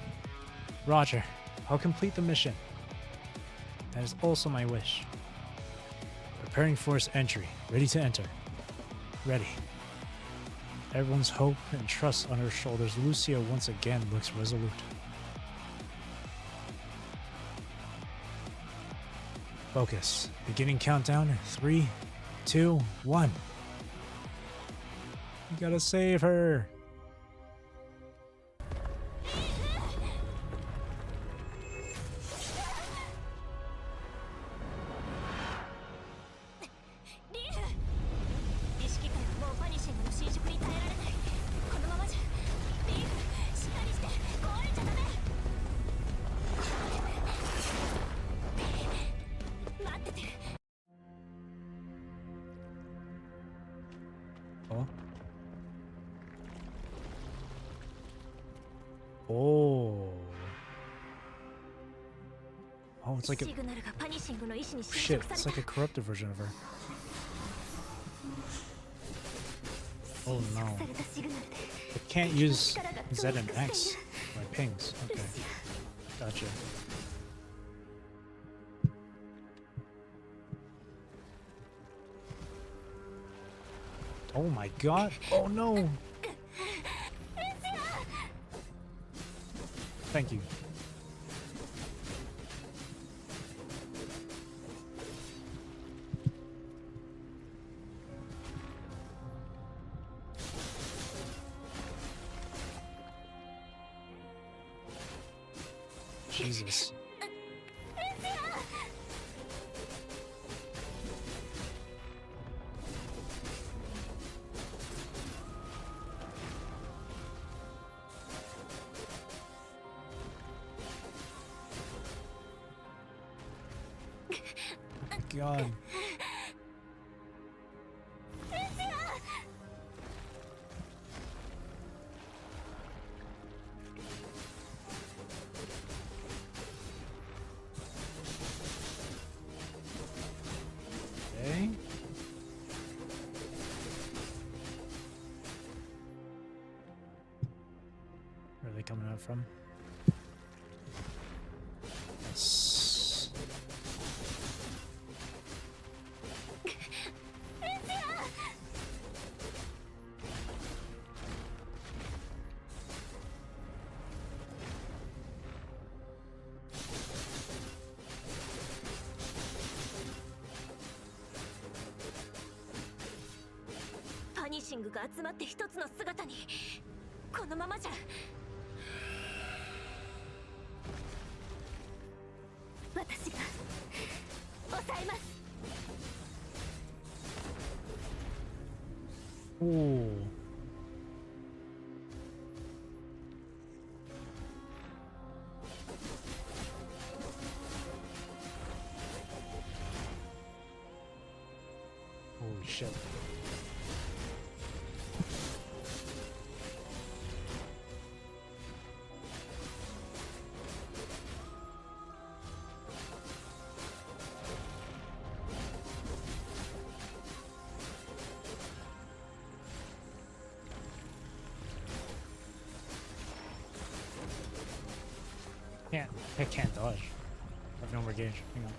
Roger. I'll complete the mission. That is also my wish. Preparing force entry. Ready to enter. Ready. Everyone's hope and trust on her shoulders, Lucia once again looks resolute. Focus. Beginning countdown. 3, 2, 1. You gotta save her. Oh, it's like a shit. It's like a corrupted version of her. Oh no! I can't use Z and X. My pings. Okay, gotcha. Oh my god! Oh no! Thank you. Jesus. God. Okay. Where are they coming out from? Yes. Ooh. Holy shit. I can't dodge. I have no more gauge. Hang on.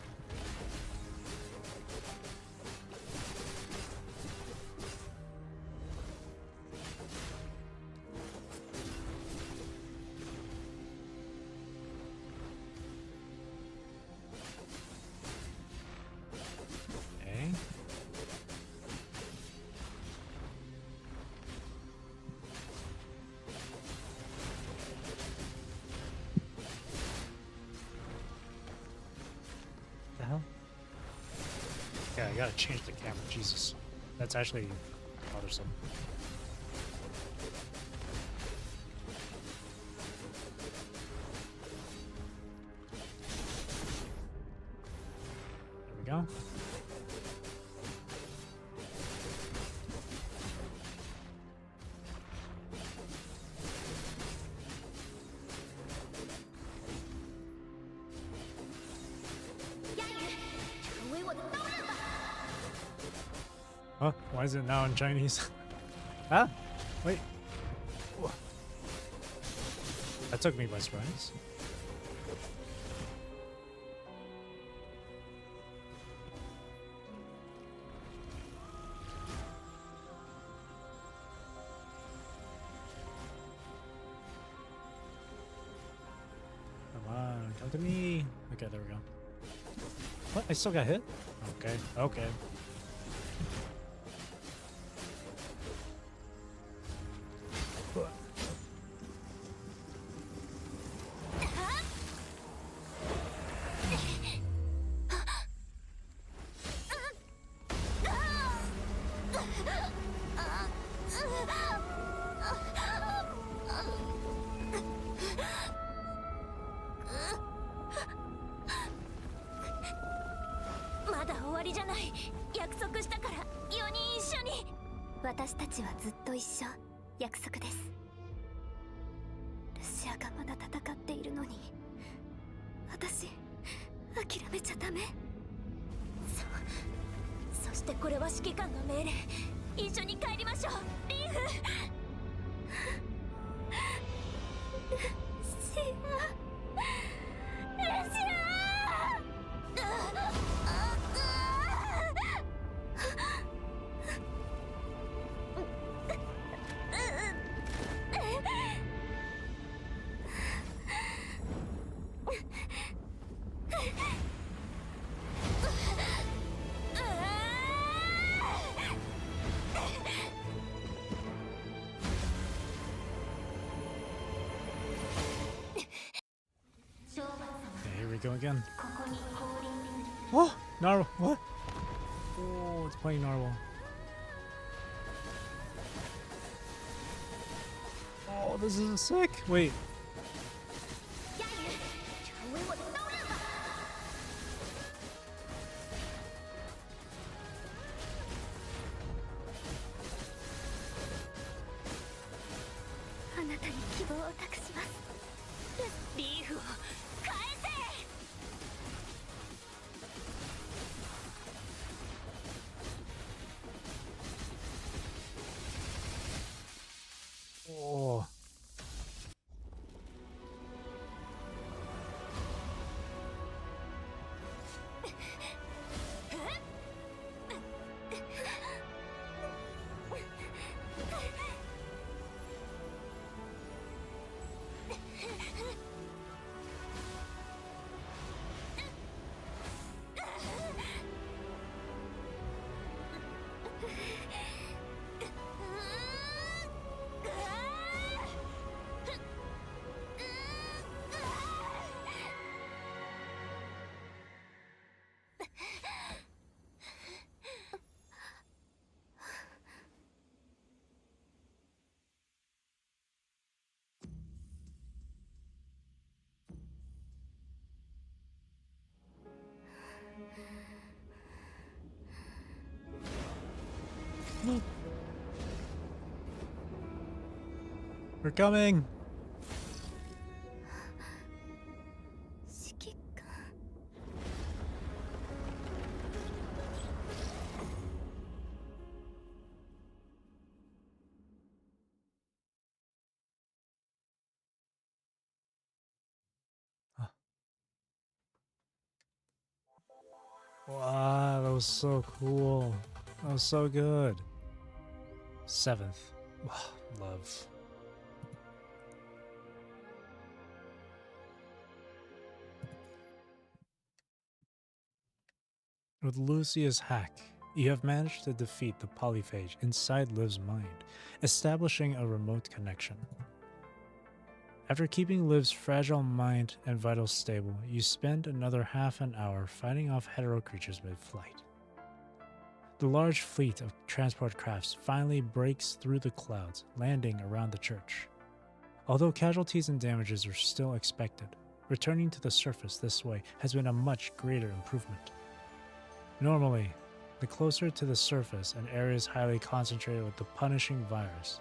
I gotta change the camera. Jesus. That's actually bothersome. There we go. Huh? Why is it now in Chinese? Ah? Wait. Whoa. That took me by surprise. Come on, come to me. Okay, there we go. What? I still got hit? Okay, okay. Go again. Oh, narwhal. What? Oh, it's playing narwhal. Oh, this is sick. Wait. We're coming. Wow, that was so cool. That was so good. 7th. Love. With Lucia's hack, you have managed to defeat the polyphage inside Liv's mind, establishing a remote connection. After keeping Liv's fragile mind and vitals stable, you spend another half an hour fighting off hetero creatures mid-flight. The large fleet of transport crafts finally breaks through the clouds, landing around the church. Although casualties and damages are still expected, returning to the surface this way has been a much greater improvement. Normally, the closer to the surface an area is highly concentrated with the punishing virus,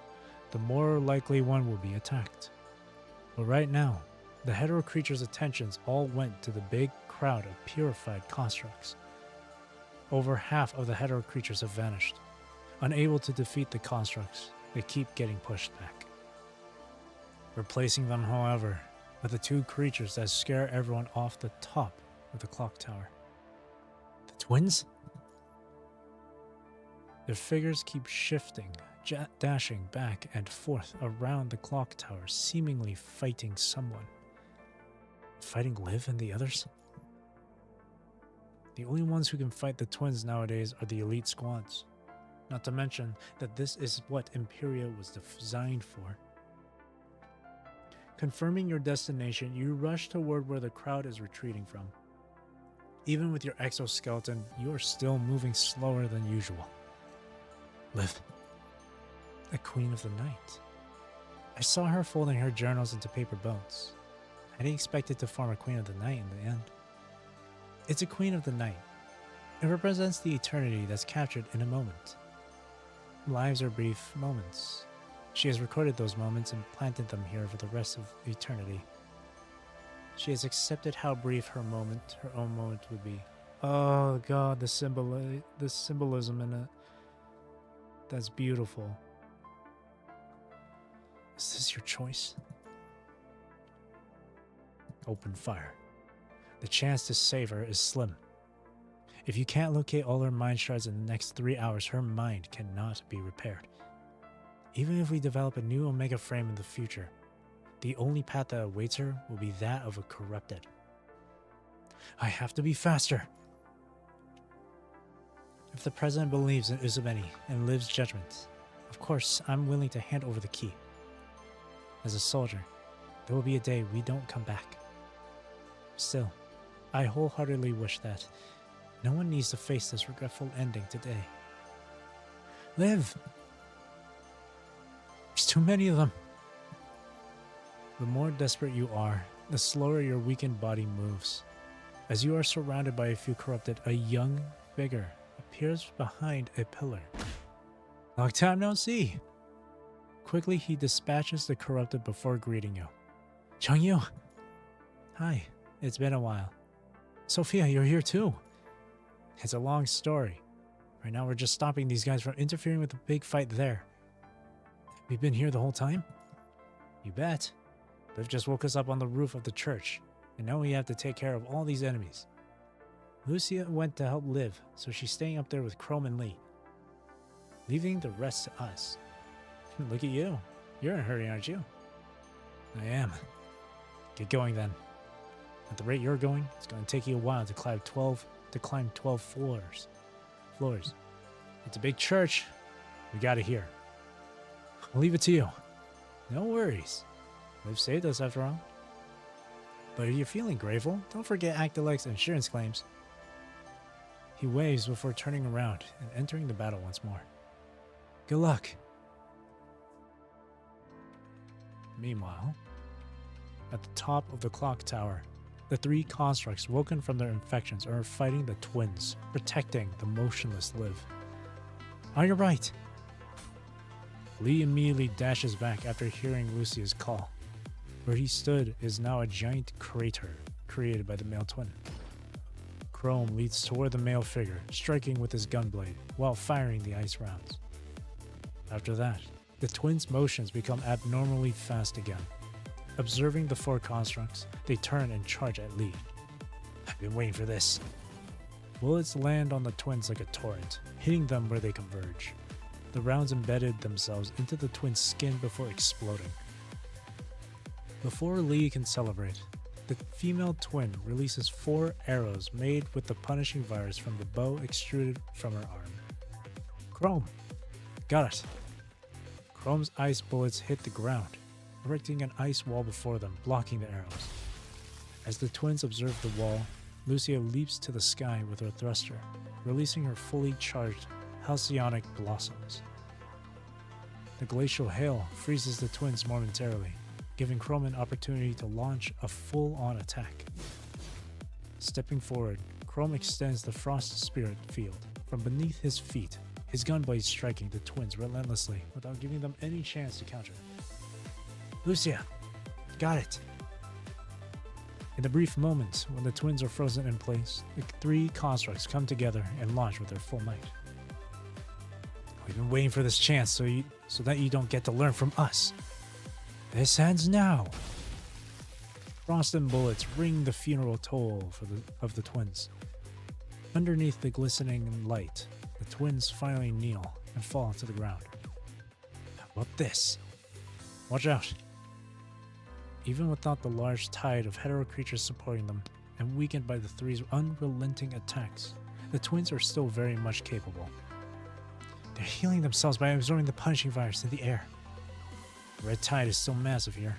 the more likely one will be attacked. But right now, the hetero creature's attentions all went to the big crowd of purified constructs. Over half of the hetero creatures have vanished. Unable to defeat the constructs, they keep getting pushed back. Replacing them, however, with the two creatures that scare everyone off the top of the clock tower. The twins? Their figures keep shifting, dashing back and forth around the clock tower, seemingly fighting someone. Fighting Liv and the others? The only ones who can fight the twins nowadays are the elite squads. Not to mention that this is what Imperia was designed for. Confirming your destination, you rush toward where the crowd is retreating from. Even with your exoskeleton, you are still moving slower than usual. Liv, a queen of the night. I saw her folding her journals into paper boats. I didn't expect it to form a queen of the night in the end. It's a queen of the night. It represents the eternity that's captured in a moment. Lives are brief moments. She has recorded those moments and planted them here for the rest of eternity. She has accepted how brief her own moment would be. Oh god, the symbolism in it. That's beautiful. Is this your choice? Open fire. The chance to save her is slim. If you can't locate all her mind shards in the next 3 hours, her mind cannot be repaired. Even if we develop a new Omega frame in the future, the only path that awaits her will be that of a corrupted. I have to be faster. If the President believes in Uzumeni and Liv's judgment, of course I'm willing to hand over the key. As a soldier, there will be a day we don't come back. Still, I wholeheartedly wish that no one needs to face this regretful ending today. Liv! There's too many of them. The more desperate you are, the slower your weakened body moves. As you are surrounded by a few corrupted, a young figure appears behind a pillar. Long time no see. Quickly he dispatches the corrupted before greeting you. Changyu! Hi, it's been a while. Sophia, you're here too. It's a long story. Right now we're just stopping these guys from interfering with the big fight there. We've been here the whole time? You bet. Liv just woke us up on the roof of the church, and now we have to take care of all these enemies. Lucia went to help Liv, so she's staying up there with Chrome and Lee, leaving the rest to us. Look at you. You're in a hurry, aren't you? I am. Get going then. At the rate you're going, it's going to take you a while to climb 12 floors. It's a big church. We got it here. I'll leave it to you. No worries. Liv saved us after all. But if you're feeling grateful, don't forget Actilec's insurance claims. He waves before turning around and entering the battle once more. Good luck. Meanwhile, at the top of the clock tower, the three constructs woken from their infections are fighting the twins, protecting the motionless Liv. On your right! Lee immediately dashes back after hearing Lucia's call. Where he stood is now a giant crater created by the male twin. Chrome leads toward the male figure, striking with his gunblade while firing the ice rounds. After that, the twins' motions become abnormally fast again. Observing the four constructs, they turn and charge at Lee. I've been waiting for this. Bullets land on the twins like a torrent, hitting them where they converge. The rounds embedded themselves into the twins' skin before exploding. Before Lee can celebrate, the female twin releases 4 arrows made with the punishing virus from the bow extruded from her arm. Chrome! Got it! Chrome's ice bullets hit the ground, erecting an ice wall before them, blocking the arrows. As the twins observe the wall, Lucia leaps to the sky with her thruster, releasing her fully charged halcyonic blossoms. The glacial hail freezes the twins momentarily, giving Chrome an opportunity to launch a full-on attack. Stepping forward, Chrome extends the frost spirit field from beneath his feet, his gun blade striking the twins relentlessly without giving them any chance to counter. Lucia! Got it! In the brief moment when the twins are frozen in place, the three constructs come together and launch with their full might. We've been waiting for this chance so that you don't get to learn from us. This ends now! Frost and bullets ring the funeral toll of the twins. Underneath the glistening light, the twins finally kneel and fall to the ground. How about this? Watch out! Even without the large tide of hetero creatures supporting them, and weakened by the three's unrelenting attacks, the twins are still very much capable. They're healing themselves by absorbing the punishing virus in the air. The red tide is still massive here.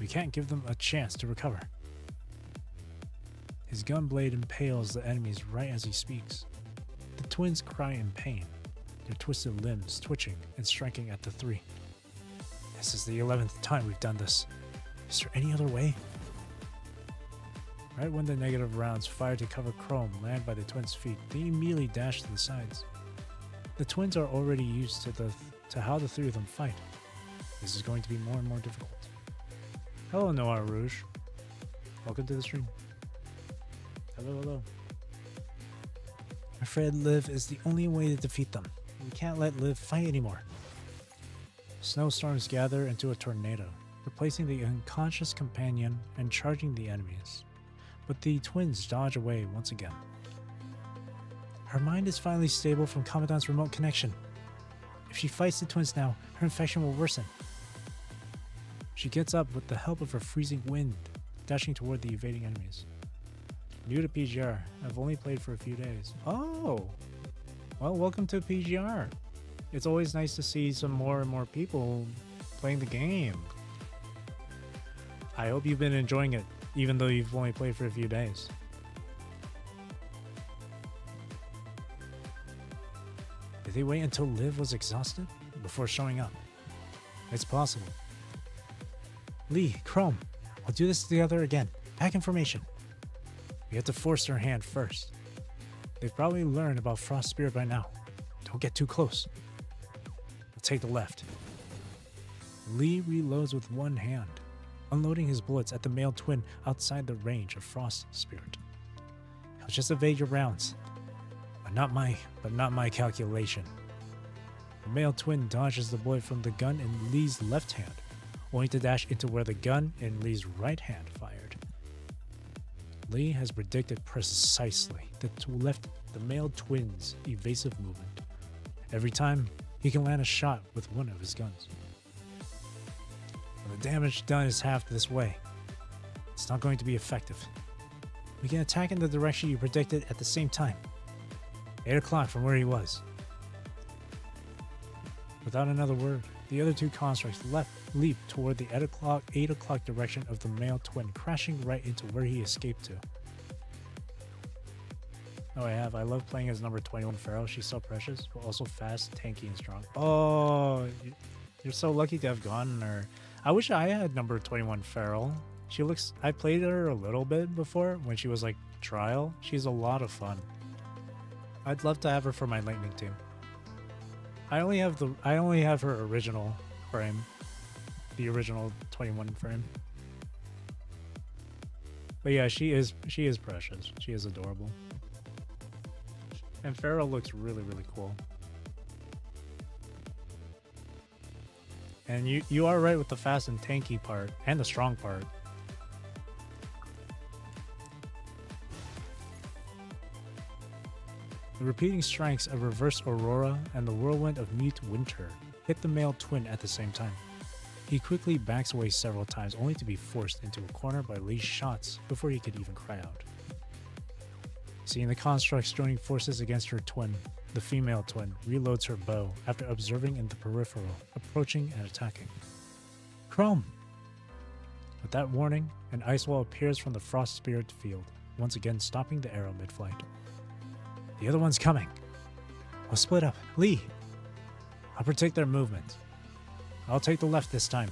We can't give them a chance to recover. His gun blade impales the enemies right as he speaks. The twins cry in pain, their twisted limbs twitching and striking at the three. This is the 11th time we've done this. Is there any other way? Right when the negative rounds fired to cover Chrome land by the twins' feet, they immediately dash to the sides. The twins are already used to how the three of them fight. This is going to be more and more difficult. Hello, Noir Rouge. Welcome to the stream. Hello, hello. I'm afraid Liv is the only way to defeat them. We can't let Liv fight anymore. Snowstorms gather into a tornado, replacing the unconscious companion and charging the enemies. But the twins dodge away once again. Her mind is finally stable from Commandant's remote connection. If she fights the twins now, her infection will worsen. She gets up with the help of her freezing wind, dashing toward the evading enemies. New to PGR, I've only played for a few days. Oh! Well, welcome to PGR. It's always nice to see some more and more people playing the game. I hope you've been enjoying it, even though you've only played for a few days. Did they wait until Liv was exhausted before showing up? It's possible. Lee, Chrome, we'll do this together again. Pack information. We have to force their hand first. They've probably learned about Frost Spirit by now. Don't get too close. We'll take the left. Lee reloads with one hand, unloading his bullets at the male twin outside the range of Frost Spirit. He'll just evade your rounds. But not my calculation. The male twin dodges the bullet from the gun in Lee's left hand, only to dash into where the gun in Lee's right hand fired. Lee has predicted precisely the male twin's evasive movement. Every time, he can land a shot with one of his guns. When the damage done is half this way, it's not going to be effective. We can attack in the direction you predicted at the same time. 8 o'clock from where he was. Without another word, the other two constructs leap toward the 8 o'clock direction of the male twin, crashing right into where he escaped to. Oh, I love playing as number 21 Pharaoh. She's so precious, but also fast, tanky, and strong. Oh, you're so lucky to have gotten her. I wish I had number 21 Pharaoh. I played her a little bit before when she was like trial. She's a lot of fun. I'd love to have her for my lightning team. I only have her original frame. The original 21 frame. But yeah, she is precious. She is adorable. And Pharaoh looks really, really cool. And you are right with the fast and tanky part and the strong part. The repeating strikes of Reverse Aurora and the Whirlwind of Mute Winter hit the male twin at the same time. He quickly backs away several times, only to be forced into a corner by Lee's shots before he could even cry out. Seeing the constructs joining forces against her twin, the female twin reloads her bow after observing in the peripheral, approaching and attacking. Chrome! With that warning, an ice wall appears from the Frost Spirit field, once again stopping the arrow mid-flight. The other one's coming! We'll split up. Lee! I'll protect their movement. I'll take the left this time.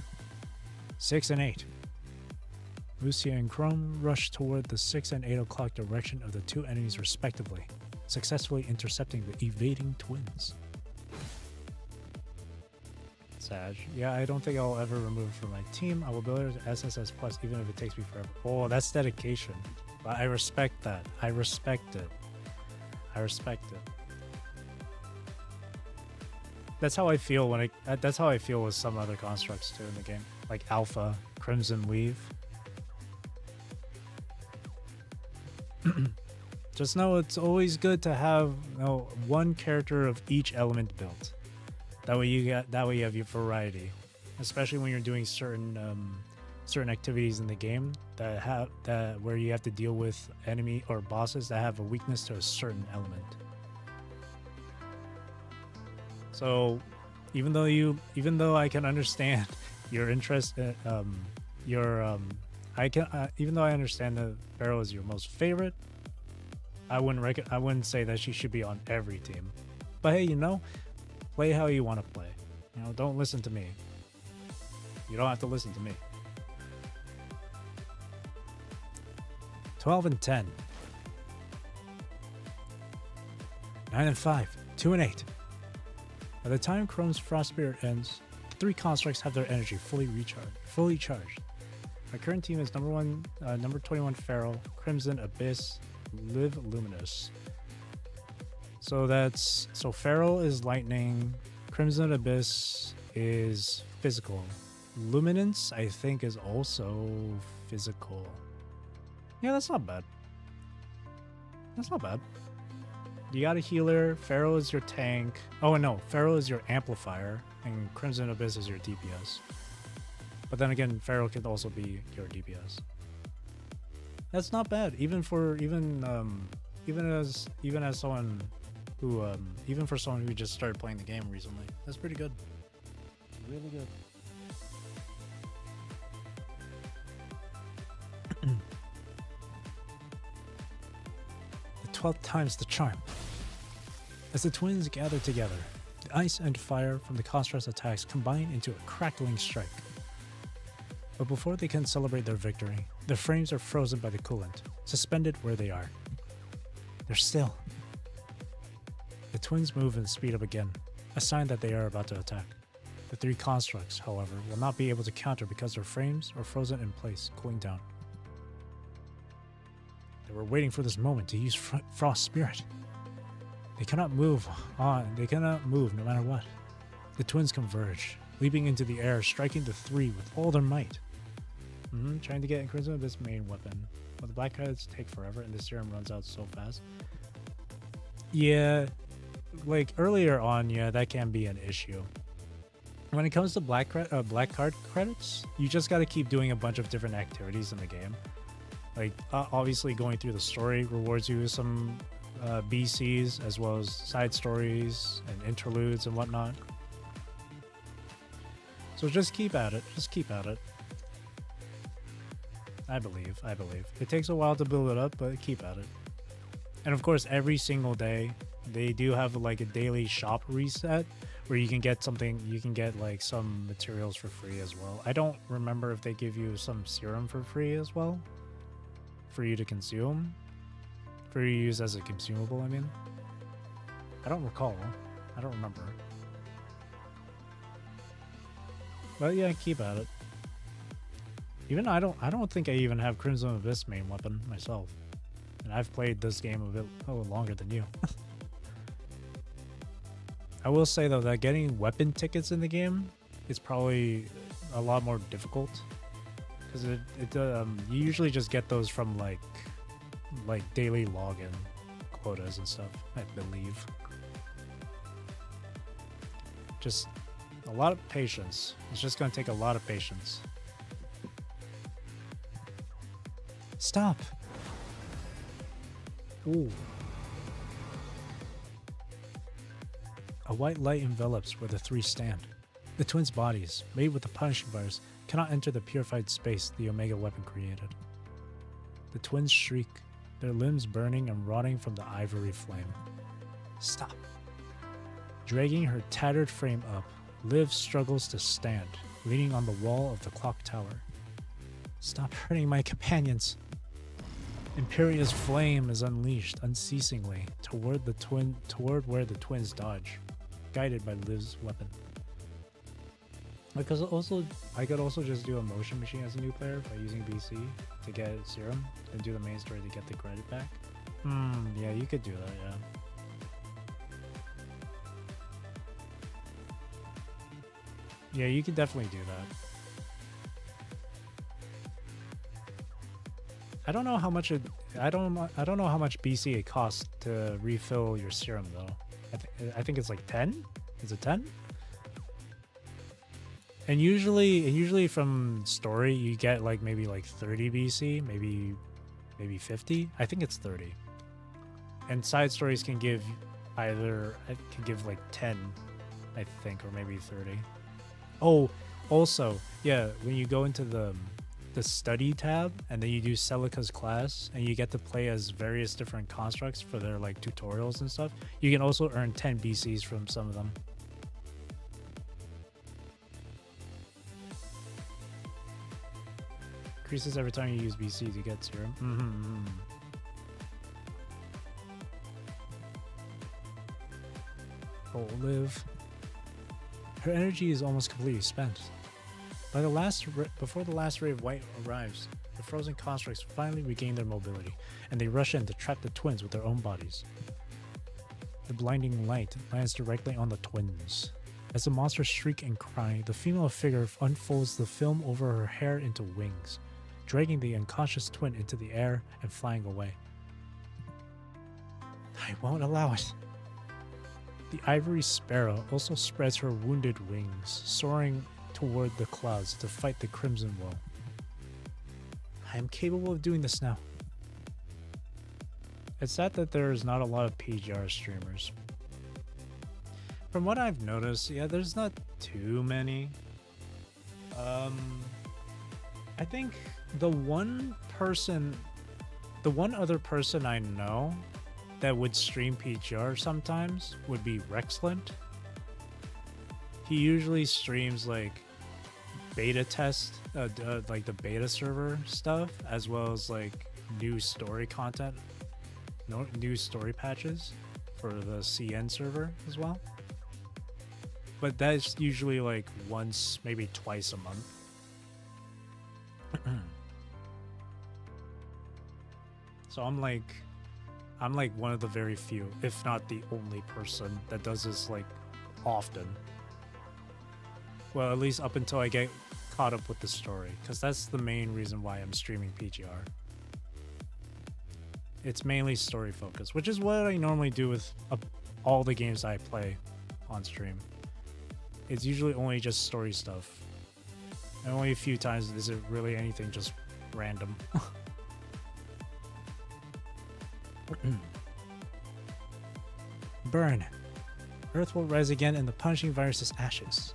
6 and 8. Lucia and Chrome rush toward the 6 and 8 o'clock direction of the two enemies respectively, successfully intercepting the evading twins. Sag. Yeah, I don't think I'll ever remove it from my team. I will build it to SSS Plus even if it takes me forever. Oh, that's dedication. But I respect that. I respect it. I respect it. That's how I feel when that's how I feel with some other constructs too in the game. Like Alpha, Crimson Weave. Just know it's always good to have one character of each element built. That way you have your variety, especially when you're doing certain activities in the game where you have to deal with enemy or bosses that have a weakness to a certain element. So even though I can understand your interest, even though I understand that Pharaoh is your most favorite, I wouldn't say that she should be on every team. But hey, play how you want to play. Don't listen to me. You don't have to listen to me. 12 and 10. 9 and 5. 2 and 8. By the time Chrome's Frost Spirit ends, the three constructs have their energy fully charged. My current team is number 21 Pharaoh, Crimson Abyss, Live Luminous. So Pharaoh is lightning, Crimson Abyss is physical. Luminance, I think, is also physical. Yeah, that's not bad. That's not bad. You got a healer, Pharaoh is your tank. Oh no, Pharaoh is your amplifier, and Crimson Abyss is your DPS. But then again, Pharaoh can also be your DPS. That's not bad, even for someone who just started playing the game recently. That's pretty good. Really good. The 12th time's the charm. As the twins gather together, the ice and fire from the construct's attacks combine into a crackling strike. But before they can celebrate their victory, their frames are frozen by the coolant, suspended where they are. They're still. The twins move and speed up again, a sign that they are about to attack. The three constructs, however, will not be able to counter because their frames are frozen in place, cooling down. They were waiting for this moment to use Frost Spirit. They cannot move no matter what. The twins converge, leaping into the air, striking the three with all their might. Trying to get Crimson Abyss main weapon. But the black cards take forever and the serum runs out so fast. Yeah, like earlier on, yeah, that can be an issue. When it comes to black card credits, you just got to keep doing a bunch of different activities in the game. Like, obviously going through the story rewards you with some BCs, as well as side stories and interludes and whatnot. So just keep at it. Just keep at it. I believe. It takes a while to build it up, but keep at it. And of course, every single day, they do have like a daily shop reset where you can get something, you can get like some materials for free as well. I don't remember if they give you some serum for free as well, for you to consume, for you to use as a consumable, I mean. I don't recall. I don't remember. But yeah, keep at it. Even I don't think I even have Crimson Abyss main weapon myself. And I've played this game a bit longer than you. I will say though that getting weapon tickets in the game is probably a lot more difficult, because you usually just get those from like daily login quotas and stuff, I believe. Just a lot of patience. It's just going to take a lot of patience. Stop. Ooh. A white light envelops where the three stand. The twins' bodies, made with the punishing virus, cannot enter the purified space the Omega weapon created. The twins shriek, their limbs burning and rotting from the ivory flame. Stop. Dragging her tattered frame up, Liv struggles to stand, leaning on the wall of the clock tower. Stop hurting my companions. Imperia's flame is unleashed unceasingly toward where the twins dodge, guided by Liv's weapon. I could also just do a motion machine as a new player by using BC to get serum and do the main story to get the credit back. Yeah, you could do that, yeah. Yeah, you could definitely do that. I don't know how much I don't know how much BC it costs to refill your serum though. I think it's like 10. Is it 10? And usually from story you get like maybe like 30 BC, maybe 50. I think it's 30. And side stories can give like 10, I think, or maybe 30. Oh, also, yeah, when you go into the study tab and then you do Celica's class and you get to play as various different constructs for their like tutorials and stuff, you can also earn 10 BCs from some of them. Increases every time you use BC to get serum. Oh, Liv. Her energy is almost completely spent. Before the last ray of white arrives, the frozen constructs finally regain their mobility, and they rush in to trap the twins with their own bodies. The blinding light lands directly on the twins. As the monsters shriek and cry, the female figure unfolds the film over her hair into wings, dragging the unconscious twin into the air and flying away. I won't allow it. The ivory sparrow also spreads her wounded wings, soaring toward the clouds to fight the crimson woe. I am capable of doing this now. It's sad that there is not a lot of PGR streamers. From what I've noticed, yeah, there's not too many. I think the one other person I know that would stream PGR sometimes would be Rexlent. He usually streams like beta test, like the beta server stuff, as well as like new story content, new story patches for the CN server as well. But that's usually like once, maybe twice a month. So I'm like one of the very few, if not the only person that does this like often. Well, at least up until I get caught up with the story, because that's the main reason why I'm streaming PGR. It's mainly story focused, which is what I normally do with all the games I play on stream. It's usually only just story stuff. And only a few times is it really anything just random. Burn. Earth will rise again in the punishing virus's ashes.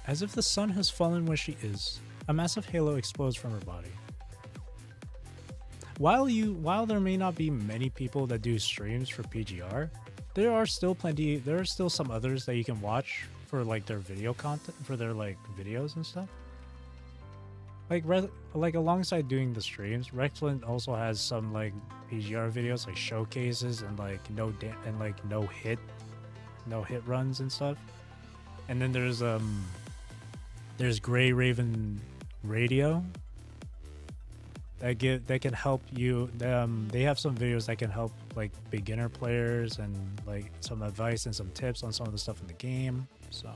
As if the sun has fallen where she is, a massive halo explodes from her body. While there may not be many people that do streams for PGR, there are still some others that you can watch for like their video content, for their like videos and stuff. Like alongside doing the streams, Rexlent also has some like PGR videos, like showcases and like no hit runs and stuff. And then there's Grey Raven Radio that can help you. They have some videos that can help like beginner players and like some advice and some tips on some of the stuff in the game. So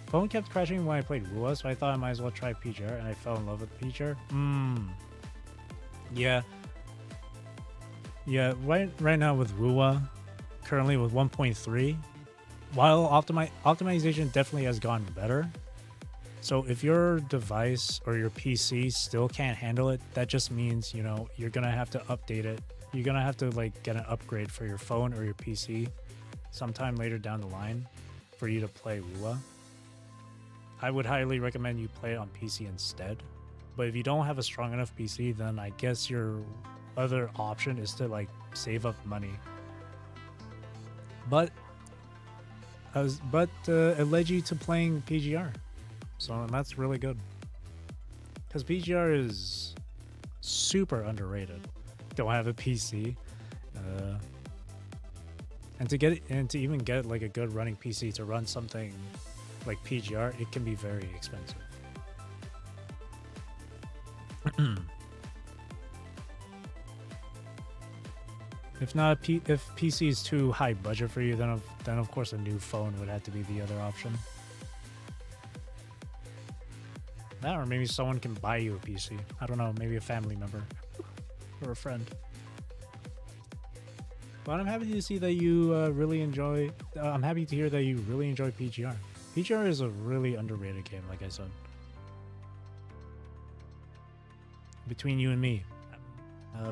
phone kept crashing when I played Wua, so I thought I might as well try PGR, and I fell in love with PGR. Yeah. Right now with Wua, currently with 1.3, while optimization definitely has gotten better. So if your device or your PC still can't handle it, that just means, you know, you're gonna have to update it. You're gonna have to like get an upgrade for your phone or your PC sometime later down the line for you to play Wua. I would highly recommend you play it on PC instead. But if you don't have a strong enough PC, then I guess your other option is to like save up money But it led you to playing PGR, so that's really good. Because PGR is super underrated. Don't have a PC, and to even get like a good running PC to run something like PGR, it can be very expensive. If PC is too high budget for you, then of course a new phone would have to be the other option. That, or maybe someone can buy you a PC. I don't know, maybe a family member or a friend. But I'm happy to see that you really enjoy. I'm happy to hear that you really enjoy PGR. PGR is a really underrated game, like I said. Between you and me.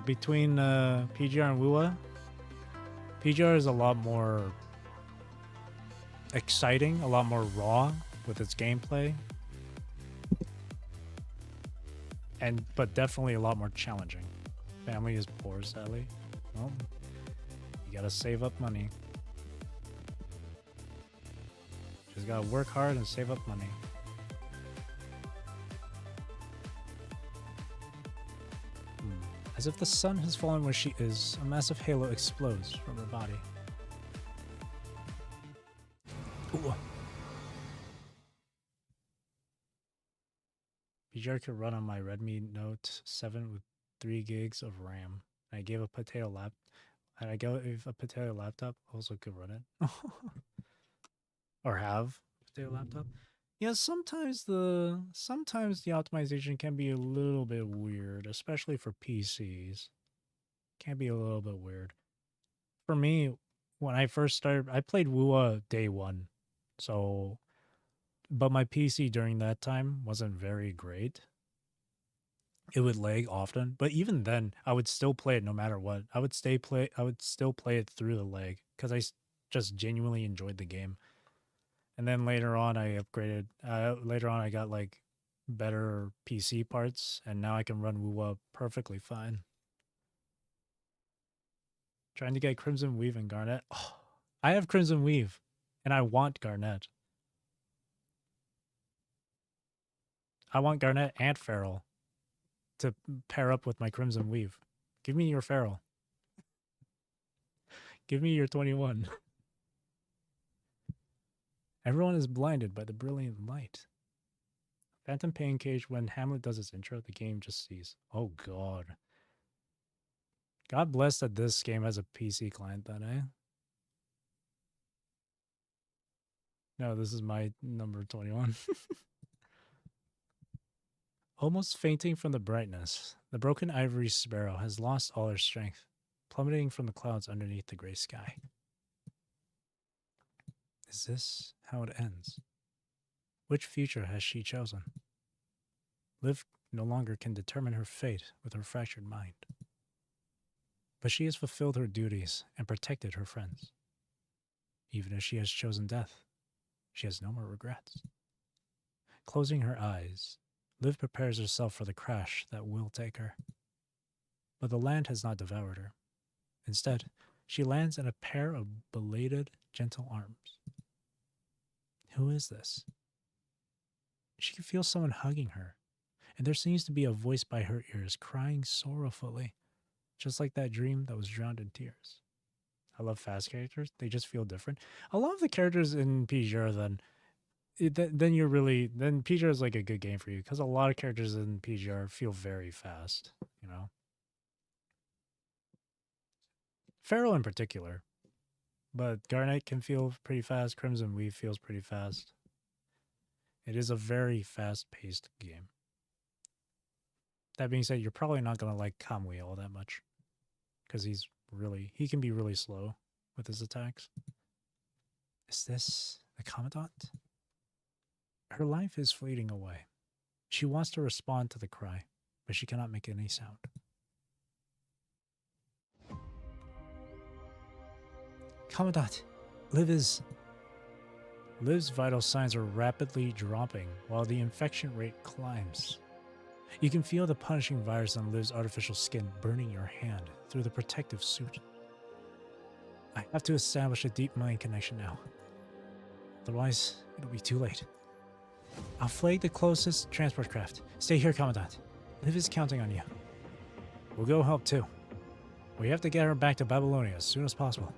Between PGR and WUA, PGR is a lot more exciting, a lot more raw with its gameplay, but definitely a lot more challenging. Family is poor, sadly. Well, you gotta save up money. Just gotta work hard and save up money. As if the sun has fallen where she is, a massive halo explodes from her body. Ooh. PGR could run on my Redmi Note 7 with 3 gigs of RAM. I gave a potato laptop also could run it. Or have a potato laptop. Yeah, sometimes the optimization can be a little bit weird, especially for PCs. Can be a little bit weird. For me, when I first started, I played WUA day one. But my PC during that time wasn't very great. It would lag often, but even then, I would still play it no matter what. I would still play it through the lag because I just genuinely enjoyed the game. And then later on, I upgraded. Later on, I got like better PC parts, and now I can run WUA perfectly fine. Trying to get Crimson Weave and Garnet. Oh, I have Crimson Weave, and I want Garnet. I want Garnet and Feral to pair up with my Crimson Weave. Give me your Feral. Give me your 21. Everyone is blinded by the brilliant light. Phantom Pain Cage, when Hamlet does its intro, the game just sees. Oh god. God bless that this game has a PC client then, eh? No, this is my number 21. Almost fainting from the brightness, the broken ivory sparrow has lost all her strength, plummeting from the clouds underneath the gray sky. Is this how it ends? Which future has she chosen? Liv no longer can determine her fate with her fractured mind. But she has fulfilled her duties and protected her friends. Even if she has chosen death, she has no more regrets. Closing her eyes, Liv prepares herself for the crash that will take her. But the land has not devoured her. Instead, she lands in a pair of belated, gentle arms. Who is this? She can feel someone hugging her, and there seems to be a voice by her ears crying sorrowfully, just like that dream that was drowned in tears. I love fast characters. They just feel different. A lot of the characters in PGR then PGR is like a good game for you because a lot of characters in PGR feel very fast, you know. Feral in particular. But Garnet can feel pretty fast. Crimson Weave feels pretty fast. It is a very fast-paced game. That being said, you're probably not going to like Kamui all that much. Because he can be really slow with his attacks. Is this the Commandant? Her life is fleeting away. She wants to respond to the cry, but she cannot make any sound. Commandant, Liv's vital signs are rapidly dropping while the infection rate climbs. You can feel the punishing virus on Liv's artificial skin burning your hand through the protective suit. I have to establish a deep mind connection now. Otherwise, it'll be too late. I'll flag the closest transport craft. Stay here, Commandant. Liv is counting on you. We'll go help too. We have to get her back to Babylonia as soon as possible.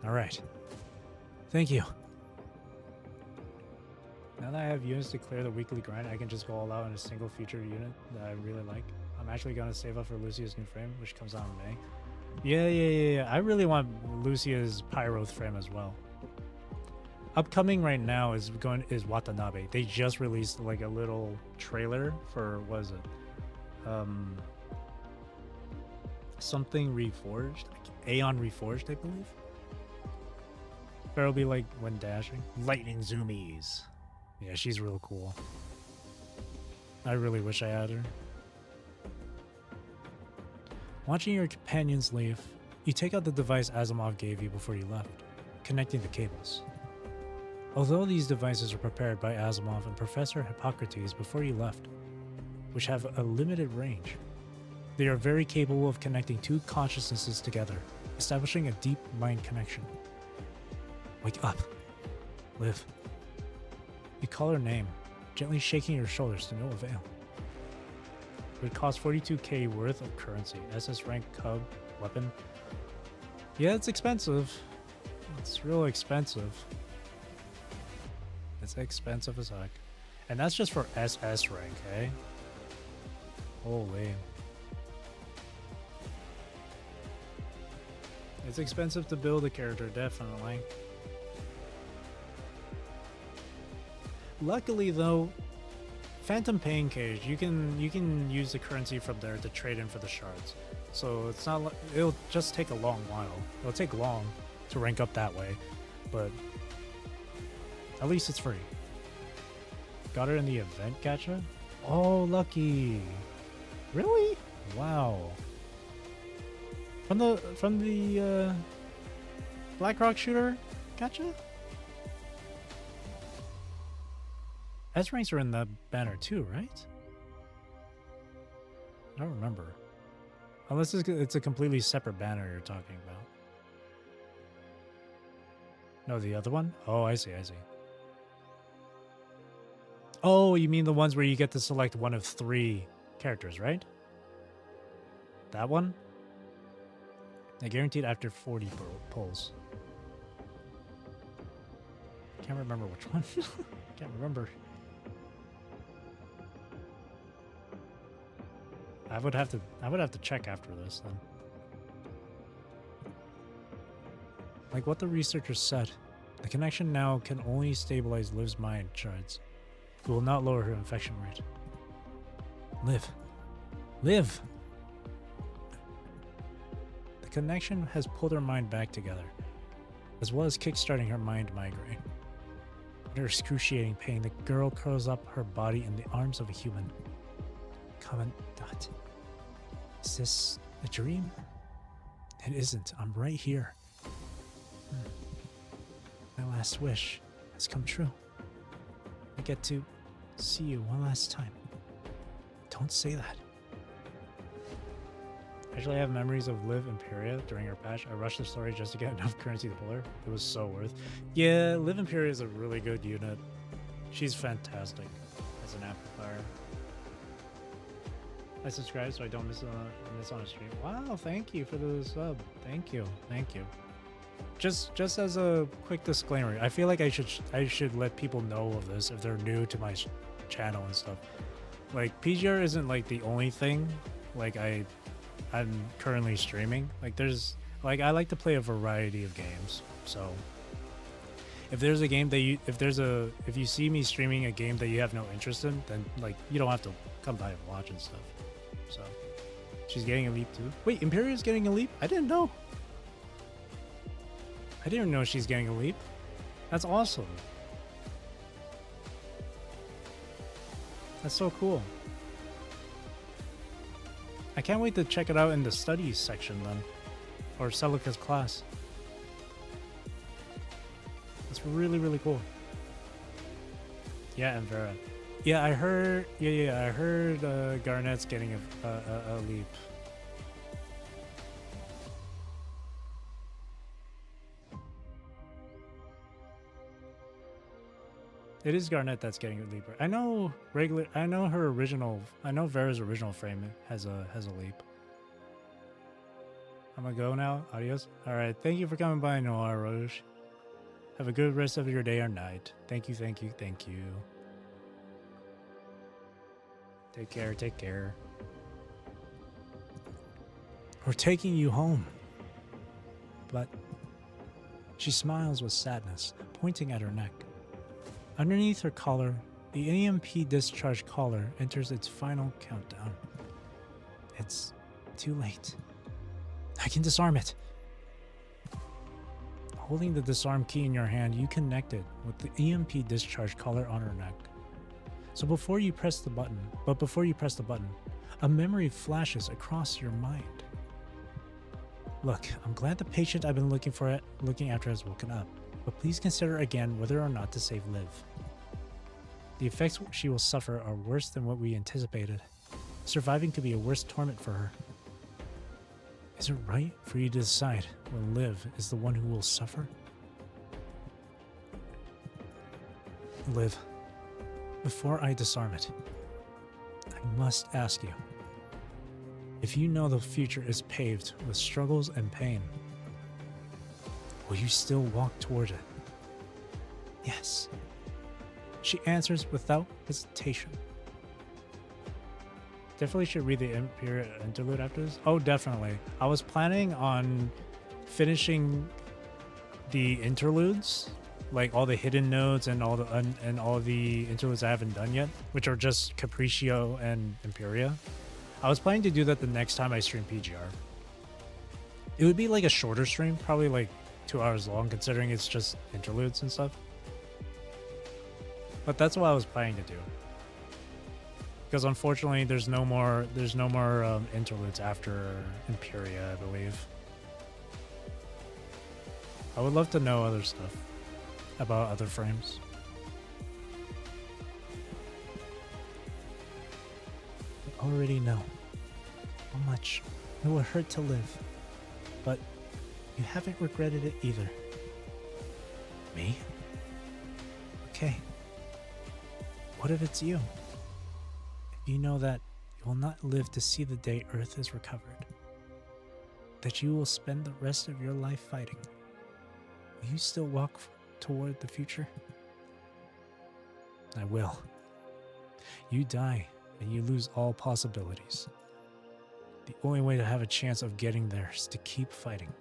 Alright. Thank you. Now that I have units to clear the weekly grind, I can just go all out in a single feature unit that I really like. I'm actually going to save up for Lucia's new frame, which comes out in May. Yeah. I really want Lucia's Pyroth frame as well. Upcoming right now is Watanabe. They just released like a little trailer for, what is it? Something Reforged? Aeon Reforged, I believe? There'll be like when dashing. Lightning zoomies. Yeah, she's real cool. I really wish I had her. Watching your companions leave, you take out the device Asimov gave you before you left, connecting the cables. Although these devices are prepared by Asimov and Professor Hippocrates before you left, which have a limited range, they are very capable of connecting two consciousnesses together, establishing a deep mind connection. Wake up. Liv. You call her name, gently shaking your shoulders to no avail. It would cost 42k worth of currency. SS rank Cub weapon. Yeah, it's expensive. It's real expensive. It's expensive as heck. And that's just for SS rank, eh? Holy. It's expensive to build a character, definitely. Luckily though, Phantom Pain Cage, you can use the currency from there to trade in for the shards. So it's not like it'll just take a long while. It'll take long to rank up that way, but at least it's free. Got her in the event gacha? Oh, lucky. Really? Wow. From the Blackrock shooter gacha? S ranks are in that banner too, right? I don't remember. Unless it's a completely separate banner you're talking about. No, the other one? Oh, I see. Oh, you mean the ones where you get to select one of 3 characters, right? That one? I guaranteed after 40 pulls. Can't remember which one. Can't remember. I would have to check after this then. Like what the researchers said, the connection now can only stabilize Liv's mind shards. It will not lower her infection rate. Liv! The connection has pulled her mind back together, as well as kickstarting her mind migraine. Under excruciating pain, the girl curls up her body in the arms of a human. Commandant. Is this a dream? It isn't. I'm right here. My last wish has come true. I get to see you one last time. Don't say that. Actually, I have memories of Liv Imperia during her patch. I rushed the story just to get enough currency to pull her. It was so worth. Yeah, Liv Imperia is a really good unit. She's fantastic as an amplifier. I subscribe so I don't miss on a stream. Wow, thank you for the sub. Thank you. Just as a quick disclaimer, I feel like I should let people know of this if they're new to my channel and stuff. Like PGR isn't like the only thing like I'm currently streaming. Like there's like I like to play a variety of games. So if there's a game that if you see me streaming a game that you have no interest in, then like you don't have to come by and watch and stuff. So she's getting a leap too. Wait, Imperia's getting a leap? I didn't know. I didn't know she's getting a leap. That's awesome. That's so cool. I can't wait to check it out in the studies section then. Or Celica's class. That's really, really cool. Yeah, and Vera. Yeah, I heard. I heard Garnet's getting a leap. It is Garnet that's getting a leap. I know her original. I know Vera's original frame has a leap. I'm gonna go now. Adios. All right. Thank you for coming by, Noir Rouge. Have a good rest of your day or night. Thank you. Thank you. Thank you. Take care. Take care. We're taking you home. But she smiles with sadness, pointing at her neck. Underneath her collar, the EMP discharge collar enters its final countdown. It's too late. I can disarm it. Holding the disarm key in your hand, you connect it with the EMP discharge collar on her neck. So before you press the button, a memory flashes across your mind. Look, I'm glad the patient I've been looking after has woken up, but please consider again whether or not to save Liv. The effects she will suffer are worse than what we anticipated. Surviving could be a worse torment for her. Is it right for you to decide when Liv is the one who will suffer? Liv, before I disarm it, I must ask you, if you know the future is paved with struggles and pain, will you still walk toward it? Yes. She answers without hesitation. Definitely should read the Imperia interlude after this. Oh, definitely. I was planning on finishing the interludes, like all the hidden nodes and all the interludes I haven't done yet, which are just Capriccio and Imperia. I was planning to do that the next time I stream PGR. It would be like a shorter stream, probably like 2 hours long, considering it's just interludes and stuff. But that's what I was planning to do. Because unfortunately, there's no more interludes after Imperia, I believe. I would love to know other stuff about other frames. I already know how much it would hurt to live, but you haven't regretted it either. Me? Okay. What if it's you? You know that you will not live to see the day Earth is recovered. That you will spend the rest of your life fighting. Will you still walk toward the future? I will. You die and you lose all possibilities. The only way to have a chance of getting there is to keep fighting.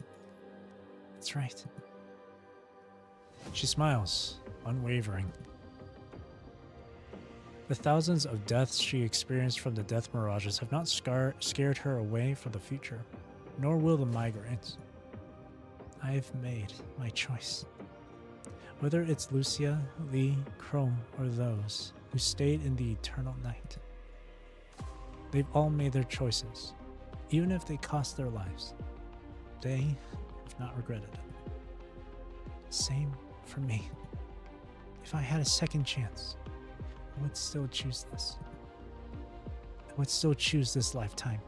That's right. She smiles, unwavering. The thousands of deaths she experienced from the death mirages have not scared her away from the future, nor will the migraines. I've made my choice. Whether it's Lucia, Lee, Chrome, or those who stayed in the eternal night. They've all made their choices, even if they cost their lives. They have not regretted it. Same for me. If I had a second chance, I would still choose this. I would still choose this lifetime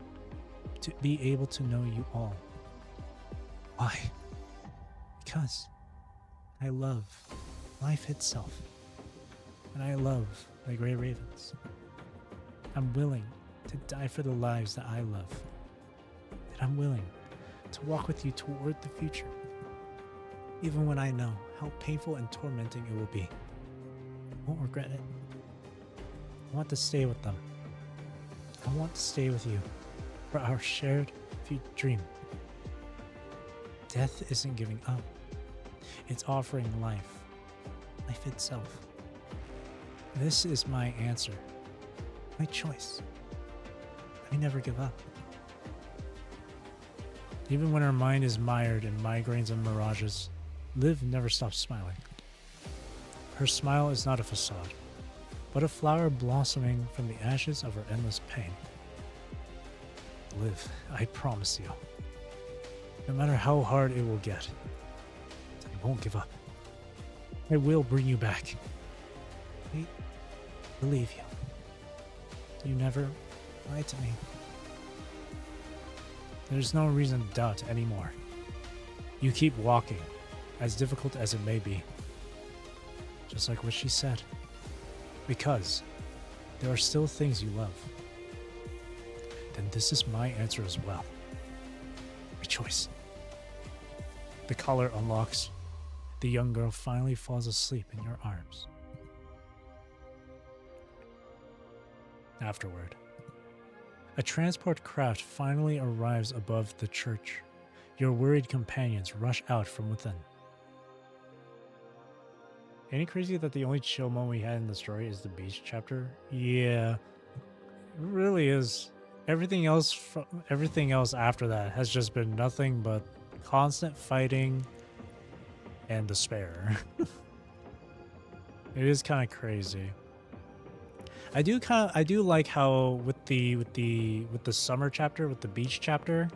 to be able to know you all. Why? Because I love life itself, and I love the Grey Ravens. I'm willing to die for the lives that I love, and I'm willing to walk with you toward the future, even when I know how painful and tormenting it will be. I won't regret it. I want to stay with them. I want to stay with you for our shared dream. Death isn't giving up. It's offering life itself. This is my answer, my choice. I never give up. Even when her mind is mired in migraines and mirages, Liv never stops smiling. Her smile is not a facade, but a flower blossoming from the ashes of her endless pain. Liv, I promise you, no matter how hard it will get, I won't give up. I will bring you back. I believe you. You never lied to me. There's no reason to doubt anymore. You keep walking, as difficult as it may be. Just like what she said. because there are still things you love, then this is my answer as well. Rejoice. The collar unlocks. The young girl finally falls asleep in your arms. Afterward, a transport craft finally arrives above the church. Your worried companions rush out from within. Ain't it crazy that the only chill moment we had in the story is the beach chapter? Yeah, it really is. Everything else after that has just been nothing but constant fighting and despair. It is kind of crazy. I do like how with the summer chapter, with the beach chapter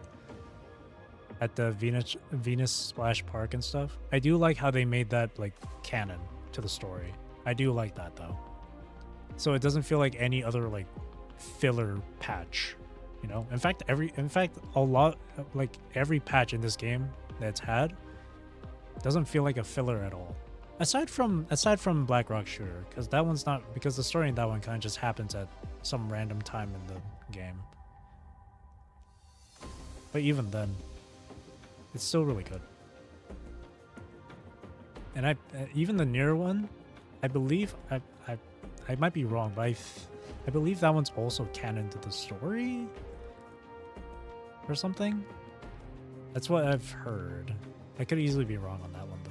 at the Venus Splash Park and stuff. I do like how they made that like canon to the story. I do like that though. So it doesn't feel like any other like filler patch, you know? In fact, a lot like every patch in this game that's had doesn't feel like a filler at all. Aside from Black Rock Shooter, because that one's not, because the story in that one kind of just happens at some random time in the game. But even then, it's still really good. And even the newer one, I believe I might be wrong, but I believe that one's also canon to the story or something. That's what I've heard. I could easily be wrong on that one though.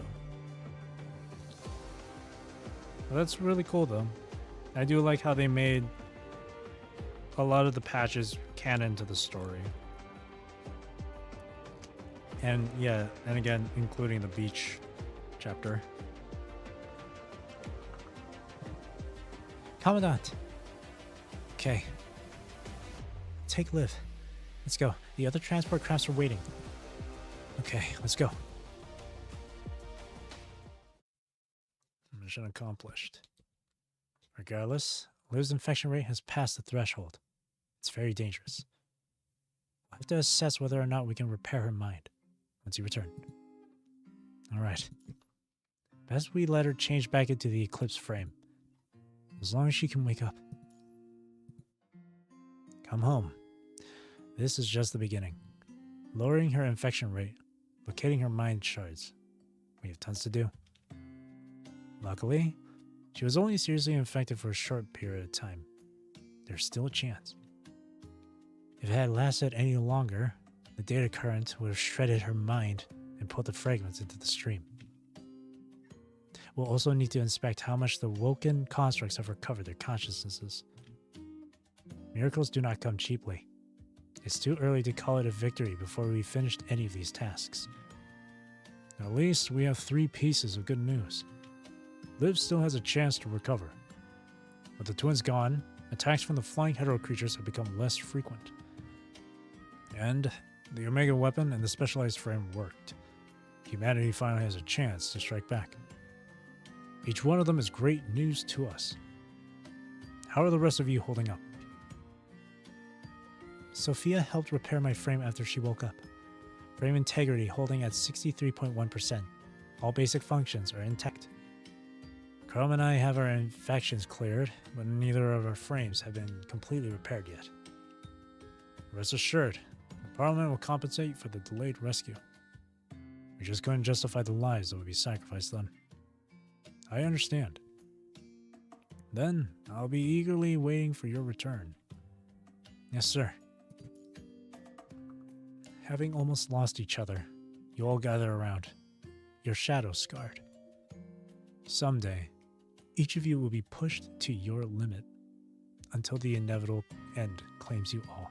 Well, that's really cool though. I do like how they made a lot of the patches canon to the story. And yeah, and again, including the beach chapter. Commandant. Okay. Take Liv. Let's go. The other transport crafts are waiting. Okay, let's go. Mission accomplished. Regardless, Liv's infection rate has passed the threshold. It's very dangerous. We'll have to assess whether or not we can repair her mind once you return. Alright. Best we let her change back into the Eclipse frame. As long as she can wake up. Come home. This is just the beginning. Lowering her infection rate, locating her mind shards. We have tons to do. Luckily, she was only seriously infected for a short period of time. There's still a chance. If it had lasted any longer, the data current would have shredded her mind and put the fragments into the stream. We'll also need to inspect how much the woken constructs have recovered their consciousnesses. Miracles do not come cheaply. It's too early to call it a victory before we've finished any of these tasks. At least we have 3 pieces of good news. Liv still has a chance to recover. With the twins gone, attacks from the flying hetero creatures have become less frequent. And the Omega weapon and the specialized frame worked. Humanity finally has a chance to strike back. Each one of them is great news to us. How are the rest of you holding up? Sophia helped repair my frame after she woke up. Frame integrity holding at 63.1%. All basic functions are intact. Chrome and I have our infections cleared, but neither of our frames have been completely repaired yet. Rest assured, the Parliament will compensate for the delayed rescue. We just couldn't justify the lives that would be sacrificed then. I understand. Then, I'll be eagerly waiting for your return. Yes, sir. Having almost lost each other, you all gather around, your shadows scarred. Someday, each of you will be pushed to your limit until the inevitable end claims you all.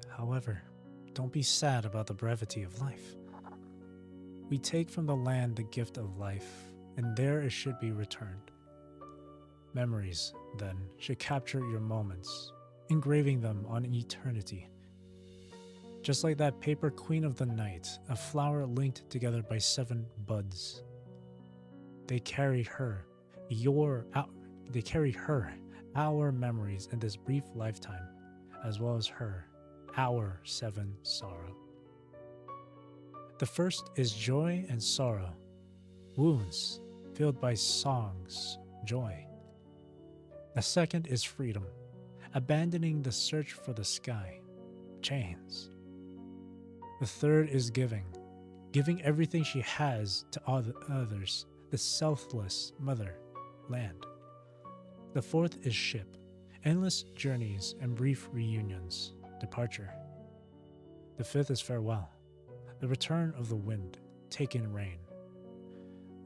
However, don't be sad about the brevity of life. We take from the land the gift of life, and there it should be returned. Memories, then, should capture your moments, engraving them on eternity. Just like that paper queen of the night, a flower linked together by 7 buds. They carried her, our memories in this brief lifetime, as well as her, our 7 sorrow. The first is joy and sorrow, wounds filled by songs, joy. The second is freedom, abandoning the search for the sky, chains. The third is giving everything she has to others, the selfless mother, land. The fourth is ship, endless journeys and brief reunions, departure. The fifth is farewell, the return of the wind, taken rain.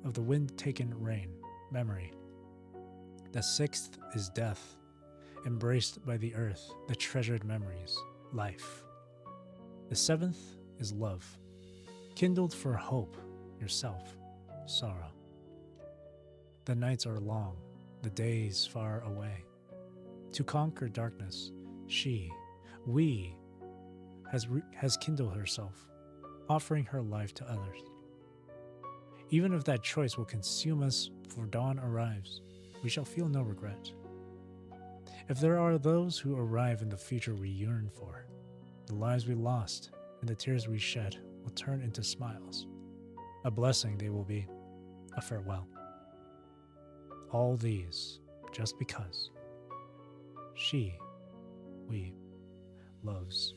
Of the wind taken rain, memory. The sixth is death, embraced by the earth, the treasured memories, life. The seventh is love, kindled for hope, yourself, sorrow. The nights are long, the days far away. To conquer darkness, we, has kindled herself, offering her life to others. Even if that choice will consume us before dawn arrives, we shall feel no regret. If there are those who arrive in the future we yearn for, the lives we lost and the tears we shed will turn into smiles. A blessing they will be, a farewell. All these just because we, loves,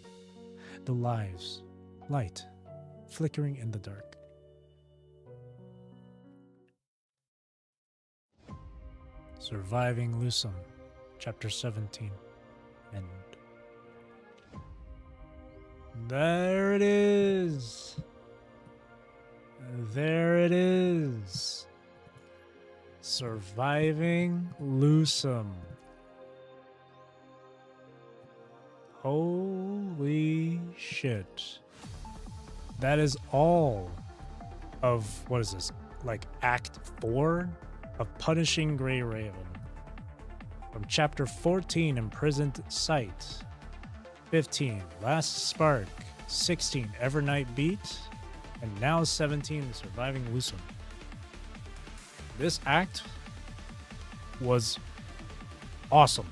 the lives, light, flickering in the dark. Surviving Lucem, Chapter 17, End. There it is! There it is! Surviving Lucem. Holy shit. That is all of, what is this, like Act 4 of Punishing Grey Raven. From Chapter 14, Imprisoned Sight. 15, Last Spark. 16, Evernight Beat. And now 17, Surviving Lucem. This act was awesome.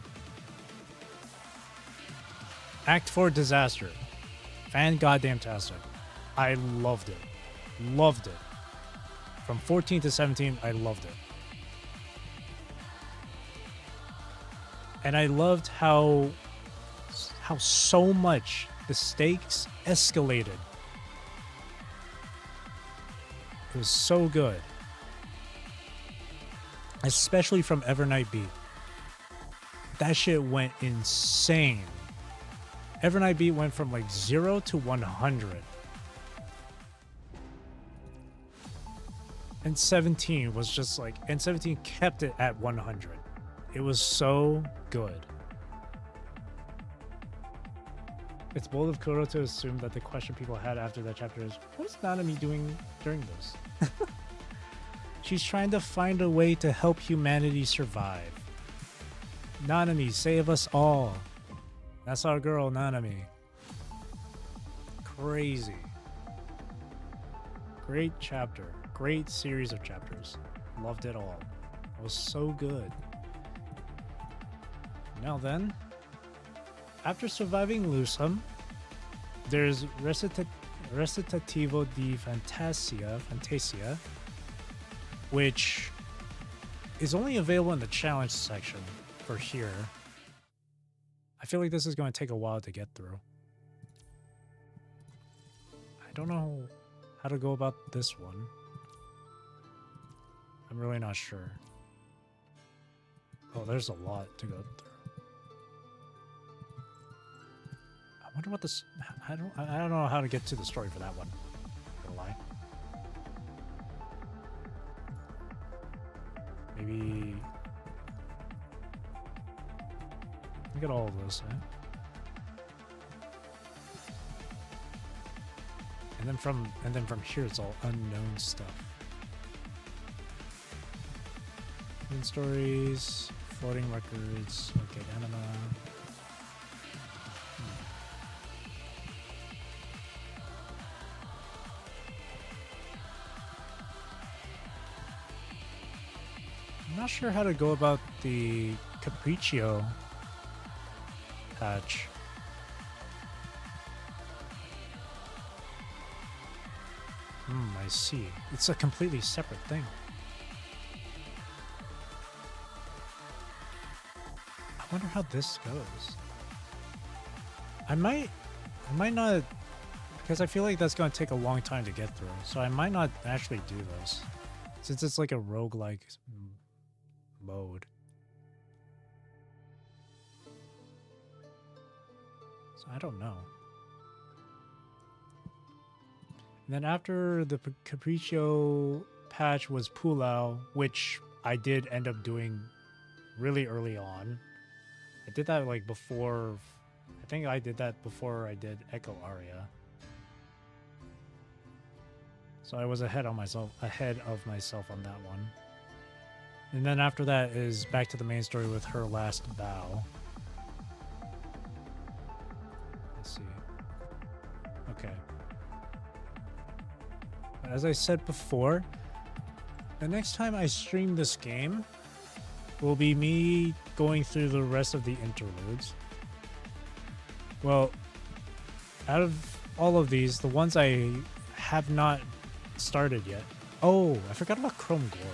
Act 4, Disaster. Fan-goddamn-tastic. I loved it. Loved it. From 14 to 17, I loved it. And I loved how so much the stakes escalated. It was so good. Especially from Evernight Beat. That shit went insane. Evernight Beat went from like 0 to 100. And 17 was just like, and 17 kept it at 100. It was so good. It's bold of Kuro to assume that the question people had after that chapter is, what's Nanami doing during this? She's trying to find a way to help humanity survive. Nanami, save us all. That's our girl, Nanami. Crazy. Great chapter. Great series of chapters. Loved it all. It was so good. Now then, after surviving Lucem, there's Recitativo di Fantasia, which is only available in the challenge section for here. I feel like this is going to take a while to get through. I don't know how to go about this one. I'm really not sure. Oh, there's a lot to go through. I wonder what this... I don't know how to get to the story for that one. Not gonna lie. Maybe... Look at all of this, eh? And then from here it's all unknown stuff. Moon stories, floating records, okay, anima. I'm not sure how to go about the Capriccio patch. I see. It's a completely separate thing. I wonder how this goes. I might not, because I feel like that's going to take a long time to get through. So I might not actually do this, since it's like a roguelike mode. So I don't know. And then after the Capriccio patch was Pulau, which I did end up doing really early on. I did that like before, I think I did that before I did Echo Aria. So I was ahead of myself on that one. And then after that is back to the main story with Her Last Vow. Let's see. Okay. As I said before, the next time I stream this game will be me going through the rest of the interludes. Well, out of all of these, the ones I have not started yet. Oh, I forgot about Chrome Glory.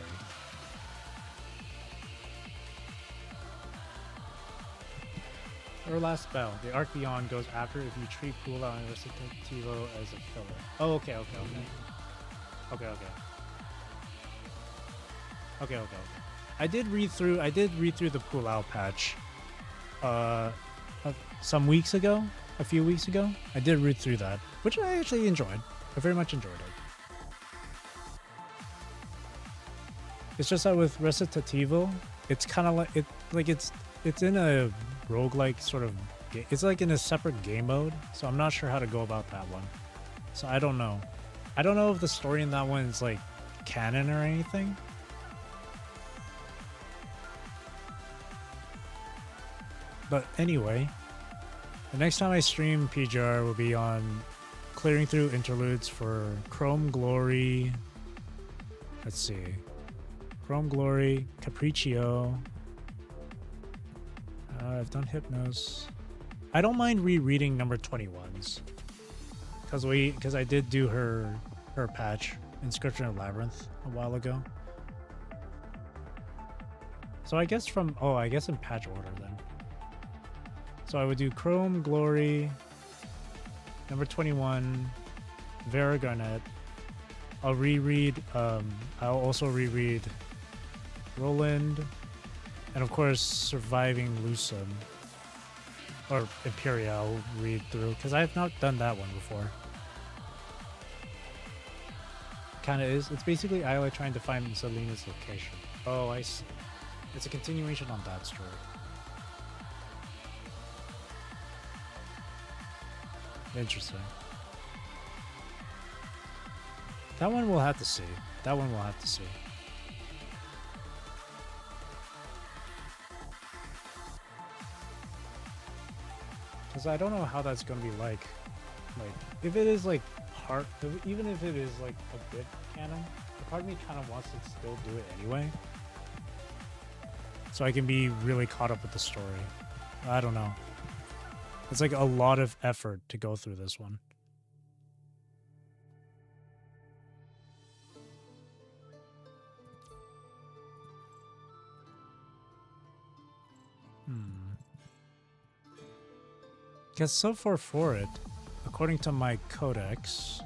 Her Last Spell. The Arc Beyond goes after if you treat Pula and Recitativo as a filler. Oh, okay. Okay. I did read through the Pulau patch some weeks ago, a few weeks ago. I did read through that, which I actually enjoyed. I very much enjoyed it. It's just that with Recitativo, it's kind of like it's in a roguelike sort of it's like in a separate game mode, so I'm not sure how to go about that one. So I don't know. I don't know if the story in that one is like canon or anything. But anyway, the next time I stream PGR will be on clearing through interludes for Chrome Glory. Let's see. Chrome Glory, Capriccio. I've done Hypnos. I don't mind rereading number 21's. Because I did do her patch, Inscription of Labyrinth, a while ago. So I guess in patch order then. So I would do Chrome Glory, number 21, Vera Garnet. I'll also reread Roland, and of course Surviving Lucem, or Imperia I'll read through, because I have not done that one before. Kinda is. It's basically Isla trying to find Selena's location. Oh, I see. It's a continuation on that story. Interesting. That one we'll have to see. Because I don't know how that's going to be like if it is like hard, even if it is like a bit canon, a part of me kind of wants to still do it anyway, so I can be really caught up with the story. I don't know. It's like a lot of effort to go through this one. Because so far for it, according to my codex,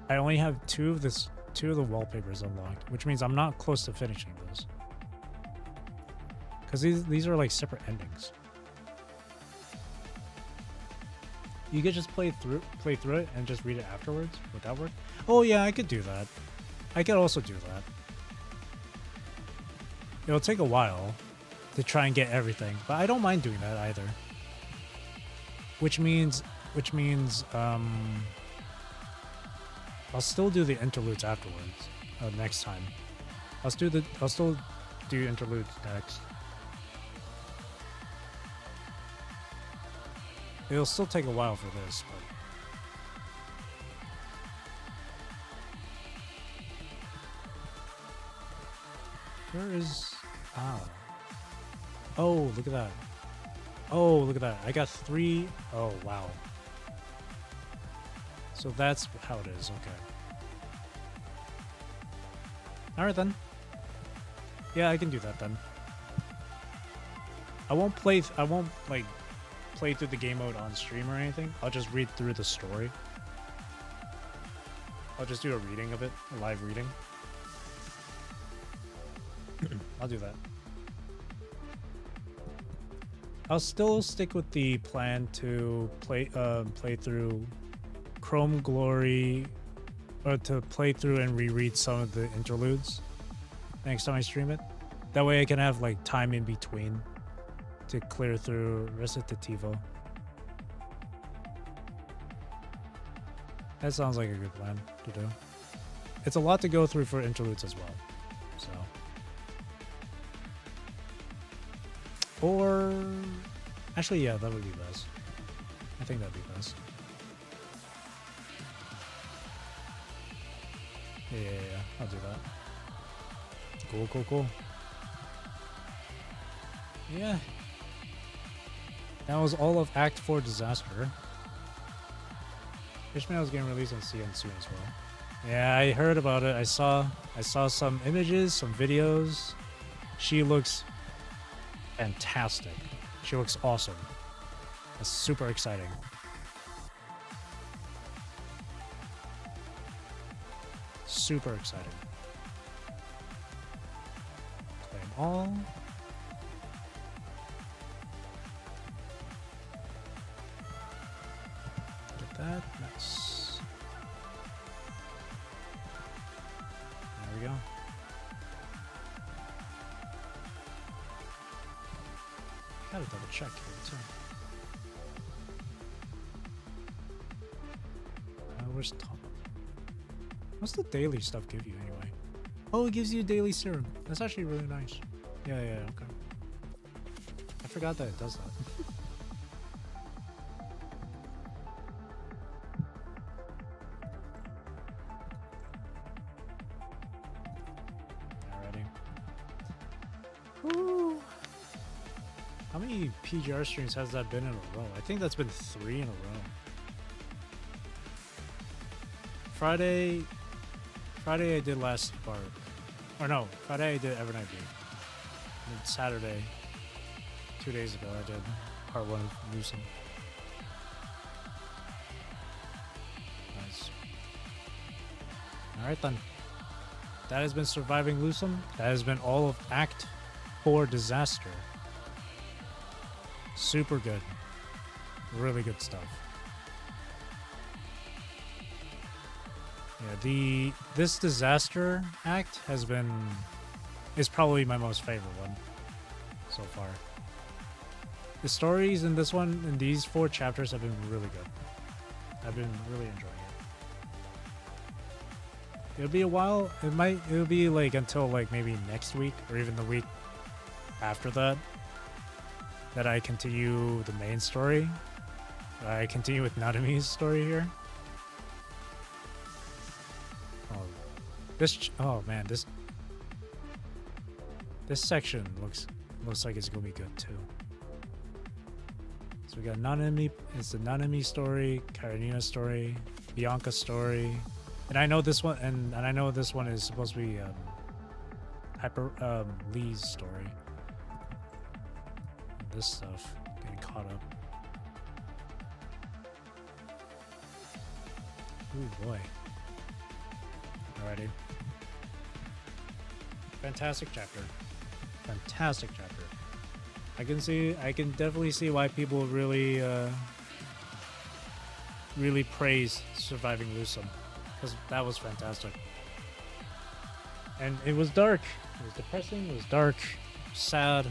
I only have two of the wallpapers unlocked, which means I'm not close to finishing those. Because these are like separate endings. You could just play through it and just read it afterwards. Would that work? Oh yeah, I could do that. I could also do that. It'll take a while to try and get everything, but I don't mind doing that either. Which means I'll still do the interludes afterwards. Next time. I'll still do interludes next. It'll still take a while for this, but where is oh, look at that. Oh, look at that. I got 3. Oh, wow. So that's how it is. Okay. Alright then. Yeah, I can do that then. I won't like play through the game mode on stream or anything. I'll just read through the story. I'll just do a reading of it, a live reading. I'll do that. I'll still stick with the plan to play through Chrome Glory, or to play through and reread some of the interludes next time I stream it. That way I can have like time in between to clear through Recitativo. That sounds like a good plan to do. It's a lot to go through for interludes as well, so. Or actually, yeah, that would be best. I think that'd be best. Yeah, I'll do that. Cool. Yeah. That was all of Act 4 Disaster. Fishmail is getting released on CN soon as well. Yeah, I heard about it. I saw some images, some videos. She looks fantastic. She looks awesome. That's super exciting. Super exciting. Claim all. Get that. Nice. There we go. Gotta double check here too. Where's Tom? What's the daily stuff give you anyway? Oh, it gives you a daily serum. That's actually really nice. Yeah, okay. I forgot that it does that. Alrighty. Woo. How many PGR streams has that been in a row? I think that's been 3 in a row. Friday I did last part. Or no, Friday I did Evernight Beat. And then Saturday, 2 days ago, I did part 1 of Lucem. Nice. Alright then. That has been Surviving Lucem. That has been all of Act 4 Disaster. Super good. Really good stuff. Yeah, this disaster act is probably my most favorite one so far. The stories in this one, in these 4 chapters, have been really good. I've been really enjoying it. It'll be a while. It'll be like until like maybe next week or even the week after that I continue the main story. I continue with Nanami's story here. Oh man, this section looks like it's gonna be good too. So we got Nanami. It's the Nanami story, Karenina story, Bianca story, and I know this one, and I know this one is supposed to be Lee's story. This stuff getting caught up. Ooh boy. Alrighty. Fantastic chapter. Fantastic chapter. I can definitely see why people really praise Surviving Lucem, because that was fantastic. And it was dark. It was depressing. It was dark. Sad.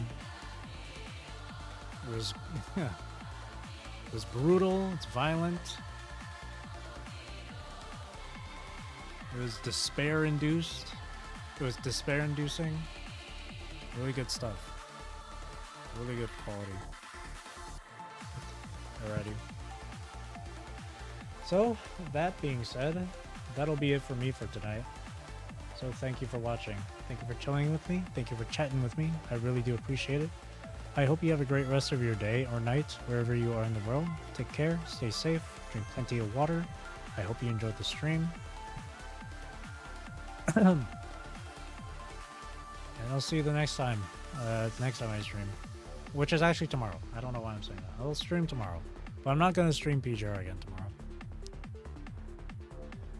It was it was brutal. It's violent. It was despair-induced. It was despair-inducing. Really good stuff. Really good quality. Alrighty. So, that being said, that'll be it for me for tonight. So thank you for watching. Thank you for chilling with me. Thank you for chatting with me. I really do appreciate it. I hope you have a great rest of your day or night, wherever you are in the world. Take care, stay safe, drink plenty of water. I hope you enjoyed the stream. And I'll see you the next time. Next time I stream. Which is actually tomorrow. I don't know why I'm saying that. I'll stream tomorrow. But I'm not going to stream PGR again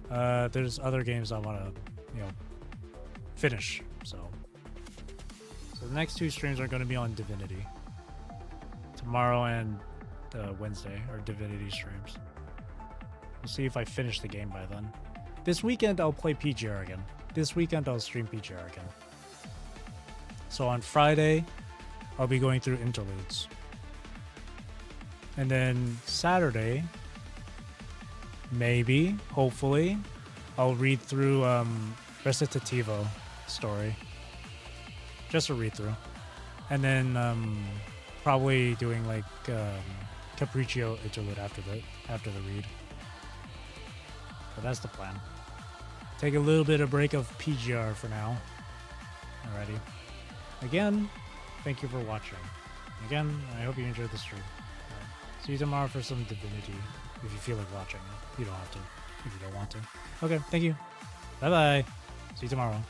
tomorrow. There's other games I want to, finish. So the next 2 streams are going to be on Divinity. Tomorrow and Wednesday are Divinity streams. We'll see if I finish the game by then. This weekend I'll play PGR again. This weekend I'll stream PGR again. So on Friday, I'll be going through interludes. And then Saturday, maybe, hopefully, I'll read through Recitativo story. Just a read through. And then probably doing like Capriccio interlude after the read. But that's the plan. Take a little bit of break of PGR for now. Alrighty. Again, thank you for watching. Again, I hope you enjoyed the stream. See you tomorrow for some Divinity, if you feel like watching it. You don't have to, if you don't want to. Okay, thank you. Bye-bye. See you tomorrow.